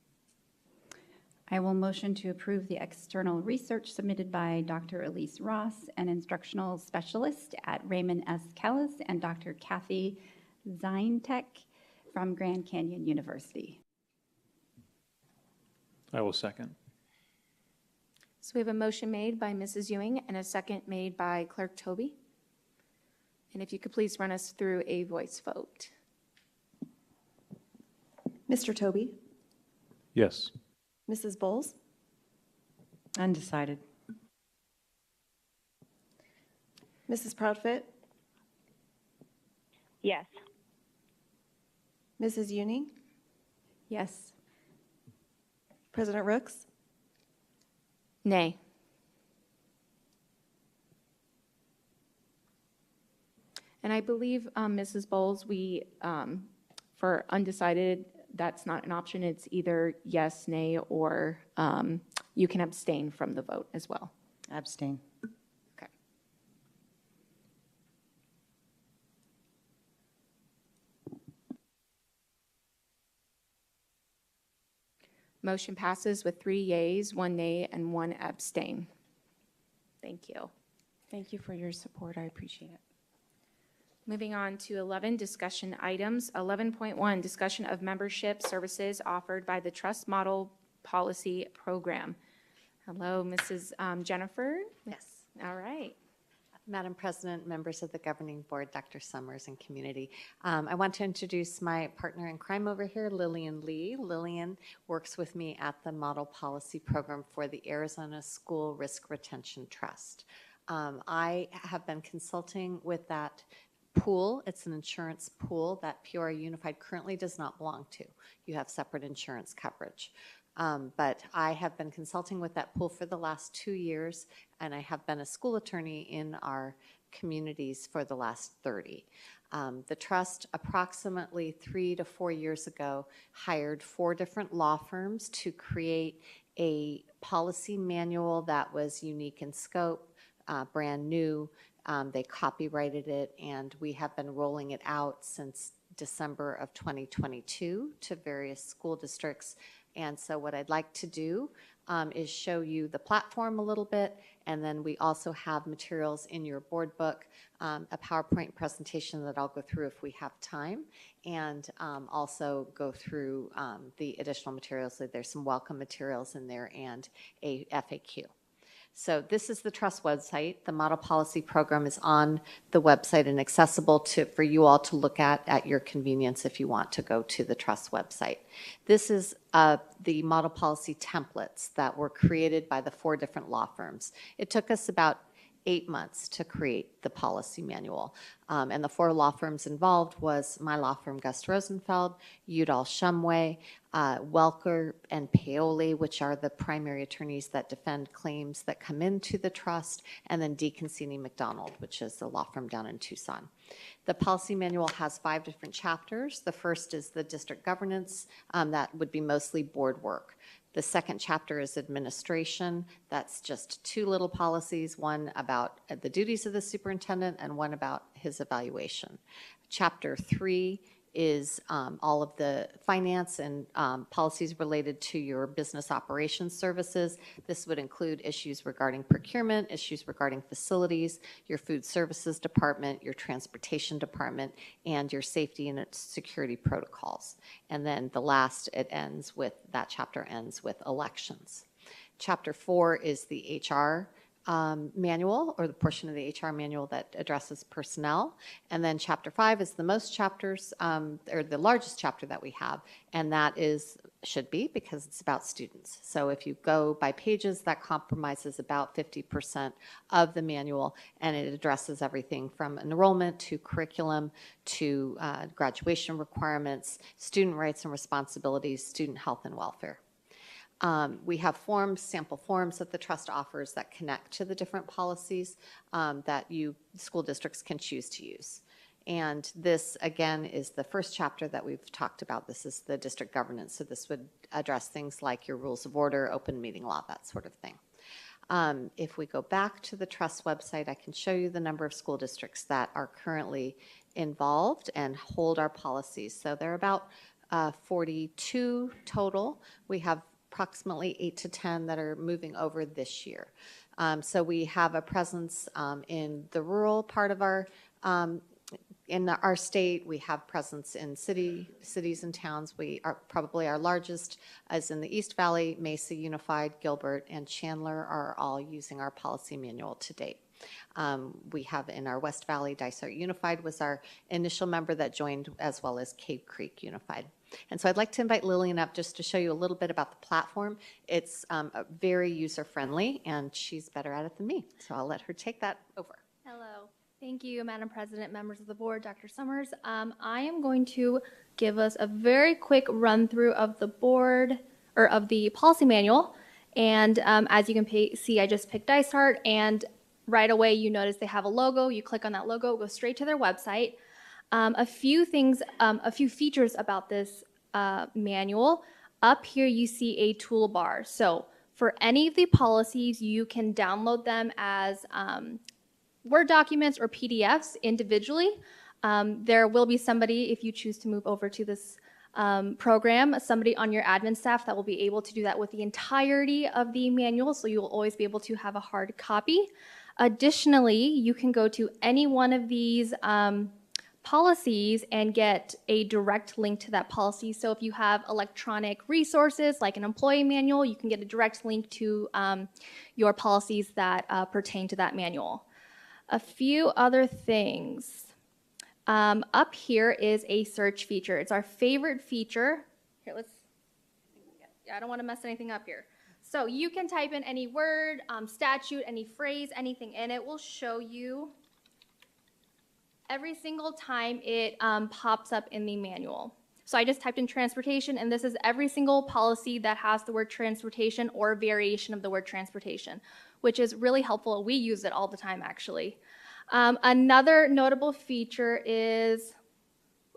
[SPEAKER 12] I will motion to approve the external research submitted by Dr. Elise Ross, an instructional specialist at Raymond S. Kellis, and Dr. Kathy Zintek from Grand Canyon University.
[SPEAKER 5] I will second.
[SPEAKER 1] So we have a motion made by Mrs. Ewing and a second made by Clerk Toby. And if you could please run us through a voice vote.
[SPEAKER 14] Mr. Toby?
[SPEAKER 5] Yes.
[SPEAKER 14] Mrs. Bowles?
[SPEAKER 4] Undecided.
[SPEAKER 14] Mrs. Proudfit?
[SPEAKER 6] Yes.
[SPEAKER 14] Mrs. Ewing?
[SPEAKER 12] Yes.
[SPEAKER 14] President Rooks?
[SPEAKER 1] Nay. And I believe, Mrs. Bowles, for undecided, that's not an option. It's either yes, nay, or you can abstain from the vote as well.
[SPEAKER 4] Abstain.
[SPEAKER 1] Okay. Motion passes with 3 yeas, 1 nay, and 1 abstain. Thank you.
[SPEAKER 4] Thank you for your support. I appreciate it.
[SPEAKER 1] Moving on to 11, discussion items. 11.1, discussion of membership services offered by the Trust Model Policy Program. Hello, Mrs. Jennifer.
[SPEAKER 19] Yes.
[SPEAKER 1] All right.
[SPEAKER 19] Madam President, members of the governing board, Dr. Summers, and community. I want to introduce my partner in crime over here, Lillian Lee. Lillian works with me at the Model Policy Program for the Arizona School Risk Retention Trust. I have been consulting with that pool. It's an insurance pool that Peoria Unified currently does not belong to. You have separate insurance coverage. But I have been consulting with that pool for the last 2 years, and I have been a school attorney in our communities for the last 30. The trust approximately 3 to 4 years ago hired 4 different law firms to create a policy manual that was unique in scope, brand new. They copyrighted it, and we have been rolling it out since December of 2022 to various school districts. And so what I'd like to do is show you the platform a little bit, and then we also have materials in your board book, a PowerPoint presentation that I'll go through if we have time, and also go through the additional materials. So there's some welcome materials in there and a FAQ. So this is the Trust website. The Model Policy Program is on the website and accessible for you all to look at your convenience if you want to go to the Trust website. This is the Model Policy templates that were created by the 4 different law firms. It took us about 8 months to create the policy manual. And the 4 law firms involved was my law firm, Gust Rosenfeld, Udall Shumway, Welker, and Paoli, which are the primary attorneys that defend claims that come into the trust, and then Deaconcini McDonald, which is the law firm down in Tucson. The policy manual has 5 different chapters. The first is the district governance. That would be mostly board work. The second chapter is administration. That's just 2 little policies, one about the duties of the superintendent and one about his evaluation. Chapter 3 is all of the finance and policies related to your business operations services. This would include issues regarding procurement, issues regarding facilities, your food services department, your transportation department, and your safety and security protocols. And then that chapter ends with elections. Chapter 4 is the HR manual, or the portion of the HR manual that addresses personnel. And then chapter 5 is the most chapters, or the largest chapter that we have, and that should be because it's about students. So if you go by pages, that compromises about 50% of the manual, and it addresses everything from enrollment to curriculum to graduation requirements, student rights and responsibilities, student health and welfare. We have sample forms that the trust offers that connect to the different policies that school districts can choose to use. And this, again, is the first chapter that we've talked about. This is the district governance. So this would address things like your rules of order, open meeting law, that sort of thing. If we go back to the trust website, I can show you the number of school districts that are currently involved and hold our policies. So there are about 42 total. We have approximately 8 to 10 that are moving over this year. So we have a presence in the rural part of our state. We have presence in cities and towns. Probably our largest is in the East Valley. Mesa Unified, Gilbert, and Chandler are all using our policy manual to date. We have in our West Valley, Dysart Unified was our initial member that joined, as well as Cave Creek Unified. And so I'd like to invite Lillian up just to show you a little bit about the platform. It's very user-friendly, and she's better at it than me. So I'll let her take that over.
[SPEAKER 20] Hello. Thank you, Madam President, members of the board, Dr. Summers. I am going to give us a very quick run-through of the board, or of the policy manual. And as you can see, I just picked Dysart, and right away you notice they have a logo. You click on that logo, go straight to their website. A few features about this manual. Up here you see a toolbar. So for any of the policies, you can download them as Word documents or PDFs individually. There will be somebody, if you choose to move over to this program, somebody on your admin staff that will be able to do that with the entirety of the manual, so you will always be able to have a hard copy. Additionally, you can go to any one of these policies and get a direct link to that policy. So if you have electronic resources like an employee manual, you can get a direct link to your policies that pertain to that manual. A few other things. Up here is a search feature. It's our favorite feature. Here, I don't want to mess anything up here. So you can type in any word, statute, any phrase, anything, and it will show you every single time it pops up in the manual. So I just typed in transportation, and this is every single policy that has the word transportation or variation of the word transportation, which is really helpful. We use it all the time, actually. Another notable feature is,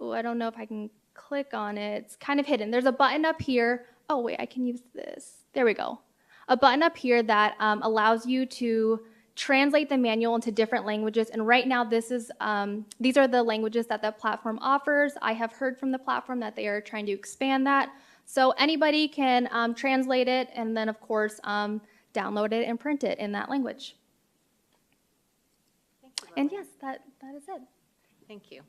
[SPEAKER 20] I don't know if I can click on it. It's kind of hidden. There's a button up here. Oh, wait, I can use this. There we go. A button up here that allows you to translate the manual into different languages. And right now, these are the languages that the platform offers. I have heard from the platform that they are trying to expand that. So anybody can translate it and then, of course, download it and print it in that language. And yes, that is it.
[SPEAKER 19] Thank you.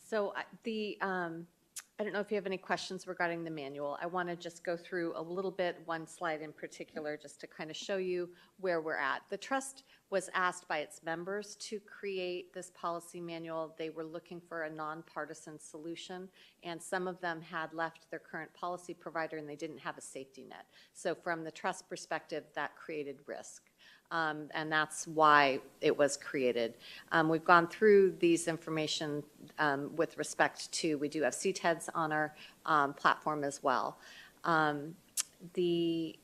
[SPEAKER 19] So I don't know if you have any questions regarding the manual. I want to just go through a little bit, one slide in particular, just to kind of show you where we're at. The trust was asked by its members to create this policy manual. They were looking for a nonpartisan solution, and some of them had left their current policy provider and they didn't have a safety net. So from the trust perspective, that created risk. And that's why it was created. We've gone through these information with respect to, we do have CTEDs on our platform as well. The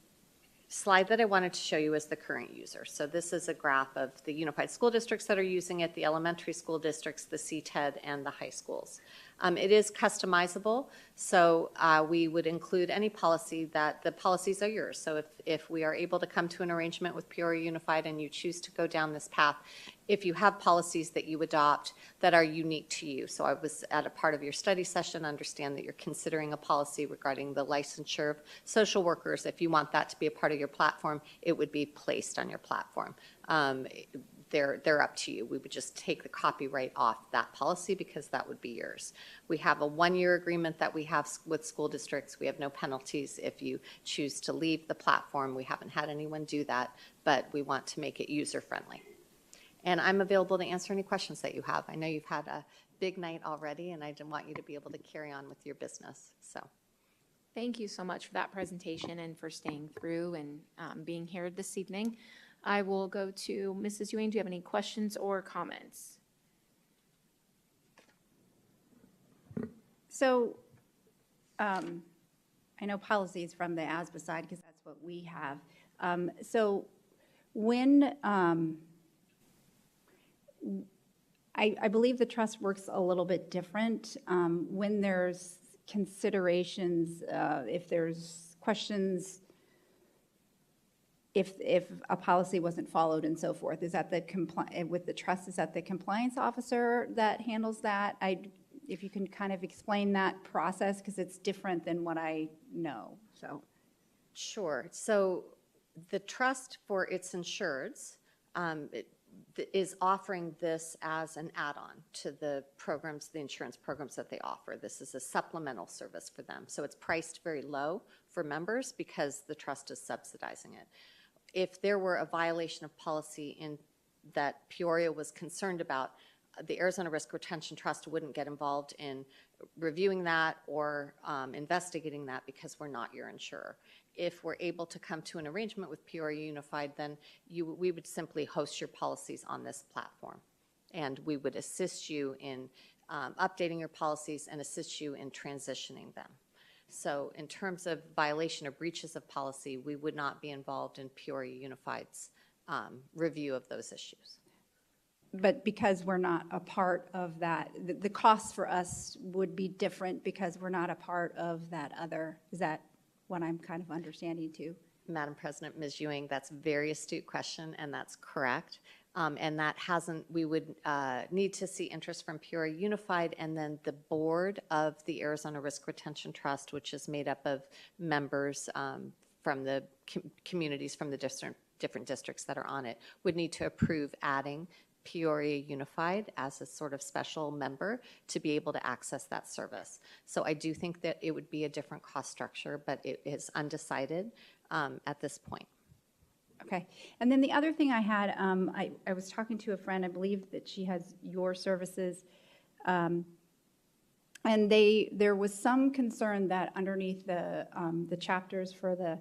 [SPEAKER 19] slide that I wanted to show you is the current user. So this is a graph of the unified school districts that are using it, the elementary school districts, the CTED, and the high schools. It is customizable, so we would include any policy that the policies are yours. So if we are able to come to an arrangement with Peoria Unified and you choose to go down this path, if you have policies that you adopt that are unique to you. So I was at a part of your study session, understand that you're considering a policy regarding the licensure of social workers. If you want that to be a part of your platform, it would be placed on your platform. They're up to you. We would just take the copyright off that policy because that would be yours. We have a one-year agreement that we have with school districts. We have no penalties if you choose to leave the platform. We haven't had anyone do that, but we want to make it user-friendly. And I'm available to answer any questions that you have. I know you've had a big night already, and I didn't want you to be able to carry on with your business. So,
[SPEAKER 1] Thank you so much for that presentation and for staying through and being here this evening. I will go to Mrs. Ewing. Do you have any questions or comments?
[SPEAKER 12] So I know policies from the ASBA side because that's what we have. So when I believe the trust works a little bit different when there's considerations, if there's questions, if a policy wasn't followed and so forth. Is that with the trust, is that the compliance officer that handles that? If you can kind of explain that process, because it's different than what I know. So,
[SPEAKER 19] sure. So the trust for its insureds is offering this as an add-on to the programs, the insurance programs that they offer. This is a supplemental service for them. So it's priced very low for members because the trust is subsidizing it. If there were a violation of policy that Peoria was concerned about, the Arizona Risk Retention Trust wouldn't get involved in reviewing that or investigating that because we're not your insurer. If we're able to come to an arrangement with Peoria Unified, then we would simply host your policies on this platform. And we would assist you in updating your policies and assist you in transitioning them. So in terms of violation or breaches of policy, we would not be involved in Peoria Unified's review of those issues.
[SPEAKER 12] But because we're not a part of that, the costs for us would be different because we're not a part of that other, is that what I'm kind of understanding too?
[SPEAKER 19] Madam President, Ms. Ewing, that's a very astute question, and that's correct. And that hasn't, we would need to see interest from Peoria Unified and then the board of the Arizona Risk Retention Trust, which is made up of members from the communities from the different districts that are on it, would need to approve adding Peoria Unified as a sort of special member to be able to access that service. So I do think that it would be a different cost structure, but it is undecided at this point.
[SPEAKER 12] Okay. And then the other thing I had, I was talking to a friend, I believe that she has your services, and there was some concern that underneath the chapters for the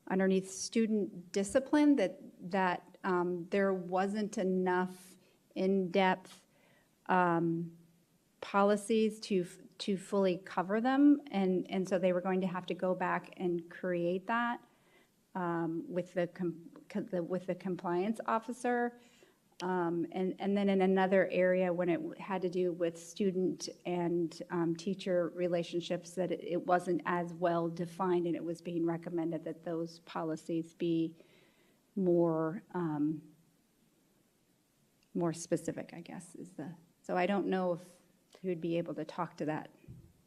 [SPEAKER 12] underneath student discipline that there wasn't enough in-depth policies to fully cover them, and so they were going to have to go back and create that with the compliance officer. And then in another area, when it had to do with student and teacher relationships, that it wasn't as well defined, and it was being recommended that those policies be more specific, I guess, so I don't know if you would be able to talk to that.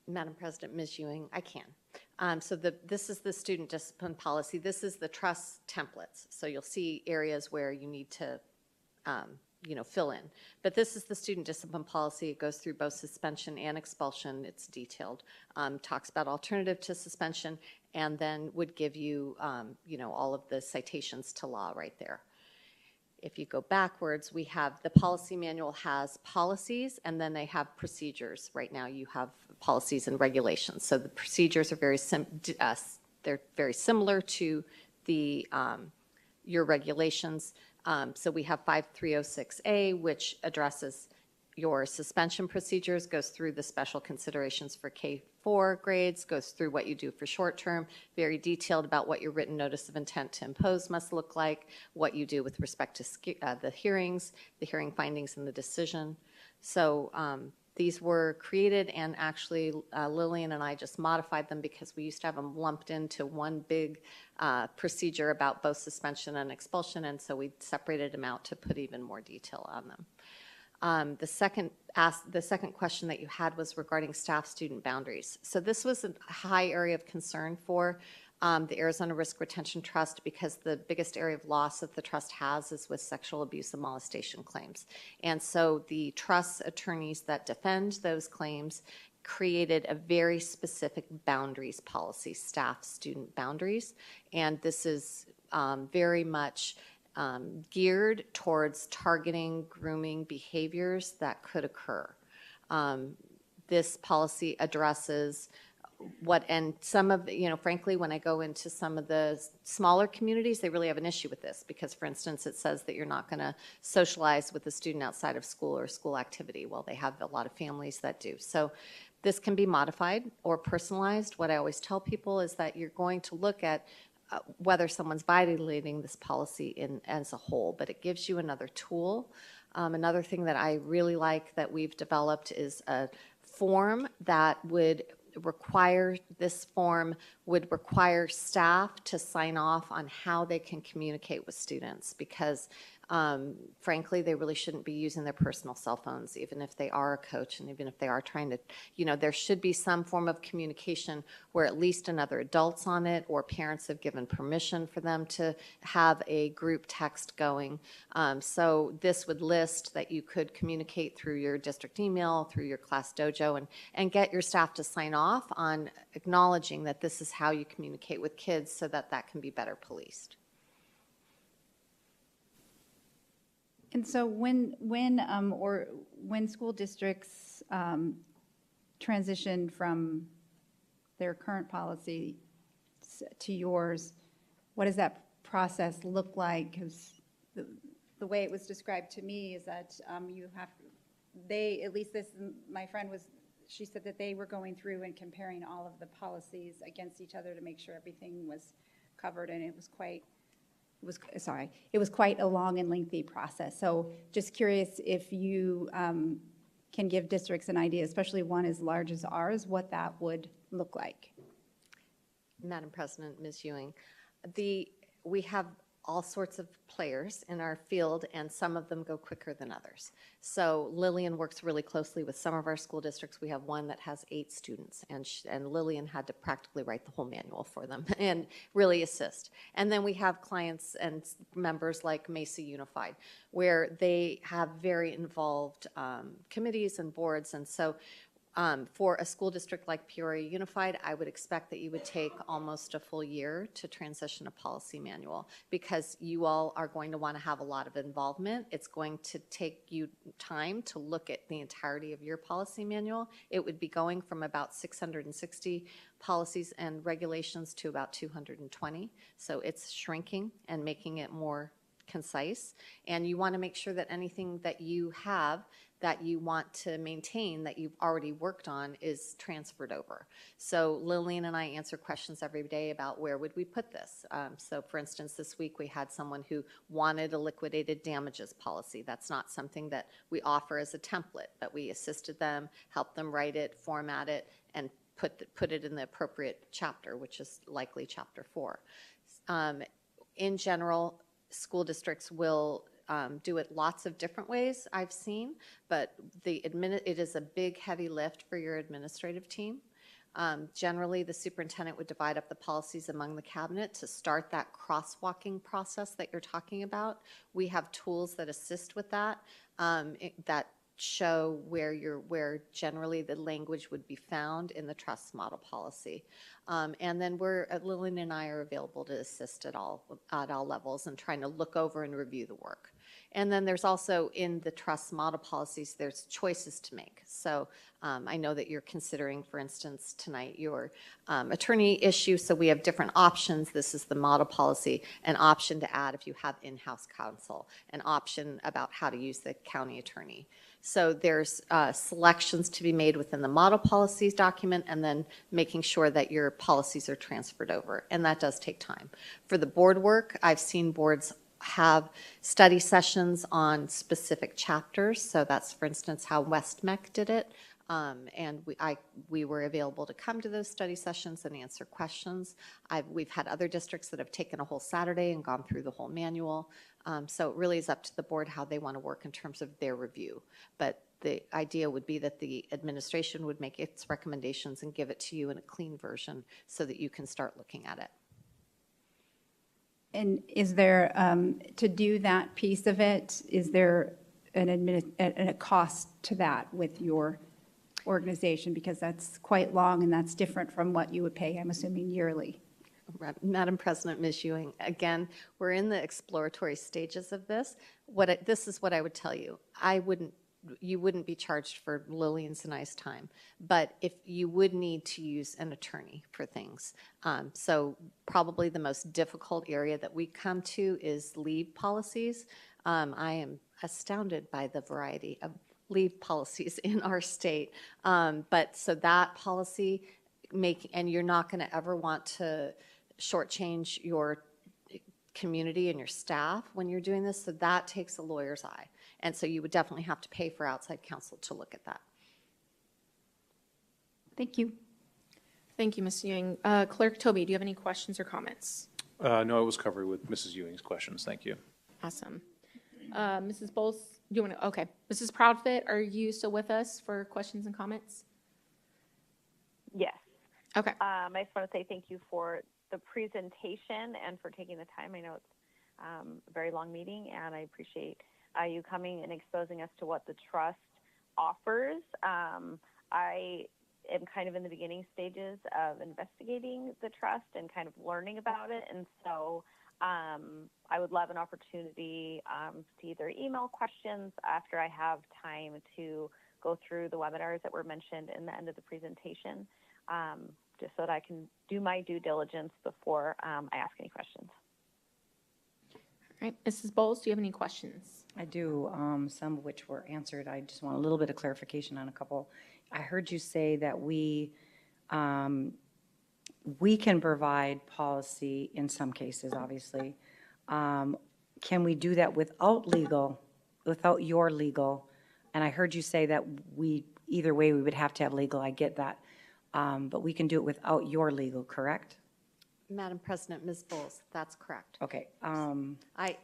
[SPEAKER 19] Madam President, Ms. Ewing, I can. So this is the student discipline policy. This is the trust templates. So you'll see areas where you need to, fill in. But this is the student discipline policy. It goes through both suspension and expulsion. It's detailed. Talks about alternative to suspension, and then would give you, all of the citations to law right there. If you go backwards, we have the policy manual has policies, and then they have procedures. Right now, you have policies and regulations. So the procedures are they're very similar to the your regulations. So we have 5306A, which addresses your suspension procedures, goes through the special considerations for K4 grades, goes through what you do for short term, very detailed about what your written notice of intent to impose must look like, what you do with respect to the hearings, the hearing findings, and the decision. So these were created, and actually Lillian and I just modified them because we used to have them lumped into one big procedure about both suspension and expulsion, and so we separated them out to put even more detail on them. The second question that you had was regarding staff-student boundaries. So this was a high area of concern for the Arizona Risk Retention Trust because the biggest area of loss that the trust has is with sexual abuse and molestation claims. And so the trust attorneys that defend those claims created a very specific boundaries policy, staff-student boundaries. And this is very much geared towards targeting grooming behaviors that could occur. This policy addresses and some of, frankly, when I go into some of the smaller communities, they really have an issue with this because, for instance, it says that you're not going to socialize with a student outside of school or school activity. Well, they have a lot of families that do. So this can be modified or personalized. What I always tell people is that you're going to look at whether someone's violating this policy as a whole, but it gives you another tool. Another thing that I really like that we've developed is a form that would require staff to sign off on how they can communicate with students because frankly, they really shouldn't be using their personal cell phones, even if they are a coach and even if they are trying to, there should be some form of communication where at least another adult's on it or parents have given permission for them to have a group text going. So this would list that you could communicate through your district email, through your class dojo, and get your staff to sign off on acknowledging that this is how you communicate with kids so that that can be better policed.
[SPEAKER 12] And so when school districts transition from their current policy to yours, what does that process look like? Because the way it was described to me is that at least my friend she said that they were going through and comparing all of the policies against each other to make sure everything was covered, and it was quite it was quite a long and lengthy process. So just curious if you can give districts an idea, especially one as large as ours, what that would look like.
[SPEAKER 19] Madam President, Ms. Ewing, we have all sorts of players in our field, and some of them go quicker than others. So Lillian works really closely with some of our school districts. We have one that has 8 students, and Lillian had to practically write the whole manual for them and really assist. And then we have clients and members like Mesa Unified, where they have very involved committees and boards, and so for a school district like Peoria Unified, I would expect that you would take almost a full year to transition a policy manual, because you all are going to want to have a lot of involvement. It's going to take you time to look at the entirety of your policy manual. It would be going from about 660 policies and regulations to about 220. So it's shrinking and making it more concise. And you want to make sure that anything that you have that you want to maintain that you've already worked on is transferred over. So Lillian and I answer questions every day about where would we put this. So for instance, this week we had someone who wanted a liquidated damages policy. That's not something that we offer as a template, but we assisted them, helped them write it, format it, and put it in the appropriate chapter, which is likely chapter 4. In general, school districts will do it lots of different ways, I've seen, but it is a big, heavy lift for your administrative team. Generally, the superintendent would divide up the policies among the cabinet to start that crosswalking process that you're talking about. We have tools that assist with that, that show where generally the language would be found in the trust model policy. And then Lillian and I are available to assist at all levels and trying to look over and review the work. And then there's also in the trust model policies, there's choices to make. So I know that you're considering, for instance, tonight your attorney issue. So we have different options. This is the model policy, an option to add if you have in-house counsel, an option about how to use the county attorney. So there's selections to be made within the model policies document, and then making sure that your policies are transferred over. And that does take time. For the board work, I've seen boards have study sessions on specific chapters. So that's, for instance, how Westmec did it. And we were available to come to those study sessions and answer questions. We've had other districts that have taken a whole Saturday and gone through the whole manual. So it really is up to the board how they want to work in terms of their review. But the idea would be that the administration would make its recommendations and give it to you in a clean version so that you can start looking at it.
[SPEAKER 12] And is there, to do that piece of it, is there a cost to that with your organization? Because that's quite long and that's different from what you would pay, I'm assuming, yearly.
[SPEAKER 19] Madam President, Ms. Ewing, again, we're in the exploratory stages of this. This is what I would tell you. You wouldn't be charged for Lillian's and I's time, but if you would need to use an attorney for things. So probably the most difficult area that we come to is leave policies. I am astounded by the variety of leave policies in our state. But so that policy and you're not going to ever want to shortchange your community and your staff when you're doing this. So that takes a lawyer's eye. And so you would definitely have to pay for outside counsel to look at that.
[SPEAKER 12] Thank you.
[SPEAKER 1] Thank you, Ms. Ewing. Clerk Toby, do you have any questions or comments?
[SPEAKER 5] No, it was covered with Mrs. Ewing's questions. Thank you.
[SPEAKER 1] Awesome. Mrs. Bowles, do you want to, okay. Mrs. Proudfit, are you still with us for questions and comments?
[SPEAKER 6] Yes.
[SPEAKER 1] Okay.
[SPEAKER 6] I just want to say thank you for the presentation and for taking the time. I know it's a very long meeting, and I appreciate you coming and exposing us to what the trust offers. I am kind of in the beginning stages of investigating the trust and kind of learning about it, and so I would love an opportunity to either email questions after I have time to go through the webinars that were mentioned in the end of the presentation, just so that I can do my due diligence before I ask any questions.
[SPEAKER 1] All right, Mrs. Bowles, do you have any questions?
[SPEAKER 4] I do, some of which were answered. I just want a little bit of clarification on a couple. I heard you say that we can provide policy in some cases, obviously, Can we do that without your legal? And I heard you say that either way, we would have to have legal, I get that. But we can do it without your legal, correct?
[SPEAKER 19] Madam President, Ms. Bowles, that's correct.
[SPEAKER 4] Okay.
[SPEAKER 19] I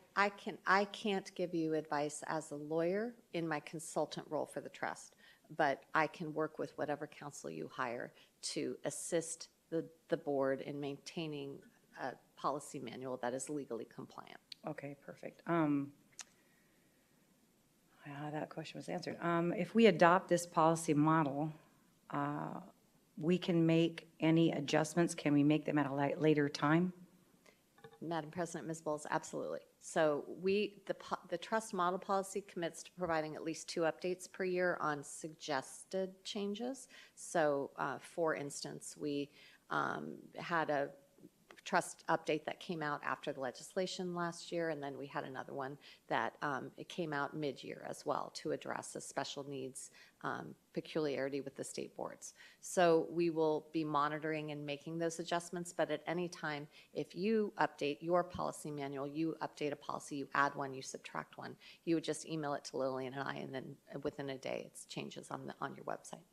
[SPEAKER 19] can't give you advice as a lawyer in my consultant role for the trust, but I can work with whatever counsel you hire to assist the board in maintaining a policy manual that is legally compliant.
[SPEAKER 4] Okay, perfect. That question was answered. If we adopt this policy model, we can make any adjustments. Can we make them at a later time?
[SPEAKER 19] Madam President, Ms. Bowles, absolutely. So the trust model policy commits to providing at least 2 updates per year on suggested changes. So for instance, we had a trust update that came out after the legislation last year, and then we had another one that it came out mid-year as well to address a special needs peculiarity with the state boards. So we will be monitoring and making those adjustments, but at any time, if you update your policy manual, you update a policy, you add one, you subtract one, you would just email it to Lillian and I, and then within a day, it's changes on your website.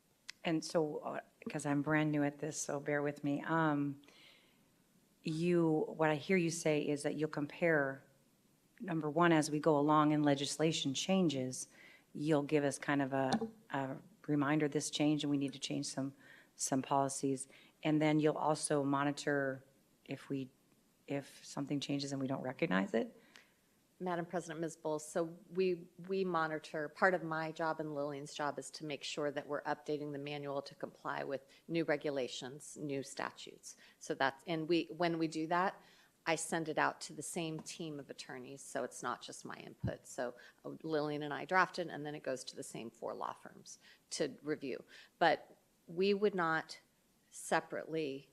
[SPEAKER 4] And so, because I'm brand new at this, so bear with me. What I hear you say is that you'll compare, number one, as we go along and legislation changes, you'll give us kind of a reminder, this changed and we need to change some policies. And then you'll also monitor if something changes and we don't recognize it.
[SPEAKER 19] Madam President, Ms. Bowles, so we monitor, part of my job and Lillian's job is to make sure that we're updating the manual to comply with new regulations, new statutes. So when we do that, I send it out to the same team of attorneys, so it's not just my input. So Lillian and I draft it, and then it goes to the same 4 law firms to review. But we would not separately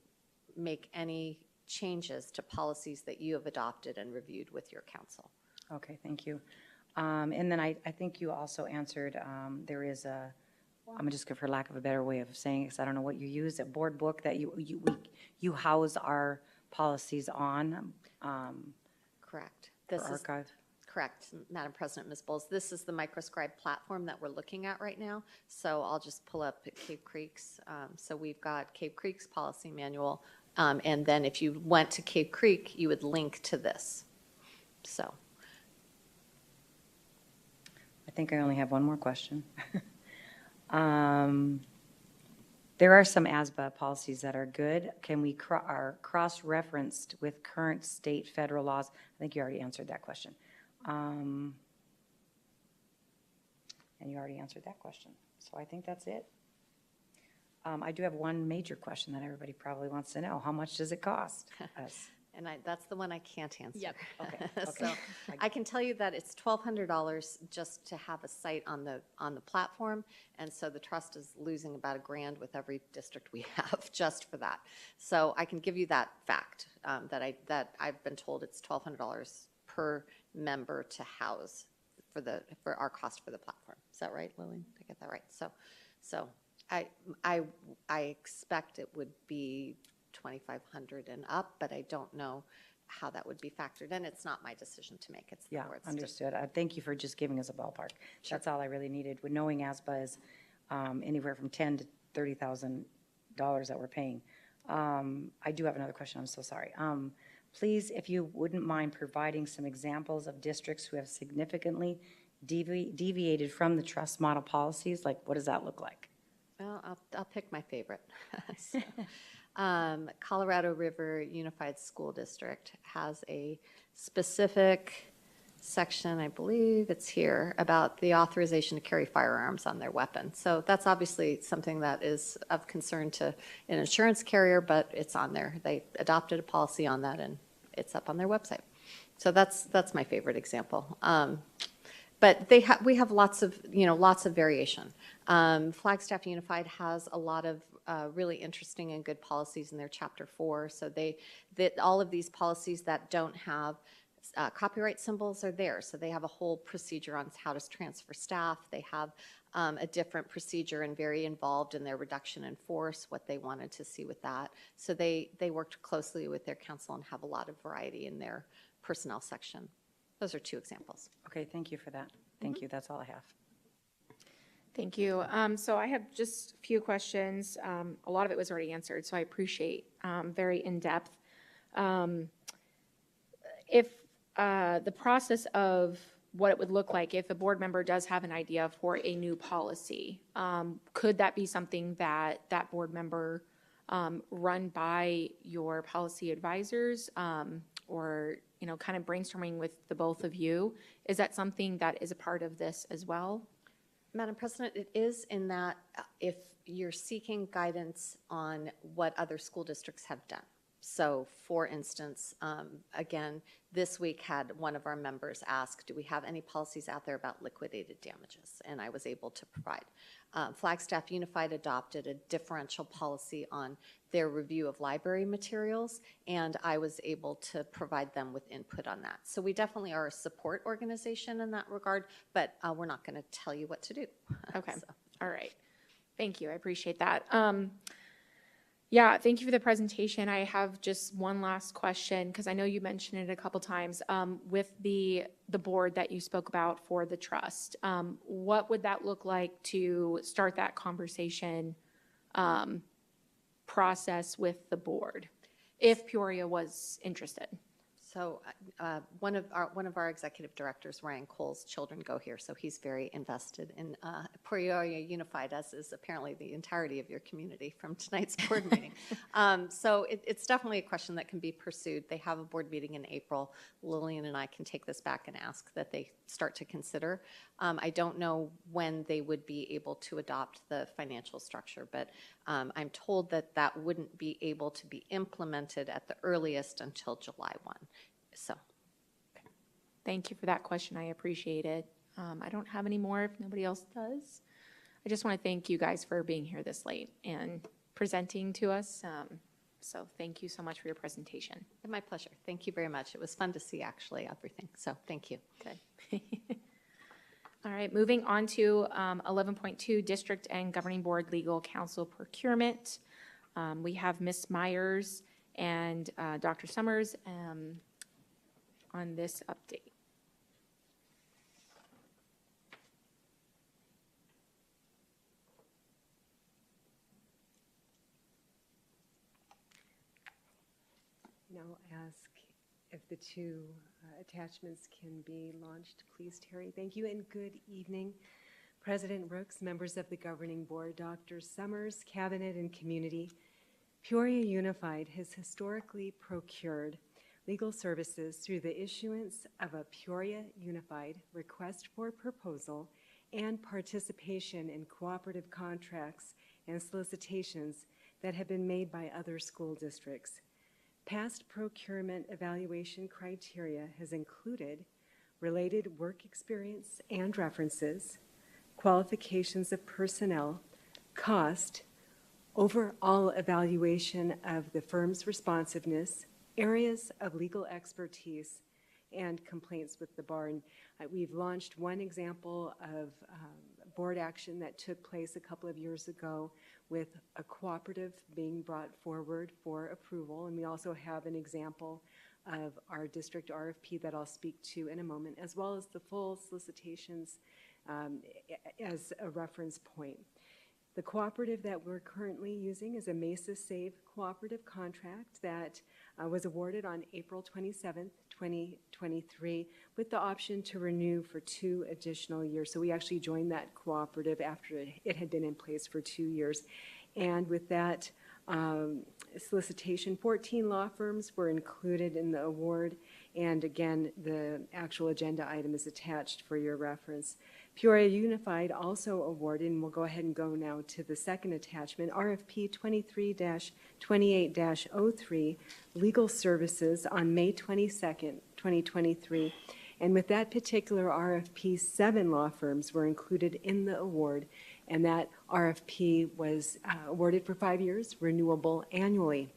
[SPEAKER 19] make any changes to policies that you have adopted and reviewed with your counsel.
[SPEAKER 4] Okay, thank you. And then I think you also answered, there is I'm just for lack of a better way of saying it, because I don't know what you use, a board book that you house our policies on.
[SPEAKER 19] Correct.
[SPEAKER 4] For archive.
[SPEAKER 19] Correct, Madam President, Ms. Bowles. This is the microscribe platform that we're looking at right now. So I'll just pull up Cave Creek's. So we've got Cave Creek's policy manual. And then if you went to Cave Creek, you would link to this. So.
[SPEAKER 4] I think I only have one more question. There are some ASBA policies that are good. Can we are cross-referenced with current state, federal laws? I think you already answered that question. And you already answered that question. So I think that's it. I do have one major question that everybody probably wants to know. How much does it cost us?
[SPEAKER 19] And that's the one I can't answer.
[SPEAKER 4] Yep. Okay.
[SPEAKER 19] So I can tell you that it's $1,200 just to have a site on the platform, and so the trust is losing about $1,000 with every district we have just for that. So I can give you that fact that I've been told it's $1,200 per member to house for our cost for the platform. Is that right, Lillian? Did I get that right? So I expect it would be $2,500 and up, but I don't know how that would be factored in. It's not my decision to make. It's the board's.
[SPEAKER 4] Yeah, understood. Thank you for just giving us a ballpark. Sure. That's all I really needed. With knowing ASBA is anywhere from $10,000 to $30,000 that we're paying. I do have another question. I'm so sorry. Please, if you wouldn't mind providing some examples of districts who have significantly deviated from the trust model policies, like what does that look like?
[SPEAKER 19] Well, I'll pick my favorite. So, Colorado River Unified School District has a specific section, I believe it's here, about the authorization to carry firearms on their weapon. So that's obviously something that is of concern to an insurance carrier, but it's on there. They adopted a policy on that, and it's up on their website. So that's my favorite example. But we have lots of variation. Flagstaff Unified has a lot of really interesting and good policies in their Chapter 4. So all of these policies that don't have copyright symbols are there. So they have a whole procedure on how to transfer staff. They have a different procedure and very involved in their reduction in force, what they wanted to see with that. So they worked closely with their counsel and have a lot of variety in their personnel section. Those are 2 examples.
[SPEAKER 4] Okay, thank you for that. Thank you, that's all I have.
[SPEAKER 1] Thank you. So I have just a few questions. A lot of it was already answered, so I appreciate very in-depth. If the process of what it would look like if a board member does have an idea for a new policy, could that be something that that board member run by your policy advisors, or kind of brainstorming with the both of you? Is that something that is a part of this as well?
[SPEAKER 19] Madam President, it is in that if you're seeking guidance on what other school districts have done. So for instance, again, this week had one of our members ask, do we have any policies out there about liquidated damages? And I was able to provide. Flagstaff Unified adopted a differential policy on their review of library materials, and I was able to provide them with input on that. So we definitely are a support organization in that regard, but we're not going to tell you what to do.
[SPEAKER 1] Okay. All right. Thank you. I appreciate that. Yeah, thank you for the presentation. I have just one last question, because I know you mentioned it a couple times. With the board that you spoke about for the trust, what would that look like to start that conversation process with the board, if Peoria was interested?
[SPEAKER 19] So one of our executive directors, Ryan Cole's children go here, so he's very invested in Peoria Unified, as is apparently the entirety of your community from tonight's board meeting. So it's definitely a question that can be pursued. They have a board meeting in April. Lillian and I can take this back and ask that they start to consider. I don't know when they would be able to adopt the financial structure, but I'm told that that wouldn't be able to be implemented at the earliest until July 1. So.
[SPEAKER 1] Thank you for that question. I appreciate it. I don't have any more if nobody else does. I just want to thank you guys for being here this late and presenting to us. So thank you so much for your presentation.
[SPEAKER 19] My pleasure. Thank you very much. It was fun to see actually everything. So thank you.
[SPEAKER 1] Good. All right, moving on to 11.2, District and Governing Board Legal Counsel Procurement. We have Ms. Myers and Dr. Summers on this update.
[SPEAKER 2] Now ask if the 2 attachments can be launched, please, Terry. Thank you, and good evening, President Rooks, members of the Governing Board, Dr. Summers, Cabinet, and community. Peoria Unified has historically procured legal services through the issuance of a Peoria Unified request for proposal and participation in cooperative contracts and solicitations that have been made by other school districts. Past procurement evaluation criteria has included related work experience and references, qualifications of personnel, cost, overall evaluation of the firm's responsiveness, areas of legal expertise, and complaints with the bar. And we've launched one example of board action that took place a couple of years ago with a cooperative being brought forward for approval. And we also have an example of our district RFP that I'll speak to in a moment, as well as the full solicitations as a reference point. The cooperative that we're currently using is a Mesa Save cooperative contract that was awarded on April 27th, 2023, with the option to renew for 2 additional years. So we actually joined that cooperative after it had been in place for 2 years. And with that solicitation, 14 law firms were included in the award. And again, the actual agenda item is attached for your reference. Peoria Unified also awarded, and we'll go ahead and go now to the second attachment, RFP 23-28-03, Legal Services on May 22nd, 2023. And with that particular RFP, 7 law firms were included in the award, and that RFP was awarded for 5 years, renewable annually.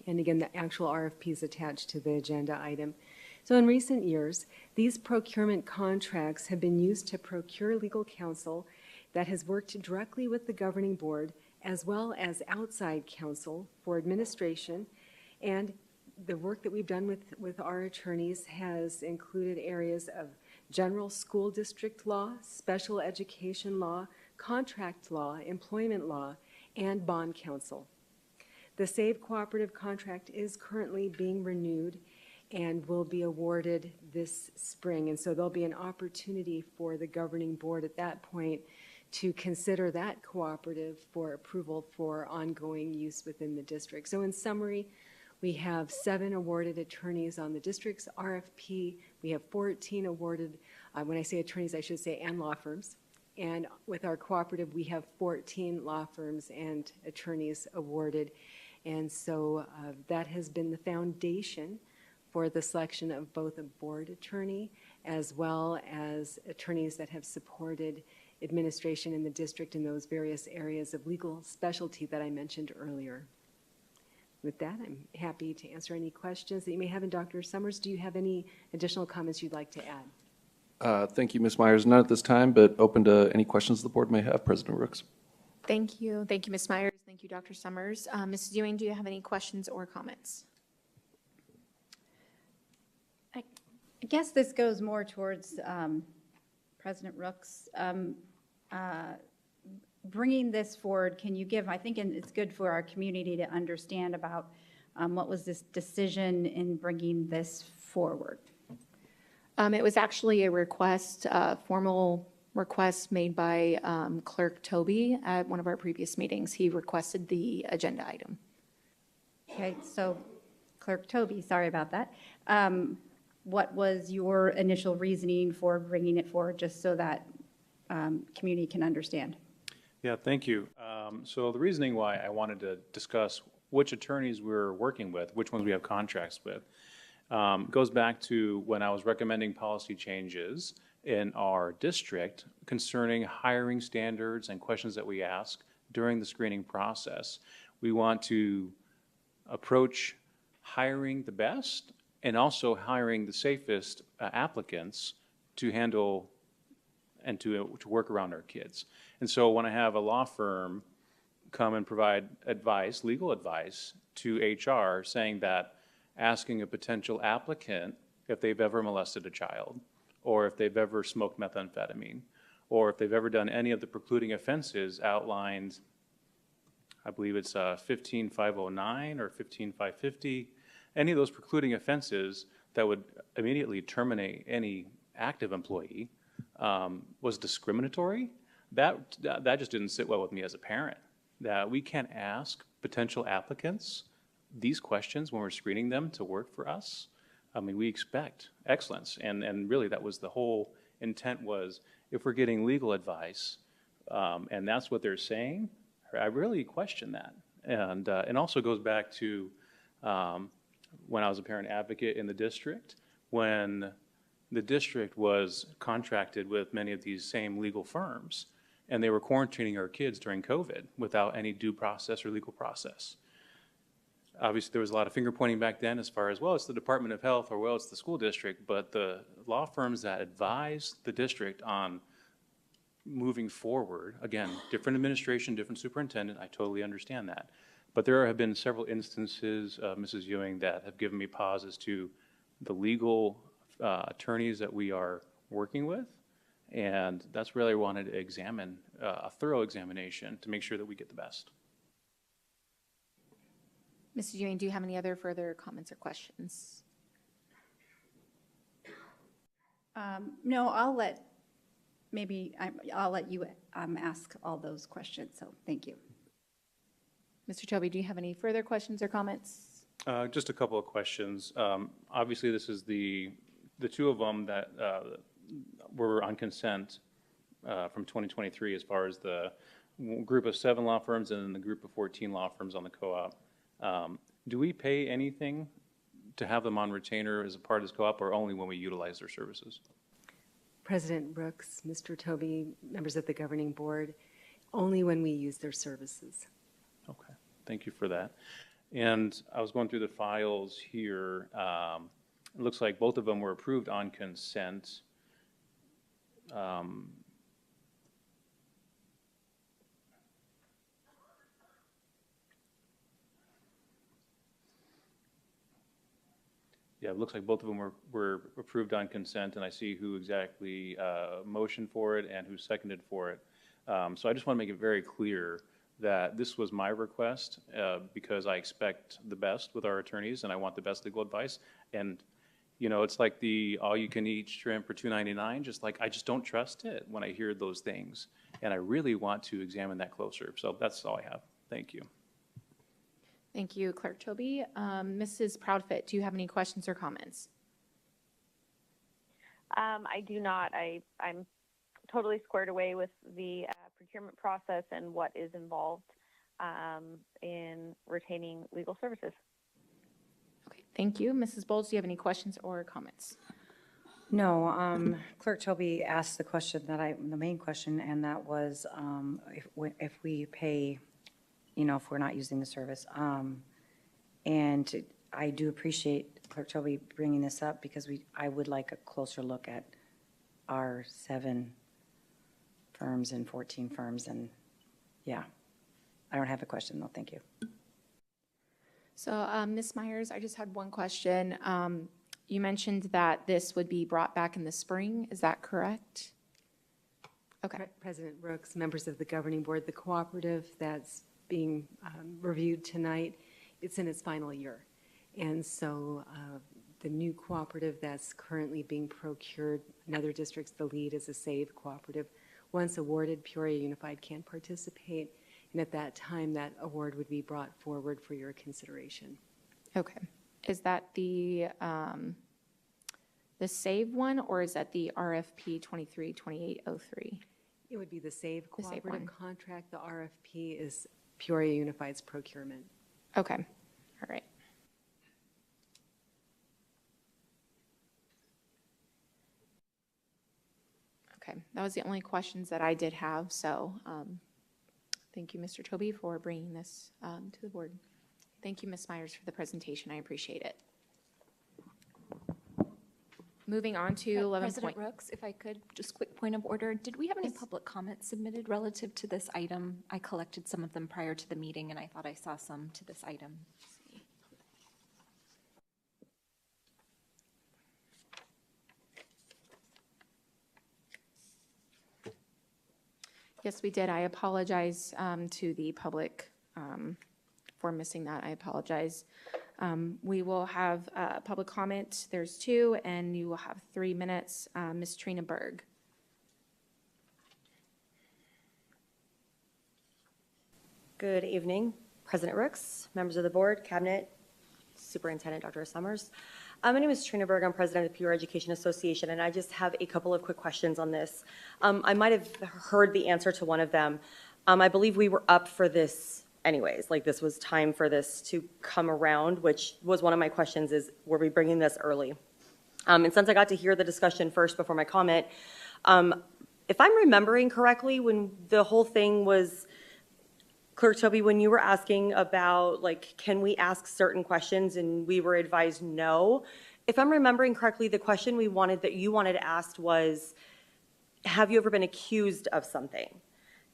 [SPEAKER 2] And again, the actual RFP is attached to the agenda item. So in recent years, these procurement contracts have been used to procure legal counsel that has worked directly with the governing board, as well as outside counsel for administration, and the work that we've done with our attorneys has included areas of general school district law, special education law, contract law, employment law, and bond counsel. The SAVE cooperative contract is currently being renewed and will be awarded this spring. And so there'll be an opportunity for the governing board at that point to consider that cooperative for approval for ongoing use within the district. So in summary, we have 7 awarded attorneys on the district's RFP. We have 14 awarded, when I say attorneys, I should say, and law firms. And with our cooperative, we have 14 law firms and attorneys awarded. And so that has been the foundation for the selection of both a board attorney as well as attorneys that have supported administration in the district in those various areas of legal specialty that I mentioned earlier. With that, I'm happy to answer any questions that you may have. And Dr. Summers, do you have any additional comments you'd like to add?
[SPEAKER 8] Thank you, Ms. Myers. None at this time, but open to any questions the board may have. President Rooks.
[SPEAKER 1] Thank you. Thank you, Ms. Myers. Thank you, Dr. Summers. Mrs. Ewing, do you have any questions or comments?
[SPEAKER 12] I guess this goes more towards President Rooks. Bringing this forward, can you give, I think it's good for our community to understand about what was this decision in bringing this forward?
[SPEAKER 1] It was actually a request, formal request made by Clerk Toby at one of our previous meetings. He requested the agenda item.
[SPEAKER 12] Okay, so Clerk Toby, sorry about that. What was your initial reasoning for bringing it forward, just so that community can understand?
[SPEAKER 5] Yeah, thank you. So the reasoning why I wanted to discuss which attorneys we're working with, which ones we have contracts with, goes back to when I was recommending policy changes in our district concerning hiring standards and questions that we ask during the screening process. We want to approach hiring the best and also hiring the safest applicants to handle and to work around our kids. And so when I have a law firm come and provide advice, legal advice to HR, saying that asking a potential applicant if they've ever molested a child, or if they've ever smoked methamphetamine, or if they've ever done any of the precluding offenses outlined, I believe it's 15509 or 15550, any of those precluding offenses that would immediately terminate any active employee, was discriminatory. That just didn't sit well with me as a parent, that we can't ask potential applicants these questions when we're screening them to work for us. I mean, we expect excellence, and really that was the whole intent, was if we're getting legal advice, and that's what they're saying, I really question that. And it also goes back to when I was a parent advocate in the district, when the district was contracted with many of these same legal firms, and they were quarantining our kids during COVID without any due process or legal process. Obviously, there was a lot of finger pointing back then as far as, well, it's the Department of Health, or well, it's the school district, but the law firms that advise the district on moving forward, again, different administration, different superintendent, I totally understand that. But there have been several instances, Mrs. Ewing, that have given me pause as to the legal attorneys that we are working with. And that's really why I wanted to examine, a thorough examination to make sure that we get the best.
[SPEAKER 1] Mrs. Ewing, do you have any other further comments or questions?
[SPEAKER 12] No, I'll let you ask all those questions, so thank you.
[SPEAKER 1] Mr. Toby, do you have any further questions or comments?
[SPEAKER 5] Just a couple of questions. Obviously, this is the two of them that were on consent from 2023, as far as the group of 7 law firms and then the group of 14 law firms on the co-op. Do we pay anything to have them on retainer as a part of this co-op, or only when we utilize their services?
[SPEAKER 2] President Brooks, Mr. Toby, members of the governing board, only when we use their services.
[SPEAKER 5] Okay, thank you for that. And I was going through the files here. It looks like both of them were approved on consent. Yeah, it looks like both of them were approved on consent, and I see who exactly motioned for it and who seconded for it. So I just want to make it very clear that this was my request because I expect the best with our attorneys and I want the best legal advice. And, you know, it's like the all-you-can-eat shrimp for $2.99, just like I just don't trust it when I hear those things. And I really want to examine that closer. So that's all I have. Thank you.
[SPEAKER 1] Thank you, Clerk Toby. Mrs. Proudfit, do you have any questions or comments?
[SPEAKER 6] I do not. I'm totally squared away with the procurement process and what is involved in retaining legal services.
[SPEAKER 1] Okay, thank you. Mrs. Bowles, do you have any questions or comments?
[SPEAKER 4] No, Clerk Toby asked the question the main question, and that was if we pay, you know, if we're not using the service. And I do appreciate Clerk Toby bringing this up because I would like a closer look at our 7 firms and 14 firms, and yeah, I don't have a question though, thank you.
[SPEAKER 1] So Ms. Myers, I just had one question. You mentioned that this would be brought back in the spring, is that correct? Okay.
[SPEAKER 2] President Rooks, members of the governing board, the cooperative that's being reviewed tonight, it's in its final year. And so the new cooperative that's currently being procured, another district's the lead is a SAVE cooperative. Once awarded, Peoria Unified can participate, and at that time, that award would be brought forward for your consideration.
[SPEAKER 1] Okay. Is that the SAVE one, or is that the RFP 232803?
[SPEAKER 2] It would be the SAVE
[SPEAKER 1] The SAVE
[SPEAKER 2] cooperative
[SPEAKER 1] one.
[SPEAKER 2] contract. The RFP is Peoria Unified's procurement.
[SPEAKER 1] Okay. All right. Okay, that was the only questions that I did have, so thank you, Mr. Toby, for bringing this to the board. Thank you, Ms. Myers, for the presentation. I appreciate it. Moving on to 11
[SPEAKER 11] President Rooks, if I could, just quick point of order. Did we have any public comments submitted relative to this item? I collected some of them prior to the meeting, and I thought I saw some to this item.
[SPEAKER 1] Yes, we did. I apologize to the public for missing that. I apologize. We will have public comment. There's 2, and you will have 3 minutes. Ms. Trina Berg.
[SPEAKER 21] Good evening, President Rooks, members of the board, cabinet, Superintendent Dr. Summers. My name is Trina Berg. I'm president of the Peoria Education Association, and I just have a couple of quick questions on this. I might have heard the answer to one of them. I believe we were up for this anyways, like this was time for this to come around, which was one of my questions is, were we bringing this early? And since I got to hear the discussion first before my comment, if I'm remembering correctly, when the whole thing was, Clerk Toby, when you were asking about, like, can we ask certain questions and we were advised no, if I'm remembering correctly, the question you wanted asked was, have you ever been accused of something?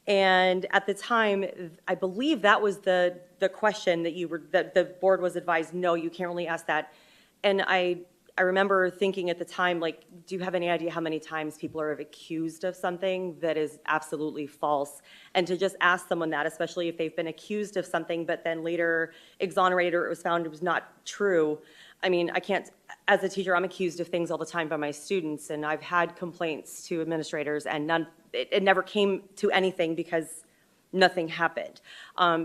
[SPEAKER 21] And at the time, I believe that was the question that the board was advised, no, you can't really ask that. And I remember thinking at the time, like, do you have any idea how many times people are accused of something that is absolutely false? And to just ask someone that, especially if they've been accused of something, but then later exonerated or it was found it was not true. I mean, I can't, as a teacher, I'm accused of things all the time by my students, and I've had complaints to administrators, and it never came to anything because nothing happened.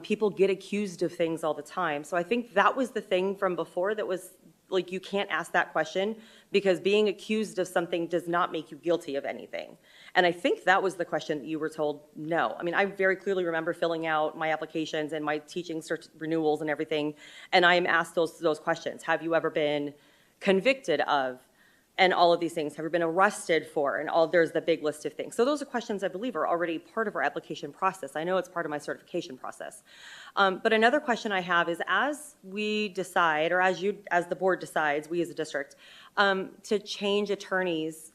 [SPEAKER 21] People get accused of things all the time. So I think that was the thing from before that was, like, you can't ask that question because being accused of something does not make you guilty of anything. And I think that was the question that you were told no. I mean, I very clearly remember filling out my applications and my teaching renewals and everything, and I am asked those questions. Have you ever been convicted of? And all of these things, have you been arrested for? And there's the big list of things. So those are questions I believe are already part of our application process. I know it's part of my certification process. But another question I have is, as we decide, or as the board decides, we as a district, to change attorneys,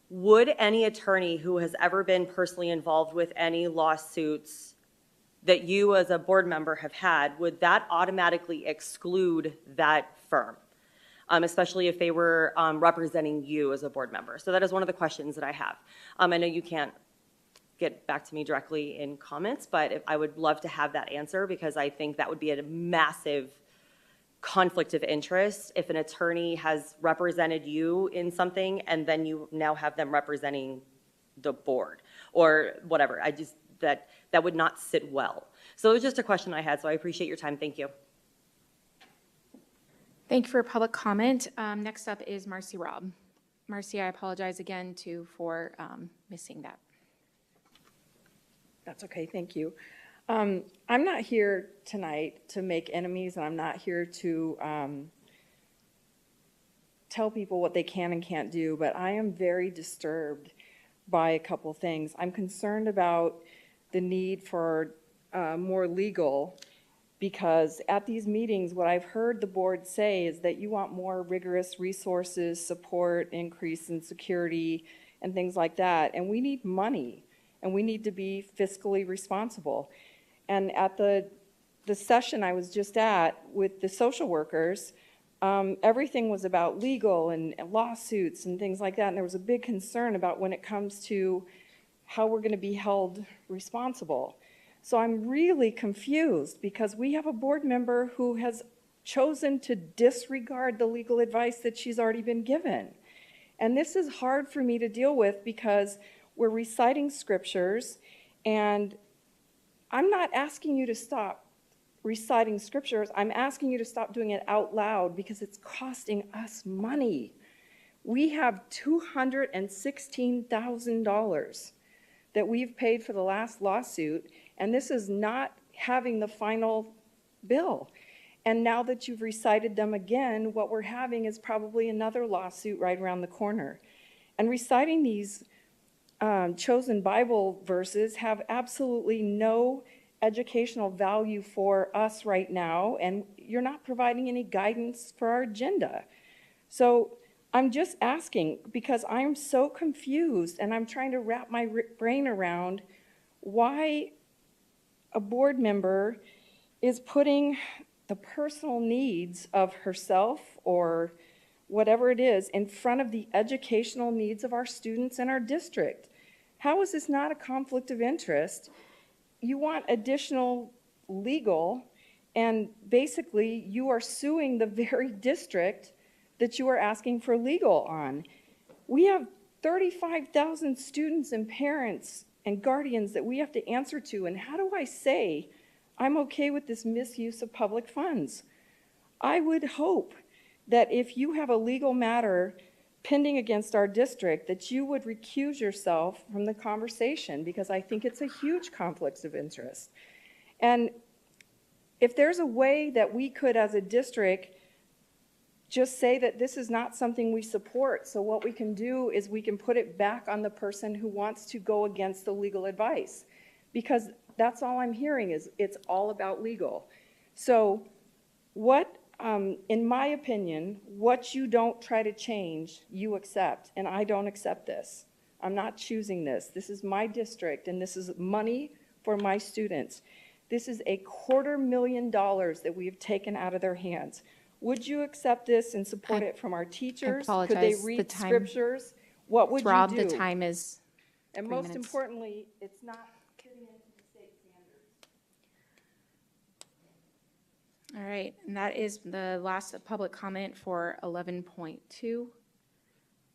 [SPEAKER 21] would any attorney who has ever been personally involved with any lawsuits that you as a board member have had, would that automatically exclude that firm?
[SPEAKER 9] especially if they were representing you as a board member. So that is one of the questions that I have. I know you can't get back to me directly in comments, but I would love to have that answer because I think that would be a massive conflict of interest if an attorney has represented you in something and then you now have them representing the board or whatever. That would not sit well. So it was just a question I had, so I appreciate your time. Thank you.
[SPEAKER 1] Thank you for public comment. Next up is Marcy Robb. Marcy, I apologize again for missing that.
[SPEAKER 13] That's okay, thank you. I'm not here tonight to make enemies, and I'm not here to tell people what they can and can't do, but I am very disturbed by a couple things. I'm concerned about the need for more legal, because at these meetings, what I've heard the board say is that you want more rigorous resources, support, increase in security, and things like that, and we need money. And we need to be fiscally responsible. And at the session I was just at with the social workers, everything was about legal and lawsuits and things like that. And there was a big concern about when it comes to how we're going to be held responsible. So I'm really confused because we have a board member who has chosen to disregard the legal advice that she's already been given. And this is hard for me to deal with because we're reciting scriptures, and I'm not asking you to stop reciting scriptures. I'm asking you to stop doing it out loud because it's costing us money. We have $216,000 that we've paid for the last lawsuit, and this is not having the final bill. And now that you've recited them again, what we're having is probably another lawsuit right around the corner. And reciting these chosen Bible verses have absolutely no educational value for us right now, and you're not providing any guidance for our agenda. So I'm just asking because I'm so confused and I'm trying to wrap my brain around why a board member is putting the personal needs of herself or whatever it is in front of the educational needs of our students in our district. How is this not a conflict of interest? You want additional legal, and basically you are suing the very district that you are asking for legal on. We have 35,000 students and parents and guardians that we have to answer to, and how do I say I'm okay with this misuse of public funds? I would hope that if you have a legal matter pending against our district, that you would recuse yourself from the conversation, because I think it's a huge conflict of interest. And if there's a way that we could, as a district, just say that this is not something we support, so what we can do is we can put it back on the person who wants to go against the legal advice, because that's all I'm hearing is it's all about legal. So what, in my opinion, what you don't try to change, you accept, and I don't accept this. I'm not choosing this. This is my district, and this is money for my students. This is $250,000 that we have taken out of their hands. Would you accept this and support it from our teachers?
[SPEAKER 1] apologize.
[SPEAKER 13] Could they
[SPEAKER 1] The
[SPEAKER 13] read
[SPEAKER 1] time-
[SPEAKER 13] scriptures? What would
[SPEAKER 1] Rob,
[SPEAKER 13] you do?
[SPEAKER 1] the time is
[SPEAKER 13] And
[SPEAKER 1] 3
[SPEAKER 13] most
[SPEAKER 1] minutes.
[SPEAKER 13] importantly, it's not getting into the state standards.
[SPEAKER 1] All right, and that is the last public comment for 11.2.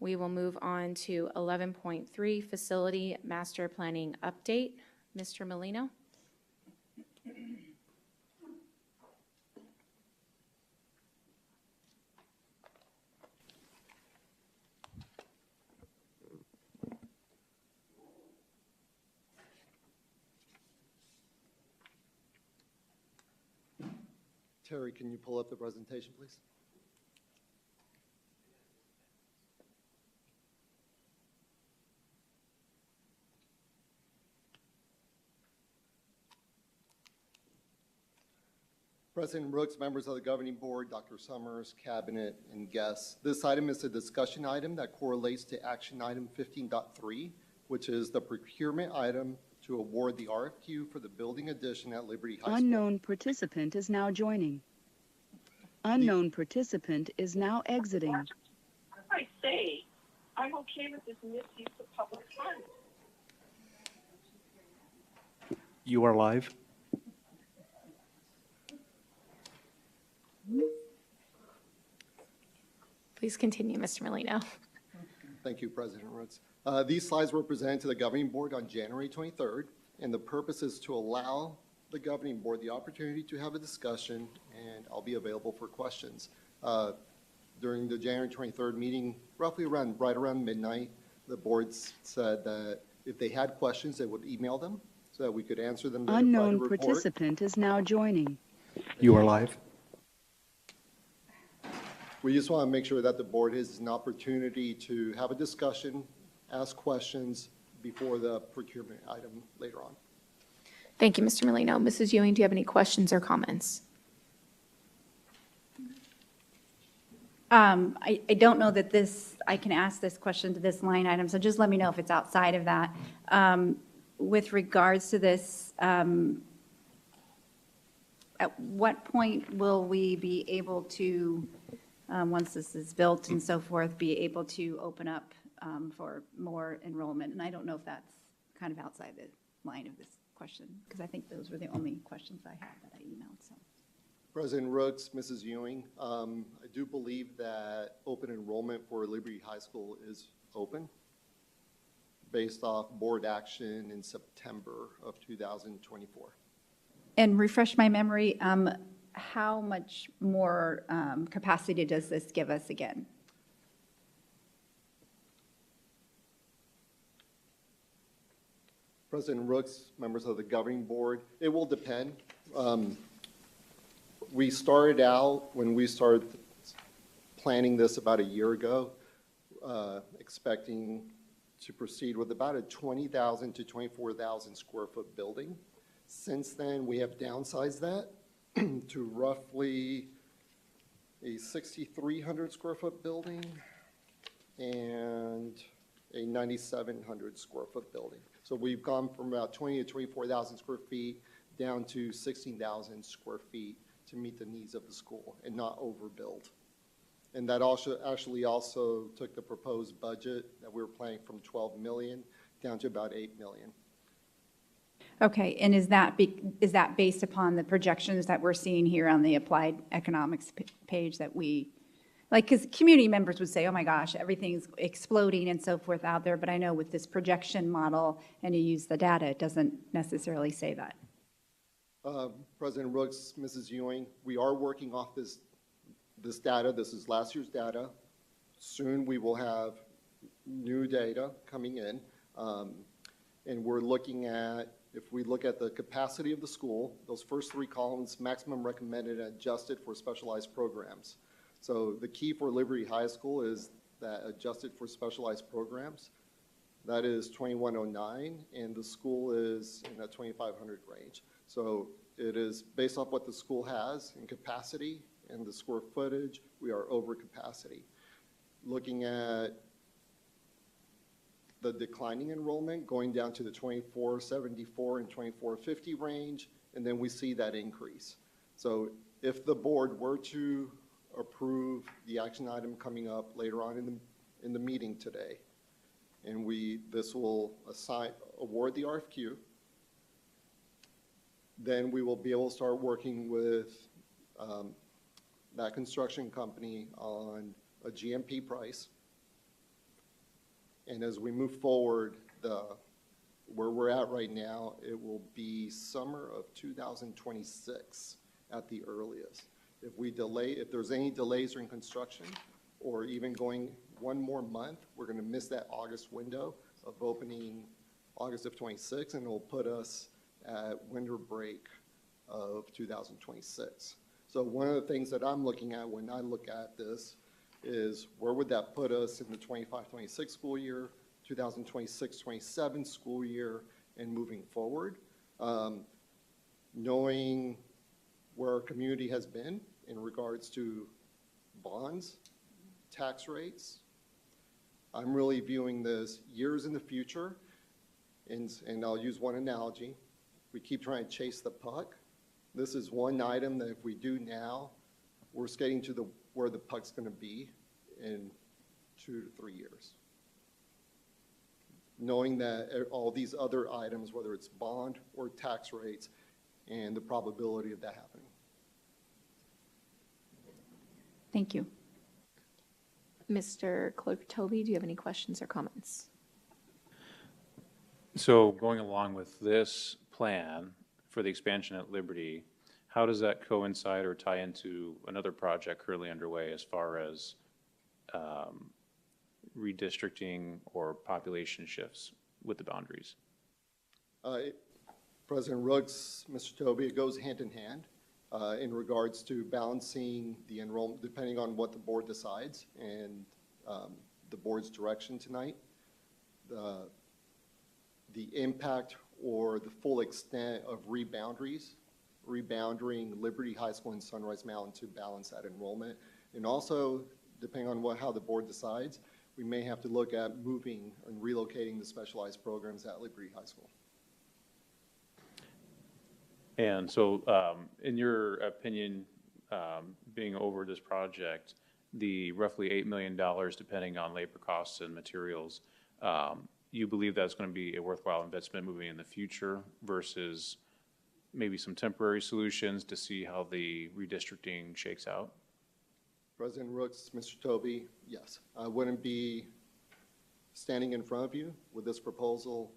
[SPEAKER 1] We will move on to 11.3, Facility Master Planning Update. Mr. Molino?
[SPEAKER 22] Terry, can you pull up the presentation, please? President Brooks, members of the governing board, Dr. Summers, cabinet, and guests. This item is a discussion item that correlates to action item 15.3, which is the procurement item to award the RFQ for the building addition at Liberty High School.
[SPEAKER 24] Unknown participant is now joining.
[SPEAKER 7] Unknown participant is now exiting.
[SPEAKER 10] I say, I'm okay with this misuse of public funds.
[SPEAKER 8] You are live.
[SPEAKER 1] Please continue, Mr. Molino.
[SPEAKER 22] Thank you, President Rooks. These slides were presented to the governing board on January 23rd, and the purpose is to allow the governing board the opportunity to have a discussion, and I'll be available for questions. During the January 23rd meeting, roughly right around midnight, the boards said that if they had questions, they would email them so that we could answer them.
[SPEAKER 7] Unknown participant is now joining.
[SPEAKER 8] You are live.
[SPEAKER 22] We just want to make sure that the board has an opportunity to have a discussion, ask questions before the procurement item later on.
[SPEAKER 1] Thank you, Mr. Molino. Mrs. Ewing, do you have any questions or comments?
[SPEAKER 12] I don't know that I can ask this question to this line item, so just let me know if it's outside of that. With regards to this, at what point will we be able to, once this is built and so forth, be able to open up for more enrollment? And I don't know if that's kind of outside the line of this question, because I think those were the only questions I had that I emailed, so.
[SPEAKER 22] President Rooks, Mrs. Ewing, I do believe that open enrollment for Liberty High School is open based off board action in September of 2024.
[SPEAKER 12] And refresh my memory, how much more capacity does this give us again?
[SPEAKER 22] President Rooks, members of the governing board, it will depend. We started out, when we started planning this about a year ago, expecting to proceed with about a 20,000 to 24,000 square foot building. Since then, we have downsized that to roughly a 6,300 square foot building and a 9,700 square foot building. So we've gone from about 20 to 24,000 square feet down to 16,000 square feet to meet the needs of the school and not overbuild. And that actually also took the proposed budget that we were planning from 12 million down to about 8 million.
[SPEAKER 12] Okay, and is that based upon the projections that we're seeing here on the applied economics page that we, like, because community members would say, oh my gosh, everything's exploding and so forth out there, but I know with this projection model and you use the data, it doesn't necessarily say that.
[SPEAKER 22] President Rooks, Mrs. Ewing, we are working off this data. This is last year's data. Soon we will have new data coming in. And we're looking at, if we look at the capacity of the school, those first three columns, maximum recommended and adjusted for specialized programs. So the key for Liberty High School is that adjusted for specialized programs. That is 2109, and the school is in that 2500 range. So it is based off what the school has in capacity and the square footage, we are over capacity. Looking at the declining enrollment, going down to the 2474 and 2450 range, and then we see that increase. So if the board were to approve the action item coming up later on in the meeting today, and this will award the RFQ, then we will be able to start working with that construction company on a GMP price. And as we move forward, where we're at right now, it will be summer of 2026 at the earliest. If there's any delays during construction, or even going one more month, we're going to miss that August window of opening August of 26, and it will put us at winter break of 2026. So one of the things that I'm looking at when I look at this is where would that put us in the 25-26 school year, 2026-27 school year, and moving forward. Knowing where our community has been in regards to bonds, tax rates, I'm really viewing this years in the future, and I'll use one analogy. We keep trying to chase the puck. This is one item that if we do now, we're skating to where the puck's going to be in 2 to 3 years. Knowing that all these other items, whether it's bond or tax rates, and the probability of that happening.
[SPEAKER 1] Thank you. Mr. Clerk Toby, do you have any questions or comments?
[SPEAKER 5] So going along with this plan for the expansion at Liberty, how does that coincide or tie into another project currently underway as far as redistricting or population shifts with the boundaries?
[SPEAKER 22] President Rooks, Mr. Toby, it goes hand in hand in regards to balancing the enrollment, depending on what the board decides and the board's direction tonight. The impact or the full extent of rebounding Liberty High School and Sunrise Mountain to balance that enrollment. And also, depending on how the board decides, we may have to look at moving and relocating the specialized programs at Liberty High School.
[SPEAKER 5] And so, in your opinion, being over this project, the roughly $8 million, depending on labor costs and materials, you believe that's going to be a worthwhile investment moving in the future versus maybe some temporary solutions to see how the redistricting shakes out?
[SPEAKER 22] President Rooks, Mr. Toby, yes. I wouldn't be standing in front of you with this proposal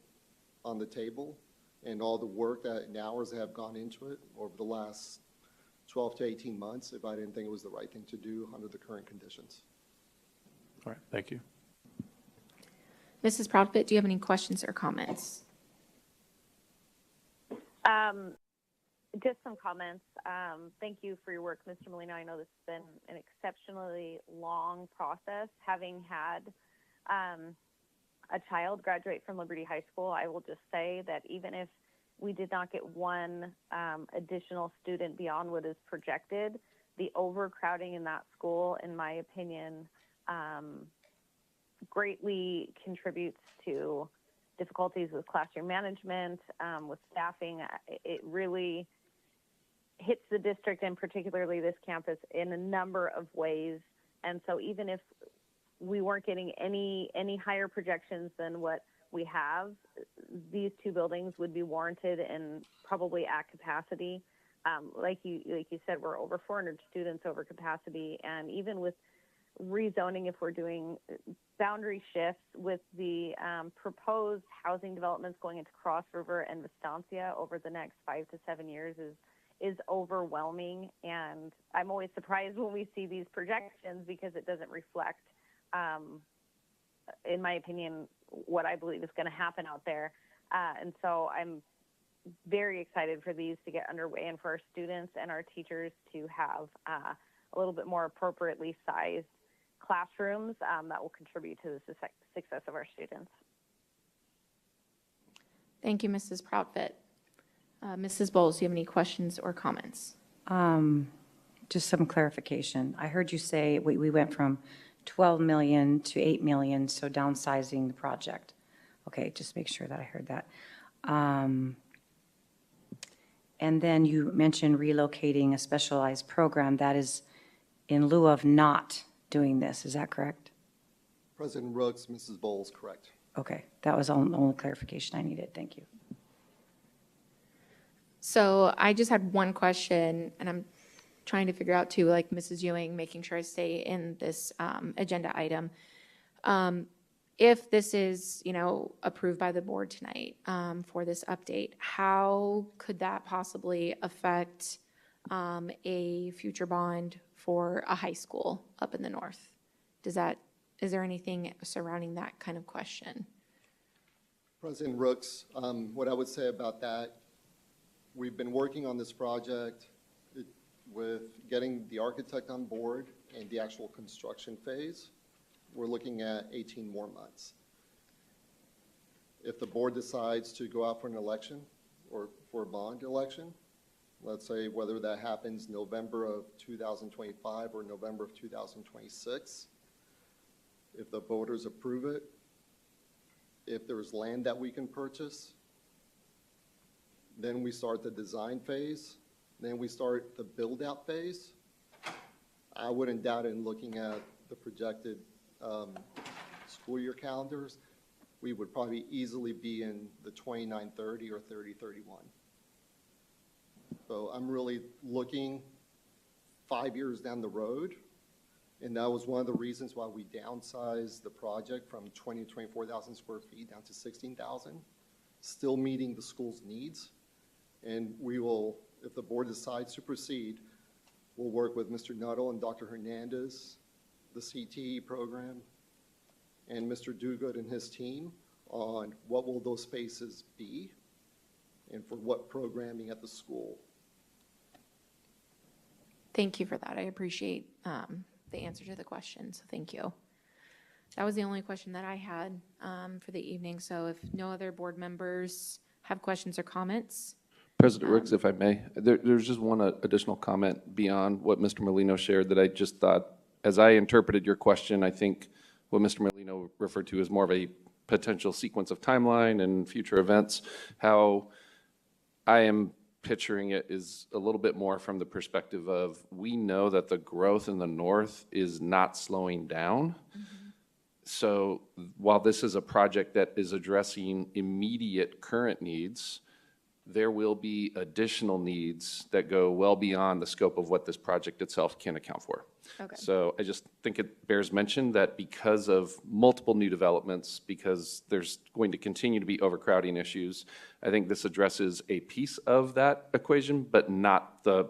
[SPEAKER 22] on the table and all the work and hours that have gone into it over the last 12 to 18 months if I didn't think it was the right thing to do under the current conditions.
[SPEAKER 5] All right, thank you.
[SPEAKER 1] Mrs. Proudfit, do you have any questions or comments?
[SPEAKER 6] Just some comments. Thank you for your work, Mr. Molina. I know this has been an exceptionally long process. Having had a child graduate from Liberty High School, I will just say that even if we did not get one additional student beyond what is projected, the overcrowding in that school, in my opinion, greatly contributes to difficulties with classroom management, with staffing. It really hits the district and particularly this campus in a number of ways. And so even if we weren't getting any higher projections than what we have, these two buildings would be warranted and probably at capacity. Like you said, we're over 400 students over capacity, and even with rezoning, if we're doing boundary shifts with the proposed housing developments going into Cross River and Vistancia over the next 5 to 7 years is overwhelming. And I'm always surprised when we see these projections because it doesn't reflect, in my opinion, what I believe is going to happen out there. And so I'm very excited for these to get underway and for our students and our teachers to have a little bit more appropriately sized classrooms that will contribute to the success of our students.
[SPEAKER 1] Thank you, Mrs. Proudfit. Mrs. Bowles, do you have any questions or comments?
[SPEAKER 4] Just some clarification. I heard you say we went from 12 million to 8 million, so downsizing the project. Okay, just make sure that I heard that. And then you mentioned relocating a specialized program. That is in lieu of not doing this. Is that correct?
[SPEAKER 22] President Rooks, Mrs. Bowles, correct.
[SPEAKER 4] Okay, that was the only clarification I needed. Thank you.
[SPEAKER 1] So I just had one question, and I'm trying to figure out too, like Mrs. Ewing, making sure I stay in this agenda item. If this is, approved by the board tonight for this update, how could that possibly affect a future bond for a high school up in the north? Is there anything surrounding that kind of question?
[SPEAKER 22] President Rooks, what I would say about that, we've been working on this project with getting the architect on board and the actual construction phase. We're looking at 18 more months. If the board decides to go out for an election or for a bond election, let's say whether that happens November of 2025 or November of 2026, if the voters approve it, if there's land that we can purchase, then we start the design phase, then we start the build-out phase, I wouldn't doubt it in looking at the projected school year calendars. We would probably easily be in the 29-30 or 30-31. So I'm really looking 5 years down the road. And that was one of the reasons why we downsized the project from 20 to 24,000 square feet down to 16,000, still meeting the school's needs. And we will, if the board decides to proceed, we'll work with Mr. Nuttall and Dr. Hernandez, the CTE program, and Mr. Duguid and his team on what will those spaces be and for what programming at the school.
[SPEAKER 1] Thank you for that. I appreciate the answer to the question, so thank you. That was the only question that I had for the evening, so if no other board members have questions or comments.
[SPEAKER 8] President Rooks, if I may, there's just one additional comment beyond what Mr. Molino shared that I just thought, as I interpreted your question, I think what Mr. Molino referred to as more of a potential sequence of timeline and future events. How I am picturing it is a little bit more from the perspective of, we know that the growth in the north is not slowing down. So while this is a project that is addressing immediate current needs, there will be additional needs that go well beyond the scope of what this project itself can account for.
[SPEAKER 1] Okay.
[SPEAKER 8] So I just think it bears mention that because of multiple new developments, because there's going to continue to be overcrowding issues, I think this addresses a piece of that equation, but not the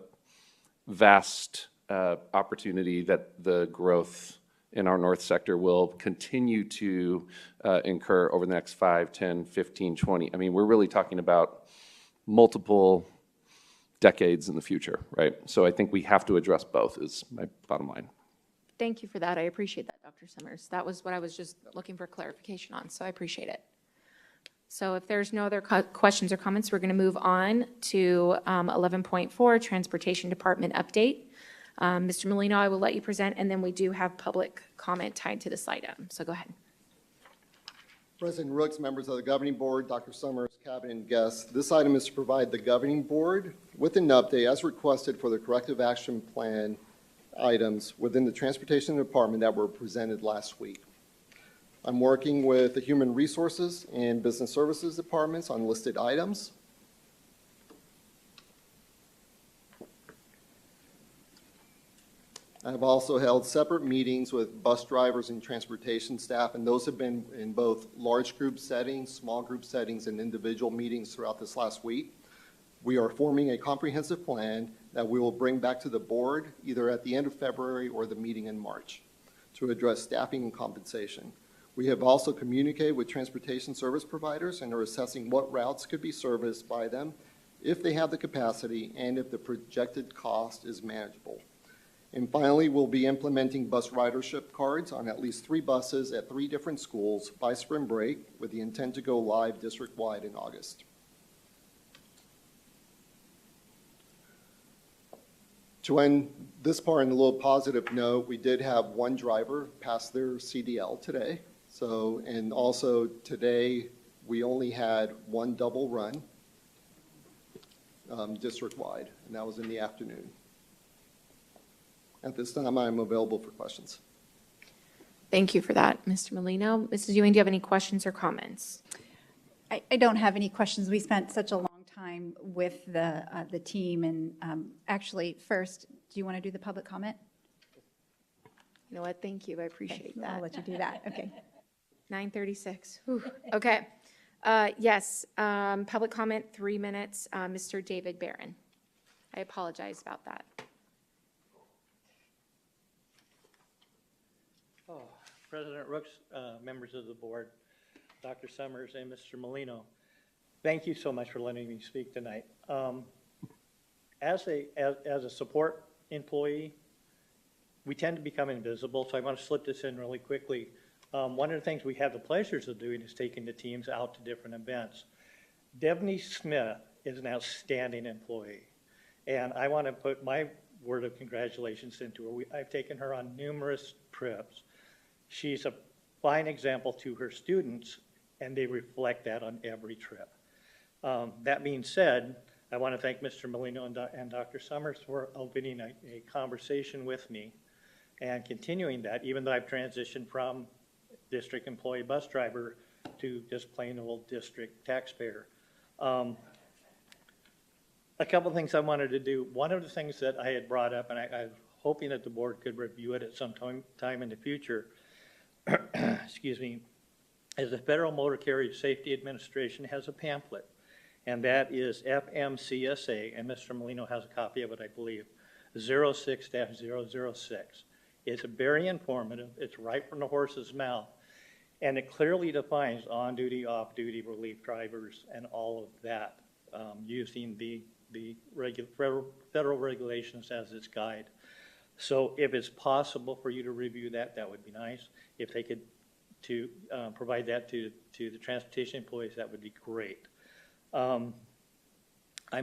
[SPEAKER 8] vast opportunity that the growth in our north sector will continue to incur over the next 5, 10, 15, 20. I mean, we're really talking about multiple decades in the future, right? So I think we have to address both is my bottom line.
[SPEAKER 1] Thank you for that. I appreciate that, Dr. Summers. That was what I was just looking for clarification on, so I appreciate it. So if there's no other questions or comments, we're going to move on to 11.4, Transportation Department update. Mr. Molino, I will let you present, and then we do have public comment tied to this item, so go ahead.
[SPEAKER 22] President Rooks, members of the governing board, Dr. Summers, cabinet, and guests, this item is to provide the governing board with an update as requested for the corrective action plan items within the transportation department that were presented last week. I'm working with the human resources and business services departments on listed items. I've also held separate meetings with bus drivers and transportation staff, and those have been in both large group settings, small group settings, and individual meetings throughout this last week. We are forming a comprehensive plan that we will bring back to the board either at the end of February or the meeting in March to address staffing and compensation. We have also communicated with transportation service providers and are assessing what routes could be serviced by them if they have the capacity and if the projected cost is manageable. And finally, we'll be implementing bus ridership cards on at least 3 buses at 3 different schools by spring break with the intent to go live district-wide in August. To end this part on a little positive note, we did have 1 driver pass their CDL today. So, and also today, we only had 1 double run district-wide, and that was in the afternoon. At this time, I am available for questions.
[SPEAKER 1] Thank you for that, Mr. Molino. Mrs. Ewing, do you have any questions or comments?
[SPEAKER 12] I don't have any questions. We spent such a long time with the team, and actually, first, do you want to do the public comment?
[SPEAKER 1] You know what? Thank you. I appreciate that.
[SPEAKER 12] I'll let you do that. Okay.
[SPEAKER 1] 9:36. Whew. Okay. Yes, public comment, 3 minutes. Mr. David Barron. I apologize about that.
[SPEAKER 15] President Rooks, members of the board, Dr. Summers, and Mr. Molino, thank you so much for letting me speak tonight. As a support employee, we tend to become invisible, so I want to slip this in really quickly. One of the things we have the pleasures of doing is taking the teams out to different events. Devney Smith is an outstanding employee, and I want to put my word of congratulations into her. I've taken her on numerous trips. She's a fine example to her students, and they reflect that on every trip. That being said, I want to thank Mr. Molino and Dr. Summers for opening a conversation with me and continuing that, even though I've transitioned from district employee bus driver to just plain old district taxpayer. A couple of things I wanted to do. One of the things that I had brought up, and I was hoping that the board could review it at some time in the future, excuse me, is the Federal Motor Carrier Safety Administration has a pamphlet, and that is FMCSA, and Mr. Molino has a copy of it, I believe, 06-006. It's very informative. It's right from the horse's mouth, and it clearly defines on-duty, off-duty relief drivers and all of that, using the federal regulations as its guide. So if it's possible for you to review that, that would be nice. If they could provide that to the transportation employees, that would be great. I'm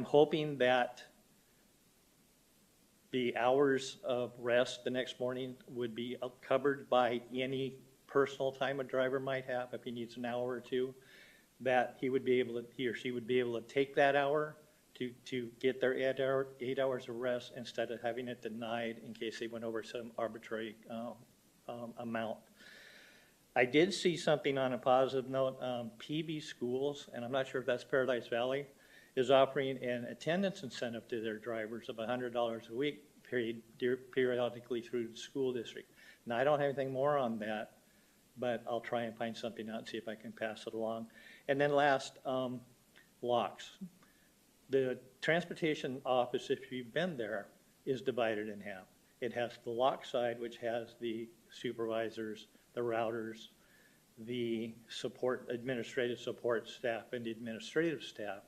[SPEAKER 15] hoping that the hours of rest the next morning would be covered by any personal time a driver might have if he needs an hour or two, that he or she would be able to take that hour to get their 8 hours of rest instead of having it denied in case they went over some arbitrary amount. I did see something on a positive note. PB Schools, and I'm not sure if that's Paradise Valley, is offering an attendance incentive to their drivers of $100 a week periodically through the school district. Now, I don't have anything more on that, but I'll try and find something out and see if I can pass it along. And then last, locks. The transportation office, if you've been there, is divided in half. It has the lock side, which has the supervisors, the routers, the administrative support staff, and the administrative staff.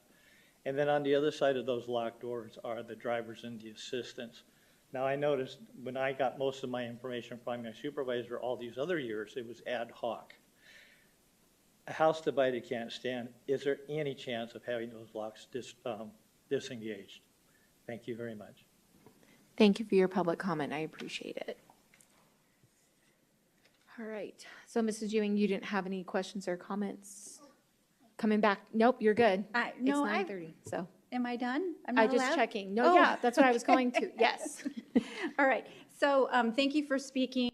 [SPEAKER 15] And then on the other side of those locked doors are the drivers and the assistants. Now, I noticed when I got most of my information from my supervisor all these other years, it was ad hoc. A house divided can't stand. Is there any chance of having those locks disengaged? Thank you very much.
[SPEAKER 1] Thank you for your public comment. I appreciate it. All right. So, Mrs. Ewing, you didn't have any questions or comments? Coming back? Nope, you're good.
[SPEAKER 12] No,
[SPEAKER 1] it's 9:30, so.
[SPEAKER 12] Am I done? I'm
[SPEAKER 1] I
[SPEAKER 12] not
[SPEAKER 1] just
[SPEAKER 12] allowed?
[SPEAKER 1] checking. No, yeah, that's what I was going to. Yes.
[SPEAKER 12] All right. So thank you for speaking.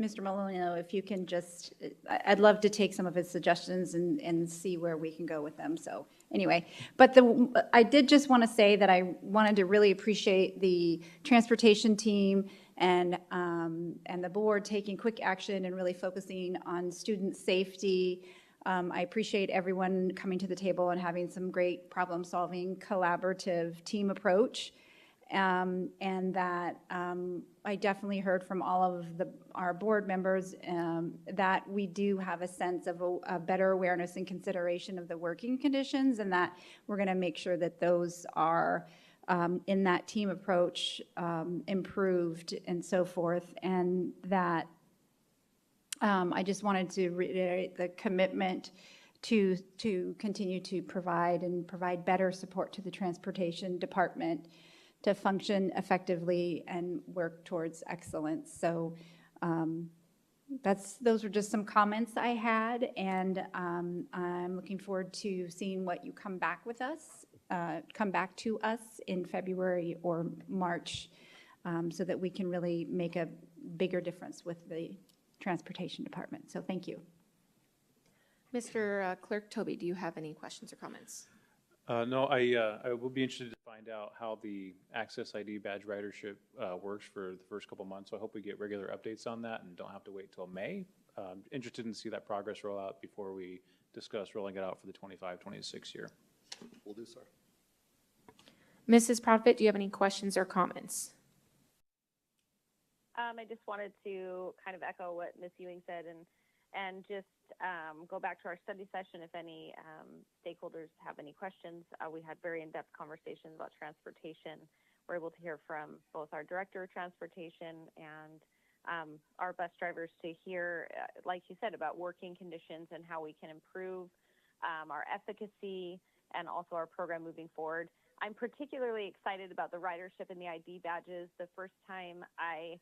[SPEAKER 12] Mr. Molino, if you can just, I'd love to take some of his suggestions and see where we can go with them. So anyway, but I did just want to say that I wanted to really appreciate the transportation team and the board taking quick action and really focusing on student safety. I appreciate everyone coming to the table and having some great problem-solving, collaborative team approach. And that I definitely heard from all of our board members that we do have a sense of a better awareness and consideration of the working conditions, and that we're going to make sure that those are in that team approach improved and so forth, and that I just wanted to reiterate the commitment to continue to provide better support to the transportation department to function effectively and work towards excellence. So those were just some comments I had, and I'm looking forward to seeing what you come back to us in February or March, so that we can really make a bigger difference with the transportation department. So thank you.
[SPEAKER 1] Mr. Clerk Toby, do you have any questions or comments?
[SPEAKER 5] No, I will be interested to find out how the Access ID badge ridership works for the first couple months. So I hope we get regular updates on that and don't have to wait till May. Interested in see that progress roll out before we discuss rolling it out for the 25-26 year.
[SPEAKER 22] Will do, sir.
[SPEAKER 1] Mrs. Proudfit, do you have any questions or comments?
[SPEAKER 6] I just wanted to kind of echo what Ms. Ewing said and just go back to our study session. If any stakeholders have any questions, we had very in-depth conversations about transportation. We're able to hear from both our director of transportation and our bus drivers to hear, like you said, about working conditions and how we can improve our efficacy and also our program moving forward. I'm particularly excited about the ridership and the ID badges. The first time I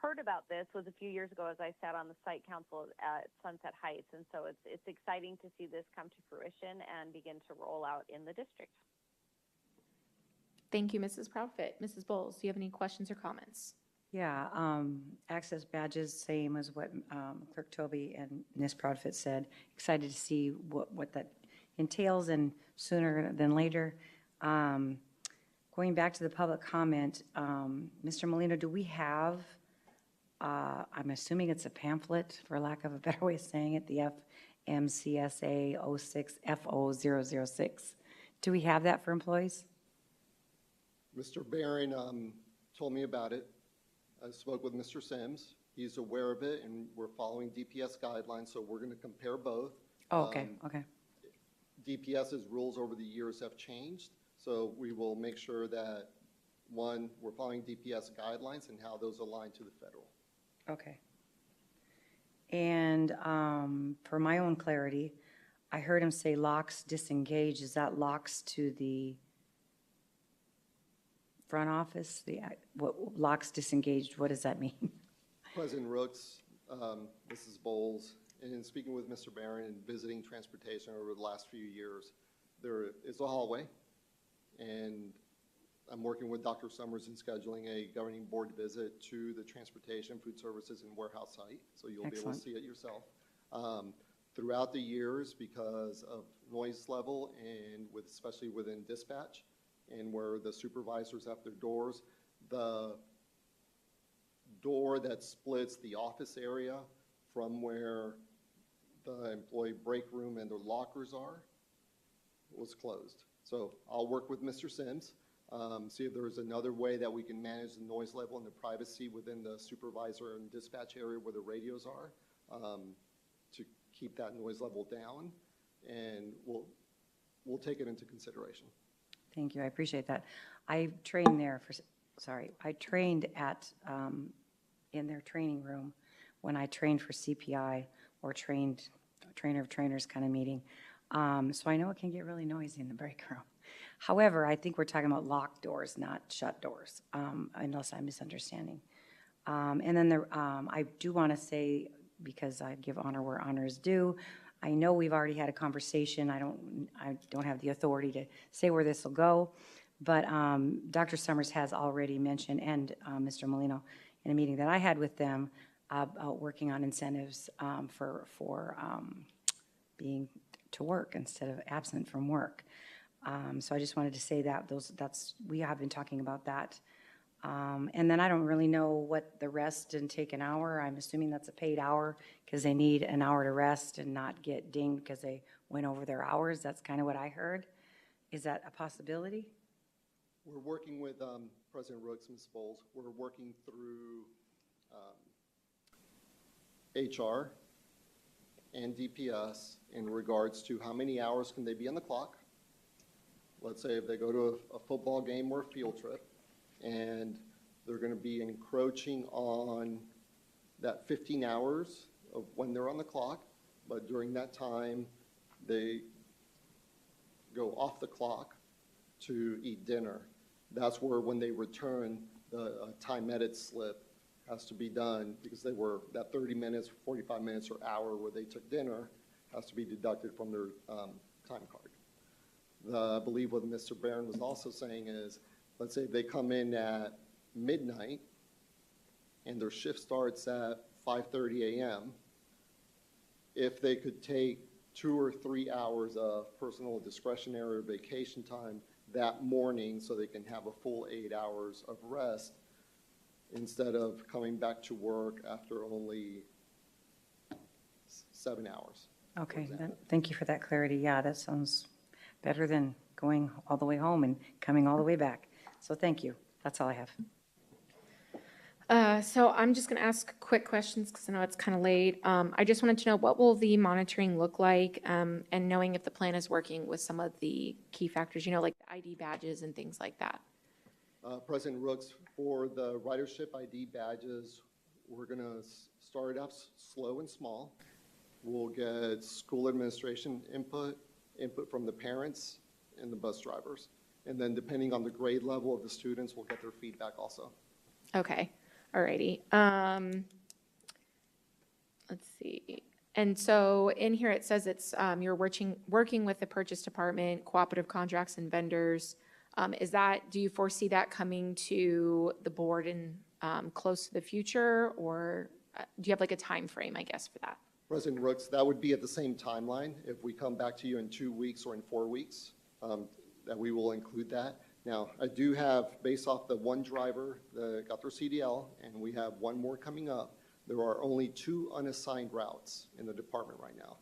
[SPEAKER 6] heard about this was a few years ago as I sat on the site council at Sunset Heights, and so it's exciting to see this come to fruition and begin to roll out in the district.
[SPEAKER 1] Thank you, Mrs. Proudfit. Mrs. Bowles, do you have any questions or comments?
[SPEAKER 4] Yeah, access badges, same as what Clerk Toby and Ms. Proudfit said. Excited to see what that entails, and sooner than later. Going back to the public comment, Mr. Molino, do we have, I'm assuming it's a pamphlet, for lack of a better way of saying it, the FMCSA 06 FO006. Do we have that for employees?
[SPEAKER 22] Mr. Barron told me about it. I spoke with Mr. Sims. He's aware of it, and we're following DPS guidelines, so we're going to compare both.
[SPEAKER 4] Oh, okay, okay.
[SPEAKER 22] DPS's rules over the years have changed, so we will make sure that, one, we're following DPS guidelines and how those align to the federal.
[SPEAKER 4] Okay. And for my own clarity, I heard him say locks disengage. Is that locks to the front office? What locks disengaged, what does that mean?
[SPEAKER 22] President Rooks, Mrs. Bowles, and in speaking with Mr. Barron and visiting transportation over the last few years, there is a hallway, and I'm working with Dr. Summers in scheduling a governing board visit to the transportation, food services, and warehouse site, so you'll be able to see it yourself. Throughout the years, because of noise level and especially within dispatch, and where the supervisors have their doors, the door that splits the office area from where the employee break room and their lockers are was closed. So I'll work with Mr. Sims, see if there's another way that we can manage the noise level and the privacy within the supervisor and dispatch area where the radios are, to keep that noise level down, and we'll take it into consideration.
[SPEAKER 4] Thank you, I appreciate that. I trained there I trained at, in their training room when I trained for CPI or trainer of trainers kind of meeting. So I know it can get really noisy in the break room. However, I think we're talking about locked doors, not shut doors, unless I'm misunderstanding. And then I do want to say, because I give honor where honor is due, I know we've already had a conversation. I don't have the authority to say where this will go, but Dr. Summers has already mentioned, and Mr. Molino, in a meeting that I had with them, about working on incentives for being to work instead of absent from work. So I just wanted to say that we have been talking about that. And then I don't really know what the rest and take an hour. I'm assuming that's a paid hour because they need an hour to rest and not get dinged because they went over their hours. That's kind of what I heard. Is that a possibility?
[SPEAKER 22] We're working with President Rooks, Ms. Bowles. We're working through HR and DPS in regards to how many hours can they be on the clock. Let's say if they go to a football game or a field trip, and they're going to be encroaching on that 15 hours of when they're on the clock, but during that time, they go off the clock to eat dinner. That's where when they return, the time edit slip has to be done because they were, that 30 minutes, 45 minutes, or hour where they took dinner has to be deducted from their time card. I believe what Mr. Barron was also saying is, let's say they come in at midnight and their shift starts at 5:30 a.m. If they could take 2 or 3 hours of personal discretionary or vacation time that morning so they can have a full 8 hours of rest instead of coming back to work after only 7 hours.
[SPEAKER 4] Okay, thank you for that clarity. Yeah, that sounds better than going all the way home and coming all the way back. So thank you. That's all I have.
[SPEAKER 1] So I'm just going to ask quick questions because I know it's kind of late. I just wanted to know, what will the monitoring look like, and knowing if the plan is working with some of the key factors, like the ID badges and things like that.
[SPEAKER 22] President Rooks, for the ridership ID badges, we're going to start off slow and small. We'll get school administration input from the parents and the bus drivers. And then depending on the grade level of the students, we'll get their feedback also.
[SPEAKER 1] Okay, alrighty. Let's see. And so in here it says it's you're working with the purchase department, cooperative contracts and vendors. Do you foresee that coming to the board in close to the future, or do you have like a time frame, I guess, for that?
[SPEAKER 22] President Rooks, that would be at the same timeline. If we come back to you in 2 weeks or in 4 weeks, that we will include that. Now, I do have, based off the one driver that got their CDL, and we have one more coming up, there are only 2 unassigned routes in the department right now.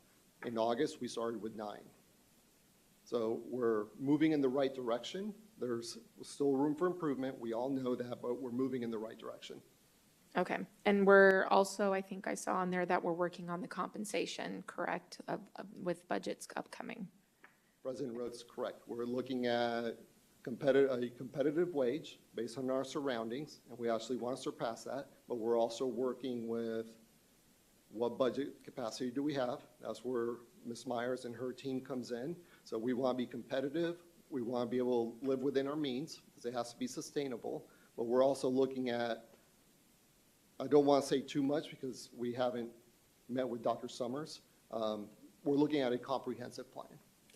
[SPEAKER 22] In August, we started with 9. So we're moving in the right direction. There's still room for improvement. We all know that, but we're moving in the right direction.
[SPEAKER 1] Okay, and we're also, I think I saw on there that we're working on the compensation, correct, with budgets upcoming.
[SPEAKER 22] President Rhodes, correct. We're looking at a competitive wage based on our surroundings, and we actually want to surpass that, but we're also working with what budget capacity do we have. That's where Ms. Myers and her team comes in. So we want to be competitive. We want to be able to live within our means because it has to be sustainable, but we're also looking at, I don't want to say too much because we haven't met with Dr. Summers. We're looking at a comprehensive plan.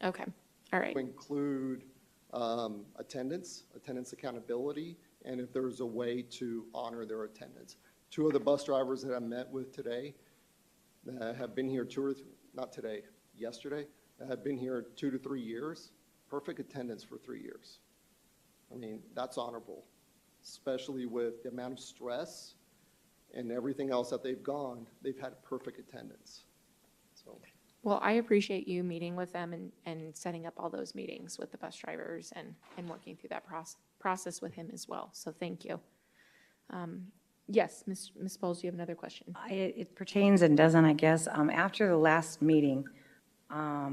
[SPEAKER 1] Okay, all right.
[SPEAKER 22] To include attendance accountability, and if there's a way to honor their attendance. 2 of the bus drivers that I met with today that have been here yesterday, that have been here 2 to 3 years, perfect attendance for 3 years. I mean, that's honorable, especially with the amount of stress and everything else that they've had perfect attendance. So.
[SPEAKER 1] Well, I appreciate you meeting with them and setting up all those meetings with the bus drivers and working through that process with him as well. So thank you. Yes, Ms. Bowles, you have another question.
[SPEAKER 4] It pertains and doesn't, I guess. After the last meeting, I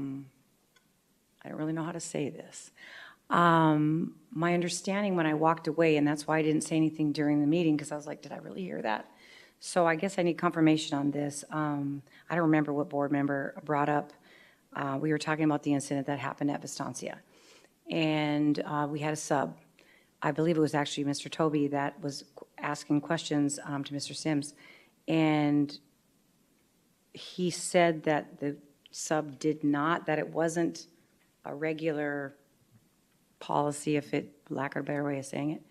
[SPEAKER 4] don't really know how to say this. My understanding when I walked away, and that's why I didn't say anything during the meeting, because I was like, did I really hear that? So I guess I need confirmation on this. I don't remember what board member brought up. We were talking about the incident that happened at Vistancia. And we had a sub. I believe it was actually Mr. Toby that was asking questions to Mr. Sims. And he said that the sub did not, that it wasn't a regular policy, if it, lack of a better way of saying it,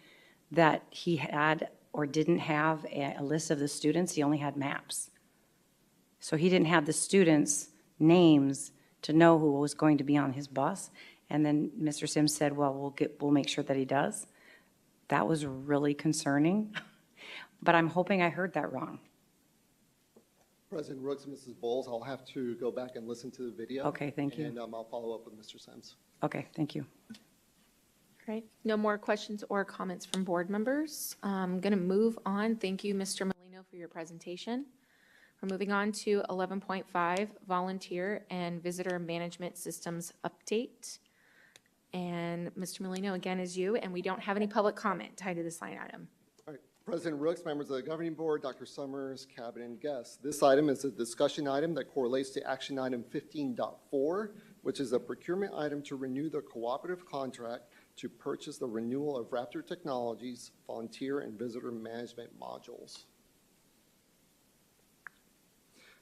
[SPEAKER 4] that he had or didn't have a list of the students. He only had maps. So he didn't have the students' names to know who was going to be on his bus. And then Mr. Sims said, well, we'll make sure that he does. That was really concerning, but I'm hoping I heard that wrong.
[SPEAKER 22] President Rooks and Mrs. Bowles, I'll have to go back and listen to the video.
[SPEAKER 4] Okay, thank you.
[SPEAKER 22] And I'll follow up with Mr. Sims.
[SPEAKER 4] Okay, thank you.
[SPEAKER 1] Great. No more questions or comments from board members. I'm going to move on. Thank you, Mr. Molino, for your presentation. We're moving on to 11.5, Volunteer and Visitor Management Systems Update. And Mr. Molino, again, is you, and we don't have any public comment tied to this line item.
[SPEAKER 22] All right. President Rooks, members of the governing board, Dr. Summers, cabinet, and guests. This item is a discussion item that correlates to action item 15.4, which is a procurement item to renew the cooperative contract to purchase the renewal of Raptor Technologies volunteer and visitor management modules.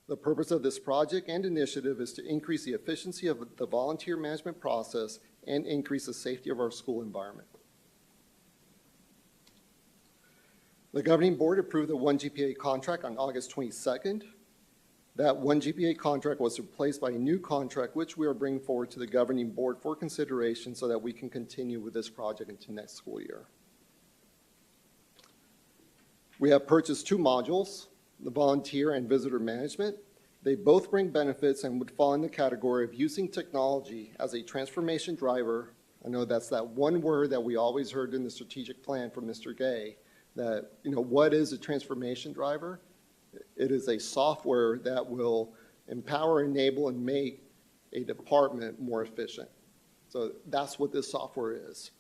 [SPEAKER 22] The purpose of this project and initiative is to increase the efficiency of the volunteer management process and increase the safety of our school environment. The governing board approved the 1 GPA contract on August 22nd. That 1 GPA contract was replaced by a new contract, which we are bringing forward to the governing board for consideration so that we can continue with this project into next school year. We have purchased 2 modules, the volunteer and visitor management. They both bring benefits and would fall in the category of using technology as a transformation driver. I know that's that one word that we always heard in the strategic plan from Mr. Gay, that, what is a transformation driver? It is a software that will empower, enable, and make a department more efficient. So that's what this software is.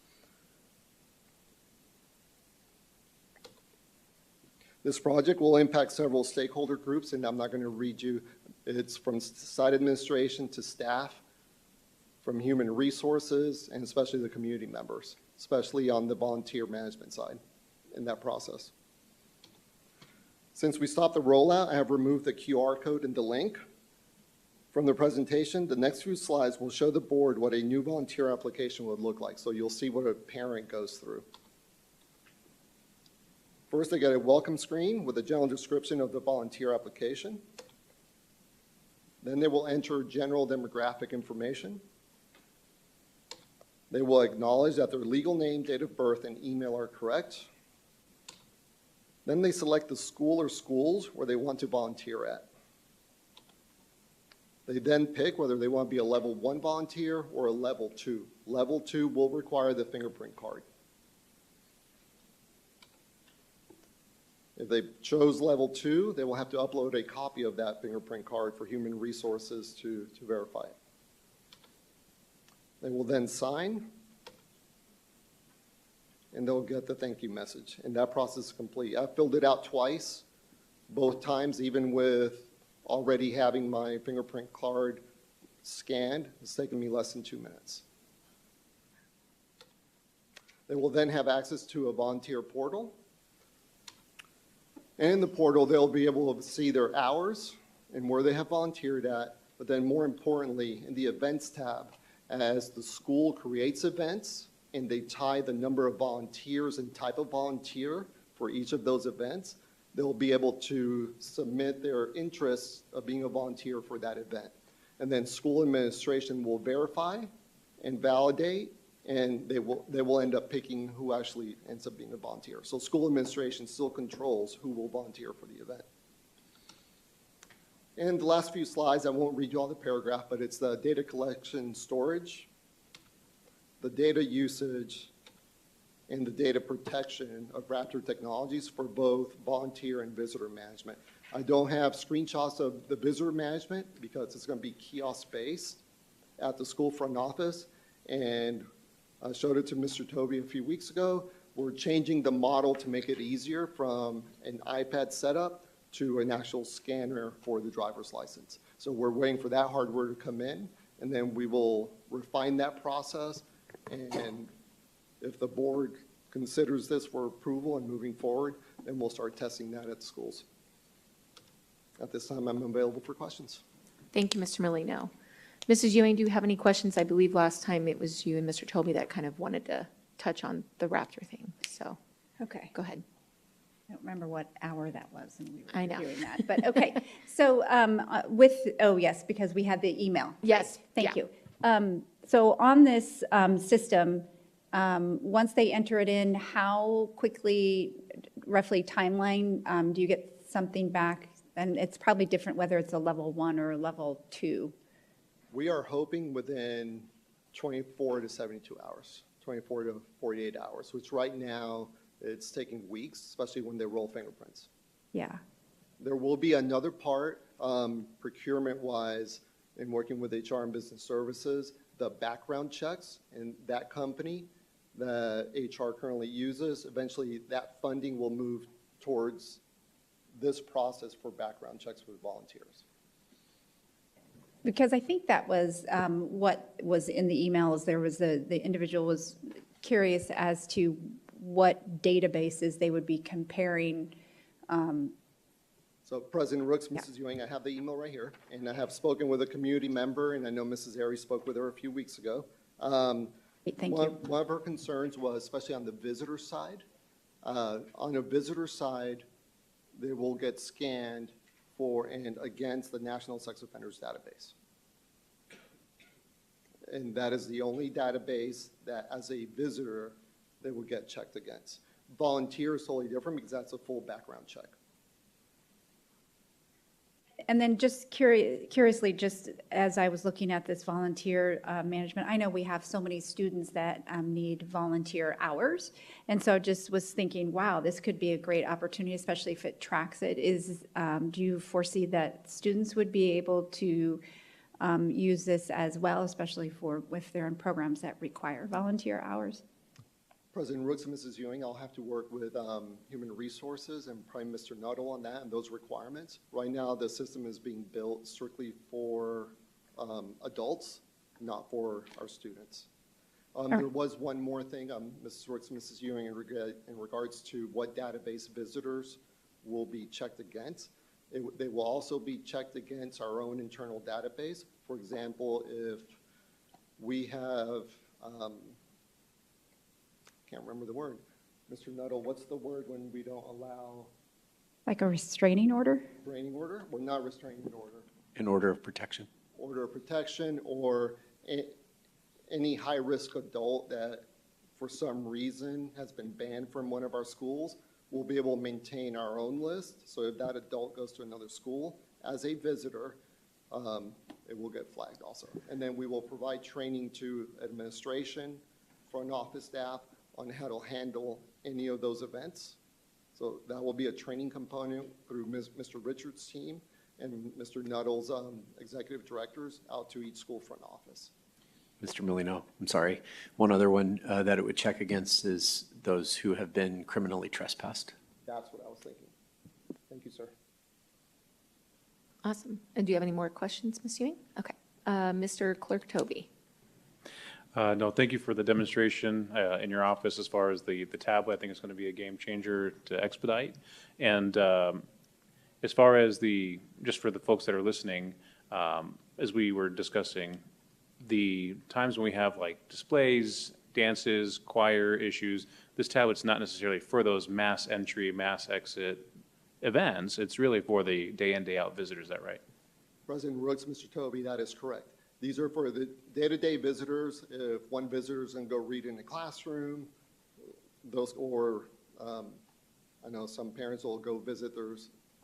[SPEAKER 22] This project will impact several stakeholder groups, and I'm not going to read you. It's from site administration to staff, from human resources, and especially the community members, especially on the volunteer management side in that process. Since we stopped the rollout, I have removed the QR code and the link from the presentation. The next few slides will show the board what a new volunteer application would look like. So you'll see what a parent goes through. First, they get a welcome screen with a general description of the volunteer application. Then they will enter general demographic information. They will acknowledge that their legal name, date of birth, and email are correct. Then they select the school or schools where they want to volunteer at. They then pick whether they want to be a level 1 volunteer or a level 2. Level 2 will require the fingerprint card. If they chose level 2, they will have to upload a copy of that fingerprint card for human resources to verify it. They will then sign, and they'll get the thank you message. And that process is complete. I've filled it out twice, both times, even with already having my fingerprint card scanned. It's taken me less than 2 minutes. They will then have access to a volunteer portal. And in the portal, they'll be able to see their hours and where they have volunteered at, but then more importantly, in the events tab, as the school creates events and they tie the number of volunteers and type of volunteer for each of those events, they'll be able to submit their interest of being a volunteer for that event. And then school administration will verify and validate, and they will end up picking who actually ends up being a volunteer. So school administration still controls who will volunteer for the event. And the last few slides, I won't read you all the paragraph, but it's the data collection storage, the data usage, and the data protection of Raptor Technologies for both volunteer and visitor management. I don't have screenshots of the visitor management because it's going to be kiosk-based at the school front office, and I showed it to Mr. Toby a few weeks ago. We're changing the model to make it easier from an iPad setup to an actual scanner for the driver's license. So we're waiting for that hardware to come in, and then we will refine that process. And if the board considers this for approval and moving forward, then we'll start testing that at schools. At this time, I'm available for questions.
[SPEAKER 1] Thank you, Mr. Molino. Mrs. Ewing, do you have any questions? I believe last time it was you and Mr. Toby that kind of wanted to touch on the Raptor thing, so.
[SPEAKER 12] Okay.
[SPEAKER 1] Go ahead.
[SPEAKER 12] I don't remember what hour that was when we
[SPEAKER 1] I
[SPEAKER 12] were
[SPEAKER 1] know.
[SPEAKER 12] doing that, but okay. So oh yes, because we had the email.
[SPEAKER 1] Yes,
[SPEAKER 12] Thank
[SPEAKER 1] yeah.
[SPEAKER 12] you. So on this system, once they enter it in, how quickly, roughly timeline, do you get something back? And it's probably different whether it's a level 1 or a level 2.
[SPEAKER 22] We are hoping within 24 to 72 hours, 24 to 48 hours, which right now it's taking weeks, especially when they roll fingerprints.
[SPEAKER 12] Yeah.
[SPEAKER 22] There will be another part, procurement-wise, in working with HR and Business Services, the background checks, and that company that HR currently uses, eventually that funding will move towards this process for background checks with volunteers.
[SPEAKER 12] Because I think that was what was in the emails. There was the individual was curious as to what databases they would be comparing.
[SPEAKER 22] So President Rooks, Mrs. Ewing, I have the email right here, and I have spoken with a community member, and I know Mrs. Airy spoke with her a few weeks ago.
[SPEAKER 12] Thank you.
[SPEAKER 22] One of her concerns was, especially on the visitor side, on a visitor side, they will get scanned for and against the National Sex Offenders Database. And that is the only database that, as a visitor, they will get checked against. Volunteer is totally different because that's a full background check.
[SPEAKER 12] And then just curiously, just as I was looking at this volunteer management, I know we have so many students that need volunteer hours. And so just was thinking, wow, this could be a great opportunity, especially if it tracks it. Do you foresee that students would be able to use this as well, especially if they're in programs that require volunteer hours?
[SPEAKER 22] President Rooks and Mrs. Ewing, I'll have to work with Human Resources and Prime Minister Nuttall on that and those requirements. Right now, the system is being built strictly for adults, not for our students. There was one more thing, Mrs. Rooks and Mrs. Ewing, in regards to what database visitors will be checked against. They will also be checked against our own internal database. For example, if we have, can't remember the word, Mr. Nuttall, what's the word when we don't allow
[SPEAKER 12] Like a restraining order?
[SPEAKER 22] restraining order? Well, not restraining order.
[SPEAKER 16] An order of protection.
[SPEAKER 22] Order of protection or any high-risk adult that for some reason has been banned from one of our schools, we'll be able to maintain our own list. So if that adult goes to another school as a visitor, it will get flagged also. And then we will provide training to administration, front office staff on how to handle any of those events. So that will be a training component through Mr. Richards' team and Mr. Nuttall's executive directors out to each school front office.
[SPEAKER 16] Mr. Molino, I'm sorry. One other one that it would check against is those who have been criminally trespassed.
[SPEAKER 22] That's what I was thinking. Thank you, sir.
[SPEAKER 1] Awesome. And do you have any more questions, Ms. Ewing? Okay. Mr. Clerk Toby.
[SPEAKER 5] No, thank you for the demonstration in your office as far as the tablet. I think it's going to be a game changer to expedite. And as far as just for the folks that are listening, as we were discussing, the times when we have like displays, dances, choir issues, this tablet's not necessarily for those mass entry, mass exit events. It's really for the day in, day out visitors. Is that right?
[SPEAKER 22] President Rooks, Mr. Toby, that is correct. These are for the day-to-day visitors. If one visitor is going to go read in the classroom, I know some parents will go visit their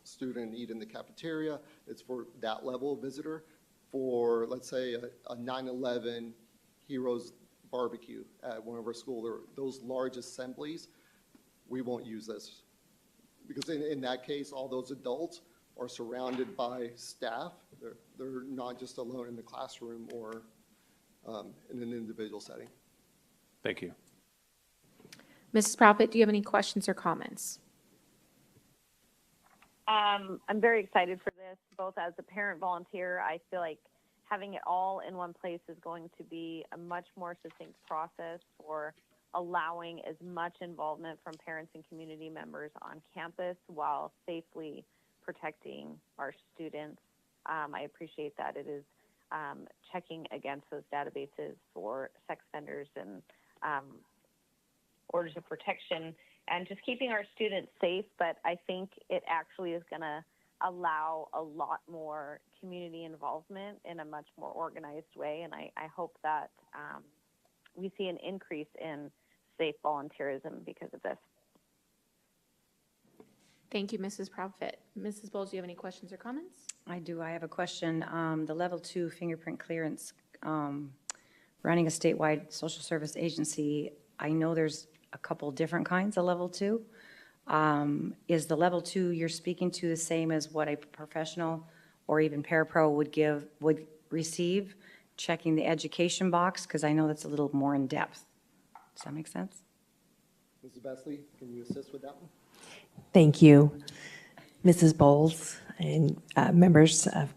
[SPEAKER 22] student and eat in the cafeteria. It's for that level of visitor. For, let's say, a 9/11 Heroes barbecue at one of our schools, or those large assemblies, we won't use this. Because in that case, all those adults are surrounded by staff. They're not just alone in the classroom or in an individual setting.
[SPEAKER 5] Thank you.
[SPEAKER 1] Mrs. Profit, do you have any questions or comments?
[SPEAKER 6] I'm very excited for this, both as a parent volunteer. I feel like having it all in one place is going to be a much more succinct process for allowing as much involvement from parents and community members on campus while safely protecting our students. I appreciate that it is checking against those databases for sex offenders and orders of protection and just keeping our students safe. But I think it actually is going to allow a lot more community involvement in a much more organized way. And I hope that we see an increase in safe volunteerism because of this.
[SPEAKER 1] Thank you, Mrs. Profit. Mrs. Bowles, do you have any questions or comments?
[SPEAKER 4] I do. I have a question. The level 2 fingerprint clearance, running a statewide social service agency, I know there's a couple different kinds of level 2. Is the level 2 you're speaking to the same as what a professional or even parapro would receive, checking the education box? Because I know that's a little more in depth. Does that make sense?
[SPEAKER 22] Mrs. Besley, can you assist with that one?
[SPEAKER 17] Thank you, Mrs. Bowles and members of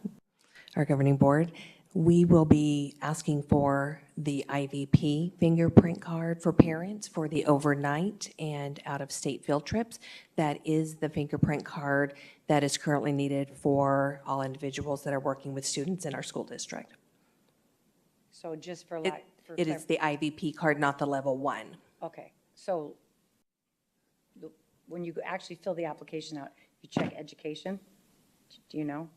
[SPEAKER 17] our governing board. We will be asking for the IVP fingerprint card for parents for the overnight and out-of-state field trips. That is the fingerprint card that is currently needed for all individuals that are working with students in our school district.
[SPEAKER 4] So just for
[SPEAKER 17] It is the IVP card, not the level 1.
[SPEAKER 4] Okay, so when you actually fill the application out, you check education? Do you know?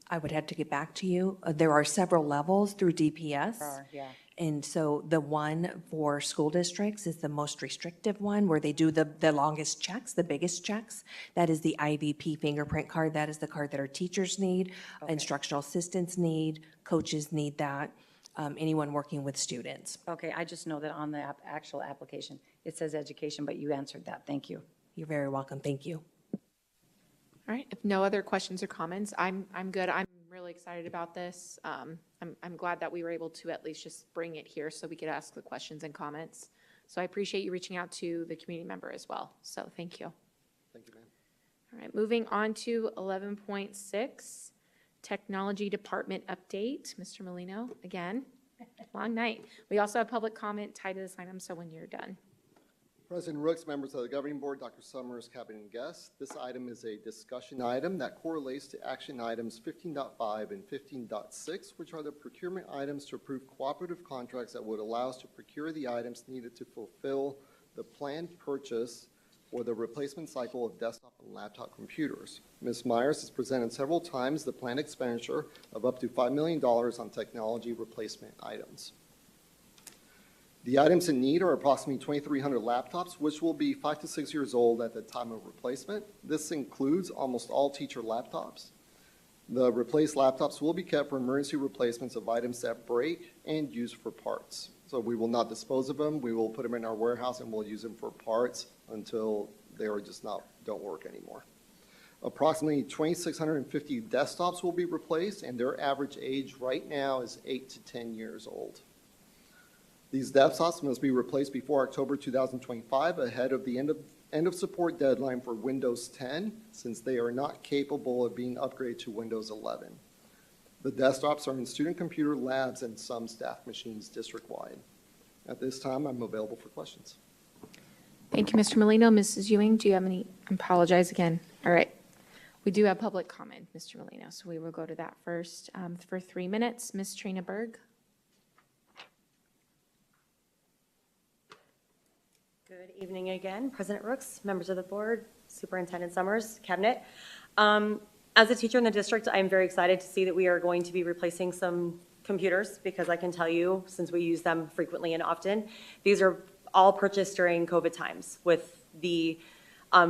[SPEAKER 17] I would have to get back to you. There are several levels through DPS.
[SPEAKER 4] Yeah.
[SPEAKER 17] And so the one for school districts is the most restrictive one, where they do the longest checks, the biggest checks. That is the IVP fingerprint card. That is the card that our teachers need, instructional assistants need, coaches need that, anyone working with students.
[SPEAKER 4] Okay, I just know that on the actual application, it says education, but you answered that. Thank you.
[SPEAKER 17] You're very welcome. Thank you.
[SPEAKER 1] All right, if no other questions or comments, I'm good. I'm really excited about this. I'm glad that we were able to at least just bring it here so we could ask the questions and comments. So I appreciate you reaching out to the community member as well. So thank you.
[SPEAKER 22] Thank you, ma'am.
[SPEAKER 1] All right, moving on to 11.6, Technology Department Update. Mr. Molino, again, long night. We also have public comment tied to this item, so when you're done.
[SPEAKER 22] President Rooks, members of the governing board, Dr. Summers, cabinet and guests, this item is a discussion item that correlates to action items 15.5 and 15.6, which are the procurement items to approve cooperative contracts that would allow us to procure the items needed to fulfill the planned purchase or the replacement cycle of desktop and laptop computers. Ms. Myers has presented several times the planned expenditure of up to $5 million on technology replacement items. The items in need are approximately 2,300 laptops, which will be 5 to 6 years old at the time of replacement. This includes almost all teacher laptops. The replaced laptops will be kept for emergency replacements of items that break and used for parts. So we will not dispose of them. We will put them in our warehouse and we'll use them for parts until they are just don't work anymore. Approximately 2,650 desktops will be replaced, and their average age right now is 8 to 10 years old. These desktops must be replaced before October 2025, ahead of the end of support deadline for Windows 10, since they are not capable of being upgraded to Windows 11. The desktops are in student computer labs and some staff machines district-wide. At this time, I'm available for questions.
[SPEAKER 1] Thank you, Mr. Molino. Mrs. Ewing, do you have any? I apologize again. All right. We do have public comment, Mr. Molino, so we will go to that first. For 3 minutes, Ms. Trina Berg.
[SPEAKER 9] Good evening again, President Rooks, members of the board, Superintendent Summers, Cabinet. As a teacher in the district, I'm very excited to see that we are going to be replacing some computers, because I can tell you, since we use them frequently and often, these are all purchased during COVID times. With the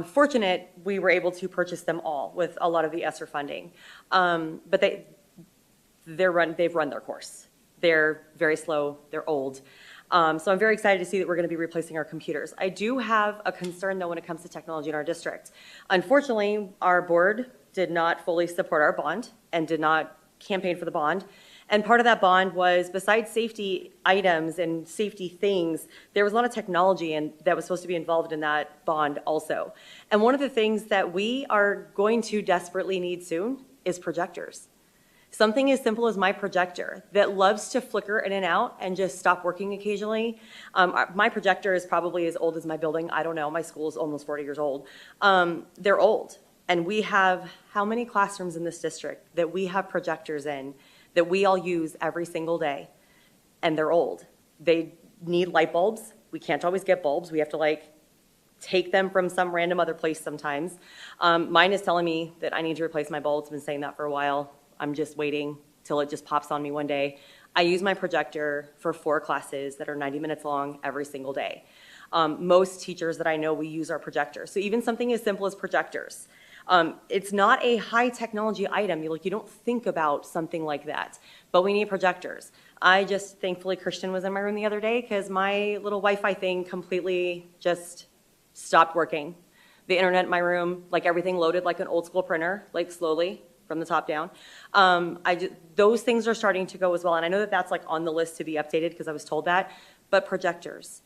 [SPEAKER 9] fortunate, we were able to purchase them all with a lot of the ESSER funding. But they've run their course. They're very slow, they're old. So I'm very excited to see that we're going to be replacing our computers. I do have a concern, though, when it comes to technology in our district. Unfortunately, our board did not fully support our bond and did not campaign for the bond. And part of that bond was, besides safety items and safety things, there was a lot of technology that was supposed to be involved in that bond also. And one of the things that we are going to desperately need soon is projectors. Something as simple as my projector that loves to flicker in and out and just stop working occasionally. My projector is probably as old as my building. I don't know. My school is almost 40 years old. They're old. And we have how many classrooms in this district that we have projectors in that we all use every single day, and they're old. They need light bulbs. We can't always get bulbs. We have to take them from some random other place sometimes. Mine is telling me that I need to replace my bulb. It's been saying that for a while. I'm just waiting till it just pops on me one day. I use my projector for 4 classes that are 90 minutes long every single day. Most teachers that I know, we use our projectors. So even something as simple as projectors. It's not a high technology item. You don't think about something like that, but we need projectors. Thankfully, Christian was in my room the other day because my little Wi-Fi thing completely just stopped working. The internet in my room, everything loaded like an old school printer, slowly from the top down. Those things are starting to go as well. And I know that that's on the list to be updated because I was told that, but projectors.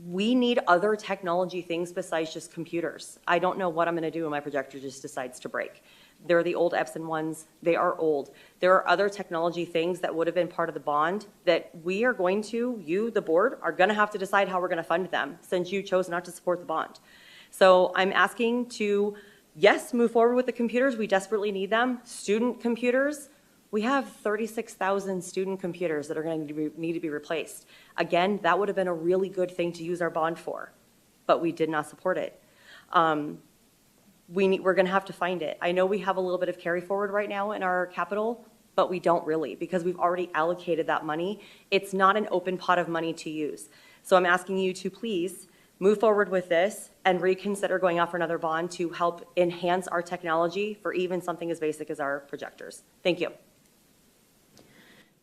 [SPEAKER 9] We need other technology things besides just computers. I don't know what I'm going to do when my projector just decides to break. They're the old Epson ones. They are old. There are other technology things that would have been part of the bond that we are going to, you, the board, are going to have to decide how we're going to fund them since you chose not to support the bond. So I'm asking to, yes, move forward with the computers. We desperately need them. Student computers. We have 36,000 student computers that are going to need to be replaced. Again, that would have been a really good thing to use our bond for, but we did not support it. We're going to have to find it. I know we have a little bit of carry forward right now in our capital, but we don't really because we've already allocated that money. It's not an open pot of money to use. So I'm asking you to please move forward with this and reconsider going out for another bond to help enhance our technology for even something as basic as our projectors. Thank you.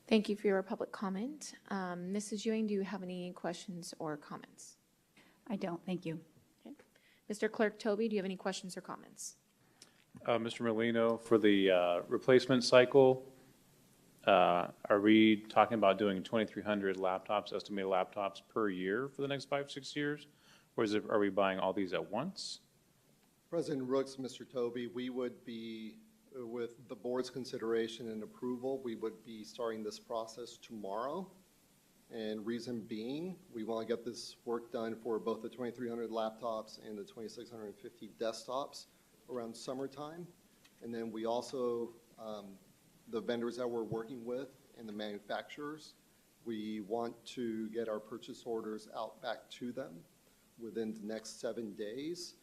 [SPEAKER 1] Thank you for your public comment. Mrs. Ewing, do you have any questions or comments?
[SPEAKER 12] I don't, thank you.
[SPEAKER 1] Okay. Mr. Clerk Toby, do you have any questions or comments?
[SPEAKER 5] Mr. Molino, for the replacement cycle, are we talking about doing 2,300 laptops, estimated laptops per year for the next 5-6 years? Or are we buying all these at once?
[SPEAKER 22] President Rooks, Mr. Toby, we would be, with the board's consideration and approval, we would be starting this process tomorrow. And reason being, we want to get this work done for both the 2,300 laptops and the 2,650 desktops around summertime. And then we also, the vendors that we're working with and the manufacturers, we want to get our purchase orders out back to them within the next 7 days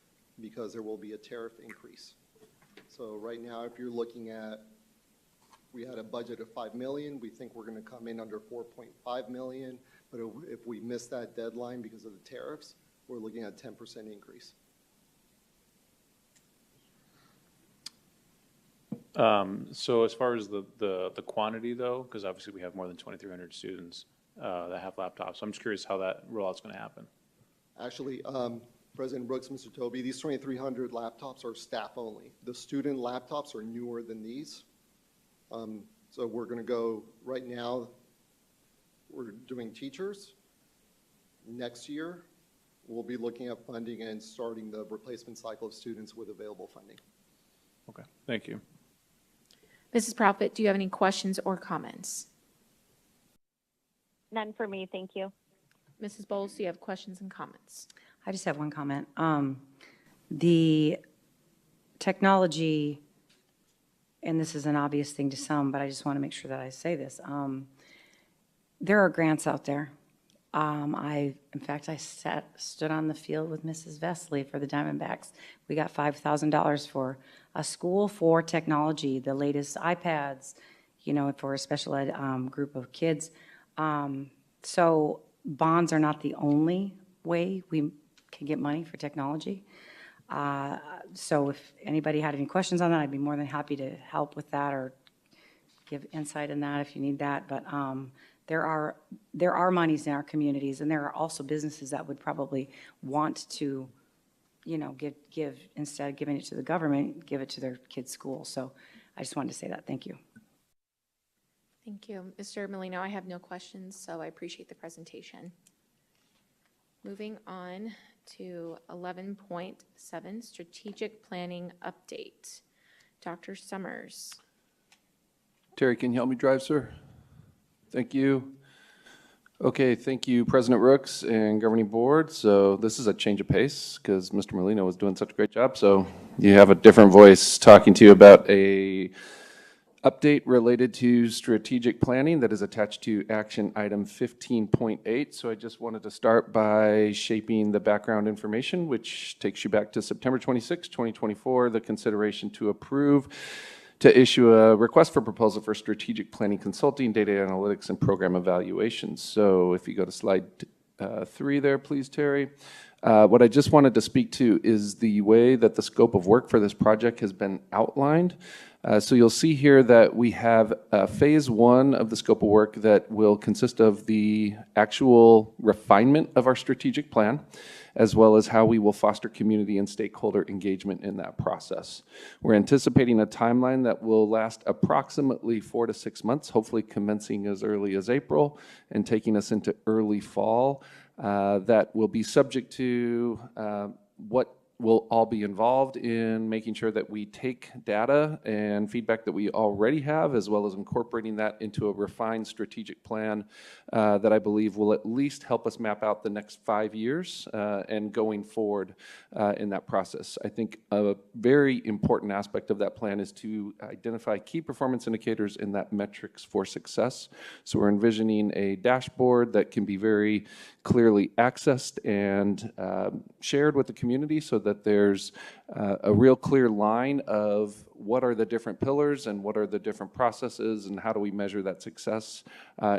[SPEAKER 22] because there will be a tariff increase. So right now, if you're looking at, we had a budget of 5 million, we think we're going to come in under 4.5 million, but if we miss that deadline because of the tariffs, we're looking at 10% increase.
[SPEAKER 5] So as far as the quantity though, because obviously we have more than 2,300 students that have laptops, I'm just curious how that rollout's going to happen.
[SPEAKER 22] Actually, President Brooks, Mr. Tobey, these 2,300 laptops are staff only. The student laptops are newer than these. So we're going to go, right now, we're doing teachers. Next year, we'll be looking at funding and starting the replacement cycle of students with available funding.
[SPEAKER 5] Okay, thank you.
[SPEAKER 1] Mrs. Profit, do you have any questions or comments?
[SPEAKER 6] None for me, thank you.
[SPEAKER 1] Mrs. Bowles, do you have questions and comments?
[SPEAKER 4] I just have one comment. The technology, and this is an obvious thing to some, but I just want to make sure that I say this. There are grants out there. In fact, I stood on the field with Mrs. Vesley for the Diamondbacks. We got $5,000 for a school for technology, the latest iPads, you know, for a special ed group of kids. So bonds are not the only way we can get money for technology. So if anybody had any questions on that, I'd be more than happy to help with that or give insight in that if you need that. But there are monies in our communities, and there are also businesses that would probably want to, you know, give instead of giving it to the government, give it to their kids' school. So I just wanted to say that. Thank you.
[SPEAKER 1] Thank you. Mr. Molino, I have no questions, so I appreciate the presentation. Moving on to 11.7, Strategic Planning Update. Dr. Summers.
[SPEAKER 8] Terry, can you help me drive, sir? Thank you. Okay, thank you, President Rooks and Governing Board. So this is a change of pace because Mr. Molino was doing such a great job. So you have a different voice talking to you about a update related to strategic planning that is attached to action item 15.8. So I just wanted to start by shaping the background information, which takes you back to September 26, 2024, the consideration to approve to issue a request for proposal for strategic planning consulting, data analytics, and program evaluations. So if you go to slide 3 there, please, Terry. What I just wanted to speak to is the way that the scope of work for this project has been outlined. So you'll see here that we have phase 1 of the scope of work that will consist of the actual refinement of our strategic plan, as well as how we will foster community and stakeholder engagement in that process. We're anticipating a timeline that will last approximately 4 to 6 months, hopefully commencing as early as April and taking us into early fall. That will be subject to what will all be involved in making sure that we take data and feedback that we already have, as well as incorporating that into a refined strategic plan that I believe will at least help us map out the next 5 years and going forward in that process. I think a very important aspect of that plan is to identify key performance indicators and that metrics for success. So we're envisioning a dashboard that can be very clearly accessed and shared with the community so that there's a real clear line of what are the different pillars and what are the different processes and how do we measure that success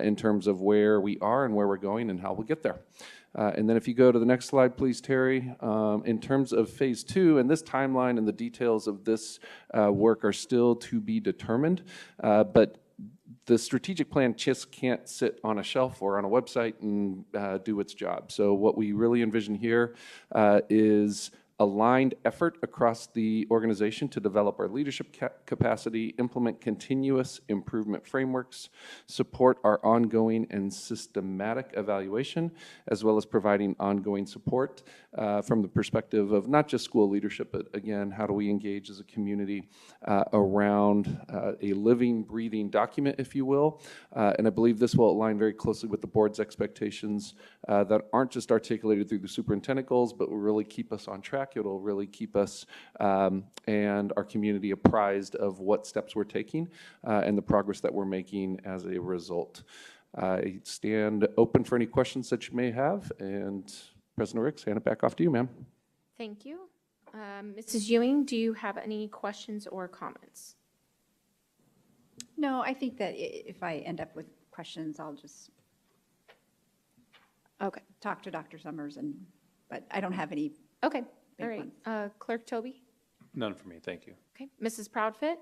[SPEAKER 8] in terms of where we are and where we're going and how we'll get there. And then if you go to the next slide, please, Terry. In terms of phase 2, and this timeline and the details of this work are still to be determined, but the strategic plan just can't sit on a shelf or on a website and do its job. So what we really envision here is aligned effort across the organization to develop our leadership capacity, implement continuous improvement frameworks, support our ongoing and systematic evaluation, as well as providing ongoing support from the perspective of not just school leadership, but again, how do we engage as a community around a living, breathing document, if you will. And I believe this will align very closely with the board's expectations that aren't just articulated through the superintendent goals, but will really keep us on track. It'll really keep us and our community apprised of what steps we're taking and the progress that we're making as a result. I stand open for any questions that you may have and President Ricks, hand it back off to you, ma'am.
[SPEAKER 1] Thank you. Mrs. Ewing, do you have any questions or comments?
[SPEAKER 12] No, I think that if I end up with questions, I'll just talk to Dr. Summers, but I don't have any.
[SPEAKER 1] Okay,
[SPEAKER 12] big
[SPEAKER 1] all right.
[SPEAKER 12] ones.
[SPEAKER 1] Clerk Toby?
[SPEAKER 5] None for me, thank you.
[SPEAKER 1] Okay, Mrs. Proudfit?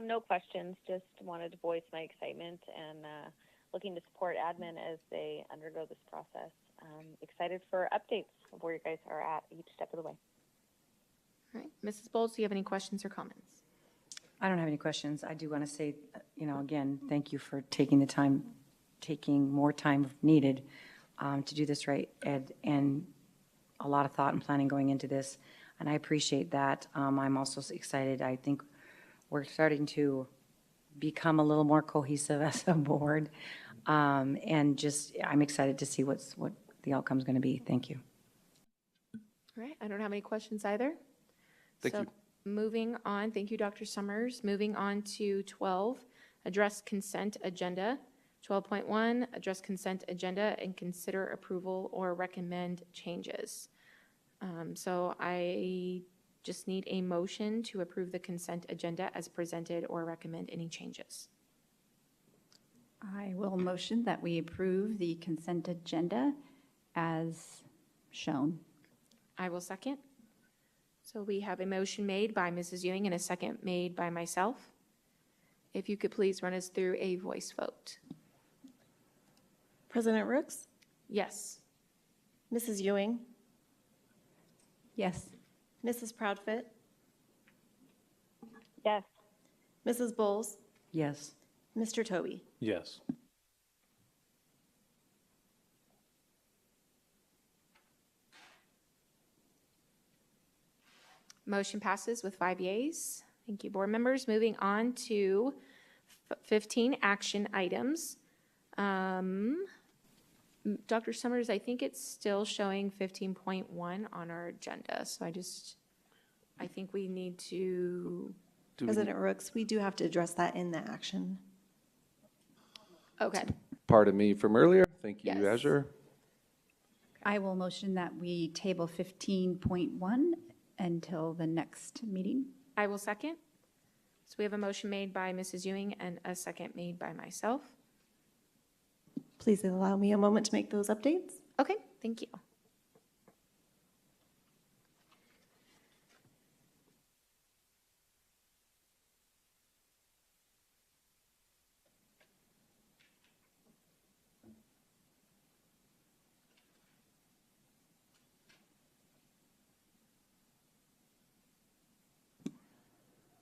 [SPEAKER 6] No questions, just wanted to voice my excitement and looking to support admin as they undergo this process. Excited for updates of where you guys are at each step of the way.
[SPEAKER 1] All right, Mrs. Bowles, do you have any questions or comments?
[SPEAKER 4] I don't have any questions. I do want to say, again, thank you for taking the time, taking more time if needed to do this right, Ed, and a lot of thought and planning going into this, and I appreciate that. I'm also excited. I think we're starting to become a little more cohesive as a board, and just I'm excited to see what the outcome is going to be. Thank you.
[SPEAKER 1] All right, I don't have any questions either.
[SPEAKER 8] Thank you.
[SPEAKER 1] Moving on, thank you, Dr. Summers. Moving on to 12, address consent agenda. 12.1, address consent agenda and consider approval or recommend changes. So I just need a motion to approve the consent agenda as presented or recommend any changes.
[SPEAKER 12] I will motion that we approve the consent agenda as shown.
[SPEAKER 1] I will second. So we have a motion made by Mrs. Ewing and a second made by myself. If you could please run us through a voice vote.
[SPEAKER 14] President Rooks?
[SPEAKER 1] Yes.
[SPEAKER 14] Mrs. Ewing?
[SPEAKER 12] Yes.
[SPEAKER 14] Mrs. Proudfit?
[SPEAKER 6] Yes.
[SPEAKER 14] Mrs. Bowles?
[SPEAKER 4] Yes.
[SPEAKER 14] Mr. Toby?
[SPEAKER 5] Yes.
[SPEAKER 1] Motion passes with 5 yeas. Thank you, board members. Moving on to 15 action items. Dr. Summers, I think it's still showing 15.1 on our agenda, so I think we need to.
[SPEAKER 14] President Rooks, we do have to address that in the action.
[SPEAKER 1] Okay.
[SPEAKER 8] Pardon me from earlier. Thank you,
[SPEAKER 1] Yes.
[SPEAKER 8] Azure.
[SPEAKER 12] I will motion that we table 15.1 until the next meeting.
[SPEAKER 1] I will second. So we have a motion made by Mrs. Ewing and a second made by myself.
[SPEAKER 14] Please allow me a moment to make those updates.
[SPEAKER 1] Okay, thank you.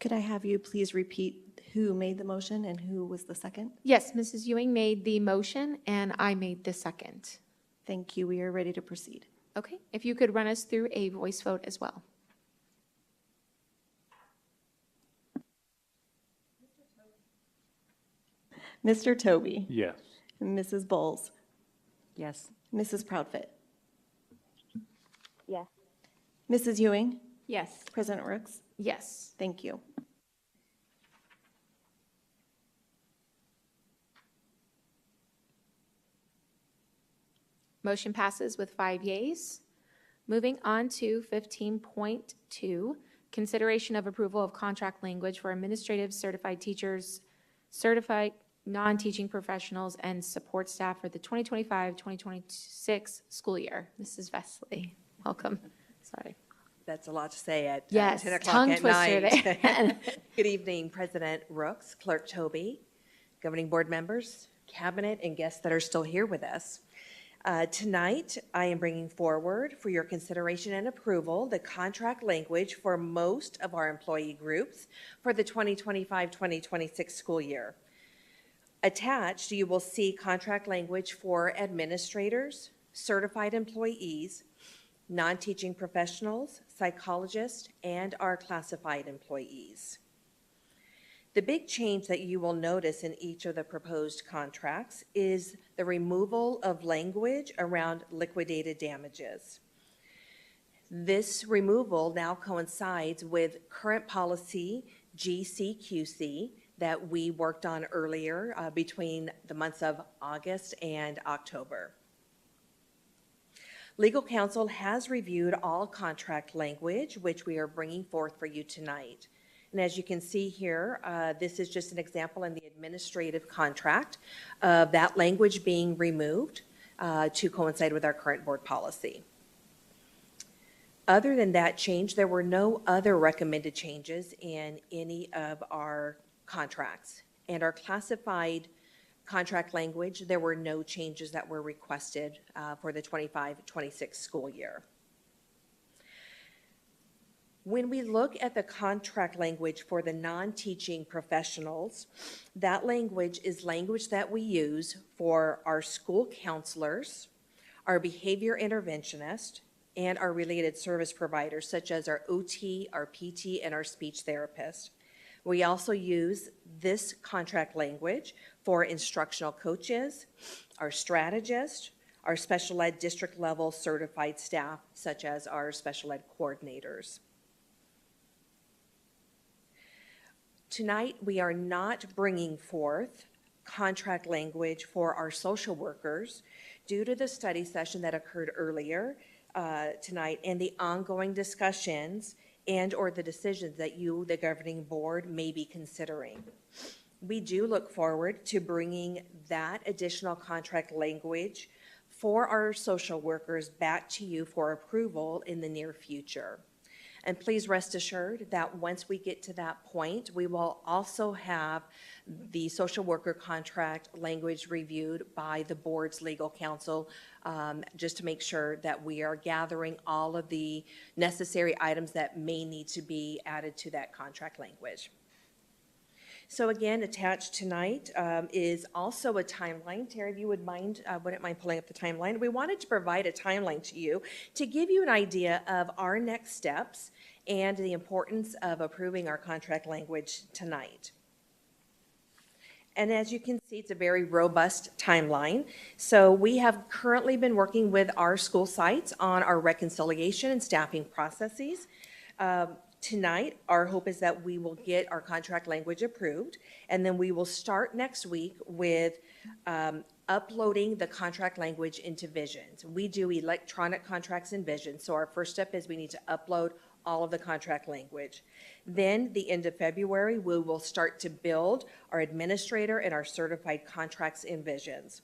[SPEAKER 14] Could I have you please repeat who made the motion and who was the second?
[SPEAKER 1] Yes, Mrs. Ewing made the motion and I made the second.
[SPEAKER 14] Thank you. We are ready to proceed.
[SPEAKER 1] Okay, if you could run us through a voice vote as well.
[SPEAKER 14] Mr. Toby?
[SPEAKER 5] Yes.
[SPEAKER 14] Mrs. Bowles?
[SPEAKER 4] Yes.
[SPEAKER 14] Mrs. Proudfit?
[SPEAKER 6] Yes.
[SPEAKER 14] Mrs. Ewing?
[SPEAKER 12] Yes.
[SPEAKER 14] President Rooks?
[SPEAKER 1] Yes.
[SPEAKER 14] Thank you.
[SPEAKER 1] Motion passes with 5 yeas. Moving on to 15.2, consideration of approval of contract language for administrative certified teachers, certified non-teaching professionals, and support staff for the 2025-2026 school year. Mrs. Vesley, welcome. Sorry.
[SPEAKER 3] That's a lot to say at
[SPEAKER 1] Yes,
[SPEAKER 3] 10 o'clock
[SPEAKER 1] tongue
[SPEAKER 3] at
[SPEAKER 1] twister
[SPEAKER 3] night.
[SPEAKER 1] there.
[SPEAKER 3] Good evening, President Rooks, Clerk Toby, governing board members, cabinet, and guests that are still here with us. Tonight, I am bringing forward for your consideration and approval the contract language for most of our employee groups for the 2025-2026 school year. Attached, you will see contract language for administrators, certified employees, non-teaching professionals, psychologists, and our classified employees. The big change that you will notice in each of the proposed contracts is the removal of language around liquidated damages. This removal now coincides with current policy GCQC that we worked on earlier between the months of August and October. Legal counsel has reviewed all contract language, which we are bringing forth for you tonight. And as you can see here, this is just an example in the administrative contract of that language being removed to coincide with our current board policy. Other than that change, there were no other recommended changes in any of our contracts. And our classified contract language, there were no changes that were requested for the 25-26 school year. When we look at the contract language for the non-teaching professionals, that language is language that we use for our school counselors, our behavior interventionist, and our related service providers, such as our OT, our PT, and our speech therapist. We also use this contract language for instructional coaches, our strategists, our special ed district level certified staff, such as our special ed coordinators. Tonight, we are not bringing forth contract language for our social workers due to the study session that occurred earlier tonight and the ongoing discussions and or the decisions that you, the governing board, may be considering. We do look forward to bringing that additional contract language for our social workers back to you for approval in the near future. And please rest assured that once we get to that point, we will also have the social worker contract language reviewed by the board's legal counsel, just to make sure that we are gathering all of the necessary items that may need to be added to that contract language. So again, attached tonight is also a timeline. Terry, if you wouldn't mind pulling up the timeline. We wanted to provide a timeline to you to give you an idea of our next steps and the importance of approving our contract language tonight. And as you can see, it's a very robust timeline. So we have currently been working with our school sites on our reconciliation and staffing processes. Tonight, our hope is that we will get our contract language approved, and then we will start next week with uploading the contract language into Visions. We do electronic contracts in Visions, so our first step is we need to upload all of the contract language. Then, the end of February, we will start to build our administrator and our certified contracts in Visions.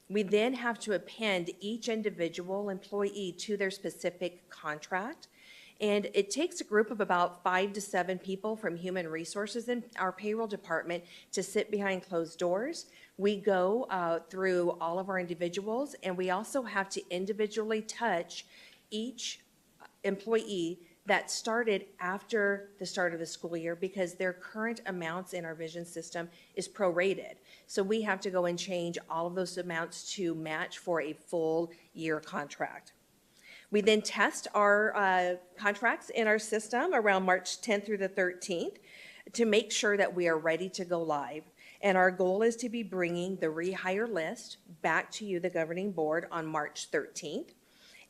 [SPEAKER 3] We then have to append each individual employee to their specific contract. And it takes a group of about 5 to 7 people from human resources in our payroll department to sit behind closed doors. We go through all of our individuals, and we also have to individually touch each employee that started after the start of the school year because their current amounts in our vision system is prorated. So we have to go and change all of those amounts to match for a full year contract. We then test our contracts in our system around March 10th through the 13th to make sure that we are ready to go live. And our goal is to be bringing the rehire list back to you, the governing board, on March 13th.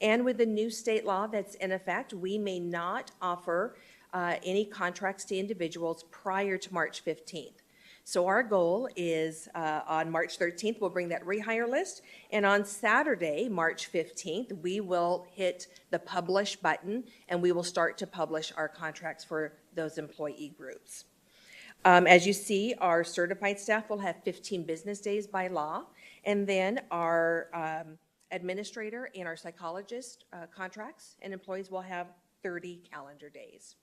[SPEAKER 3] And with the new state law that's in effect, we may not offer any contracts to individuals prior to March 15th. So our goal is on March 13th, we'll bring that rehire list. And on Saturday, March 15th, we will hit the publish button and we will start to publish our contracts for those employee groups. As you see, our certified staff will have 15 business days by law. And then our administrator and our psychologist contracts and employees will have 30 calendar days.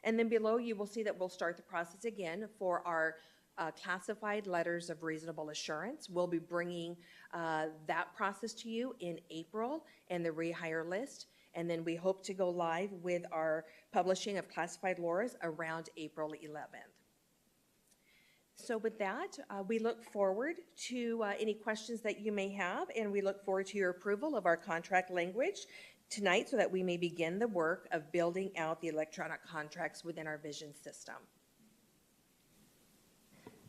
[SPEAKER 3] And then below you will see that we'll start the process again for our classified letters of reasonable assurance. We'll be bringing that process to you in April and the rehire list. And then we hope to go live with our publishing of classified LORAs around April 11th. So with that, we look forward to any questions that you may have, and we look forward to your approval of our contract language tonight so that we may begin the work of building out the electronic contracts within our vision system.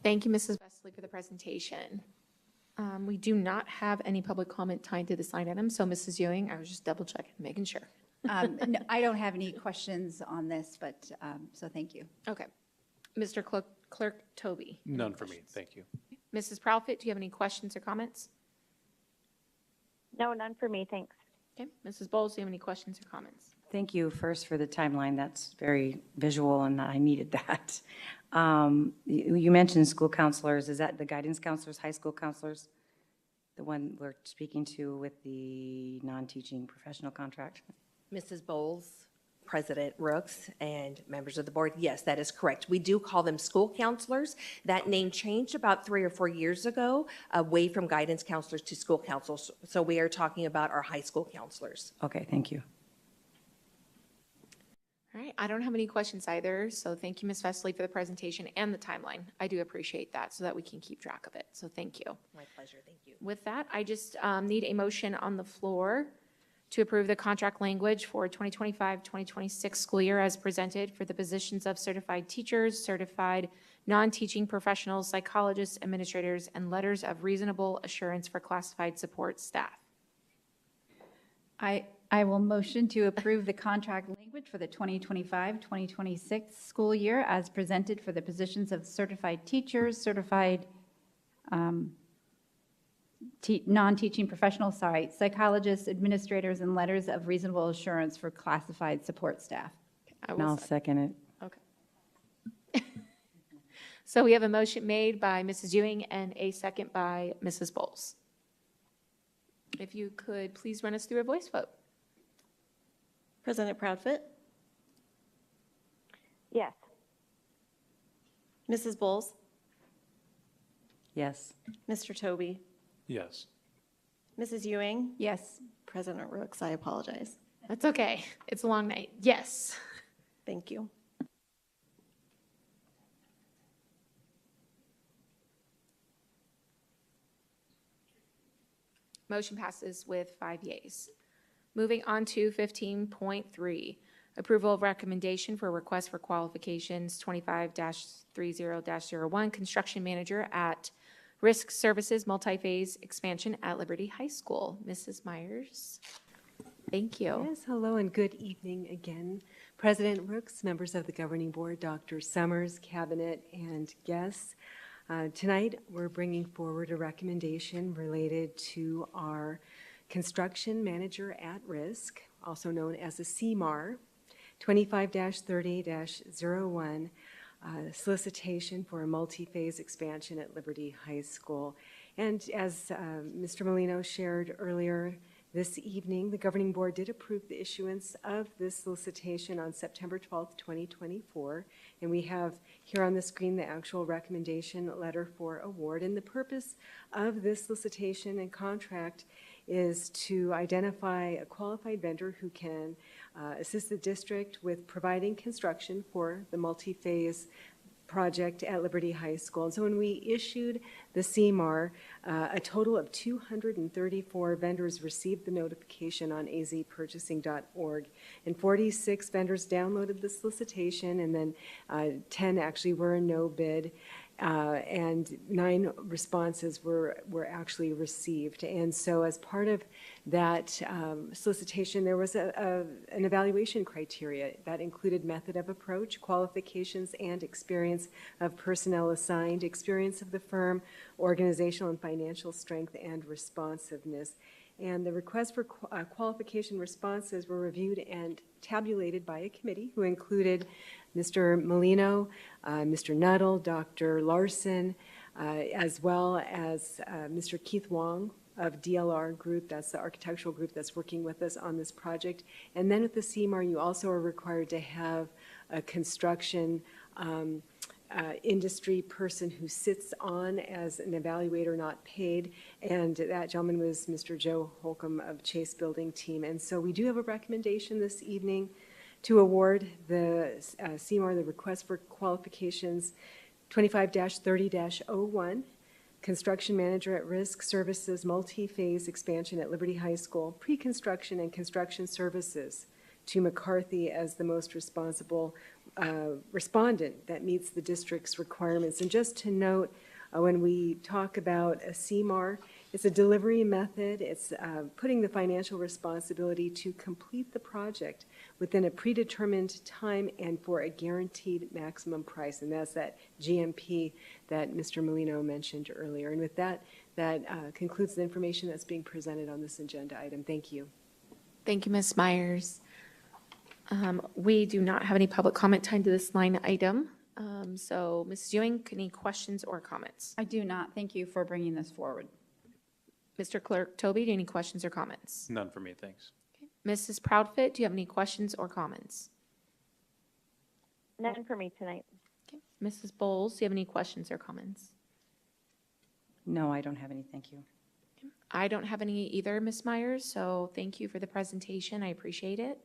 [SPEAKER 1] Thank you, Mrs. Wesley, for the presentation. We do not have any public comment tied to this line item, so Mrs. Ewing, I was just double checking, making sure.
[SPEAKER 12] No, I don't have any questions on this, but, so thank you.
[SPEAKER 1] Okay. Mr. Clerk Toby.
[SPEAKER 5] None for me, thank you.
[SPEAKER 1] Mrs. Proudfit, do you have any questions or comments?
[SPEAKER 6] No, none for me, thanks.
[SPEAKER 1] Okay, Mrs. Bowles, do you have any questions or comments?
[SPEAKER 4] Thank you first for the timeline. That's very visual, and I needed that. You mentioned school counselors. Is that the guidance counselors, high school counselors? The one we're speaking to with the non-teaching professional contract?
[SPEAKER 3] Mrs. Bowles, President Rooks, and members of the board, yes, that is correct. We do call them school counselors. That name changed about 3 or 4 years ago, away from guidance counselors to school counselors. So we are talking about our high school counselors.
[SPEAKER 4] Okay, thank you.
[SPEAKER 1] All right, I don't have any questions either, so thank you, Ms. Vesely, for the presentation and the timeline. I do appreciate that so that we can keep track of it, so thank you.
[SPEAKER 3] My pleasure, thank you.
[SPEAKER 1] With that, I just need a motion on the floor to approve the contract language for 2025-2026 school year as presented for the positions of certified teachers, certified non-teaching professionals, psychologists, administrators, and letters of reasonable assurance for classified support staff.
[SPEAKER 12] I will motion to approve the contract language for the 2025-2026 school year as presented for the positions of certified teachers, certified non-teaching professionals, psychologists, administrators, and letters of reasonable assurance for classified support staff.
[SPEAKER 4] And I'll second it.
[SPEAKER 1] Okay. So we have a motion made by Mrs. Ewing and a second by Mrs. Bowles. If you could please run us through a voice vote.
[SPEAKER 14] President Proudfoot,
[SPEAKER 6] Yes.
[SPEAKER 14] Mrs. Bowles,
[SPEAKER 4] Yes.
[SPEAKER 14] Mr. Toby,
[SPEAKER 5] Yes.
[SPEAKER 14] Mrs. Ewing,
[SPEAKER 12] Yes.
[SPEAKER 14] President Rooks, I apologize.
[SPEAKER 1] That's okay. It's a long night. Yes.
[SPEAKER 14] Thank you.
[SPEAKER 1] Motion passes with 5 yeas. Moving on to 15.3, approval of recommendation for request for qualifications 25-30-01, construction manager at Risk Services Multi-Phase Expansion at Liberty High School. Mrs. Myers, thank you.
[SPEAKER 2] Yes, hello and good evening again. President Rooks, members of the governing board, Dr. Summers, cabinet, and guests. Tonight, we're bringing forward a recommendation related to our construction manager at risk, also known as a CMAR, 25-30-01, solicitation for a multi-phase expansion at Liberty High School. And as Mr. Molino shared earlier this evening, the governing board did approve the issuance of this solicitation on September 12th, 2024. And we have here on the screen the actual recommendation letter for award. And the purpose of this solicitation and contract is to identify a qualified vendor who can assist the district with providing construction for the multi-phase project at Liberty High School. And so when we issued the CMAR, a total of 234 vendors received the notification on azpurchasing.org, and 46 vendors downloaded the solicitation, and then 10 actually were a no bid. And 9 responses were actually received. And so as part of that solicitation, there was an evaluation criteria that included method of approach, qualifications, and experience of personnel assigned, experience of the firm, organizational and financial strength, and responsiveness. And the requests for qualification responses were reviewed and tabulated by a committee who included Mr. Molino, Mr. Nuttall, Dr. Larson, as well as Mr. Keith Wong of DLR Group. That's the architectural group that's working with us on this project. And then with the CMAR, you also are required to have a construction industry person who sits on as an evaluator not paid, and that gentleman was Mr. Joe Holcomb of Chase Building Team. And so we do have a recommendation this evening to award the CMAR, the request for qualifications 25-30-01, construction manager at risk services multi-phase expansion at Liberty High School, pre-construction and construction services, to McCarthy as the most responsible respondent that meets the district's requirements. And just to note, when we talk about a CMAR, it's a delivery method. It's putting the financial responsibility to complete the project within a predetermined time and for a guaranteed maximum price. And that's that GMP that Mr. Molino mentioned earlier. And with that, that concludes the information that's being presented on this agenda item. Thank you.
[SPEAKER 1] Thank you, Ms. Myers. We do not have any public comment tied to this line item. So, Mrs. Ewing, any questions or comments?
[SPEAKER 12] I do not. Thank you for bringing this forward.
[SPEAKER 1] Mr. Clerk Toby, do you have any questions or comments?
[SPEAKER 5] None for me, thanks.
[SPEAKER 1] Mrs. Proudfit, do you have any questions or comments?
[SPEAKER 6] None for me tonight.
[SPEAKER 1] Okay. Mrs. Bowles, do you have any questions or comments?
[SPEAKER 4] No, I don't have any, thank you.
[SPEAKER 1] I don't have any either, Ms. Myers, so thank you for the presentation. I appreciate it.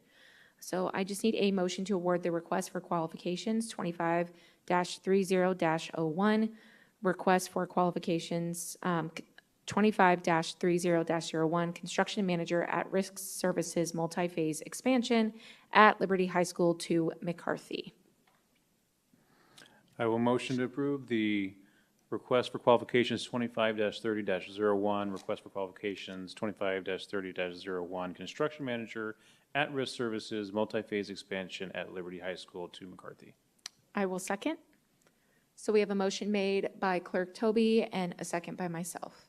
[SPEAKER 1] So I just need a motion to award the request for qualifications 25-30-01, request for qualifications 25-30-01, construction manager at Risk Services multi-phase expansion at Liberty High School to McCarthy.
[SPEAKER 5] I will motion to approve the request for qualifications 25-30-01, request for qualifications 25-30-01, construction manager at Risk Services multi-phase expansion at Liberty High School to McCarthy.
[SPEAKER 1] I will second. So we have a motion made by Clerk Toby and a second by myself.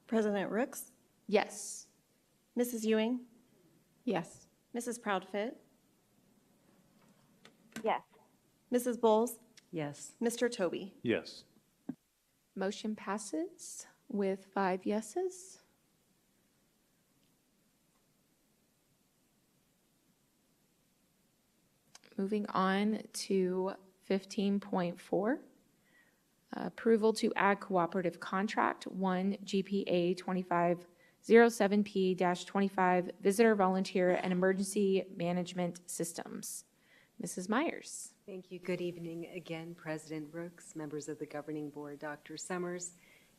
[SPEAKER 14] President Rooks,
[SPEAKER 1] Yes.
[SPEAKER 14] Mrs. Ewing,
[SPEAKER 12] Yes.
[SPEAKER 14] Mrs. Proudfit,
[SPEAKER 6] Yes.
[SPEAKER 14] Mrs. Bowles,
[SPEAKER 4] Yes.
[SPEAKER 14] Mr. Toby.
[SPEAKER 5] Yes.
[SPEAKER 1] Motion passes with 5 yeses. Moving on to 15.4, approval to add cooperative contract 1 GPA 2507P-25 Visitor Volunteer and Emergency Management Systems. Mrs. Myers.
[SPEAKER 2] Thank you. Good evening again, President Brooks, members of the Governing Board, Dr. Summers,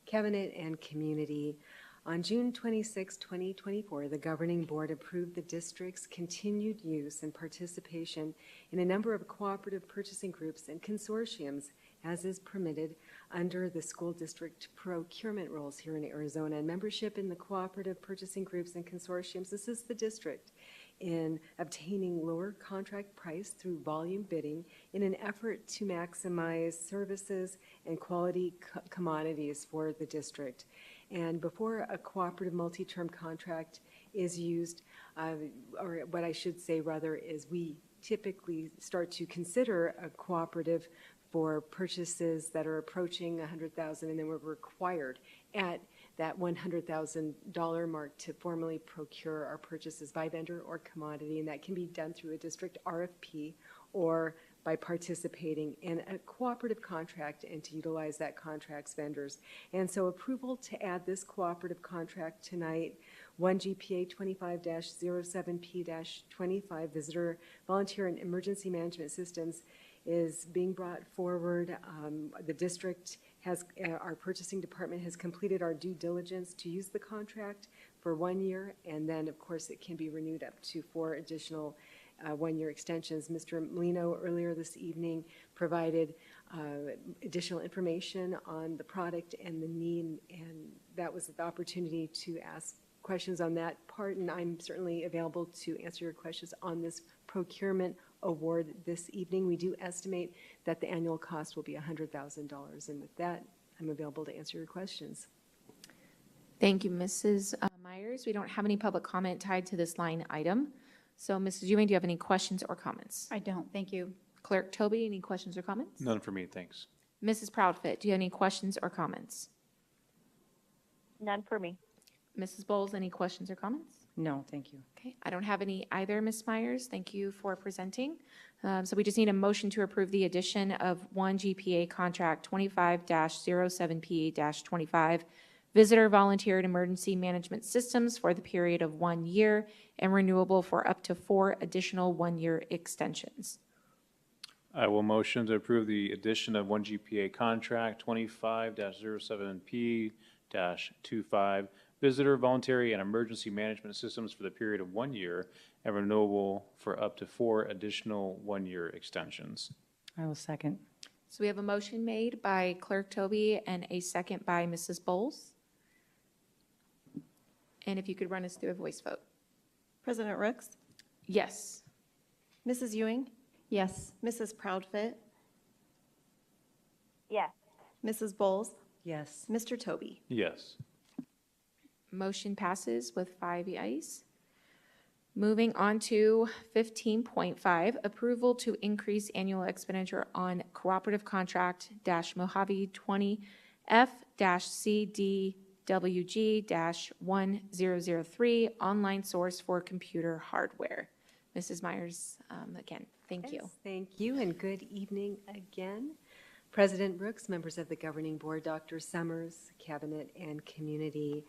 [SPEAKER 2] Cabinet, and Community. On June 26, 2024, the Governing Board approved the district's continued use and participation in a number of cooperative purchasing groups and consortiums as is permitted under the school district procurement rules here in Arizona. And membership in the cooperative purchasing groups and consortiums assists the district in obtaining lower contract price through volume bidding in an effort to maximize services and quality commodities for the district. And before a cooperative multi-term contract is used, or what I should say rather is we typically start to consider a cooperative for purchases that are approaching $100,000, and then we're required at that $100,000 mark to formally procure our purchases by vendor or commodity, and that can be done through a district RFP or by participating in a cooperative contract and to utilize that contract's vendors. And so approval to add this cooperative contract tonight, 1 GPA 25-07P-25 Visitor Volunteer and Emergency Management Systems, is being brought forward. The district has, our purchasing department has completed our due diligence to use the contract for 1 year, and then of course it can be renewed up to 4 additional 1-year extensions. Mr. Molino earlier this evening provided additional information on the product and the need, and that was the opportunity to ask questions on that part, and I'm certainly available to answer your questions on this procurement award this evening. We do estimate that the annual cost will be $100,000, and with that, I'm available to answer your questions.
[SPEAKER 1] Thank you, Mrs. Myers. We don't have any public comment tied to this line item. So, Mrs. Ewing, do you have any questions or comments?
[SPEAKER 12] I don't. Thank you.
[SPEAKER 1] Clerk Toby, any questions or comments?
[SPEAKER 5] None for me, thanks.
[SPEAKER 1] Mrs. Proudfit, do you have any questions or comments?
[SPEAKER 6] None for me.
[SPEAKER 1] Mrs. Bowles, any questions or comments?
[SPEAKER 4] No, thank you.
[SPEAKER 1] Okay, I don't have any either, Ms. Myers. Thank you for presenting. So we just need a motion to approve the addition of 1 GPA contract 25-07P-25 Visitor Volunteer and Emergency Management Systems for the period of 1 year and renewable for up to 4 additional 1-year extensions.
[SPEAKER 5] I will motion to approve the addition of 1 GPA contract 25-07P-25 Visitor, Voluntary, and Emergency Management Systems for the period of 1 year and renewable for up to 4 additional 1-year extensions.
[SPEAKER 4] I will second.
[SPEAKER 1] So we have a motion made by Clerk Toby and a second by Mrs. Bowles. And if you could run us through a voice vote.
[SPEAKER 14] President Rooks,
[SPEAKER 1] Yes.
[SPEAKER 14] Mrs. Ewing,
[SPEAKER 12] Yes.
[SPEAKER 14] Mrs. Proudfit,
[SPEAKER 6] Yes.
[SPEAKER 14] Mrs. Bowles,
[SPEAKER 4] Yes.
[SPEAKER 14] Mr. Toby.
[SPEAKER 5] Yes.
[SPEAKER 1] Motion passes with 5 yeas. Moving on to 15.5, approval to increase annual expenditure on cooperative contract Mojave 20F-CDWG-1003 online source for computer hardware. Mrs. Myers, again, thank you.
[SPEAKER 2] Yes, thank you, and good evening again. President Brooks, members of the Governing Board, Dr. Summers, Cabinet, and Community.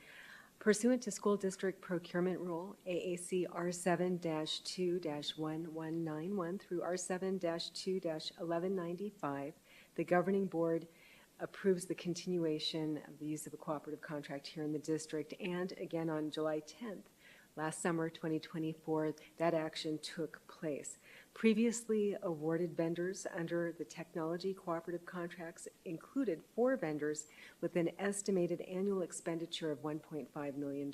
[SPEAKER 2] Pursuant to School District Procurement Rule, AAC R7-2-1191 through R7-2-1195, the Governing Board approves the continuation of the use of a cooperative contract here in the district, and again on July 10th, last summer, 2024, that action took place. Previously awarded vendors under the technology cooperative contracts included 4 vendors with an estimated annual expenditure of $1.5 million.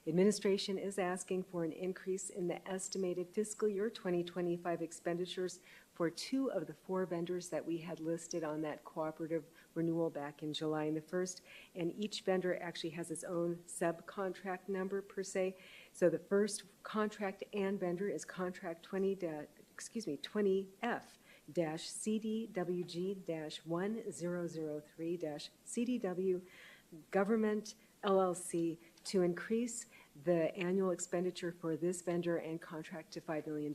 [SPEAKER 2] Administration is asking for an increase in the estimated fiscal year 2025 expenditures for 2 of the 4 vendors that we had listed on that cooperative renewal back in July and the 1st, and each vendor actually has its own subcontract number per se. So the first contract and vendor is contract 20-CDWG-1003-CDW Government LLC to increase the annual expenditure for this vendor and contract to $5 million.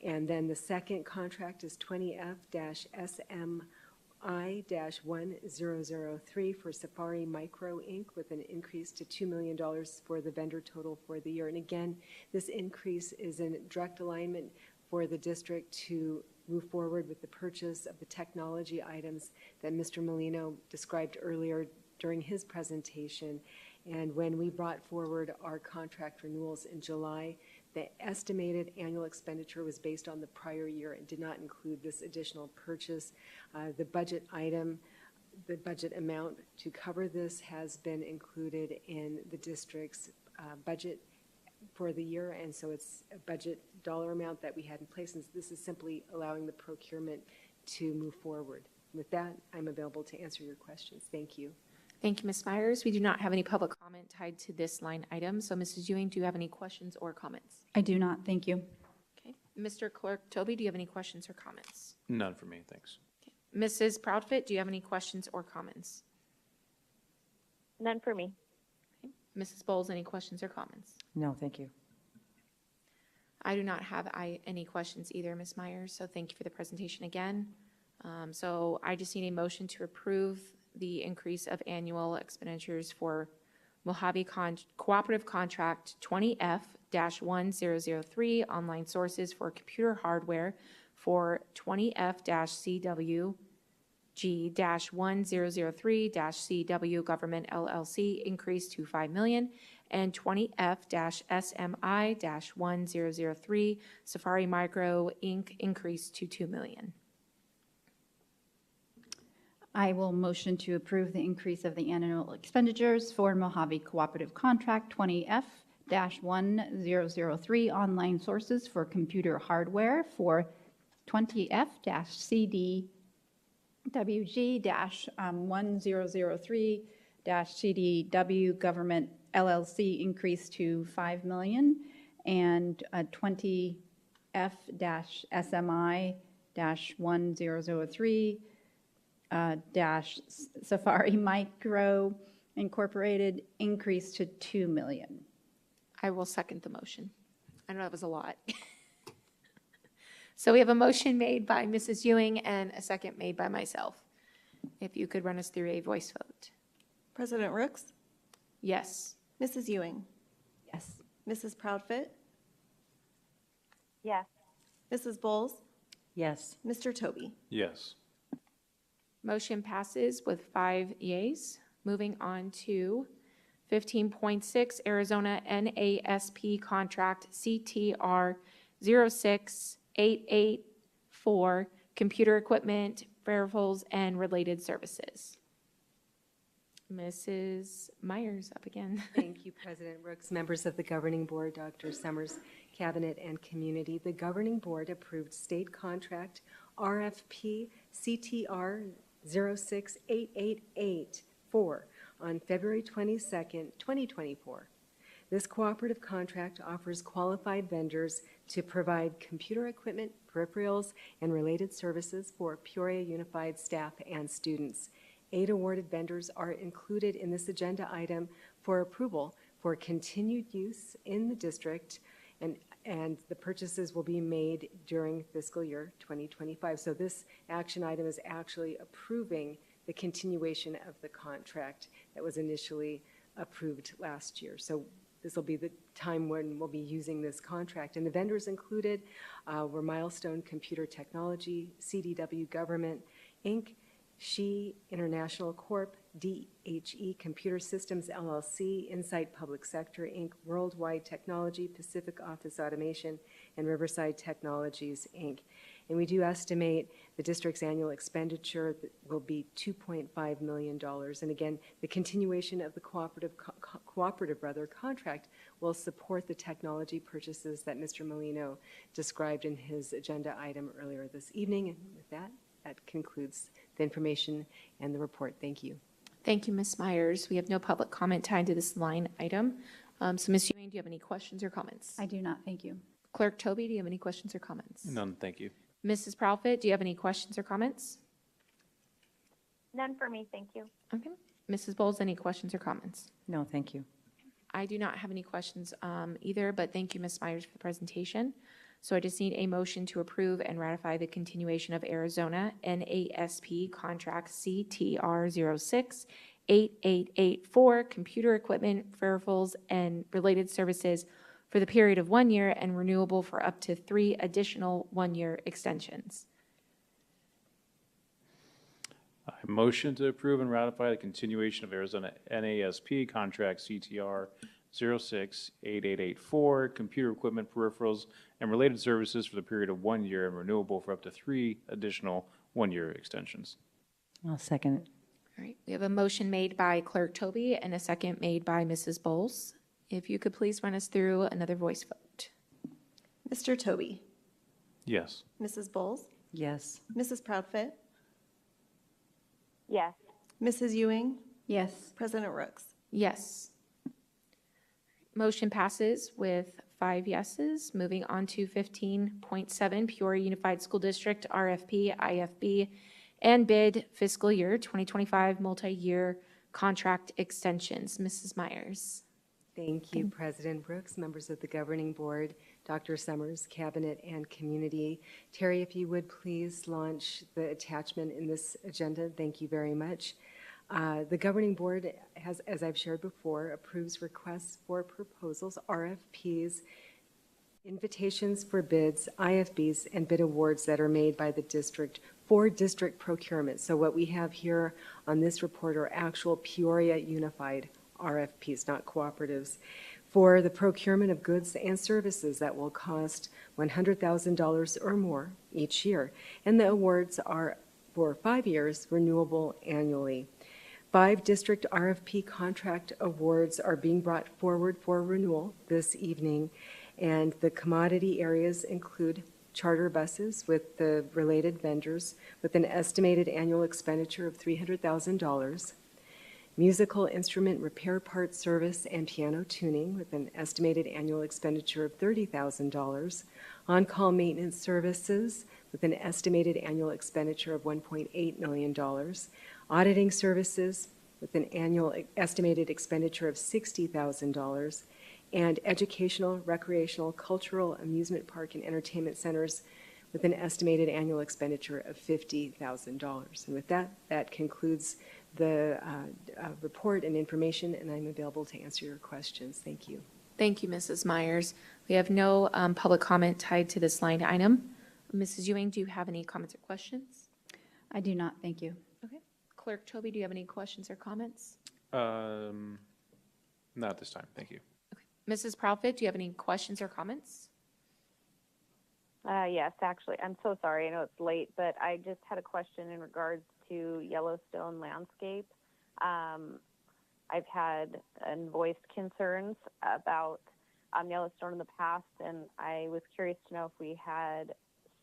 [SPEAKER 2] And then the second contract is 20F-SMI-1003 for Safari Micro Inc. with an increase to $2 million for the vendor total for the year. And again, this increase is in direct alignment for the district to move forward with the purchase of the technology items that Mr. Molino described earlier during his presentation. And when we brought forward our contract renewals in July, the estimated annual expenditure was based on the prior year and did not include this additional purchase. The budget item, the budget amount to cover this has been included in the district's budget for the year, and so it's a budget dollar amount that we had in place, and this is simply allowing the procurement to move forward. With that, I'm available to answer your questions. Thank you.
[SPEAKER 1] Thank you, Ms. Myers. We do not have any public comment tied to this line item. So Mrs. Ewing, do you have any questions or comments?
[SPEAKER 12] I do not, thank you.
[SPEAKER 1] Okay. Mr. Clerk Toby, do you have any questions or comments?
[SPEAKER 5] None for me, thanks.
[SPEAKER 1] Okay. Mrs. Proudfit, do you have any questions or comments?
[SPEAKER 6] None for me.
[SPEAKER 1] Okay. Mrs. Bowles, any questions or comments?
[SPEAKER 4] No, thank you.
[SPEAKER 1] I do not have any questions either, Ms. Myers, so thank you for the presentation again. So I just need a motion to approve the increase of annual expenditures for Mojave Cooperative Contract 20F-1003 online sources for computer hardware for 20F-CWG-1003-CW Government LLC increased to $5 million, and 20F-SMI-1003 Safari Micro Inc. increased to $2 million.
[SPEAKER 12] I will motion to approve the increase of the annual expenditures for Mojave Cooperative Contract 20F-1003 online sources for computer hardware for 20F-CDWG-1003-CDW Government LLC increased to $5 million, and 20F-SMI-1003 Safari Micro Incorporated increased to $2 million.
[SPEAKER 1] I will second the motion. I know that was a lot. So we have a motion made by Mrs. Ewing and a second made by myself. If you could run us through a voice vote.
[SPEAKER 14] President Rooks?
[SPEAKER 1] Yes.
[SPEAKER 14] Mrs. Ewing?
[SPEAKER 12] Yes.
[SPEAKER 14] Mrs. Proudfit?
[SPEAKER 6] Yes.
[SPEAKER 14] Mrs. Bowles?
[SPEAKER 4] Yes.
[SPEAKER 14] Mr. Toby?
[SPEAKER 5] Yes.
[SPEAKER 1] Motion passes with 5 yeas. Moving on to 15.6, Arizona NASP Contract CTR 06884, Computer Equipment, Variables, and Related Services. Mrs. Myers up again.
[SPEAKER 2] Thank you, President Brooks, members of the Governing Board, Dr. Summers, Cabinet, and Community. The Governing Board approved state contract RFP CTR 06888 for on February 22nd, 2024. This cooperative contract offers qualified vendors to provide computer equipment, peripherals, and related services for Peoria Unified staff and students. 8 awarded vendors are included in this agenda item for approval for continued use in the district, and the purchases will be made during fiscal year 2025. So this action item is actually approving the continuation of the contract that was initially approved last year. So this will be the time when we'll be using this contract. And the vendors included were Milestone Computer Technology, CDW Government, Inc., She International Corp., DHE Computer Systems LLC, Insight Public Sector Inc., Worldwide Technology, Pacific Office Automation, and Riverside Technologies Inc. And we do estimate the district's annual expenditure will be $2.5 million. And again, the continuation of the cooperative contract will support the technology purchases that Mr. Molino described in his agenda item earlier this evening. And with that, that concludes the information and the report. Thank you.
[SPEAKER 1] Thank you, Ms. Myers. We have no public comment tied to this line item. So Ms. Ewing, do you have any questions or comments?
[SPEAKER 12] I do not, thank you.
[SPEAKER 1] Clerk Toby, do you have any questions or comments?
[SPEAKER 5] None, thank you.
[SPEAKER 1] Mrs. Profit, do you have any questions or comments?
[SPEAKER 6] None for me, thank you.
[SPEAKER 1] Okay. Mrs. Bowles, any questions or comments?
[SPEAKER 4] No, thank you.
[SPEAKER 1] I do not have any questions either, but thank you, Ms. Myers, for the presentation. So I just need a motion to approve and ratify the continuation of Arizona NASP contract CTR 068884, computer equipment, peripherals, and related services for the period of 1 year and renewable for up to 3 additional 1-year extensions.
[SPEAKER 5] I motion to approve and ratify the continuation of Arizona NASP contract CTR 068884, computer equipment, peripherals, and related services for the period of 1 year and renewable for up to 3 additional 1-year extensions.
[SPEAKER 4] I'll second it.
[SPEAKER 1] All right, we have a motion made by Clerk Toby and a second made by Mrs. Bowles. If you could please run us through another voice vote.
[SPEAKER 14] Mr. Toby,
[SPEAKER 5] Yes.
[SPEAKER 14] Mrs. Bowles,
[SPEAKER 4] Yes.
[SPEAKER 14] Mrs. Proudfit,
[SPEAKER 6] Yes.
[SPEAKER 14] Mrs. Ewing,
[SPEAKER 12] Yes.
[SPEAKER 14] President Rooks.
[SPEAKER 1] Yes. Motion passes with 5 yeses. Moving on to 15.7, Peoria Unified School District RFP, IFB, and bid fiscal year 2025 multi-year contract extensions. Mrs. Myers.
[SPEAKER 2] Thank you, President Brooks, members of the governing board, Dr. Summers, cabinet, and community. Terry, if you would please launch the attachment in this agenda. Thank you very much. The governing board has, as I've shared before, approves requests for proposals, RFPs, invitations for bids, IFBs, and bid awards that are made by the district for district procurement. So what we have here on this report are actual Peoria Unified RFPs, not cooperatives, for the procurement of goods and services that will cost $100,000 or more each year. And the awards are for 5 years, renewable annually. 5 district RFP contract awards are being brought forward for renewal this evening, and the commodity areas include charter buses with the related vendors with an estimated annual expenditure of $300,000, musical instrument repair parts service and piano tuning with an estimated annual expenditure of $30,000, on-call maintenance services with an estimated annual expenditure of $1.8 million, auditing services with an annual estimated expenditure of $60,000, and educational, recreational, cultural, amusement park, and entertainment centers with an estimated annual expenditure of $50,000. And with that, that concludes the report and information, and I'm available to answer your questions. Thank you.
[SPEAKER 1] Thank you, Mrs. Myers. We have no public comment tied to this line item. Mrs. Ewing, do you have any comments or questions?
[SPEAKER 12] I do not, thank you.
[SPEAKER 1] Okay. Clerk Toby, do you have any questions or comments?
[SPEAKER 5] Not at this time, thank you.
[SPEAKER 1] Mrs. Proudfit, do you have any questions or comments?
[SPEAKER 6] Yes, actually, I'm so sorry. I know it's late, but I just had a question in regards to Yellowstone landscape. I've had and voiced concerns about Yellowstone in the past, and I was curious to know if we had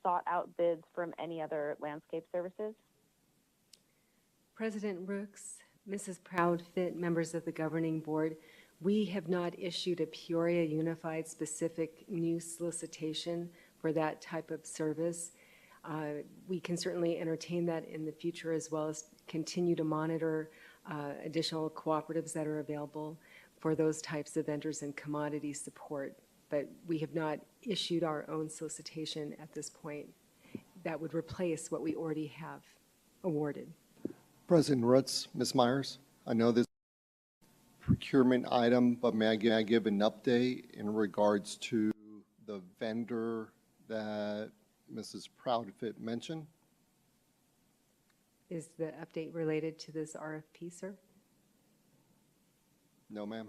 [SPEAKER 6] sought out bids from any other landscape services.
[SPEAKER 2] President Rooks, Mrs. Proudfit, members of the governing board, we have not issued a Peoria Unified specific new solicitation for that type of service. We can certainly entertain that in the future, as well as continue to monitor additional cooperatives that are available for those types of vendors and commodity support. But we have not issued our own solicitation at this point that would replace what we already have awarded.
[SPEAKER 22] President Rooks, Ms. Myers, I know this procurement item, but may I give an update in regards to the vendor that Mrs. Proudfit mentioned?
[SPEAKER 2] Is the update related to this RFP, sir?
[SPEAKER 22] No, ma'am.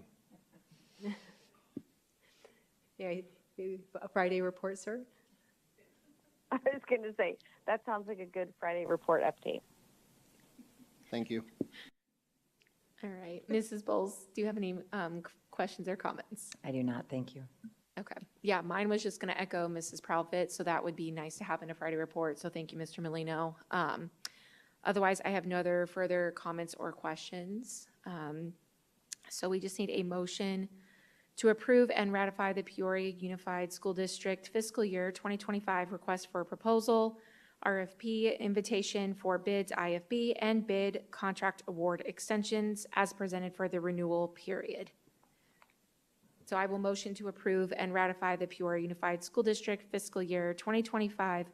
[SPEAKER 2] Yeah, a Friday report, sir?
[SPEAKER 6] I was going to say, that sounds like a good Friday report update.
[SPEAKER 22] Thank you.
[SPEAKER 1] All right. Mrs. Bowles, do you have any questions or comments?
[SPEAKER 4] I do not, thank you.
[SPEAKER 1] Okay. Yeah, mine was just going to echo Mrs. Proudfit, so that would be nice to have in a Friday report. So thank you, Mr. Molino. Otherwise, I have no other further comments or questions. So we just need a motion to approve and ratify the Peoria Unified School District Fiscal Year 2025 Request for Proposal, RFP, invitation for bids, IFB, and bid contract award extensions as presented for the renewal period. So I will motion to approve and ratify the Peoria Unified School District Fiscal Year 2025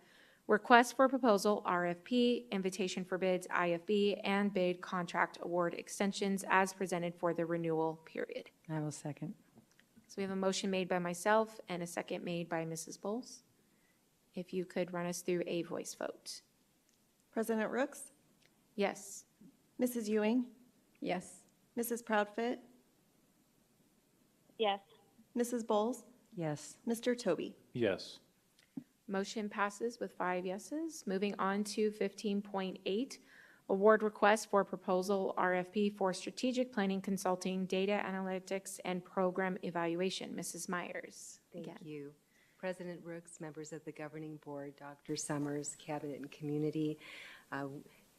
[SPEAKER 1] Request for Proposal, RFP, invitation for bids, IFB, and bid contract award extensions as presented for the renewal period.
[SPEAKER 4] I will second.
[SPEAKER 1] So we have a motion made by myself and a second made by Mrs. Bowles. If you could run us through a voice vote.
[SPEAKER 14] President Rooks,
[SPEAKER 1] Yes.
[SPEAKER 14] Mrs. Ewing,
[SPEAKER 12] Yes.
[SPEAKER 14] Mrs. Proudfit,
[SPEAKER 6] Yes.
[SPEAKER 14] Mrs. Bowles,
[SPEAKER 4] Yes.
[SPEAKER 14] Mr. Toby.
[SPEAKER 5] Yes.
[SPEAKER 1] Motion passes with 5 yeses. Moving on to 15.8, award request for proposal RFP for strategic planning consulting, data analytics, and program evaluation. Mrs. Myers.
[SPEAKER 2] Thank you. President Rooks, members of the governing board, Dr. Summers, cabinet and community.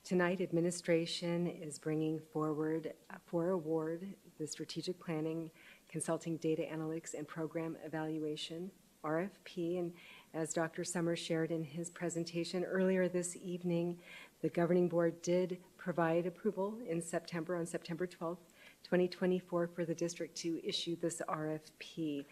[SPEAKER 2] Tonight, administration is bringing forward for award the strategic planning consulting, data analytics, and program evaluation, RFP. And as Dr. Summers shared in his presentation earlier this evening, the governing board did provide approval in September, on September 12th, 2024, for the district to issue this RFP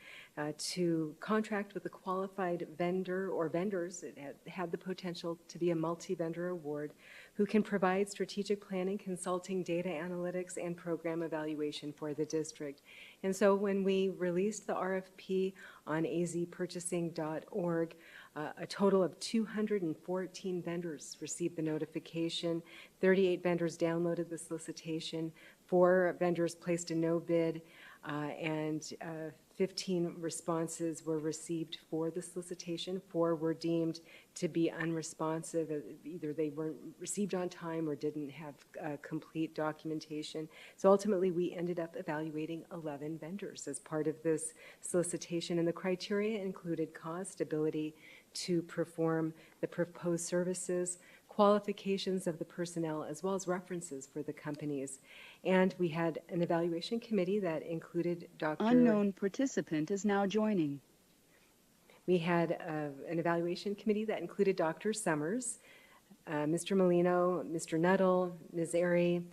[SPEAKER 2] to contract with a qualified vendor or vendors. It had the potential to be a multi-vendor award who can provide strategic planning, consulting, data analytics, and program evaluation for the district. And so when we released the RFP on azpurchasing.org, a total of 214 vendors received the notification. 38 vendors downloaded the solicitation. 4 vendors placed a no bid, and 15 responses were received for the solicitation. 4 were deemed to be unresponsive. Either they weren't received on time or didn't have complete documentation. So ultimately, we ended up evaluating 11 vendors as part of this solicitation, and the criteria included cost, ability to perform the proposed services, qualifications of the personnel, as well as references for the companies. And we had an evaluation committee that included Dr.
[SPEAKER 7] Unknown participant is now joining.
[SPEAKER 2] We had an evaluation committee that included Dr. Summers, Mr. Molino, Mr. Nuttall, Ms. Airy,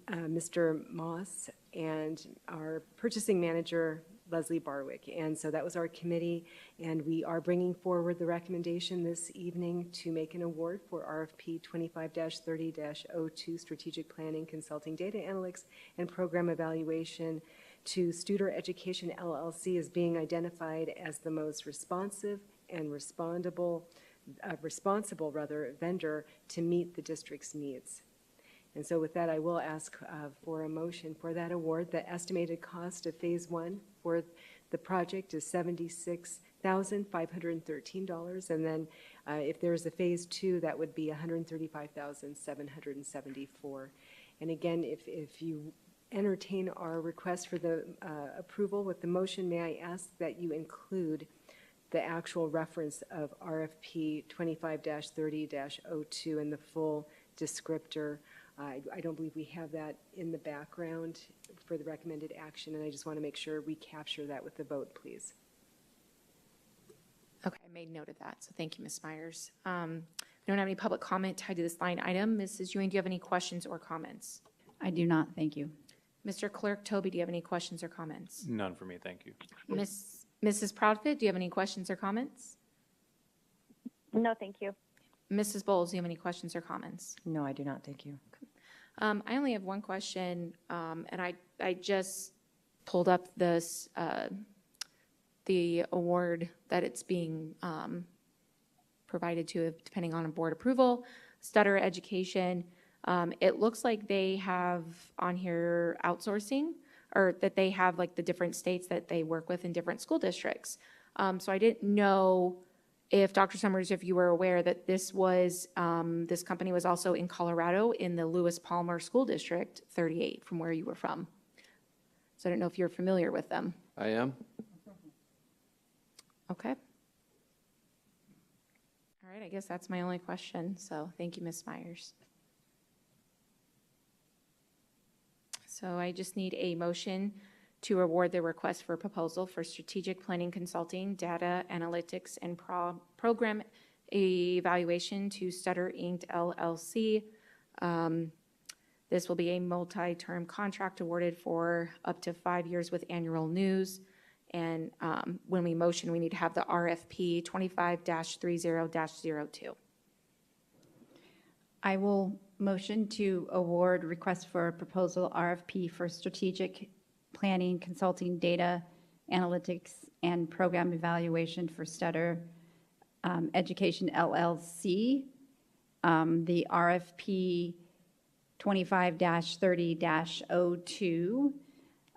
[SPEAKER 2] Mr. Moss, and our purchasing manager, Leslie Barwick. And so that was our committee, and we are bringing forward the recommendation this evening to make an award for RFP 25-30-02 Strategic Planning, Consulting, Data Analytics, and Program Evaluation to Studer Education LLC as being identified as the most responsive and responsible vendor to meet the district's needs. And so with that, I will ask for a motion for that award. The estimated cost of Phase 1 for the project is $76,513. And then if there's a Phase 2, that would be $135,774. And again, if you entertain our request for the approval with the motion, may I ask that you include the actual reference of RFP 25-30-02 and the full descriptor I don't believe we have that in the background for the recommended action, and I just want to make sure we capture that with the vote, please.
[SPEAKER 1] Okay, I made note of that, so thank you, Ms. Myers. We don't have any public comment tied to this line item. Mrs. Ewing, do you have any questions or comments?
[SPEAKER 12] I do not, thank you.
[SPEAKER 1] Mr. Clerk Toby, do you have any questions or comments?
[SPEAKER 5] None for me, thank you.
[SPEAKER 1] Mrs. Proudfit, do you have any questions or comments?
[SPEAKER 6] No, thank you.
[SPEAKER 1] Mrs. Bowles, do you have any questions or comments?
[SPEAKER 4] No, I do not, thank you.
[SPEAKER 1] I only have one question, and I just pulled up this, the award that it's being provided to, depending on board approval, Stutter Education. It looks like they have on here outsourcing, or that they have like the different states that they work with in different school districts. So I didn't know if, Dr. Summers, if you were aware that this was, this company was also in Colorado in the Lewis Palmer School District 38, from where you were from. So I don't know if you're familiar with them.
[SPEAKER 8] I am.
[SPEAKER 1] Okay. All right, I guess that's my only question. So thank you, Ms. Myers. So I just need a motion to award the request for proposal for strategic planning consulting, data analytics, and program evaluation to Stutter Inc. LLC. This will be a multi-term contract awarded for up to 5 years with annual news. And when we motion, we need to have the RFP 25-30-02.
[SPEAKER 12] I will motion to award request for proposal RFP for strategic planning, consulting, data, analytics, and program evaluation for Stutter Education LLC. The RFP 25-30-02.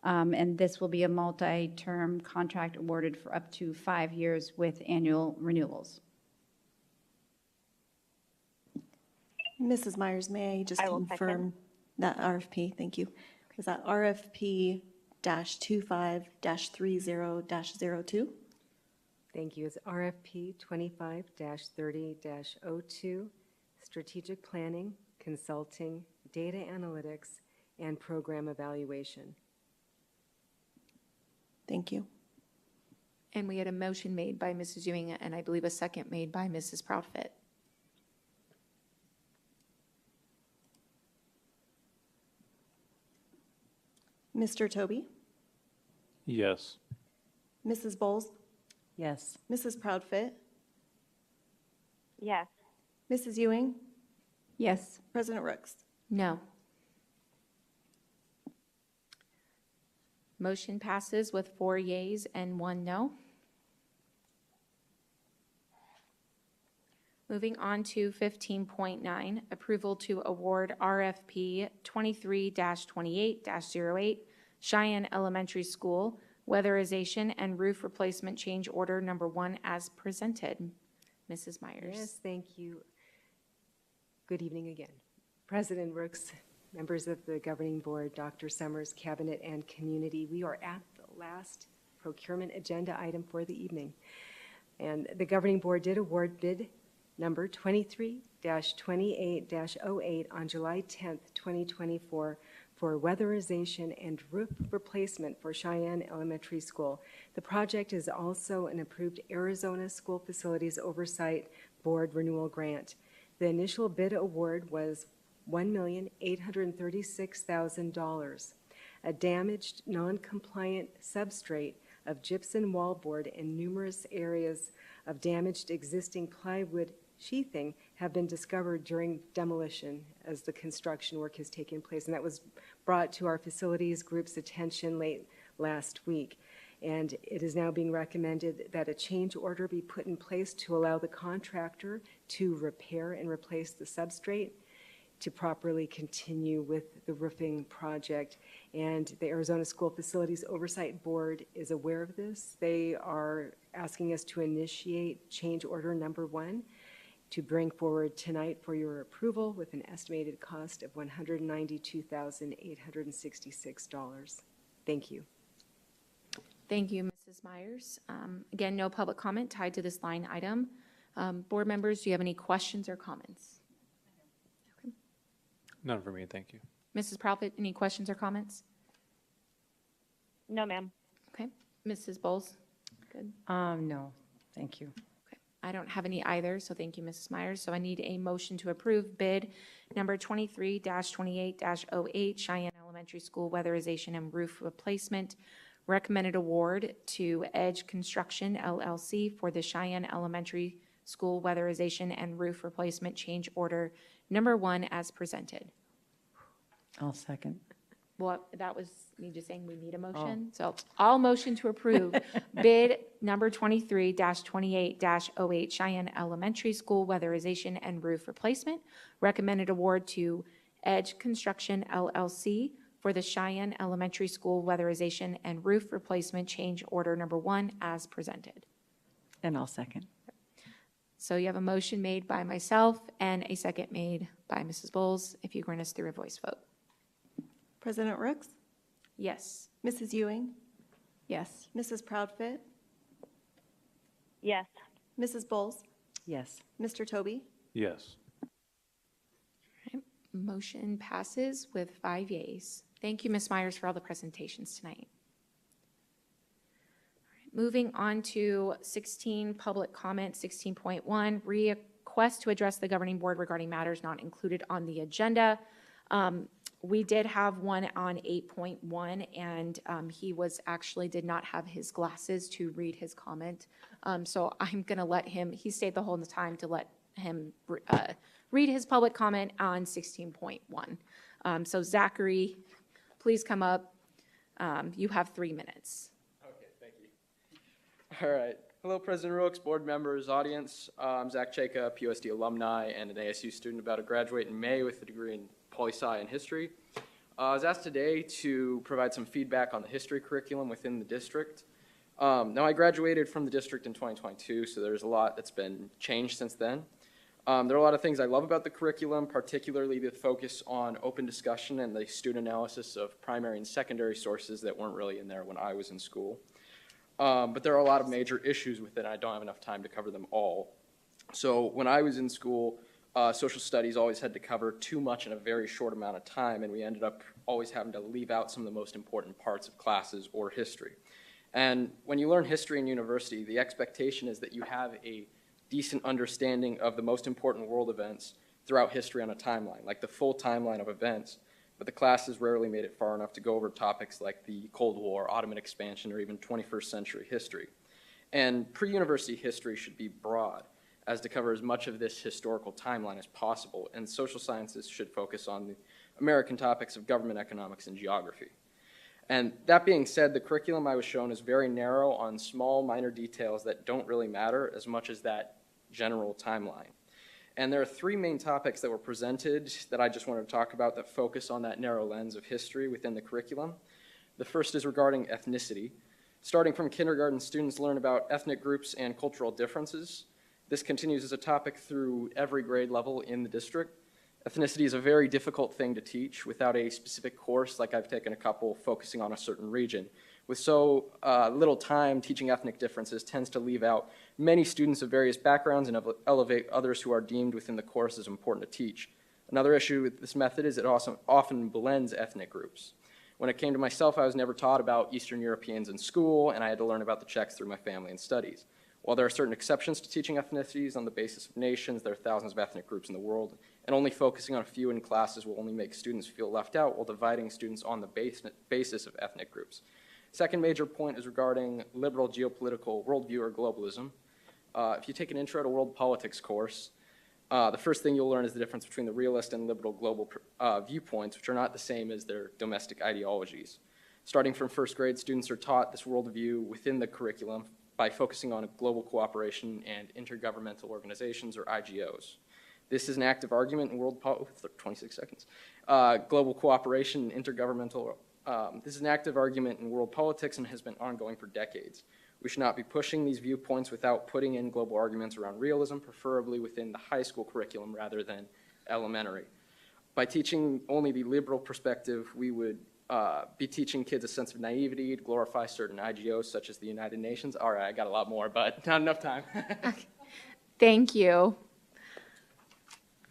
[SPEAKER 12] And this will be a multi-term contract awarded for up to 5 years with annual renewals.
[SPEAKER 14] Mrs. Myers, may I just confirm that RFP? Thank you. Is that RFP -25-30-02?
[SPEAKER 2] Thank you. It's RFP 25-30-02, Strategic Planning, Consulting, Data Analytics, and Program Evaluation.
[SPEAKER 14] Thank you.
[SPEAKER 1] And we had a motion made by Mrs. Ewing, and I believe a second made by Mrs. Proudfit.
[SPEAKER 14] Mr. Toby?
[SPEAKER 5] Yes.
[SPEAKER 14] Mrs. Bowles?
[SPEAKER 4] Yes.
[SPEAKER 14] Mrs. Proudfit?
[SPEAKER 6] Yes.
[SPEAKER 14] Mrs. Ewing?
[SPEAKER 12] Yes.
[SPEAKER 14] President Rooks?
[SPEAKER 1] No. Motion passes with 4 yeas and 1 no. Moving on to 15.9, approval to award RFP 23-28-08, Cheyenne Elementary School, weatherization and roof replacement change order number 1 as presented. Mrs. Myers.
[SPEAKER 2] Yes, thank you. Good evening again. President Rooks, members of the Governing Board, Dr. Summers, Cabinet, and Community, we are at the last procurement agenda item for the evening. And the Governing Board did award bid number 23-28-08 on July 10th, 2024 for weatherization and roof replacement for Cheyenne Elementary School. The project is also an approved Arizona School Facilities Oversight Board renewal grant. The initial bid award was $1,836,000. A damaged, non-compliant substrate of gypsum wallboard and numerous areas of damaged existing plywood sheathing have been discovered during demolition as the construction work has taken place. And that was brought to our facilities group's attention late last week. And it is now being recommended that a change order be put in place to allow the contractor to repair and replace the substrate to properly continue with the roofing project. And the Arizona School Facilities Oversight Board is aware of this. They are asking us to initiate change order number 1 to bring forward tonight for your approval with an estimated cost of $192,866. Thank you.
[SPEAKER 1] Thank you, Mrs. Myers. Again, no public comment tied to this line item. Board members, do you have any questions or comments? Okay.
[SPEAKER 5] None for me, thank you.
[SPEAKER 1] Mrs. Proudfit, any questions or comments?
[SPEAKER 6] No, ma'am.
[SPEAKER 1] Okay. Mrs. Bowles? Good.
[SPEAKER 4] No, thank you.
[SPEAKER 1] I don't have any either, so thank you, Mrs. Myers. So I need a motion to approve bid number 23-28-08, Cheyenne Elementary School weatherization and roof replacement. Recommended award to Edge Construction LLC for the Cheyenne Elementary School weatherization and roof replacement change order number 1 as presented.
[SPEAKER 4] I'll second.
[SPEAKER 1] Well, that was me just saying we need a motion. So I'll motion to approve bid number 23-28-08 Cheyenne Elementary School weatherization and roof replacement. Recommended award to Edge Construction LLC for the Cheyenne Elementary School weatherization and roof replacement change order number 1 as presented.
[SPEAKER 4] And I'll second.
[SPEAKER 1] So you have a motion made by myself and a second made by Mrs. Bowles. If you run us through a voice vote.
[SPEAKER 14] President Rooks?
[SPEAKER 1] Yes.
[SPEAKER 14] Mrs. Ewing?
[SPEAKER 12] Yes.
[SPEAKER 14] Mrs. Proudfit?
[SPEAKER 6] Yes.
[SPEAKER 14] Mrs. Bowles?
[SPEAKER 4] Yes.
[SPEAKER 14] Mr. Toby?
[SPEAKER 5] Yes.
[SPEAKER 1] Motion passes with 5 yeas. Thank you, Ms. Myers, for all the presentations tonight. Moving on to 16, public comment, 16.1, request to address the governing board regarding matters not included on the agenda. We did have one on 8.1, and he did not have his glasses to read his comment. So I'm going to let him, he stayed the whole time to let him read his public comment on 16.1. So Zachary, please come up. You have 3 minutes.
[SPEAKER 18] Okay, thank you. All right. Hello, President Rooks, board members, audience. I'm Zach Chayka, POSD alumni and an ASU student about to graduate in May with a degree in poli-sci and history. I was asked today to provide some feedback on the history curriculum within the district. Now, I graduated from the district in 2022, so there's a lot that's been changed since then. There are a lot of things I love about the curriculum, particularly the focus on open discussion and the student analysis of primary and secondary sources that weren't really in there when I was in school. But there are a lot of major issues with it, and I don't have enough time to cover them all. So when I was in school, social studies always had to cover too much in a very short amount of time, and we ended up always having to leave out some of the most important parts of classes or history. And when you learn history in university, the expectation is that you have a decent understanding of the most important world events throughout history on a timeline, like the full timeline of events. But the classes rarely made it far enough to go over topics like the Cold War, Ottoman expansion, or even 21st century history. And pre-university history should be broad, as to cover as much of this historical timeline as possible, and social sciences should focus on the American topics of government economics and geography. And that being said, the curriculum I was shown is very narrow on small, minor details that don't really matter as much as that general timeline. And there are 3 main topics that were presented that I just wanted to talk about that focus on that narrow lens of history within the curriculum. The first is regarding ethnicity. Starting from kindergarten, students learn about ethnic groups and cultural differences. This continues as a topic through every grade level in the district. Ethnicity is a very difficult thing to teach without a specific course, like I've taken a couple focusing on a certain region. With so little time, teaching ethnic differences tends to leave out many students of various backgrounds and elevate others who are deemed within the course as important to teach. Another issue with this method is it also often blends ethnic groups. When it came to myself, I was never taught about Eastern Europeans in school, and I had to learn about the Czechs through my family and studies. While there are certain exceptions to teaching ethnicities on the basis of nations, there are thousands of ethnic groups in the world, and only focusing on a few in classes will only make students feel left out while dividing students on the basis of ethnic groups. Second major point is regarding liberal geopolitical worldview or globalism. If you take an intro to world politics course, the first thing you'll learn is the difference between the realist and liberal global viewpoints, which are not the same as their domestic ideologies. Starting from first grade, students are taught this worldview within the curriculum by focusing on global cooperation and intergovernmental organizations, or IGOs. This is an active argument in global cooperation and intergovernmental. This is an active argument in world politics and has been ongoing for decades. We should not be pushing these viewpoints without putting in global arguments around realism, preferably within the high school curriculum rather than elementary. By teaching only the liberal perspective, we would be teaching kids a sense of naivety to glorify certain IGOs such as the United Nations. All right, I got a lot more, but not enough time.
[SPEAKER 1] Thank you.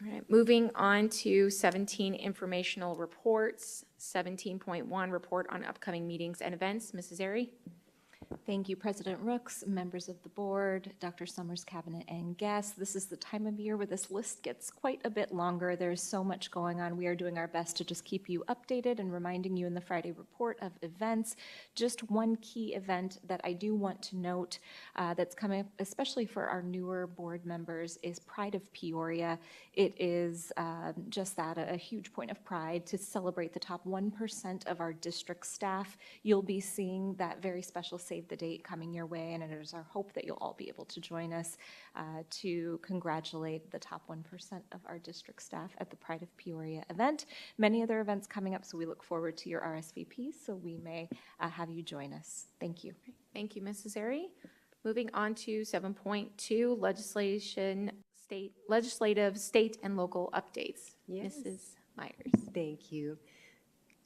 [SPEAKER 1] All right, moving on to 17 informational reports. 17.1, report on upcoming meetings and events. Mrs. Airy?
[SPEAKER 11] Thank you, President Rooks, members of the board, Dr. Summers, cabinet, and guests. This is the time of year where this list gets quite a bit longer. There's so much going on. We are doing our best to just keep you updated and reminding you in the Friday report of events. Just one key event that I do want to note that's coming up, especially for our newer board members, is Pride of Peoria. It is just that, a huge point of pride to celebrate the top 1% of our district staff. You'll be seeing that very special Save the Date coming your way, and it is our hope that you'll all be able to join us to congratulate the top 1% of our district staff at the Pride of Peoria event. Many other events coming up, so we look forward to your RSVPs, so we may have you join us. Thank you.
[SPEAKER 1] Thank you, Mrs. Airy. Moving on to 7.2, legislative, state, and local updates.
[SPEAKER 2] Yes.
[SPEAKER 1] Mrs. Myers.
[SPEAKER 2] Thank you.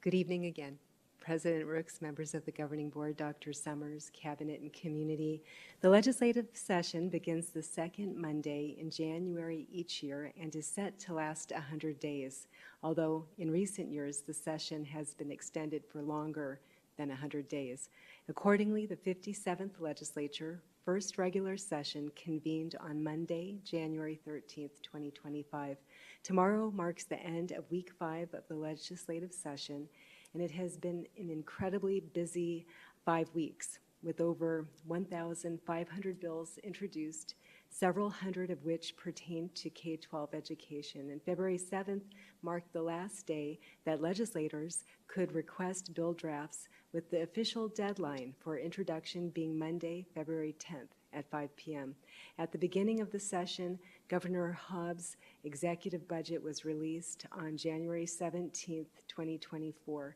[SPEAKER 2] Good evening again. President Rooks, members of the Governing Board, Dr. Summers, Cabinet, and Community. The legislative session begins the second Monday in January each year and is set to last 100 days, although in recent years the session has been extended for longer than 100 days. Accordingly, the 57th Legislature first regular session convened on Monday, January 13th, 2025. Tomorrow marks the end of week 5 of the legislative session, and it has been an incredibly busy 5 weeks, with over 1,500 bills introduced, several hundred of which pertain to K-12 education. And February 7th marked the last day that legislators could request bill drafts, with the official deadline for introduction being Monday, February 10th at 5 p.m. At the beginning of the session, Governor Hobbs' executive budget was released on January 17th, 2024.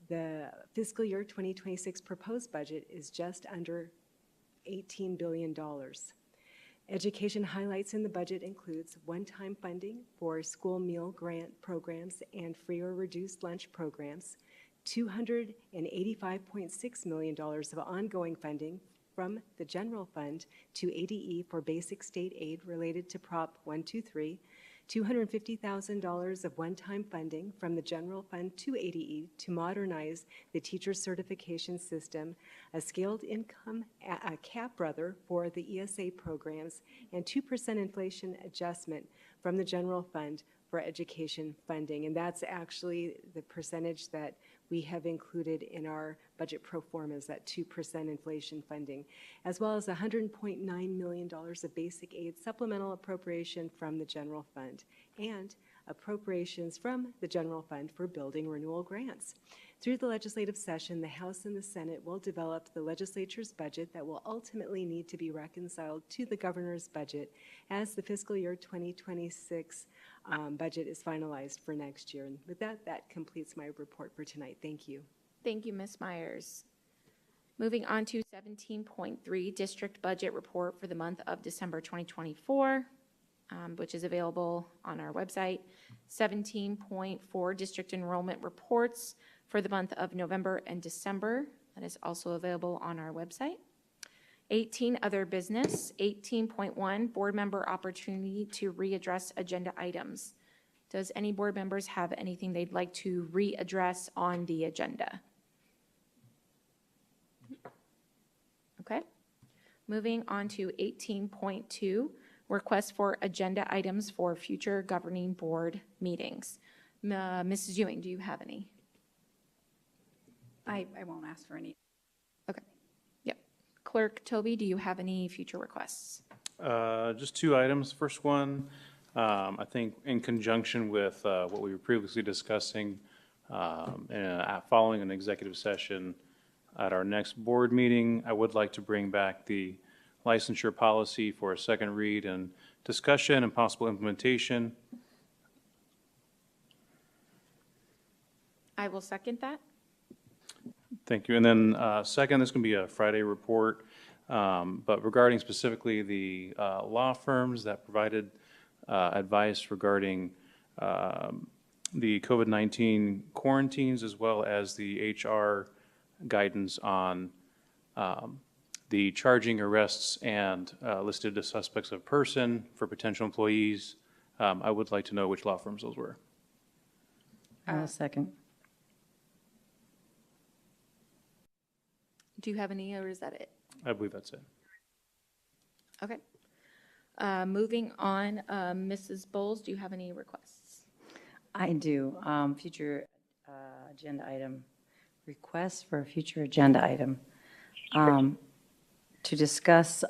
[SPEAKER 2] The fiscal year 2026 proposed budget is just under $18 billion. Education highlights in the budget includes one-time funding for school meal grant programs and free or reduced lunch programs, $285.6 million of ongoing funding from the general fund to ADE for basic state aid related to Prop 123, $250,000 of one-time funding from the general fund to ADE to modernize the teacher certification system, a scaled income cap for the ESA programs, and 2% inflation adjustment from the general fund for education funding. And that's actually the percentage that we have included in our budget pro formas, that 2% inflation funding, as well as $100.9 million of basic aid supplemental appropriation from the general fund, and appropriations from the general fund for building renewal grants. Through the legislative session, the House and the Senate will develop the legislature's budget that will ultimately need to be reconciled to the governor's budget as the fiscal year 2026 budget is finalized for next year. And with that, that completes my report for tonight. Thank you.
[SPEAKER 1] Thank you, Ms. Myers. Moving on to 17.3, district budget report for the month of December 2024, which is available on our website. 17.4, district enrollment reports for the month of November and December. That is also available on our website. 18, other business. 18.1, board member opportunity to readdress agenda items. Does any board members have anything they'd like to readdress on the agenda? Okay. Moving on to 18.2, request for agenda items for future governing board meetings. Mrs. Ewing, do you have any?
[SPEAKER 12] I won't ask for any.
[SPEAKER 1] Okay. Yep. Clerk Toby, do you have any future requests?
[SPEAKER 5] Just 2 items. First one, I think in conjunction with what we were previously discussing, following an executive session at our next board meeting, I would like to bring back the licensure policy for a second read and discussion and possible implementation.
[SPEAKER 1] I will second that.
[SPEAKER 5] Thank you. And then second, this can be a Friday report, but regarding specifically the law firms that provided advice regarding the COVID-19 quarantines, as well as the HR guidance on the charging arrests and listed as suspects of person for potential employees, I would like to know which law firms those were.
[SPEAKER 4] I'll second.
[SPEAKER 1] Do you have any, or is that it?
[SPEAKER 5] I believe that's it.
[SPEAKER 1] Okay. Moving on, Mrs. Bowles, do you have any requests?
[SPEAKER 4] I do. Future agenda item, request for a future agenda item to discuss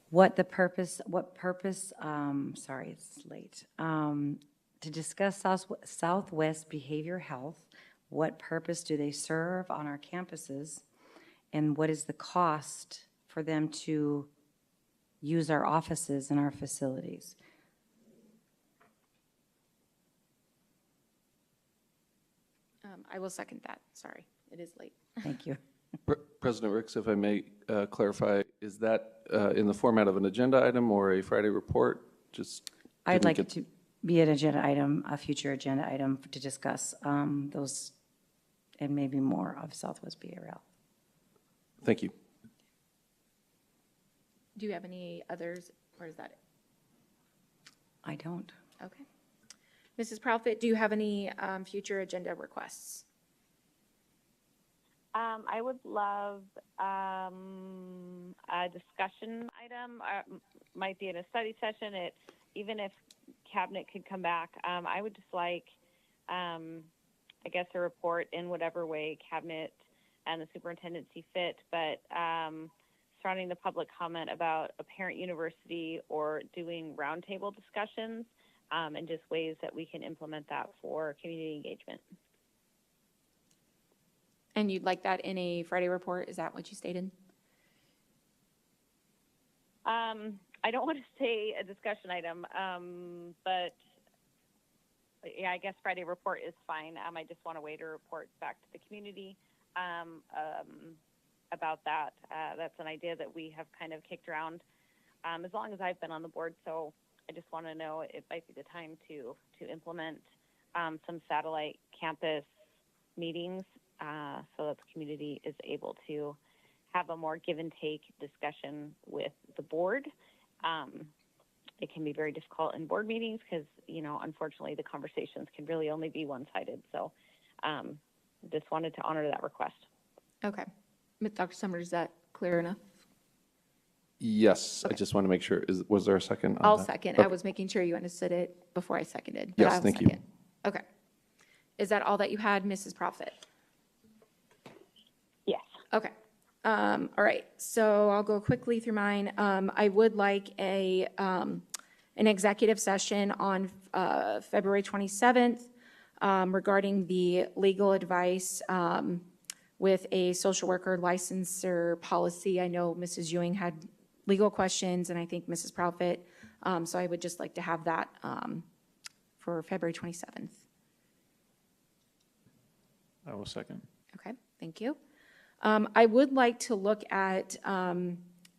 [SPEAKER 4] what purpose, sorry, it's late, to discuss Southwest Behavior Health. What purpose do they serve on our campuses? And what is the cost for them to use our offices and our facilities?
[SPEAKER 1] I will second that. Sorry, it is late.
[SPEAKER 4] Thank you.
[SPEAKER 8] President Ricks, if I may clarify, is that in the format of an agenda item or a Friday report?
[SPEAKER 4] I'd like it to be an agenda item, a future agenda item to discuss those and maybe more of Southwest Behavioral Health.
[SPEAKER 8] Thank you.
[SPEAKER 1] Do you have any others, or is that it?
[SPEAKER 4] I don't.
[SPEAKER 1] Okay. Mrs. Profit, do you have any future agenda requests?
[SPEAKER 6] I would love a discussion item. Might be in a study session. Even if cabinet could come back, I would just like, I guess, a report in whatever way cabinet and the superintendent see fit, but surrounding the public comment about a parent university or doing roundtable discussions, and just ways that we can implement that for community engagement.
[SPEAKER 1] And you'd like that in a Friday report? Is that what you stated?
[SPEAKER 6] I don't want to say a discussion item, but yeah, I guess Friday report is fine. I just want a way to report back to the community about that. That's an idea that we have kind of kicked around as long as I've been on the board. So I just want to know if it might be the time to implement some satellite campus meetings so that the community is able to have a more give and take discussion with the board. It can be very difficult in board meetings because, unfortunately, the conversations can really only be one-sided. So just wanted to honor that request.
[SPEAKER 1] Okay. Dr. Summers, is that clear enough?
[SPEAKER 8] Yes,
[SPEAKER 1] Okay.
[SPEAKER 8] I just want to make sure. Was there a second on
[SPEAKER 1] I'll
[SPEAKER 8] that?
[SPEAKER 1] second.
[SPEAKER 8] Okay.
[SPEAKER 1] I was making sure you understood it before I seconded. But
[SPEAKER 8] Yes,
[SPEAKER 1] I'll
[SPEAKER 8] thank you.
[SPEAKER 1] second. Okay. Is that all that you had, Mrs. Profit?
[SPEAKER 6] Yes.
[SPEAKER 1] Okay. All right. So I'll go quickly through mine. I would like an executive session on February 27th regarding the legal advice with a social worker licensure policy. I know Mrs. Ewing had legal questions, and I think Mrs. Profit. So I would just like to have that for February 27th.
[SPEAKER 5] I will second.
[SPEAKER 1] Okay, thank you. I would like to look at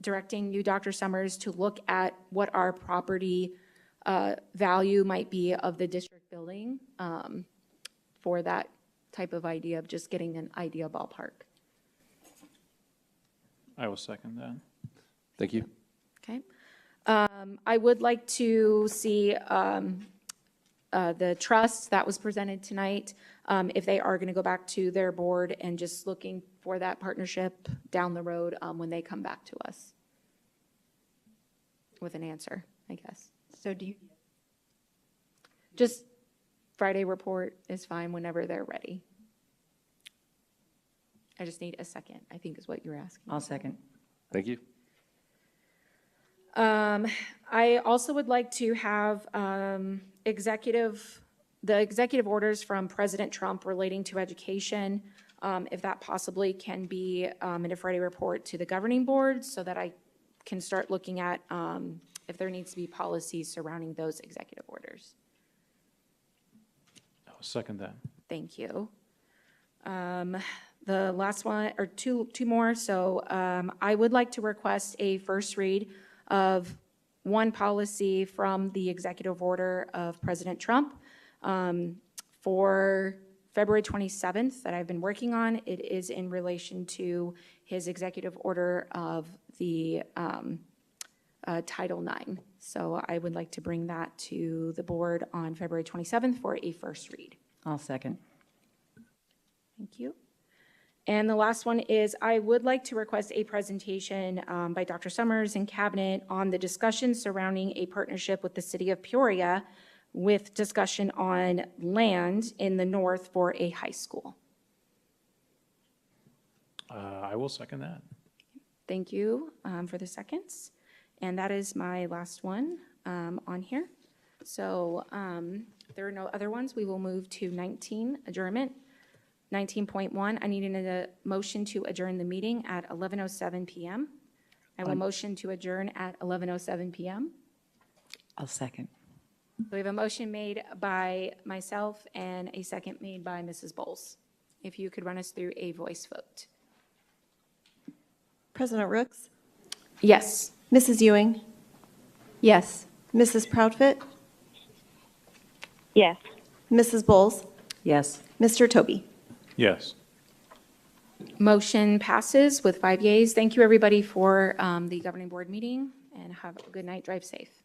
[SPEAKER 1] directing you, Dr. Summers, to look at what our property value might be of the district building for that type of idea of just getting an idea ballpark.
[SPEAKER 5] I will second that.
[SPEAKER 8] Thank you.
[SPEAKER 1] Okay. I would like to see the trust that was presented tonight, if they are going to go back to their board and just looking for that partnership down the road when they come back to us with an answer, I guess.
[SPEAKER 12] So do you?
[SPEAKER 1] Just Friday report is fine whenever they're ready. I just need a second, I think is what you were asking.
[SPEAKER 4] I'll second.
[SPEAKER 8] Thank you.
[SPEAKER 1] I also would like to have the executive orders from President Trump relating to education, if that possibly can be in a Friday report to the governing board so that I can start looking at if there needs to be policies surrounding those executive orders.
[SPEAKER 5] I will second that.
[SPEAKER 1] Thank you. The last one, or two more. So I would like to request a first read of one policy from the executive order of President Trump for February 27th that I've been working on. It is in relation to his executive order of the Title IX. So I would like to bring that to the board on February 27th for a first read.
[SPEAKER 4] I'll second.
[SPEAKER 1] Thank you. And the last one is I would like to request a presentation by Dr. Summers and Cabinet on the discussion surrounding a partnership with the city of Peoria with discussion on land in the north for a high school.
[SPEAKER 5] I will second that.
[SPEAKER 1] Thank you for the seconds. And that is my last one on here. So there are no other ones. We will move to 19, adjournment. 19.1, I need a motion to adjourn the meeting at 11:07 PM. I will motion to adjourn at 11:07 PM.
[SPEAKER 4] I'll second.
[SPEAKER 1] So we have a motion made by myself and a second made by Mrs. Bowles. If you could run us through a voice vote.
[SPEAKER 14] President Rooks?
[SPEAKER 1] Yes.
[SPEAKER 14] Mrs. Ewing?
[SPEAKER 11] Yes.
[SPEAKER 14] Mrs. Proudfit?
[SPEAKER 6] Yes.
[SPEAKER 14] Mrs. Bowles?
[SPEAKER 4] Yes.
[SPEAKER 14] Mr. Toby?
[SPEAKER 5] Yes.
[SPEAKER 1] Motion passes with 5 yeas. Thank you, everybody, for the governing board meeting, and have a good night. Drive safe.